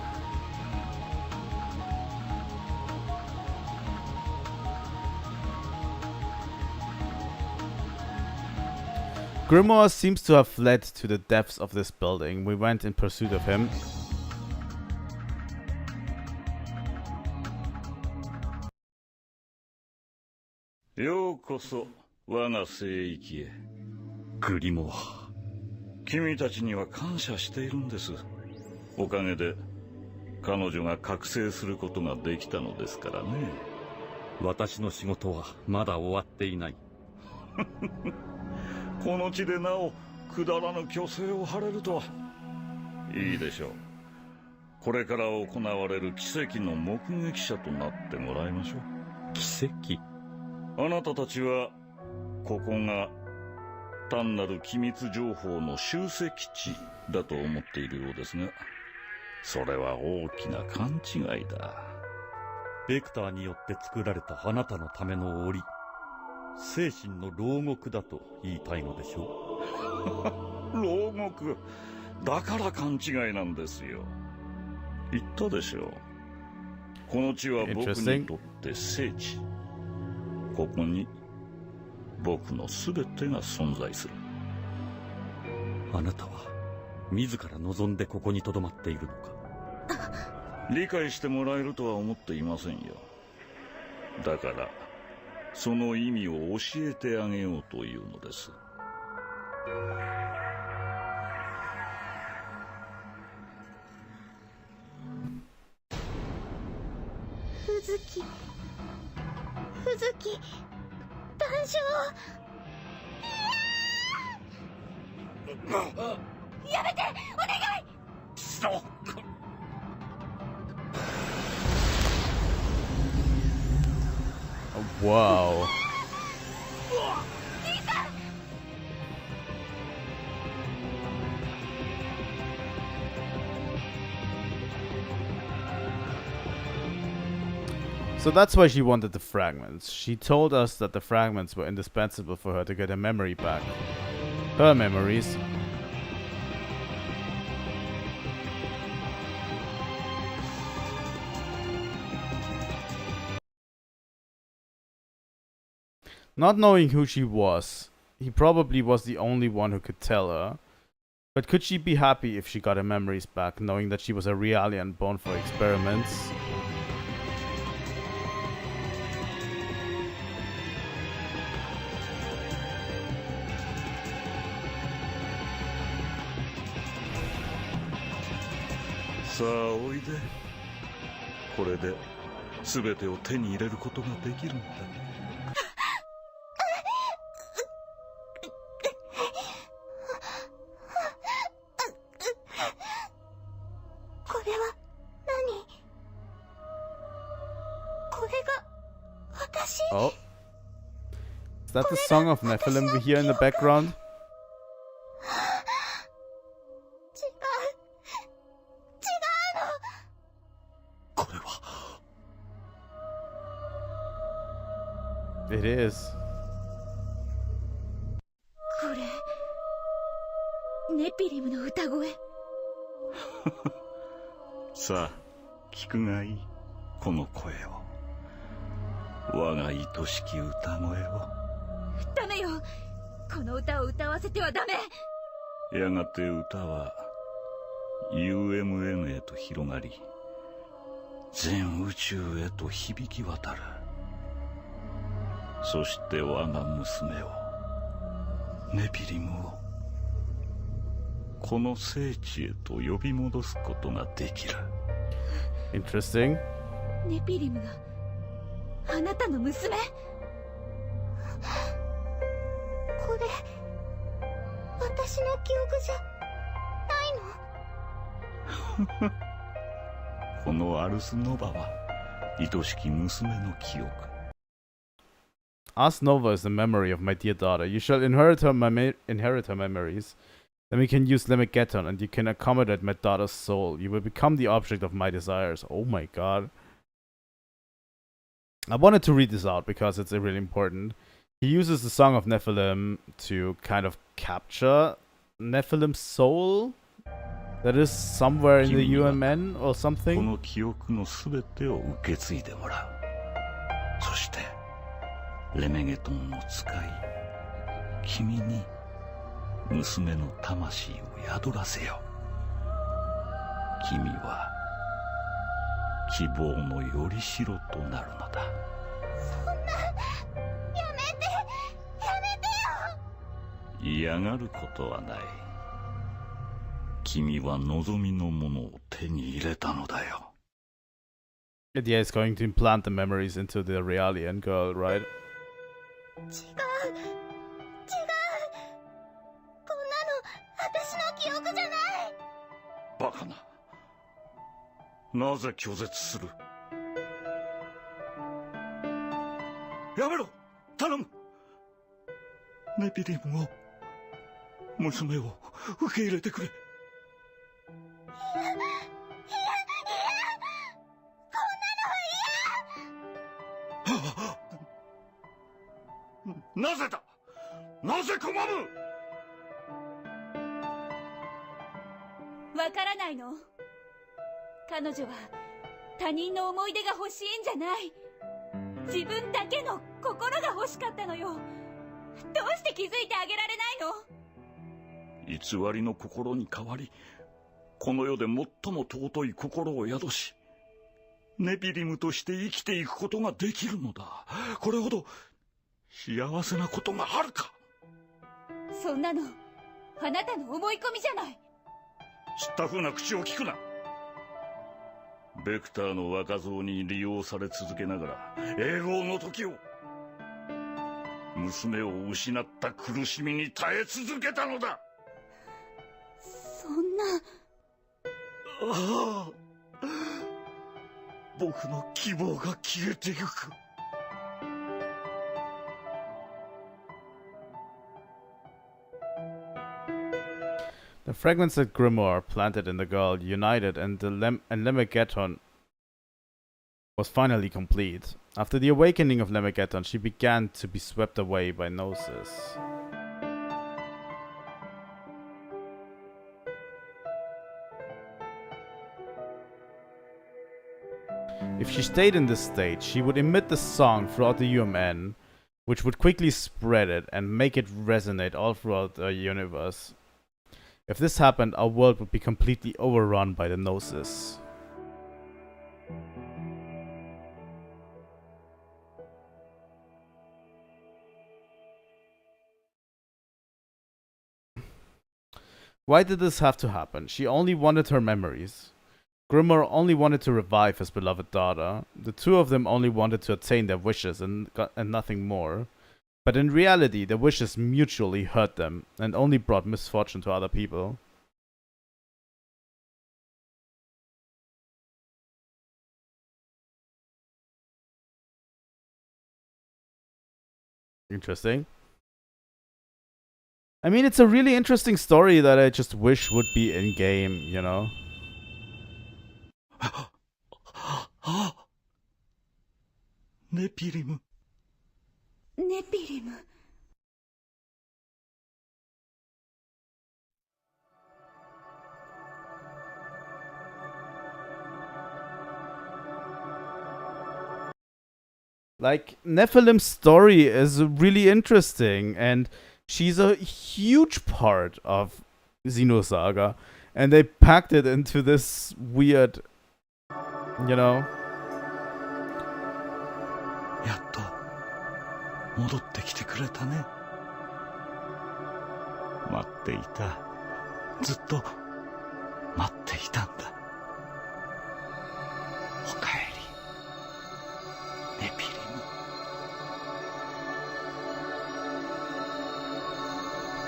Grimoire seems to have fled to the depths of this building. We went in pursuit of him. Yokoso, waga seiki e. Grimoire. 君たちには感謝しているんです。おかげで彼女が覚醒することができたのですからね。私の仕事はまだ終わっていない。この地でなおくだらぬ虚勢を張れるとは。いいでしょう。これから行われる奇跡の目撃者となってもらいましょう。奇跡？あなたたちはここが単なる機密情報の集積地だと思っているようですが、それは大きな勘違いだ。ベクターによって作られたあなたのための檻、精神の牢獄だと言いたいのでしょう。牢獄だから勘違いなんですよ。言ったでしょう。この地は僕にとって聖地。ここに僕の全てが存在する。あなたは自ら望んでここに留まっているのか。理解してもらえるとは思っていませんよ。だからその意味を教えてあげようというのです。ふずき断章。やめてお願い。そう。Wow. So that's why she wanted the fragments. She told us that the fragments were indispensable for her to get her memory back. Her memories. Not knowing who she was, he probably was the only one who could tell her. But could she be happy if she got her memories back, knowing that she was a Realian born for experiments?さあおいで。これで全てを手に入れることができるんだ。これは何？これが私？ Oh. Is that the song of Nephilim we hear in the background? It is. これネピリムの歌声。さあ聞くがいいこの声を。我が愛しき歌声を。ダメよ。この歌を歌わせてはダメ。やがて歌は UMN へと広がり、全宇宙へと響き渡る。そして我が娘を、ネピリムを、この聖地へと呼び戻すことができる。Interesting. ネピリムがあなたの娘？これ私の記憶じゃないの？このアルスノバは愛しき娘の記憶。Ars Nova is the memory of my dear daughter. You shall inherit her memories. Then we can use Lemegeton, and you can accommodate my daughter's soul. You will become the object of my desires. Oh my god. I wanted to read this out because it's really important. He uses the Song of Nephilim to kind of capture Nephilim's soul that is somewhere in the UMN or something. この記憶のすべてを受け継いでもらう。そしてレメゲトンの使い、君に娘の魂を宿らせよ。君は希望のよりしろとなるのだ。そんな、やめてよ。嫌がることはない。君は望みのものを手に入れたのだよ。Yeah, it's going to implant the memories into the Realian girl, right? 違う。こんなの私の記憶じゃない。バカな。なぜ拒絶する？やめろ！頼む！ネピリムを、娘を受け入れてくれ。なぜだ？なぜ拒む？わからないの？彼女は他人の思い出が欲しいんじゃない。自分だけの心が欲しかったのよ。どうして気づいてあげられないの？偽りの心に代わり、この世で最も尊い心を宿し、ネピリムとして生きていくことができるのだ。これほど幸せなことがあるか。そんなのあなたの思い込みじゃない。知ったふうな口を聞くな。ベクターの若造に利用され続けながら永劫の時を、娘を失った苦しみに耐え続けたのだ。そんな。ああ、僕の希望が消えてゆく。The fragments that Grimoire planted in the girl united, and Lemegeton was finally complete. After the awakening of Lemegeton, she began to be swept away by Gnosis. If she stayed in this state, she would emit the song throughout the UMN, which would quickly spread it and make it resonate all throughout the universe. If this happened, our world would be completely overrun by the Gnosis. Why did this have to happen? She only wanted her memories. Grimmer only wanted to revive his beloved daughter. The two of them only wanted to attain their wishes and nothing more. But in reality, their wishes mutually hurt them and only brought misfortune to other people. Interesting. I mean, it's a really interesting story that I just wish would be in-game, you know? Nephilim. Nephilim. Like, Nephilim's story is really interesting, and she's a huge part of Xenosaga, and they packed it into this weird, you know. やっと戻ってきてくれたね。待っていた。ずっと待っていたんだ。おかえり、ネピリム。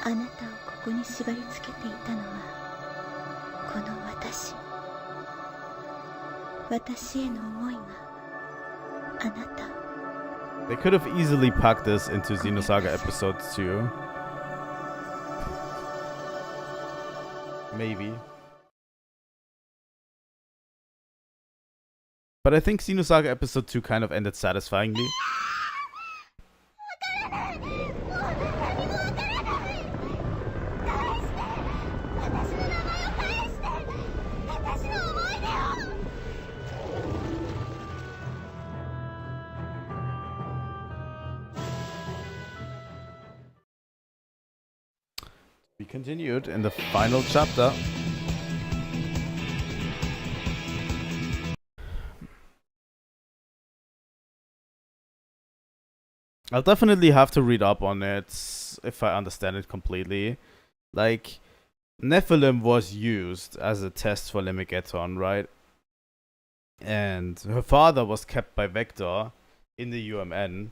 あなたをここに縛り付けていたのはこの私への思いがあなた。 They could have easily packed this into Xenosaga Episode 2. Maybe. But I think Xenosaga Episode 2 kind of ended satisfyingly. We continued in the final chapter. I'll definitely have to read up on it if I understand it completely. Like, Nephilim was used as a test for Lemegeton, right? And her father was kept by Vector in the UMN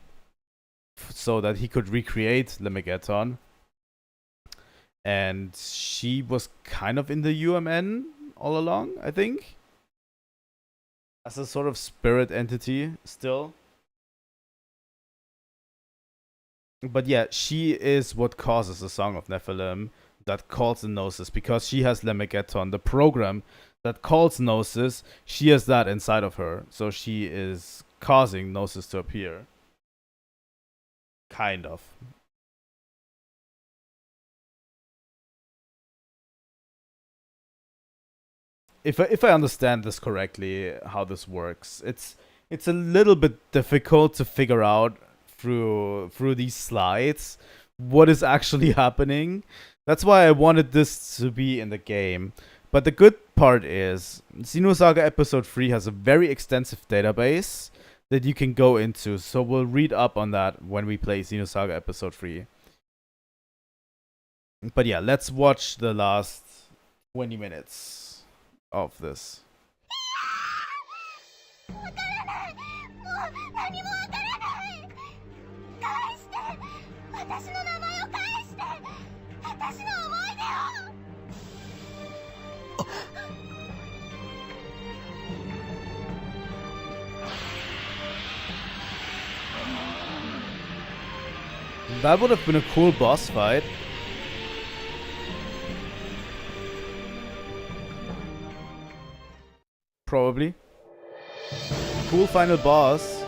so that he could recreate Lemegeton. And she was kind of in the UMN all along, I think. As a sort of spirit entity still. But yeah, she is what causes the Song of Nephilim that calls the Gnosis, because she has Lemegeton, the program that calls Gnosis, she has that inside of her. So she is causing Gnosis to appear. Kind of. If I understand this correctly, how this works, it's a little bit difficult to figure out through these slides what is actually happening. That's why I wanted this to be in the game. But the good part is Xenosaga Episode 3 has a very extensive database that you can go into, so we'll read up on that when we play Xenosaga Episode 3. But yeah, let's watch the last 20 minutes of this. That would have been a cool boss fight. Probably. cool final boss.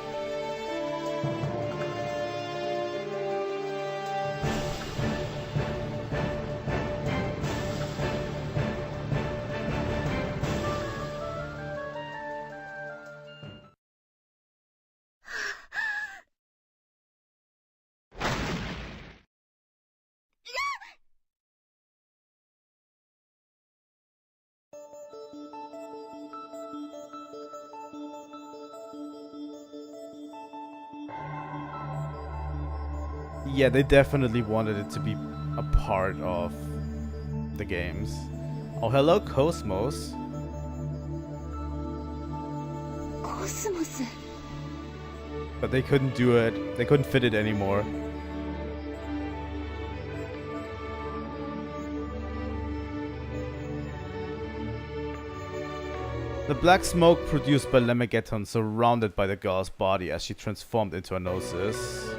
Yeah, they definitely wanted it to be a part of the games. Oh, hello, KOS-MOS. KOS-MOS. But they couldn't do it. They couldn't fit it anymore. The black smoke produced by Lemegeton surrounded by the girl's body as she transformed into a Gnosis.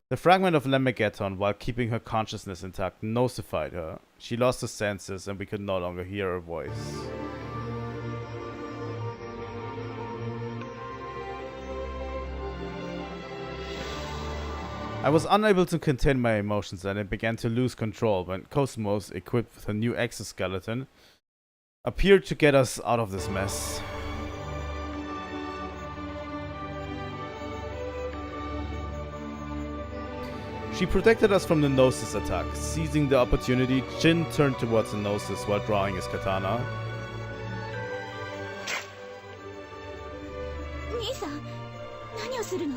The fragment of Lemegeton, while keeping her consciousness intact, nosified her. She lost her senses and we could no longer hear her voice. I was unable to contain my emotions and I began to lose control when KOS-MOS, equipped with a new exoskeleton, appeared to get us out of this mess. She protected us from the Gnosis attack. Seizing the opportunity, Jin turned towards the Gnosis while drawing his katana. Ni-san, what are you doing?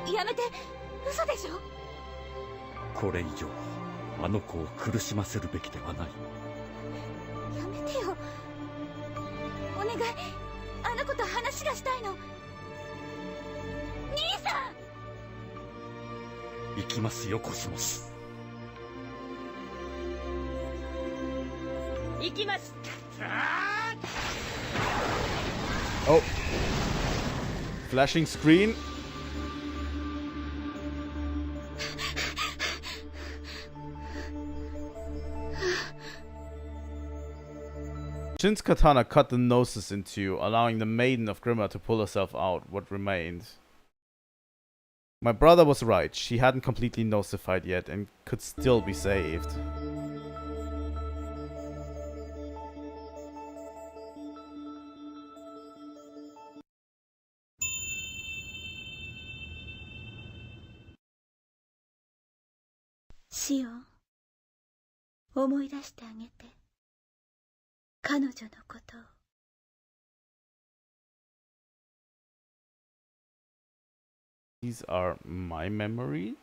Stop! 嘘でしょ? これ以上あの子を苦しませるべきではない。やめてよ。お願い、あの子と話がしたいの。兄さん。行きますよ、KOS-MOS。行きます。Oh. Flashing screen. Jin's katana cut the Gnosis in two, allowing the Maiden of Grimma to pull herself out, what remained. My brother was right, she hadn't completely nosified yet and could still be saved. Shion, 思い出してあげて。彼女のことを。These are my memories?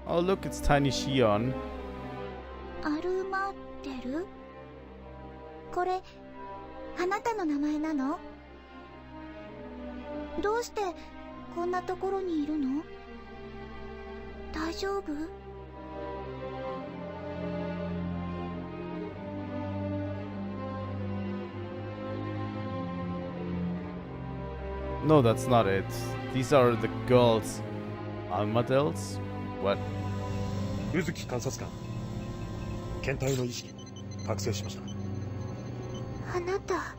Oh look, it's tiny Shion. アルマテル？これ、あなたの名前なの？どうしてこんなところにいるの？大丈夫？ No, that's not it. These are the girls. Almadels? What? 宇月監察官、検体の意識覚醒しました。あなた、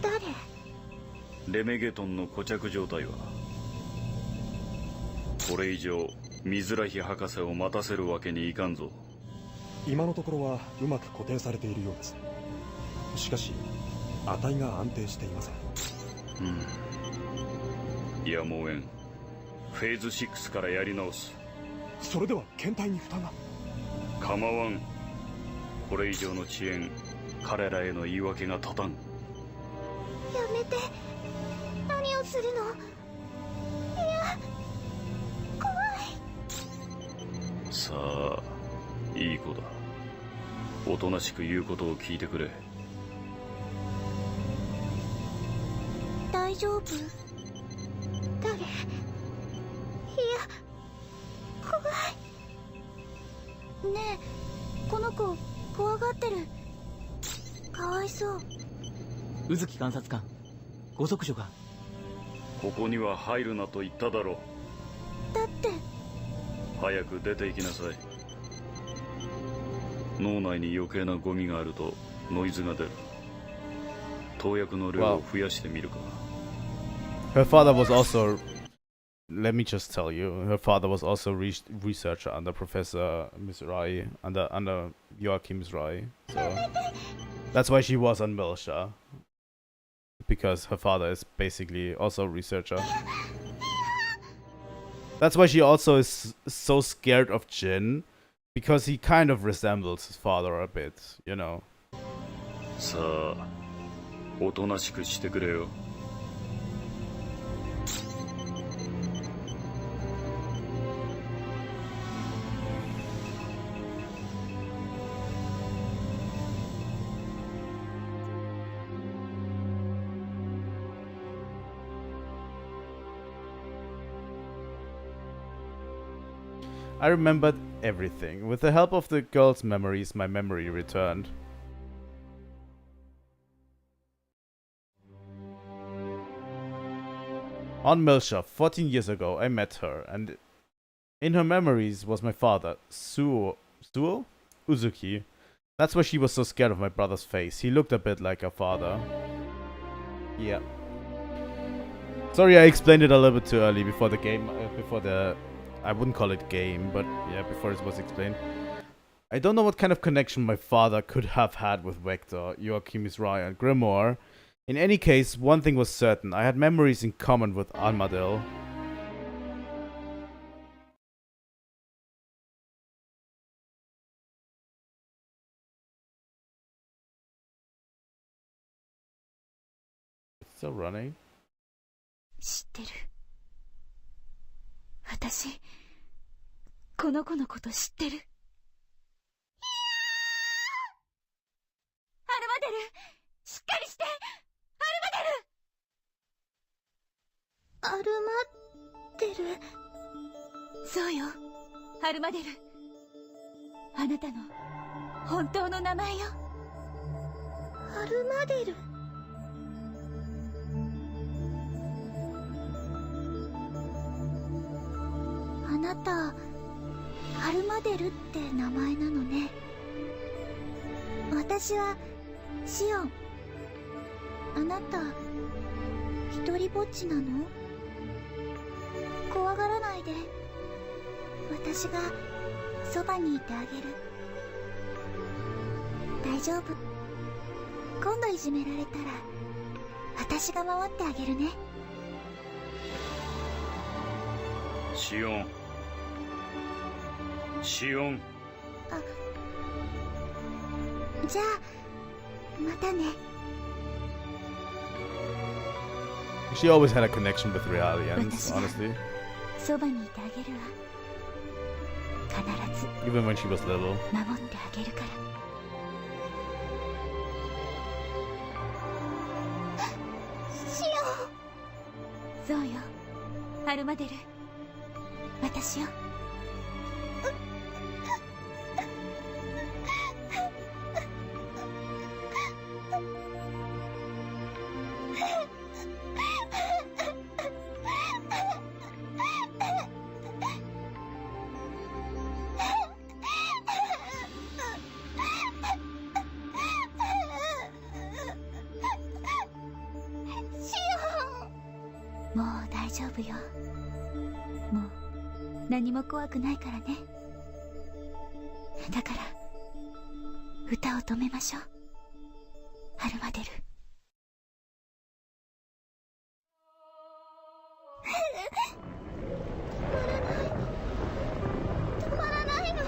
誰？レメゲトンの固着状態はこれ以上水良博士を待たせるわけにいかんぞ。今のところはうまく固定されているようです。しかし値が安定していません。やむをえん。フェーズ6からやり直す。それでは検体に負担が。構わん。これ以上の遅延、彼らへの言い訳が立たん。やめて。何をするの？いや、怖い。さあ、いい子だ。おとなしく言うことを聞いてくれ。大丈夫？誰？いや、怖い。ねえ、この子怖がってる。かわいそう。宇月監察官、ご息女が。ここには入るなと言っただろう。だって。早く出て行きなさい。脳内に余計なゴミがあるとノイズが出る。投薬の量を増やしてみるか。Her father was also, let me just tell you, her father was also researcher under Professor Mizrahi, under Joachim Mizrahi. So that's why she was on Milsha. Because her father is basically also a researcher. That's why she also is so scared of Jin. Because he kind of resembles his father a bit, you know. さあ、おとなしくしてくれよ。I remembered everything. With the help of the girl's memories, my memory returned. On Milsha, 14 years ago, I met her, and in her memories was my father, Suo Uzuki. That's why she was so scared of my brother's face. He looked a bit like her father. Yeah. Sorry, I explained it a little bit too early before the game, I wouldn't call it game, but yeah, before it was explained. I don't know what kind of connection my father could have had with Vector, Joachim Mizrahi, and Grimoire. In any case, one thing was certain. I had memories in common with Armadil. It's still running. 知ってる。私、この子のこと知ってる。アルマデル、しっかりして。アルマデル。そうよ、アルマデル。あなたの本当の名前よ。アルマデル。あなた、アルマデルって名前なのね。私はシオン。あなた、一人ぼっちなの？怖がらないで。私がそばにいてあげる。大丈夫。今度いじめられたら私が守ってあげるね。シオン。シオン。あ、じゃあまたね。She always had a connection with Realians, honestly. そばにいてあげるわ。必ず。Even when she was little. 守ってあげるから。シオン。そうよ、アルマデル。私よ。もう大丈夫よ。もう何も怖くないからね。だから歌を止めましょう、アルマデル。止まらないの。止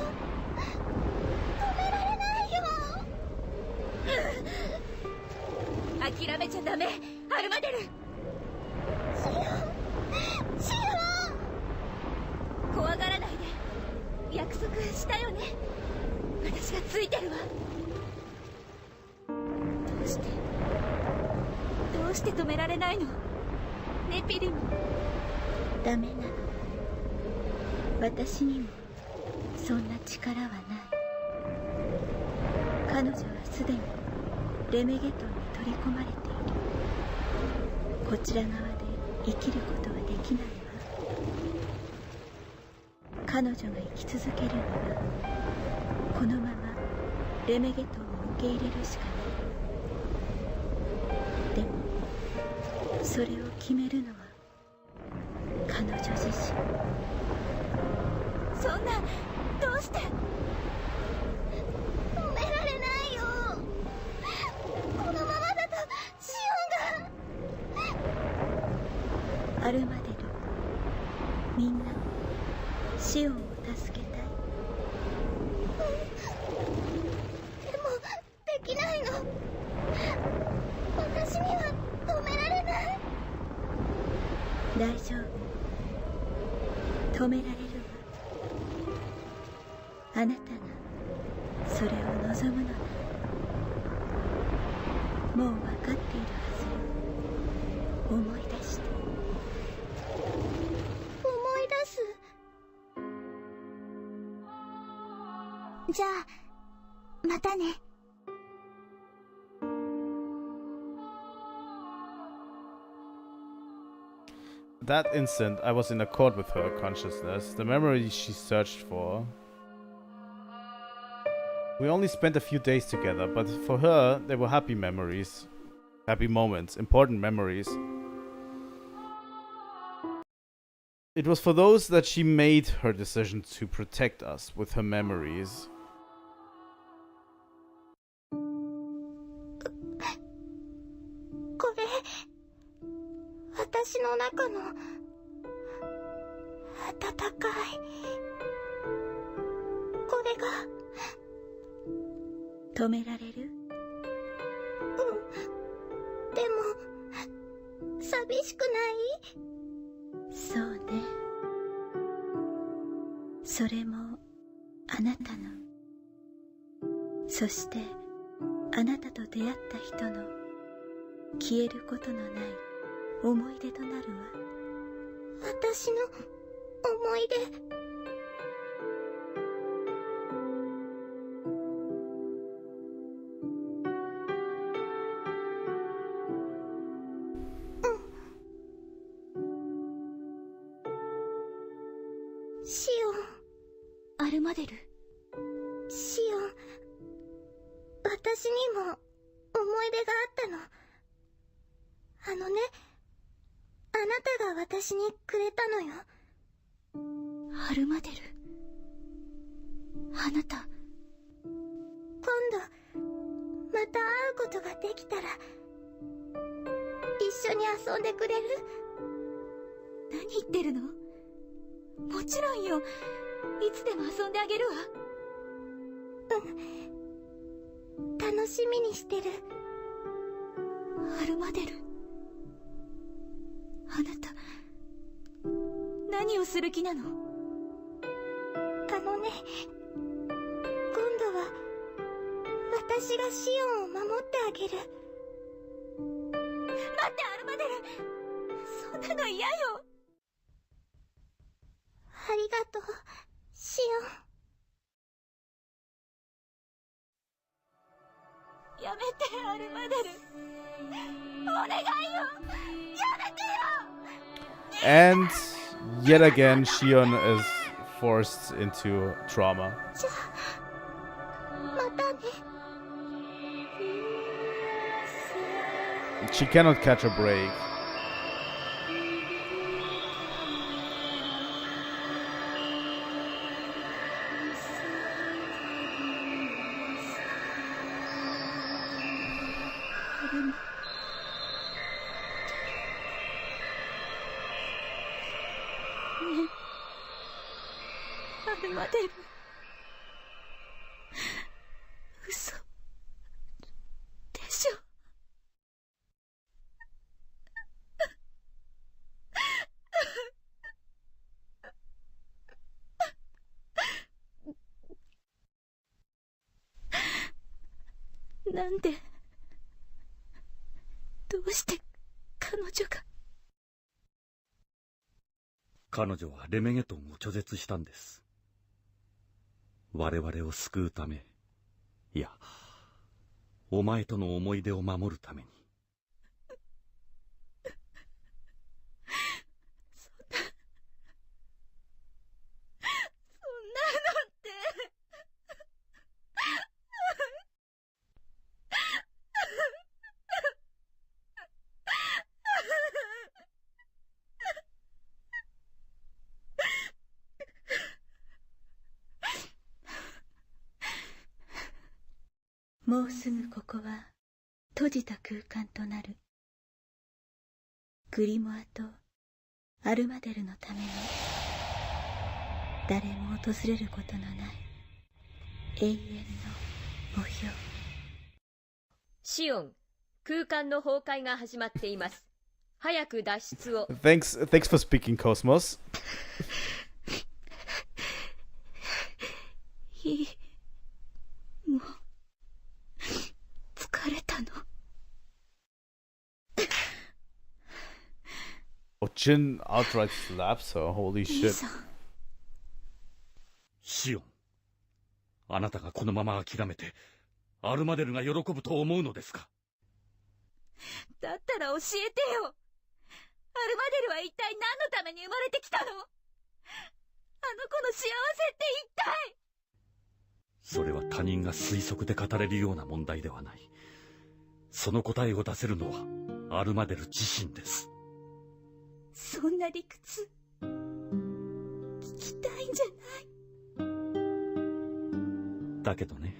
められないよ。諦めちゃダメ、アルマデル。シオン、シオン。怖がらないで。約束したよね。私がついてるわ。どうして止められないのね、ピリム。ダメなの。私にもそんな力はない。彼女はすでにレメゲトンに取り込まれている。こちら側で生きることはできないわ。彼女が生き続けるにはこのままレメゲトンを受け入れるしかない。でもそれを決めるのは彼女自身。そんな、どうして止められないよ。このままだとシオンが。アルマデル、みんなシオンを助けたい。でもできないの。私には止められない。大丈夫、止められるわ。あなたがそれを望むのならもう分かっているはずよ。思い出して。思い出す。じゃあまたね。That instant, I was in accord with her consciousness, the memory she searched for. We only spent a few days together, but for her, they were happy memories. Happy moments, important memories. It was for those that she made her decision to protect us with her memories. これ、私の中の温かい。これが止められる？でも寂しくない？そうね。それもあなたの、そしてあなたと出会った人の消えることのない思い出となるわ。私の思い出。シオン。アルマデル。シオン。私にも思い出があったの。あのね、あなたが私にくれたのよ。アルマデル。あなた。今度、また会うことができたら、一緒に遊んでくれる？何言ってるの？もちろんよ。いつでも遊んであげるわ。楽しみにしてる。アルマデル。あなた、何をする気なの？あのね、今度は私がシオンを守ってあげる。待って、アルマデル。そんなの嫌よ。ありがとう、シオン。やめて、アルマデル。お願いよ。やめてよ。And yet again, Shion is forced into trauma. じゃあ、またね。She cannot catch a break.なんで、どうして彼女が。彼女はレメゲトンを拒絶したんです。我々を救うため、いや、お前との思い出を守るために。もうすぐここは閉じた空間となる。グリモアとアルマデルのための誰も訪れることのない永遠の墓標。シオン、空間の崩壊が始まっています。早く脱出を。Thanks for speaking, KOS-MOS. いい。もう疲れたの。Jin outright slaps her. Holy shit. シオン、あなたがこのまま諦めてアルマデルが喜ぶと思うのですか？だったら教えてよ。アルマデルは一体何のために生まれてきたの？あの子の幸せって一体。それは他人が推測で語れるような問題ではない。その答えを出せるのはアルマデル自身です。そんな理屈聞きたいんじゃない。だけどね、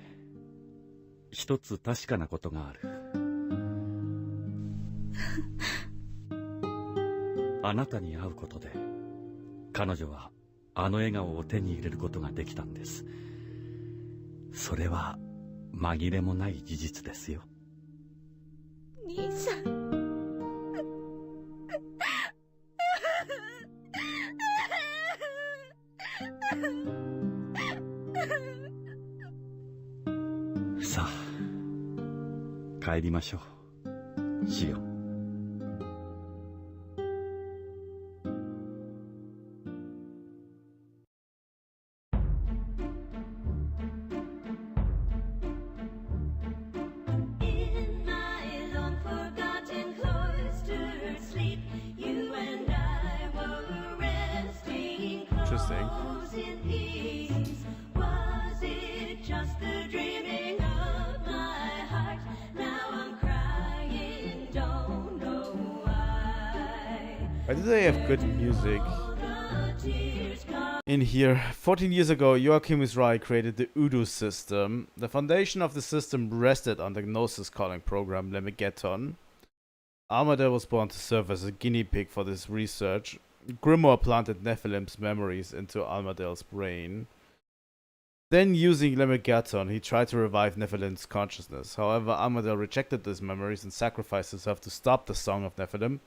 一つ確かなことがある。あなたに会うことで彼女はあの笑顔を手に入れることができたんです。それは紛れもない事実ですよ。兄さん。さあ、帰りましょう、シオン。Why do they have good music in here? 14 years ago, Joachim Israel created the Udo system. The foundation of the system rested on the Gnosis calling program Lemegeton. Albedo was born to serve as a guinea pig for this research. Grimoire planted Nephilim's memories into Albedo's brain. Then, using Lemegeton, he tried to revive Nephilim's consciousness. However, Albedo rejected these memories and sacrificed herself to stop the Song of Nephilim.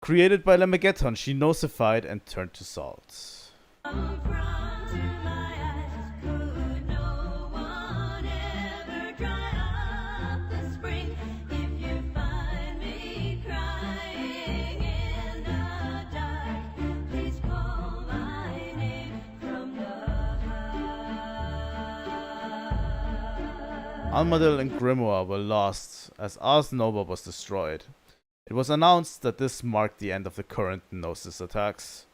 Created by Lemegeton, she nosified and turned to salt. Albedo and Grimoire were lost as Ars Nova was destroyed. It was announced that this marked the end of the current Gnosis attacks.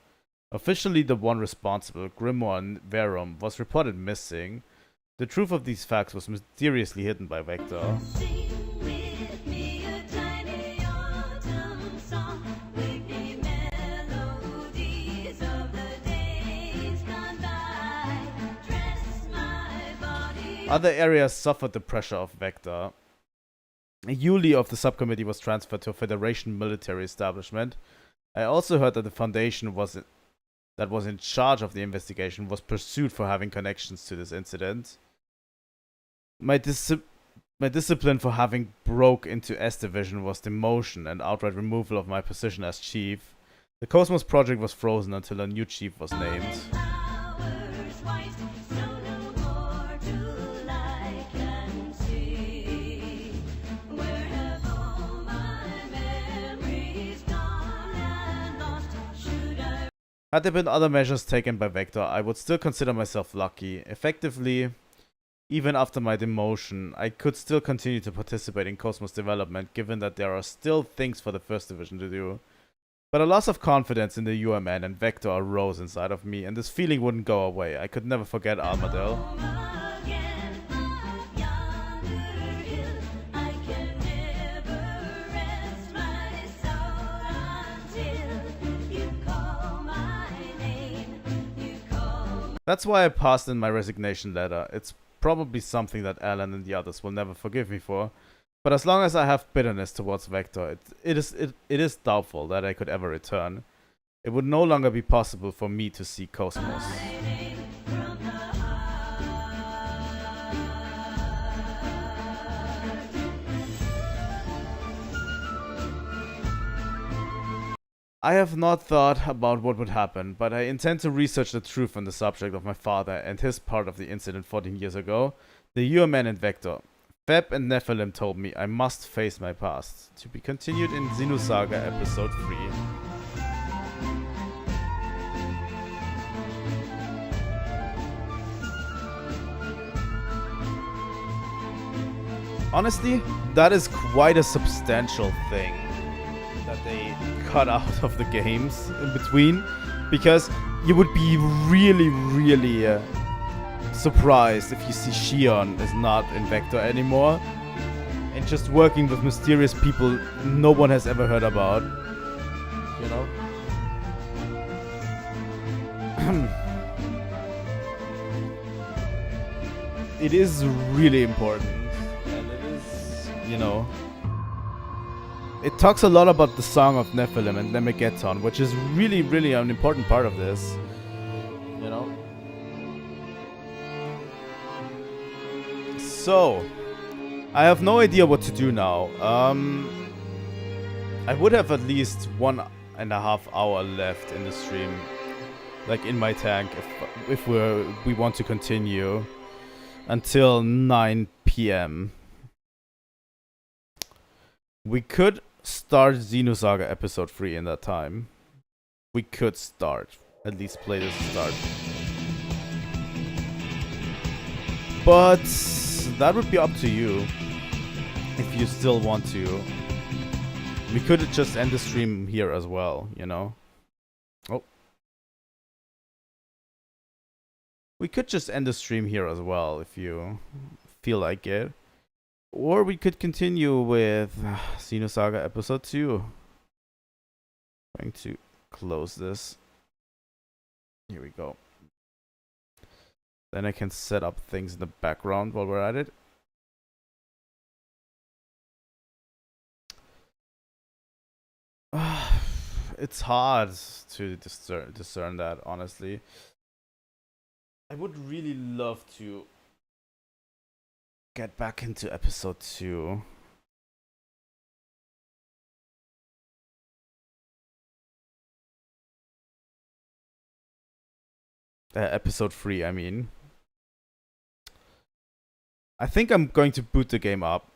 Officially, the one responsible, Grimoire Verum, was reported missing. The truth of these facts was mysteriously hidden by Vector. Other areas suffered the pressure of Vector. Yuli of the subcommittee was transferred to a Federation military establishment. I also heard that the Foundation that was in charge of the investigation was pursued for having connections to this incident. My discipline for having broke into S Division was demotion and outright removal of my position as chief. The KOS-MOS project was frozen until a new chief was named. Had there been other measures taken by Vector, I would still consider myself lucky. Effectively, even after my demotion, I could still continue to participate in KOS-MOS development, given that there are still things for the First Division to do. But a loss of confidence in the UMN and Vector arose inside of me, and this feeling wouldn't go away. I could never forget Albedo. That's why I passed in my resignation letter. It's probably something that Alan and the others will never forgive me for. But as long as I have bitterness towards Vector, it is doubtful that I could ever return. It would no longer be possible for me to see KOS-MOS. I have not thought about what would happen, but I intend to research the truth on the subject of my father and his part of the incident 14 years ago, the UMN and Vector. Feb and Nephilim told me I must face my past. To be continued in Xenosaga episode 3. Honestly, that is quite a substantial thing that they cut out of the games in between, because you would be really, really surprised if you see Shion is not in Vector anymore and just working with mysterious people no one has ever heard about, you know? It is really important, and it is, you know, it talks a lot about the Song of Nephilim and Lemegeton, which is really, really an important part of this, you know? So, I have no idea what to do now. I would have at least 1.5 hours left in the stream, like in my tank, if we want to continue until 9 p.m. We could start Xenosaga episode 3 in that time. We could start, at least play this start. But that would be up to you, if you still want to. We could just end the stream here as well, you know? Oh. We could just end the stream here as well, if you feel like it. Or we could continue with Xenosaga episode 2. I'm going to close this. Here we go. Then I can set up things in the background while we're at it. It's hard to discern that, honestly. I would really love to get back into episode 2. Episode 3, I mean. I think I'm going to boot the game up,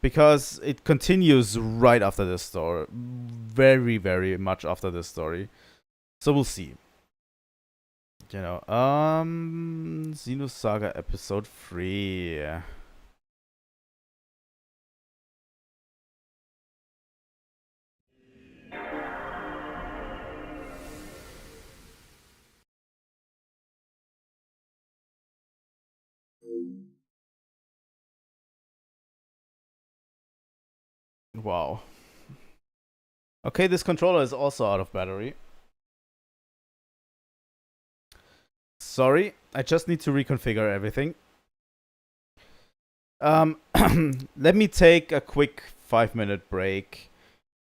because it continues right after this story. Very, very much after this story. So we'll see. You know, Xenosaga episode 3. Wow. Okay, this controller is also out of battery. Sorry, I just need to reconfigure everything. Let me take a quick 5-minute break,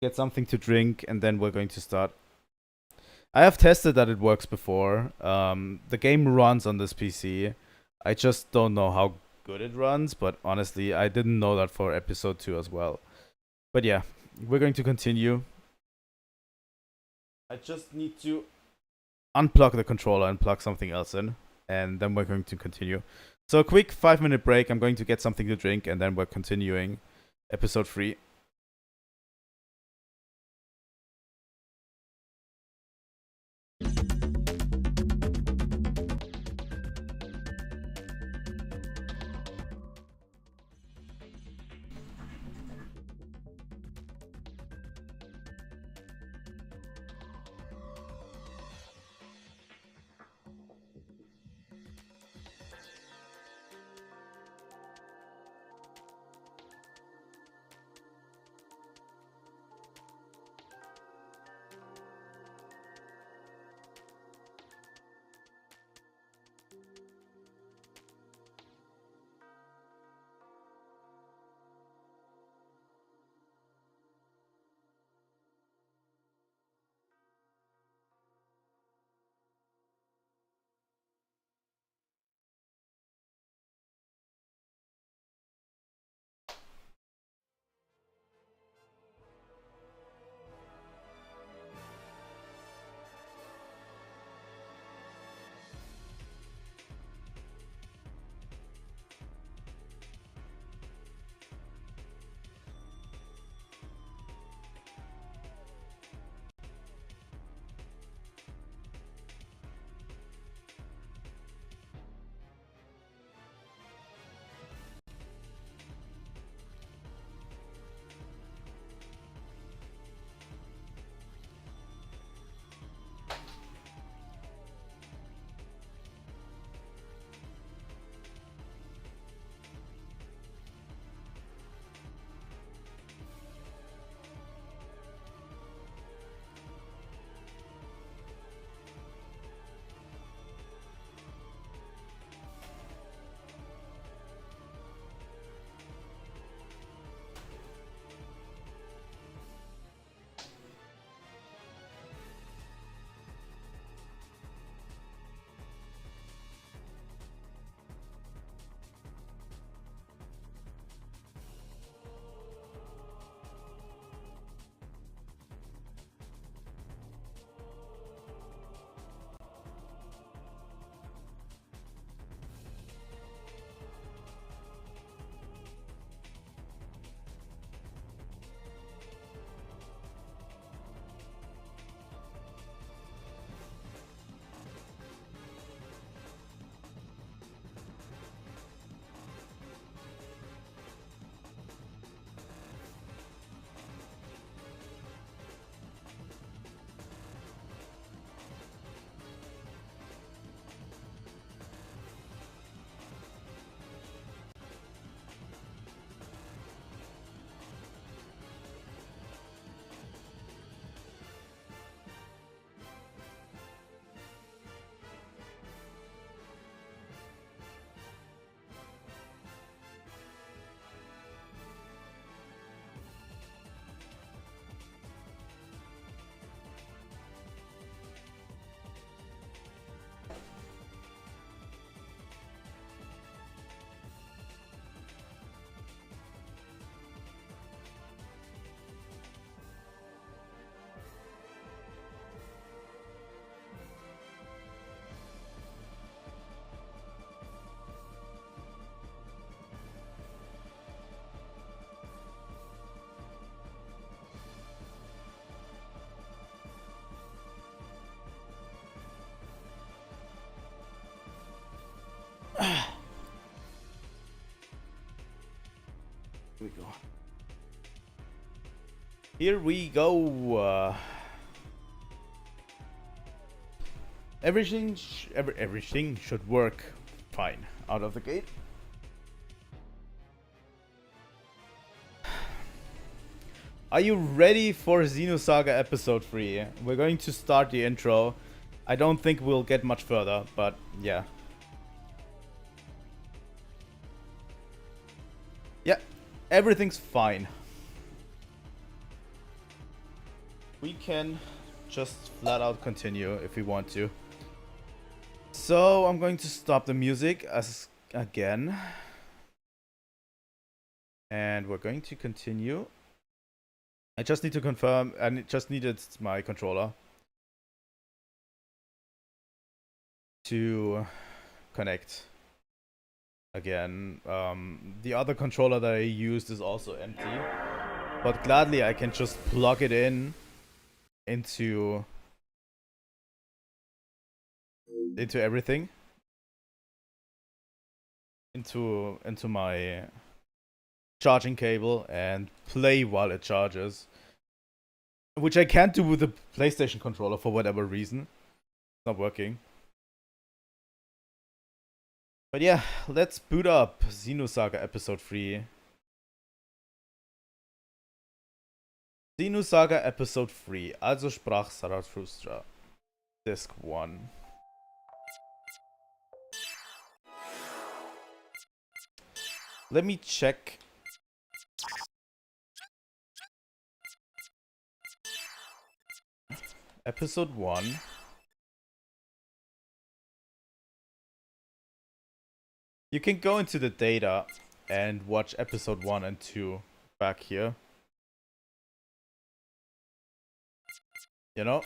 get something to drink, and then we're going to start. I have tested that it works before. The game runs on this PC. I just don't know how good it runs, but honestly, I didn't know that for episode 2 as well. But yeah, we're going to continue. I just need to unplug the controller and plug something else in, and then we're going to continue. So a quick 5-minute break. I'm going to get something to drink, and then we're continuing episode 3. Here we go. Here we go. Everything should work fine out of the gate. Are you ready for Xenosaga episode 3? We're going to start the intro. I don't think we'll get much further, but yeah. Yeah, everything's fine. We can just flat out continue if we want to. So I'm going to stop the music again. And we're going to continue. I just need to confirm, and it just needed my controller to connect again. The other controller that I used is also empty, but gladly I can just plug it into everything, into my charging cable and play while it charges, which I can't do with the PlayStation controller for whatever reason. It's not working. But yeah, let's boot up Xenosaga episode 3. Xenosaga episode 3, also sprach Zarathustra, disc 1. Let me check. Episode 1. You can go into the data and watch episode 1 and 2 back here. You know?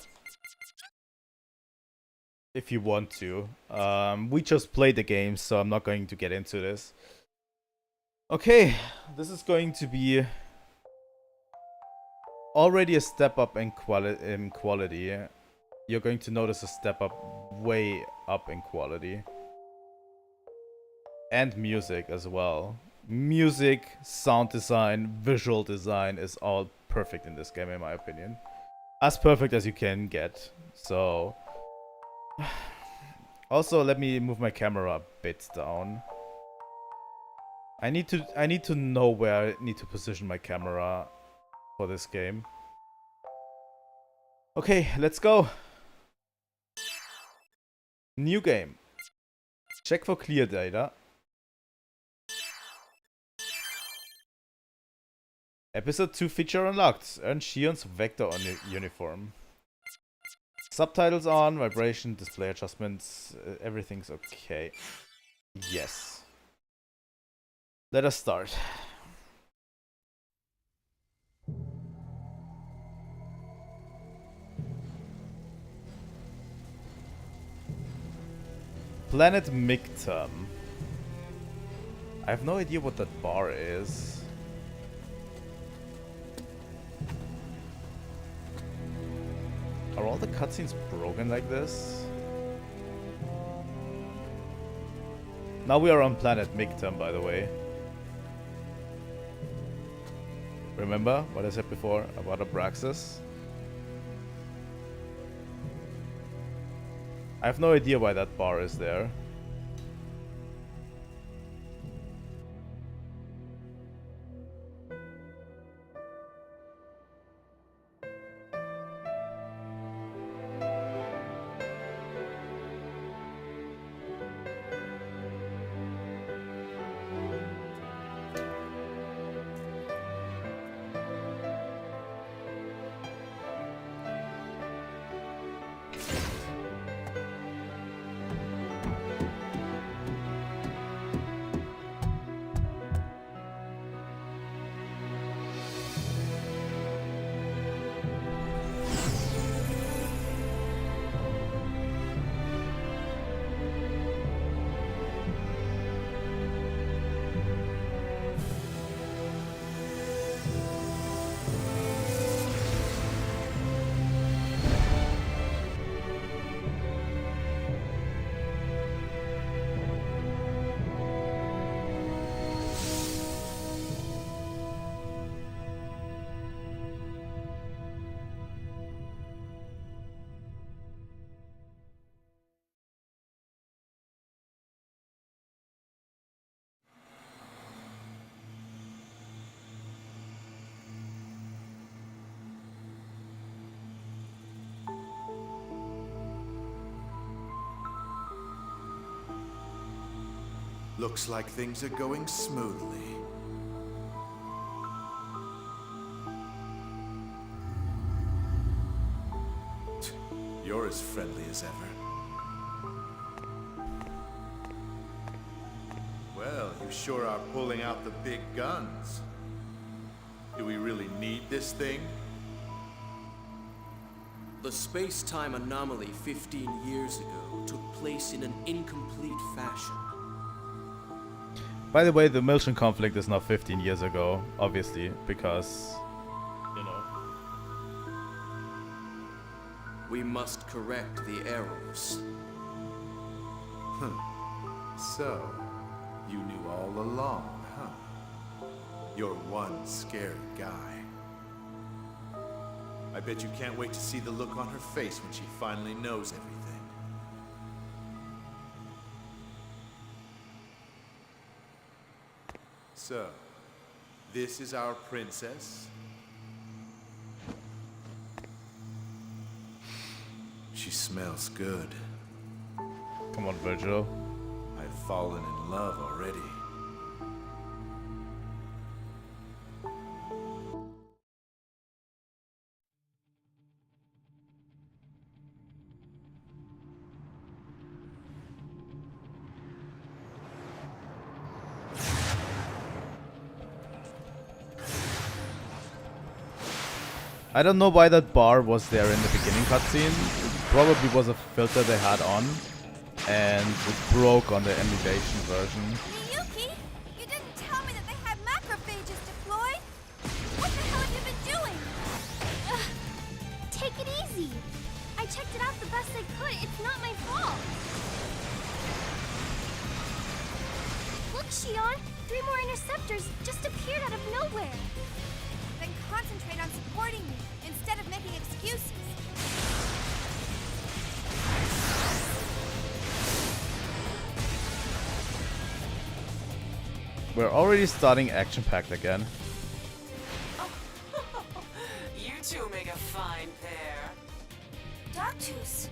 If you want to. We just played the game, so I'm not going to get into this. Okay, this is going to be already a step up in quality. You're going to notice a step up, way up in quality. And music as well. Music, sound design, visual design is all perfect in this game in my opinion. As perfect as you can get. So also let me move my camera a bit down. I need to know where I need to position my camera for this game. Okay, let's go. New game. Check for clear data. Episode 2 feature unlocked. Earn Shion's vector on uniform. Subtitles on, vibration, display adjustments, everything's okay. Yes. Let us start. Planet Mictum. I have no idea what that bar is. Are all the cutscenes broken like this? Now we are on Planet Mictum, by the way. Remember what I said before about Abraxas? I have no idea why that bar is there. Looks like things are going smoothly. You're as friendly as ever. Well, you sure are pulling out the big guns. Do we really need this thing? The space-time anomaly 15 years ago took place in an incomplete fashion. By the way, the Milton conflict is not 15 years ago, obviously, because, you know. We must correct the errors. So, you knew all along, huh? You're one scary guy. I bet you can't wait to see the look on her face when she finally knows everything. So, this is our princess? She smells good. Come on, Virgil. I've fallen in love already. I don't know why that bar was there in the beginning cutscene. It probably was a filter they had on, and it broke on the emulation version. Miyuki, you didn't tell me that they had macrophages deployed. What the hell have you been doing? Take it easy. I checked it out the best I could. It's not my fault. Look, Shion, 3 more interceptors just appeared out of nowhere. Then concentrate on supporting me instead of making excuses. We're already starting action-packed again. You two make a fine pair. Dogtooth.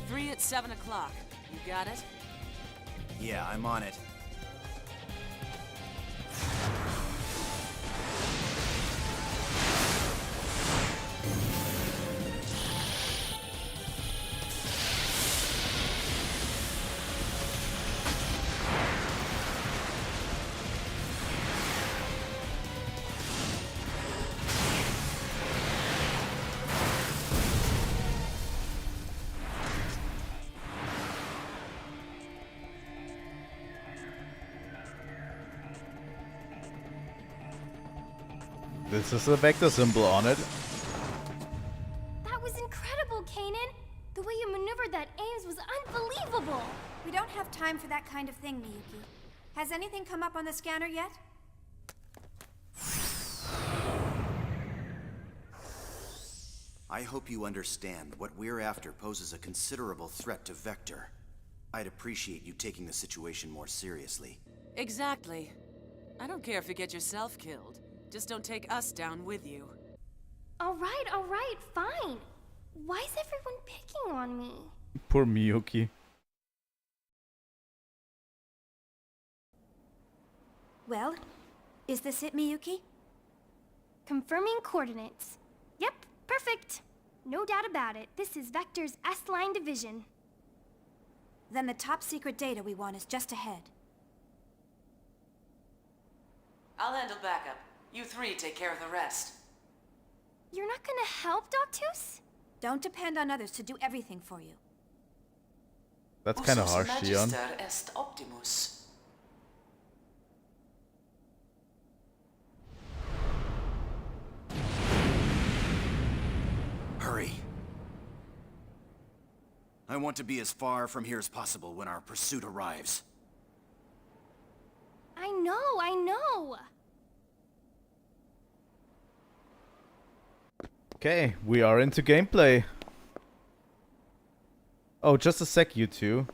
3 at 7 o'clock. You got it? Yeah, I'm on it. This is a vector symbol on it. That was incredible, Kanan. The way you maneuvered that Ames was unbelievable. We don't have time for that kind of thing, Miyuki. Has anything come up on the scanner yet? I hope you understand what we're after poses a considerable threat to Vector. I'd appreciate you taking the situation more seriously. Exactly. I don't care if you get yourself killed. Just don't take us down with you. All right, fine. Why is everyone picking on me? Poor Miyuki. Well, is this it, Miyuki? Confirming coordinates. Yep, perfect. No doubt about it. This is Vector's S-Line division. Then the top secret data we want is just ahead. I'll handle backup. You 3 take care of the rest. You're not gonna help, Dogtooth? Don't depend on others to do everything for you. That's kind of harsh, Shion. Magister est Optimus. Hurry. I want to be as far from here as possible when our pursuit arrives. I know. Okay, we are into gameplay. Oh, just a sec, you two.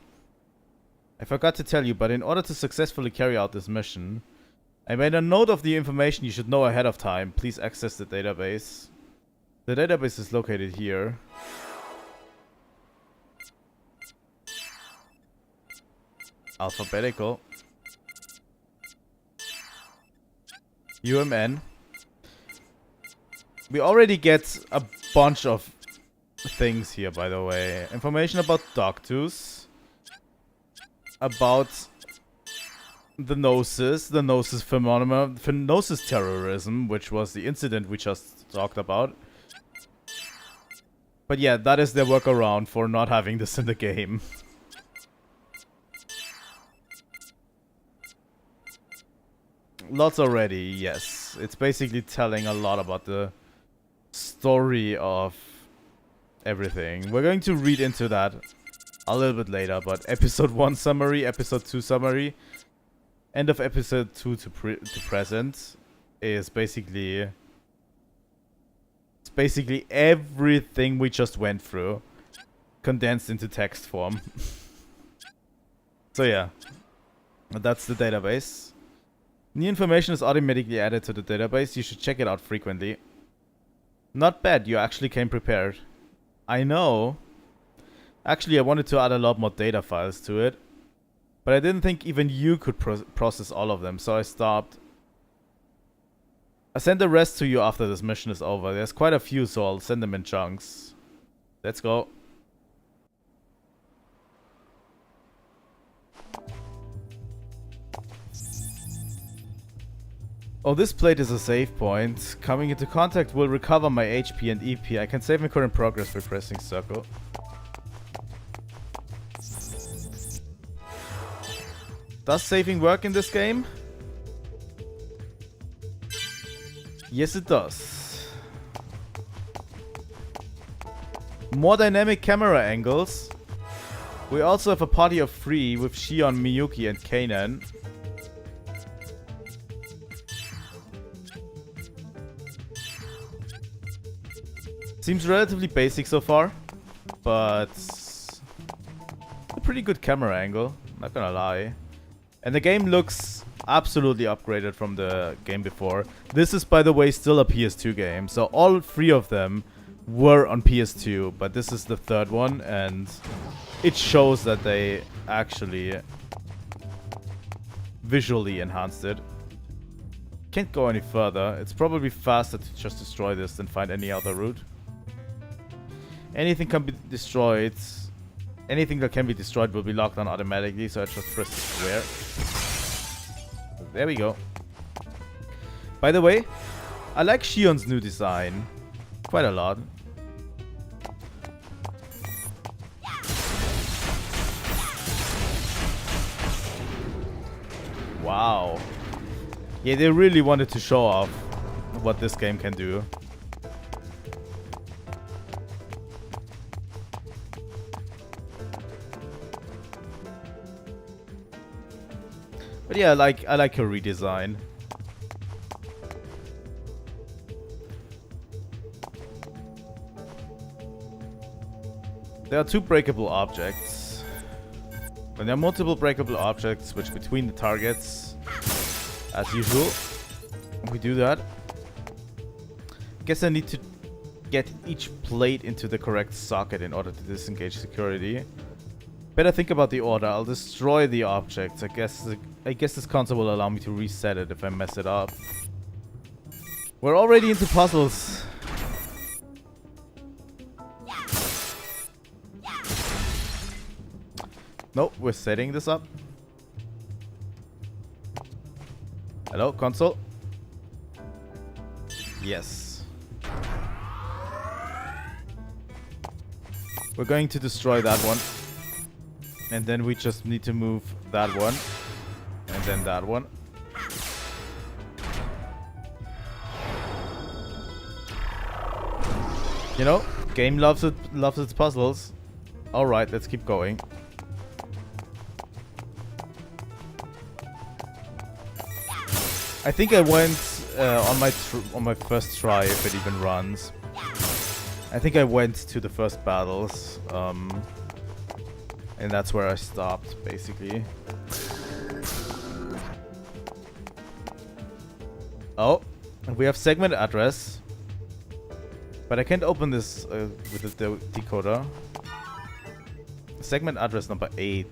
I forgot to tell you, but in order to successfully carry out this mission, I made a note of the information you should know ahead of time. Please access the database. The database is located here. Alphabetical. UMN. We already get a bunch of things here, by the way. Information about Dogtooth. About the Gnosis phenomenon, Gnosis terrorism, which was the incident we just talked about. But yeah, that is their workaround for not having this in the game. Lots already, yes. It's basically telling a lot about the story of everything. We're going to read into that a little bit later, but episode 1 summary, episode 2 summary, end of episode 2 to present is basically... It's basically everything we just went through condensed into text form. So yeah, that's the database. New information is automatically added to the database. You should check it out frequently. Not bad, you actually came prepared. I know. Actually, I wanted to add a lot more data files to it. But I didn't think even you could process all of them, so I stopped. I send the rest to you after this mission is over. There's quite a few, so I'll send them in chunks. Let's go. Oh, this plate is a save point. Coming into contact will recover my HP and EP. I can save my current progress by pressing circle. Does saving work in this game? Yes, it does. More dynamic camera angles. We also have a party of 3 with Shion, Miyuki, and Kanan. Seems relatively basic so far, but a pretty good camera angle, not gonna lie. And the game looks absolutely upgraded from the game before. This is, by the way, still a PS2 game, so all 3 of them were on PS2, but this is the 3rd one, and it shows that they actually visually enhanced it. Can't go any further. It's probably faster to just destroy this than find any other route. Anything can be destroyed. Anything that can be destroyed will be locked on automatically, so I just press square. There we go. By the way, I like Shion's new design quite a lot. Wow. Yeah, they really wanted to show off what this game can do. But yeah, I like her redesign. There are 2 breakable objects. When there are multiple breakable objects, switch between the targets. As usual. We do that. Guess I need to get each plate into the correct socket in order to disengage security. Better think about the order. I'll destroy the objects. I guess this console will allow me to reset it if I mess it up. We're already into puzzles. Nope, we're setting this up. Hello, console? Yes. We're going to destroy that one. And then we just need to move that one. And then that one. You know, game loves its puzzles. Alright, let's keep going. I think I went on my first try, if it even runs. I think I went to the first battles. And that's where I stopped, basically. Oh, and we have segment address. But I can't open this with the decoder. Segment address number 8.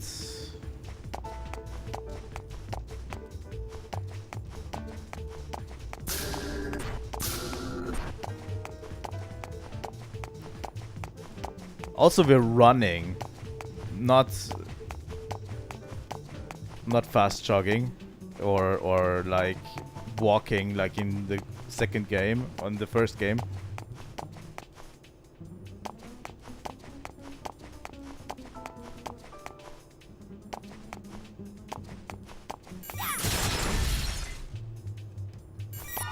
Also, we're running, not fast jogging, or like walking like in the second game, on the first game.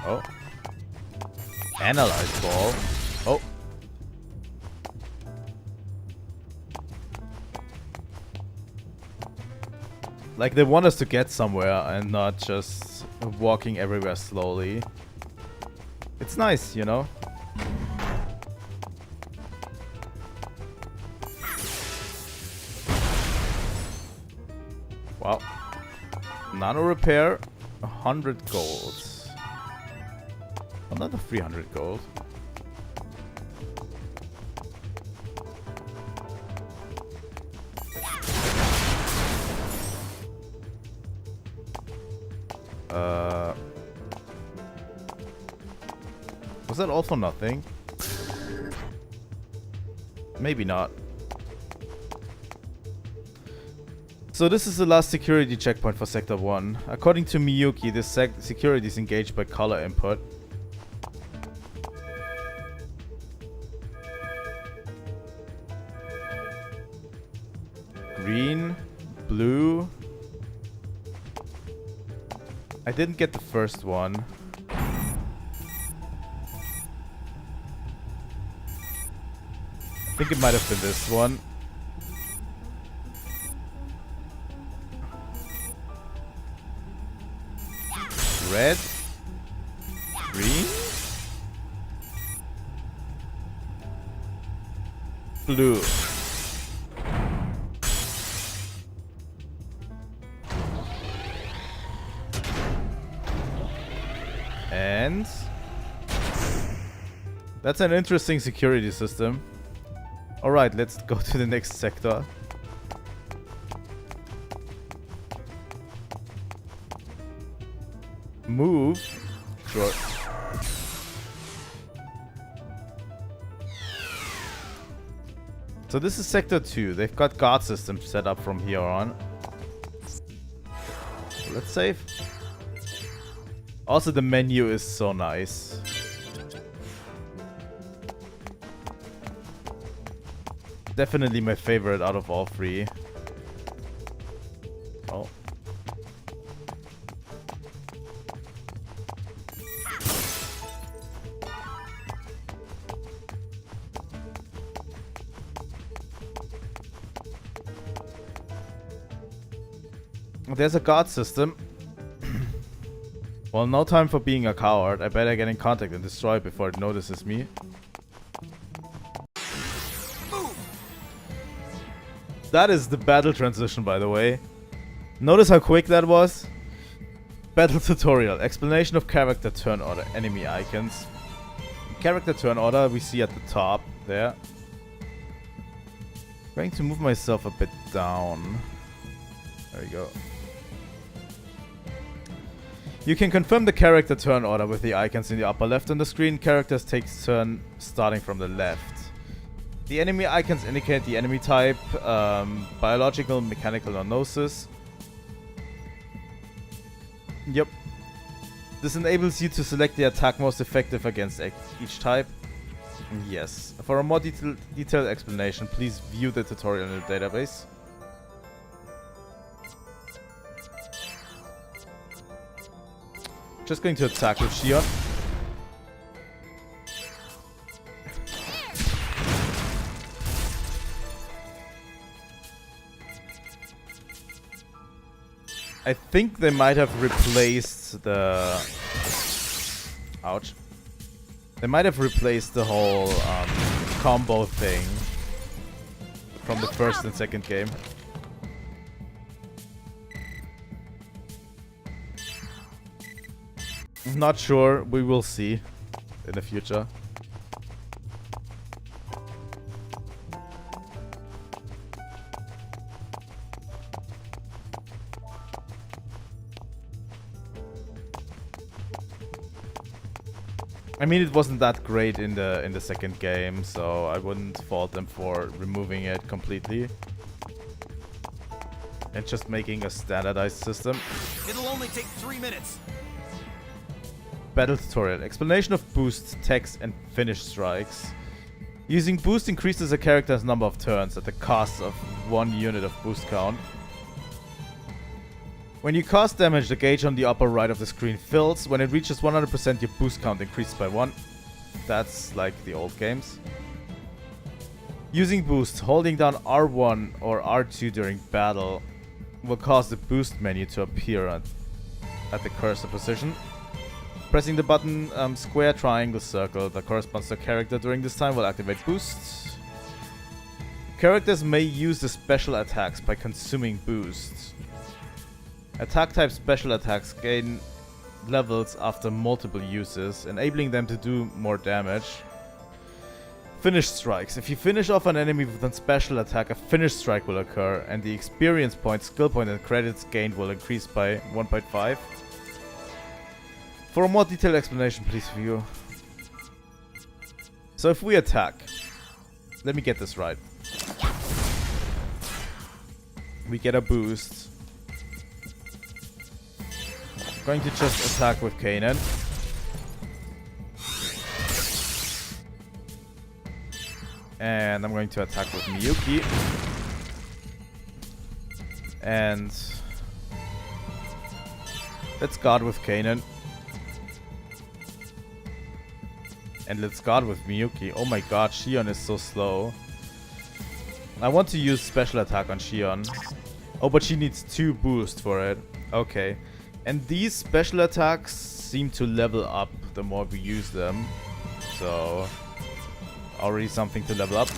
Oh. Analyze ball. Oh. Like they want us to get somewhere and not just walking everywhere slowly. It's nice, you know? Wow. Nano repair, 100 gold. Another 300 gold. Was that all for nothing? Maybe not. So this is the last security checkpoint for Sector 1. According to Miyuki, this security is engaged by color input. Green, blue. I didn't get the first one. I think it might have been this one. Red, green, blue. And that's an interesting security system. Alright, let's go to the next sector. Move. Sure. So this is Sector 2. They've got guard systems set up from here on. Let's save. Also, the menu is so nice. Definitely my favorite out of all three. Oh. There's a guard system. Well, no time for being a coward. I better get in contact and destroy it before it notices me. That is the battle transition, by the way. Notice how quick that was? Battle tutorial. Explanation of character turn order. Enemy icons. Character turn order we see at the top there. Going to move myself a bit down. There we go. You can confirm the character turn order with the icons in the upper left on the screen. Characters take turn starting from the left. The enemy icons indicate the enemy type, biological, mechanical, or gnosis. Yep. This enables you to select the attack most effective against each type. Yes. For a more detailed explanation, please view the tutorial in the database. Just going to attack with Shion. I think they might have replaced the... Ouch. They might have replaced the whole combo thing from the first and second game. Not sure. We will see in the future. I mean, it wasn't that great in the second game, so I wouldn't fault them for removing it completely and just making a standardized system. It'll only take 3 minutes. Battle tutorial. Explanation of boost, text, and finish strikes. Using boost increases a character's number of turns at the cost of 1 unit of boost count. When you cast damage, the gauge on the upper right of the screen fills. When it reaches 100%, your boost count increases by 1. That's like the old games. Using boost, holding down R1 or R2 during battle will cause the boost menu to appear at the cursor position. Pressing the button square, triangle, circle that corresponds to a character during this time will activate boost. Characters may use the special attacks by consuming boost. Attack type special attacks gain levels after multiple uses, enabling them to do more damage. Finish strikes. If you finish off an enemy with a special attack, a finish strike will occur, and the experience points, skill point, and credits gained will increase by 1.5. For a more detailed explanation, please view. So if we attack, let me get this right. We get a boost. I'm going to just attack with Gaignun. And I'm going to attack with Miyuki. And let's guard with Gaignun. And let's guard with Miyuki. Oh my god, Shion is so slow. I want to use special attack on Shion. Oh, but she needs 2 boost for it. Okay. And these special attacks seem to level up the more we use them. So, already something to level up.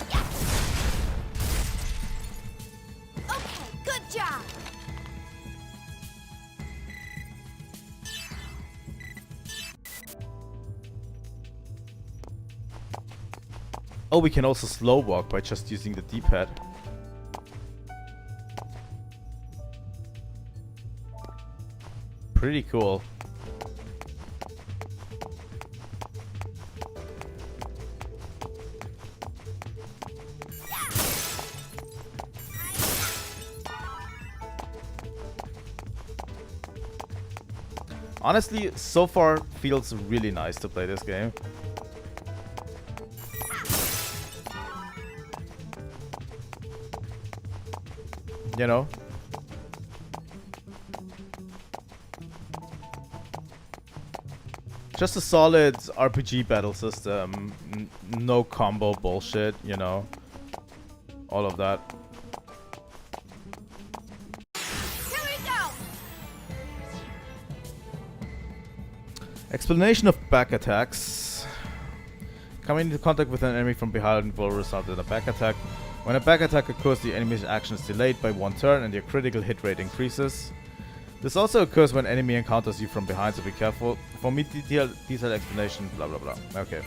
Okay, good job. Oh, we can also slow walk by just using the D-pad. Pretty cool. Honestly, so far feels really nice to play this game. You know? Just a solid RPG battle system. No combo bullshit, you know? All of that. Here we go. Explanation of back attacks. Coming into contact with an enemy from behind will result in a back attack. When a back attack occurs, the enemy's action is delayed by 1 turn and your critical hit rate increases. This also occurs when enemy encounters you from behind, so be careful. For me, detailed explanation, blah blah blah. Okay.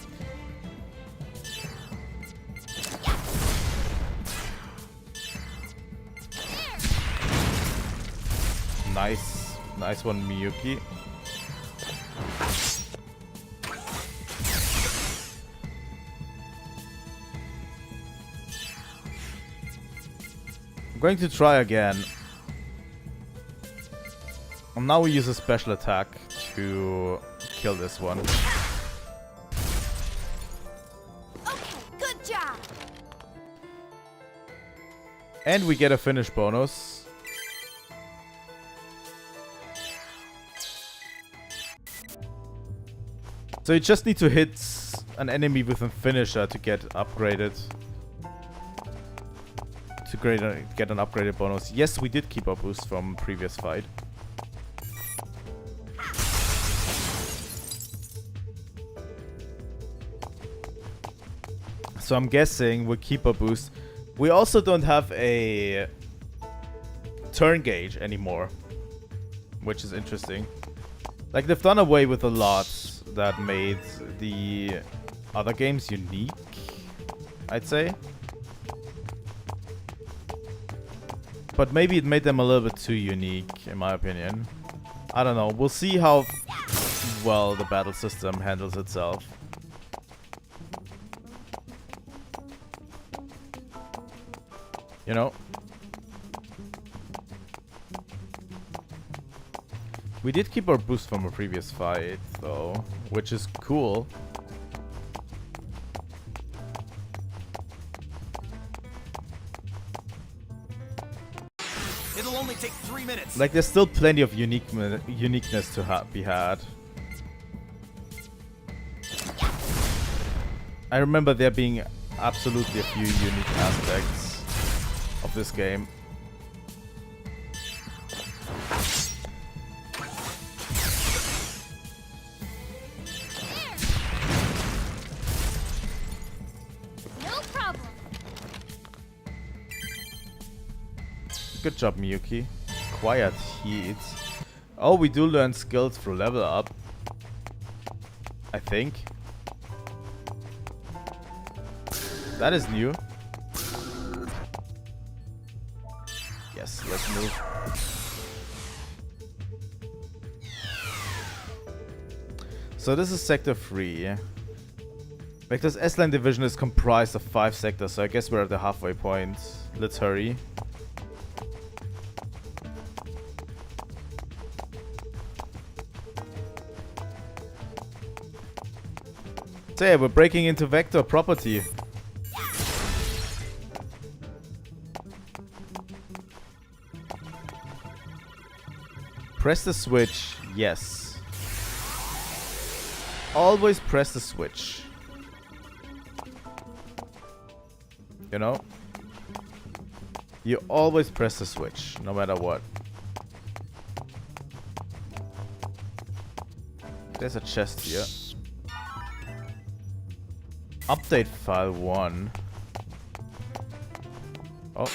Nice one, Miyuki. I'm going to try again. And now we use a special attack to kill this one. Okay, good job. And we get a finish bonus. So you just need to hit an enemy with a finisher to get upgraded. To get an upgraded bonus. Yes, we did keep our boost from previous fight. So I'm guessing we'll keep our boost. We also don't have a turn gauge anymore, which is interesting. Like, they've done away with a lot that made the other games unique, I'd say. But maybe it made them a little bit too unique, in my opinion. I don't know. We'll see how well the battle system handles itself. You know? We did keep our boost from a previous fight, though, which is cool. It'll only take 3 minutes. Like, there's still plenty of uniqueness to be had. I remember there being absolutely a few unique aspects of this game. No problem. Good job, Miyuki. Quiet heat. Oh, we do learn skills through level up. I think. That is new. Yes, let's move. So this is Sector 3. Vector's S-Line division is comprised of 5 sectors, so I guess we're at the halfway point. Let's hurry. So yeah, we're breaking into Vector property. Press the switch, yes. Always press the switch. You know? You always press the switch, no matter what. There's a chest here. Update file 1. Oh.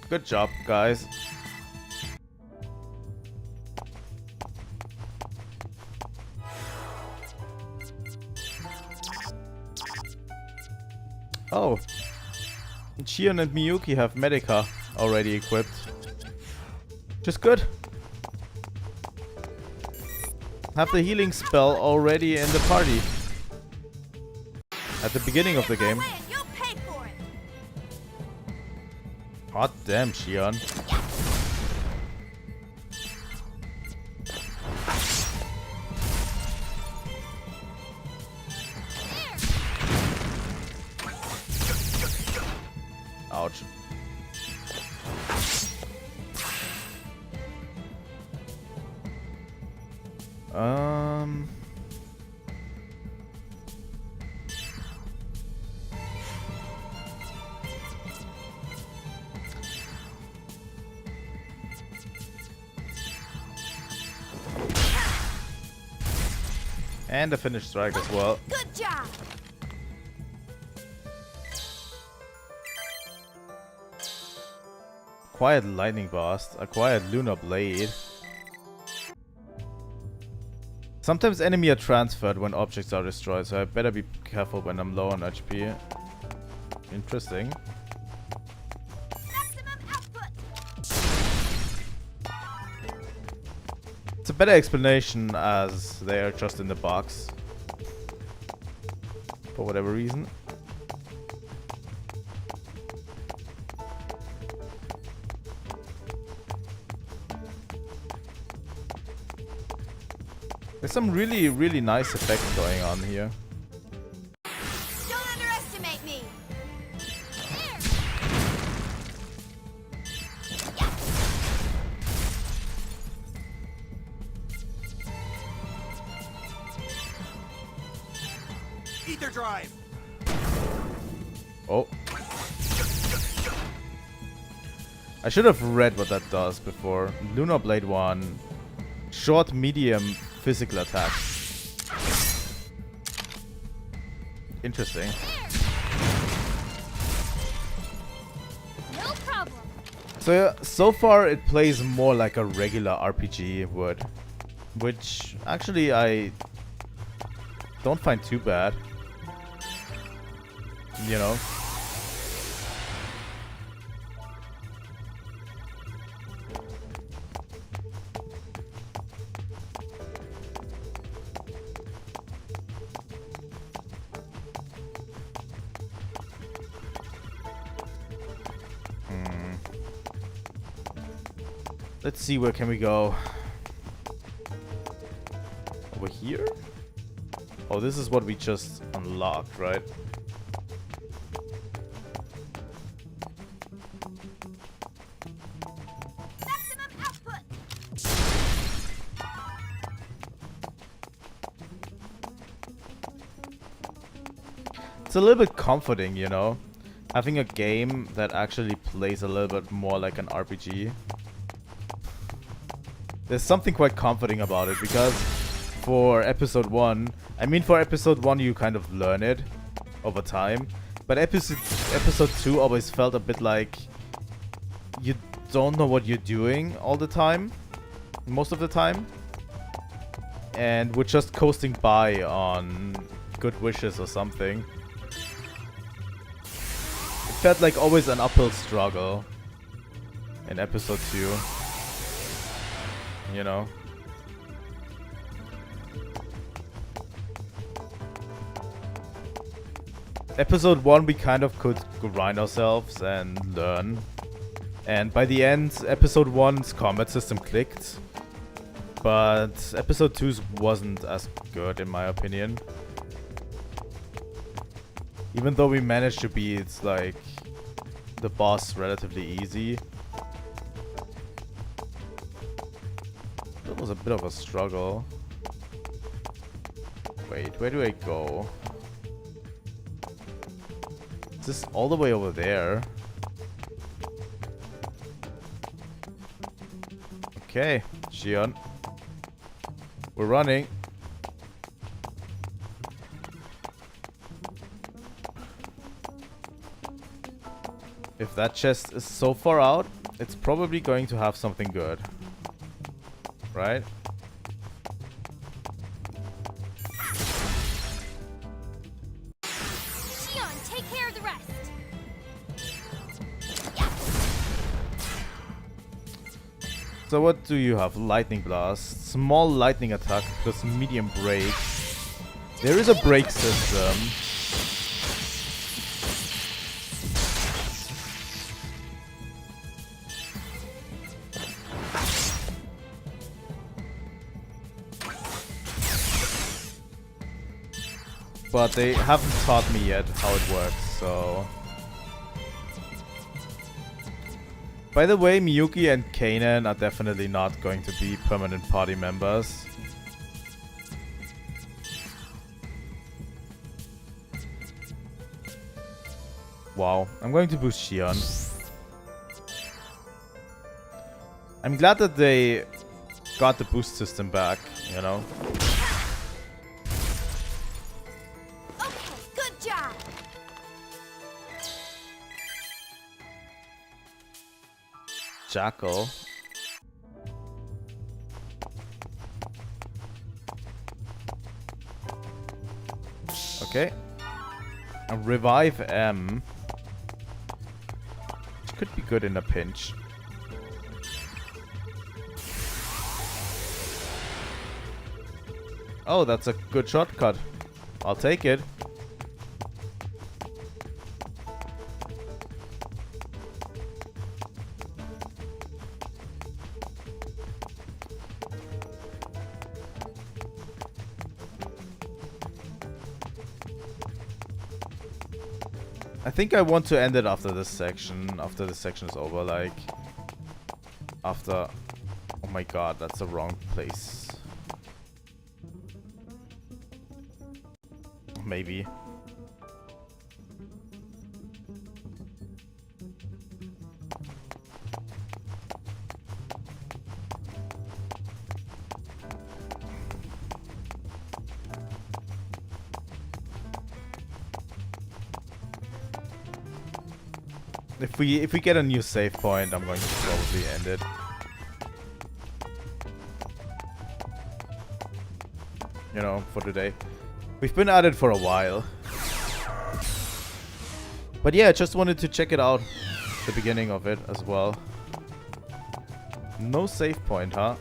Good job, guys. Oh. Chion and Miyuki have Medica already equipped. Just good. Have the healing spell already in the party. At the beginning of the game. Hot damn, Chion. Ouch. And a finished strike as well. Good job. Quiet lightning blast, acquired lunar blade. Sometimes enemy are transferred when objects are destroyed, so I better be careful when I'm low on HP. Interesting. It's a better explanation as they are just in the box. For whatever reason. There's some really, really nice effects going on here. Don't underestimate me. Ether drive. Oh. I should have read what that does before. Lunar Blade 1. Short, medium physical attack. Interesting. No problem. So far it plays more like a regular RPG would. Which actually I don't find too bad. You know? Let's see, where can we go? Over here? Oh, this is what we just unlocked, right? It's a little bit comforting, you know? Having a game that actually plays a little bit more like an RPG. There's something quite comforting about it, because for episode 1, I mean, for episode 1 you kind of learn it over time, but episode 2 always felt a bit like you don't know what you're doing all the time, most of the time, and we're just coasting by on good wishes or something. It felt like always an uphill struggle in episode 2, you know? Episode 1 we kind of could grind ourselves and learn, and by the end episode 1's combat system clicked, but episode 2's wasn't as good in my opinion. Even though we managed to beat like the boss relatively easy, that was a bit of a struggle. Wait, where do I go? Is this all the way over there? Okay, Shion. We're running. If that chest is so far out, it's probably going to have something good. Right? Shion, take care of the rest. So what do you have? Lightning blast, small lightning attack plus medium break. There is a break system. But they haven't taught me yet how it works, so... By the way, Miyuki and Kanan are definitely not going to be permanent party members. Wow, I'm going to boost Shion. I'm glad that they got the boost system back, you know? Good job. Jackal. Okay. A revive M. Which could be good in a pinch. Oh, that's a good shortcut. I'll take it. I think I want to end it after this section. After this section is over, like... After... Oh my god, that's the wrong place. Maybe. If we get a new save point, I'm going to probably end it. You know, for today. We've been at it for a while. But yeah, I just wanted to check it out. The beginning of it as well. No save point, huh?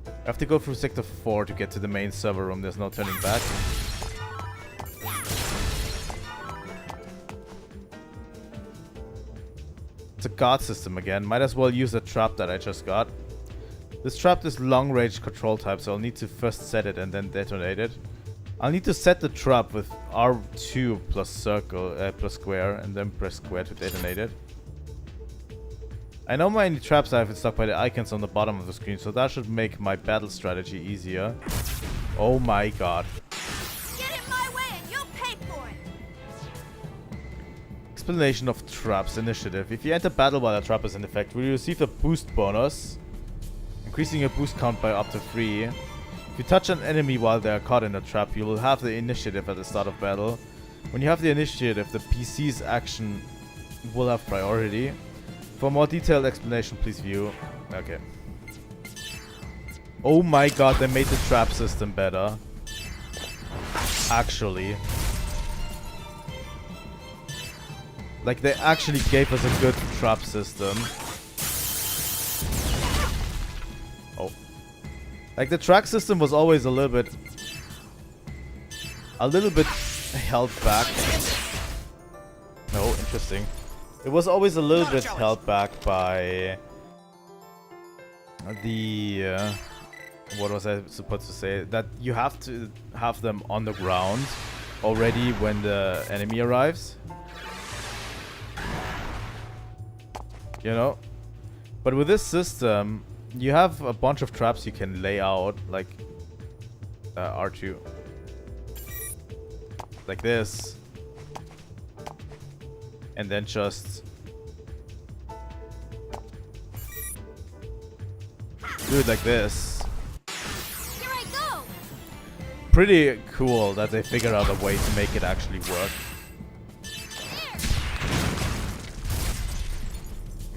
I have to go through sector 4 to get to the main server room. There's no turning back. It's a guard system again. Might as well use a trap that I just got. This trap is long-range control type, so I'll need to first set it and then detonate it. I'll need to set the trap with R2 plus circle, plus square, and then press square to detonate it. I know my traps I have in stock by the icons on the bottom of the screen, so that should make my battle strategy easier. Oh my god. Get in my way and you'll pay for it. Explanation of traps initiative. If you enter battle while a trap is in effect, you will receive a boost bonus, increasing your boost count by up to 3. If you touch an enemy while they are caught in a trap, you will have the initiative at the start of battle. When you have the initiative, the PC's action will have priority. For more detailed explanation, please view. Okay. Oh my god, they made the trap system better. Actually. Like, they actually gave us a good trap system. Oh. Like, the track system was always a little bit held back. No, interesting. It was always a little bit held back by the what was I supposed to say? That you have to have them on the ground already when the enemy arrives. You know? But with this system, you have a bunch of traps you can lay out, like R2. Like this. And then just do it like this. Here I go. Pretty cool that they figured out a way to make it actually work.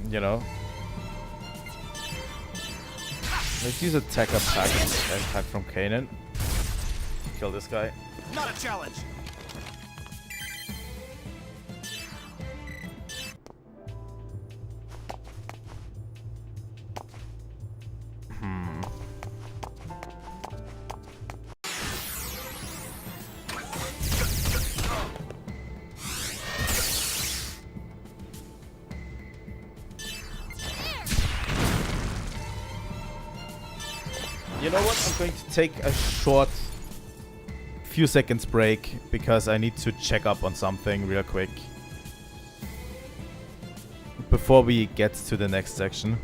You know? Let's use a tech attack from Gaignun. Kill this guy. Not a challenge. You know what? I'm going to take a short few seconds break because I need to check up on something real quick before we get to the next section.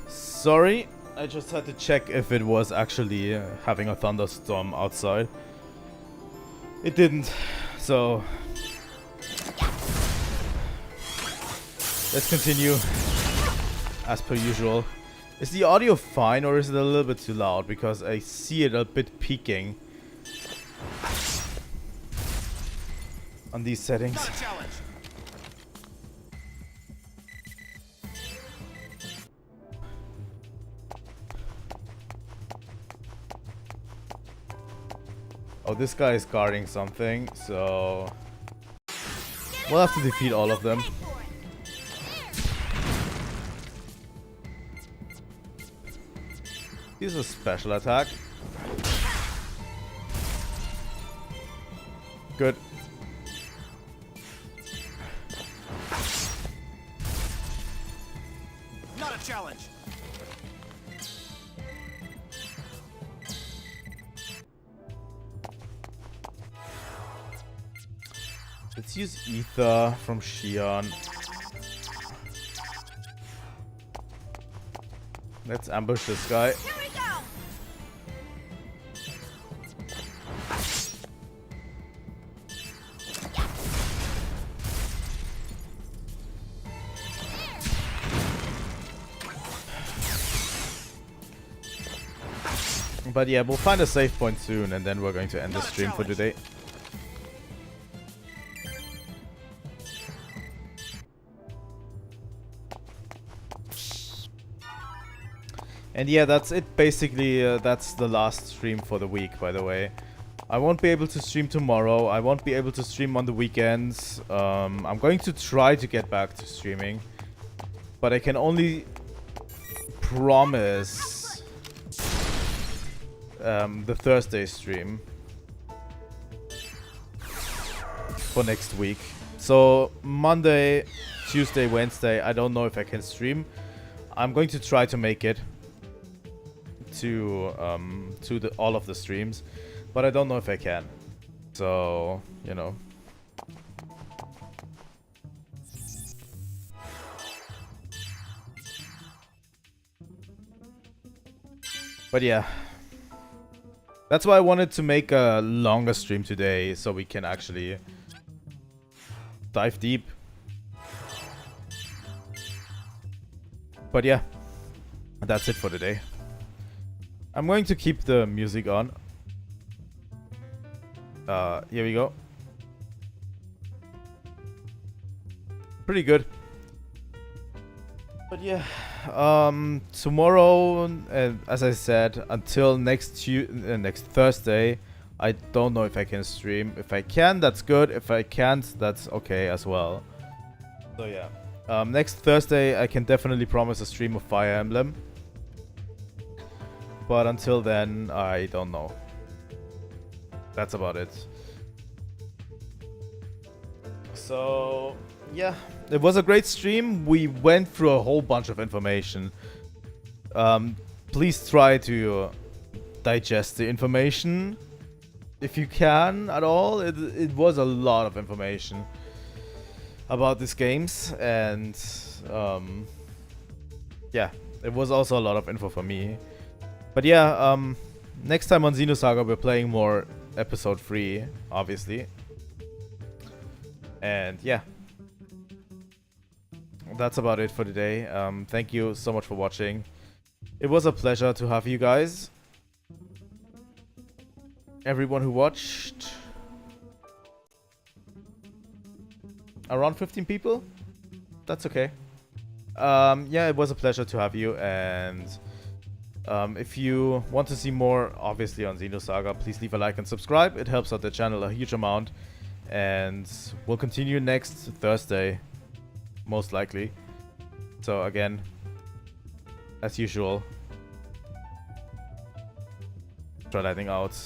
Sorry, I just had to check if it was actually having a thunderstorm outside. It didn't, so let's continue as per usual. Is the audio fine or is it a little bit too loud? Because I see it a bit peaking on these settings. this guy is guarding something, so we'll have to defeat all of them. Use a special attack. Good. Not a challenge. Let's use Ether from Shion. Let's ambush this guy. But yeah, we'll find a save point soon, and then we're going to end the stream for today. And yeah, that's it basically. That's the last stream for the week, by the way. I won't be able to stream tomorrow. I won't be able to stream on the weekends. I'm going to try to get back to streaming, but I can only promise the Thursday stream for next week. So Monday, Tuesday, Wednesday, I don't know if I can stream. I'm going to try to make it to all of the streams, but I don't know if I can. So, you know. But yeah. That's why I wanted to make a longer stream today, so we can actually dive deep. But yeah, that's it for today. I'm going to keep the music on. Here we go. Pretty good. But yeah, tomorrow, as I said, until next Thursday, I don't know if I can stream. If I can, that's good. If I can't, that's okay as well. So yeah, next Thursday I can definitely promise a stream of Fire Emblem. But until then, I don't know. That's about it. So, yeah. It was a great stream. We went through a whole bunch of information. Please try to digest the information if you can at all. It was a lot of information about these games. And, yeah. It was also a lot of info for me. But yeah, next time on Xenosaga we're playing more episode 3, obviously. And yeah. That's about it for today. Thank you so much for watching. It was a pleasure to have you guys. Everyone who watched. Around 15 people? That's okay. Yeah, it was a pleasure to have you, and if you want to see more, obviously, on Xenosaga, please leave a like and subscribe. It helps out the channel a huge amount. And we'll continue next Thursday, most likely. So again, as usual, Trilightning out.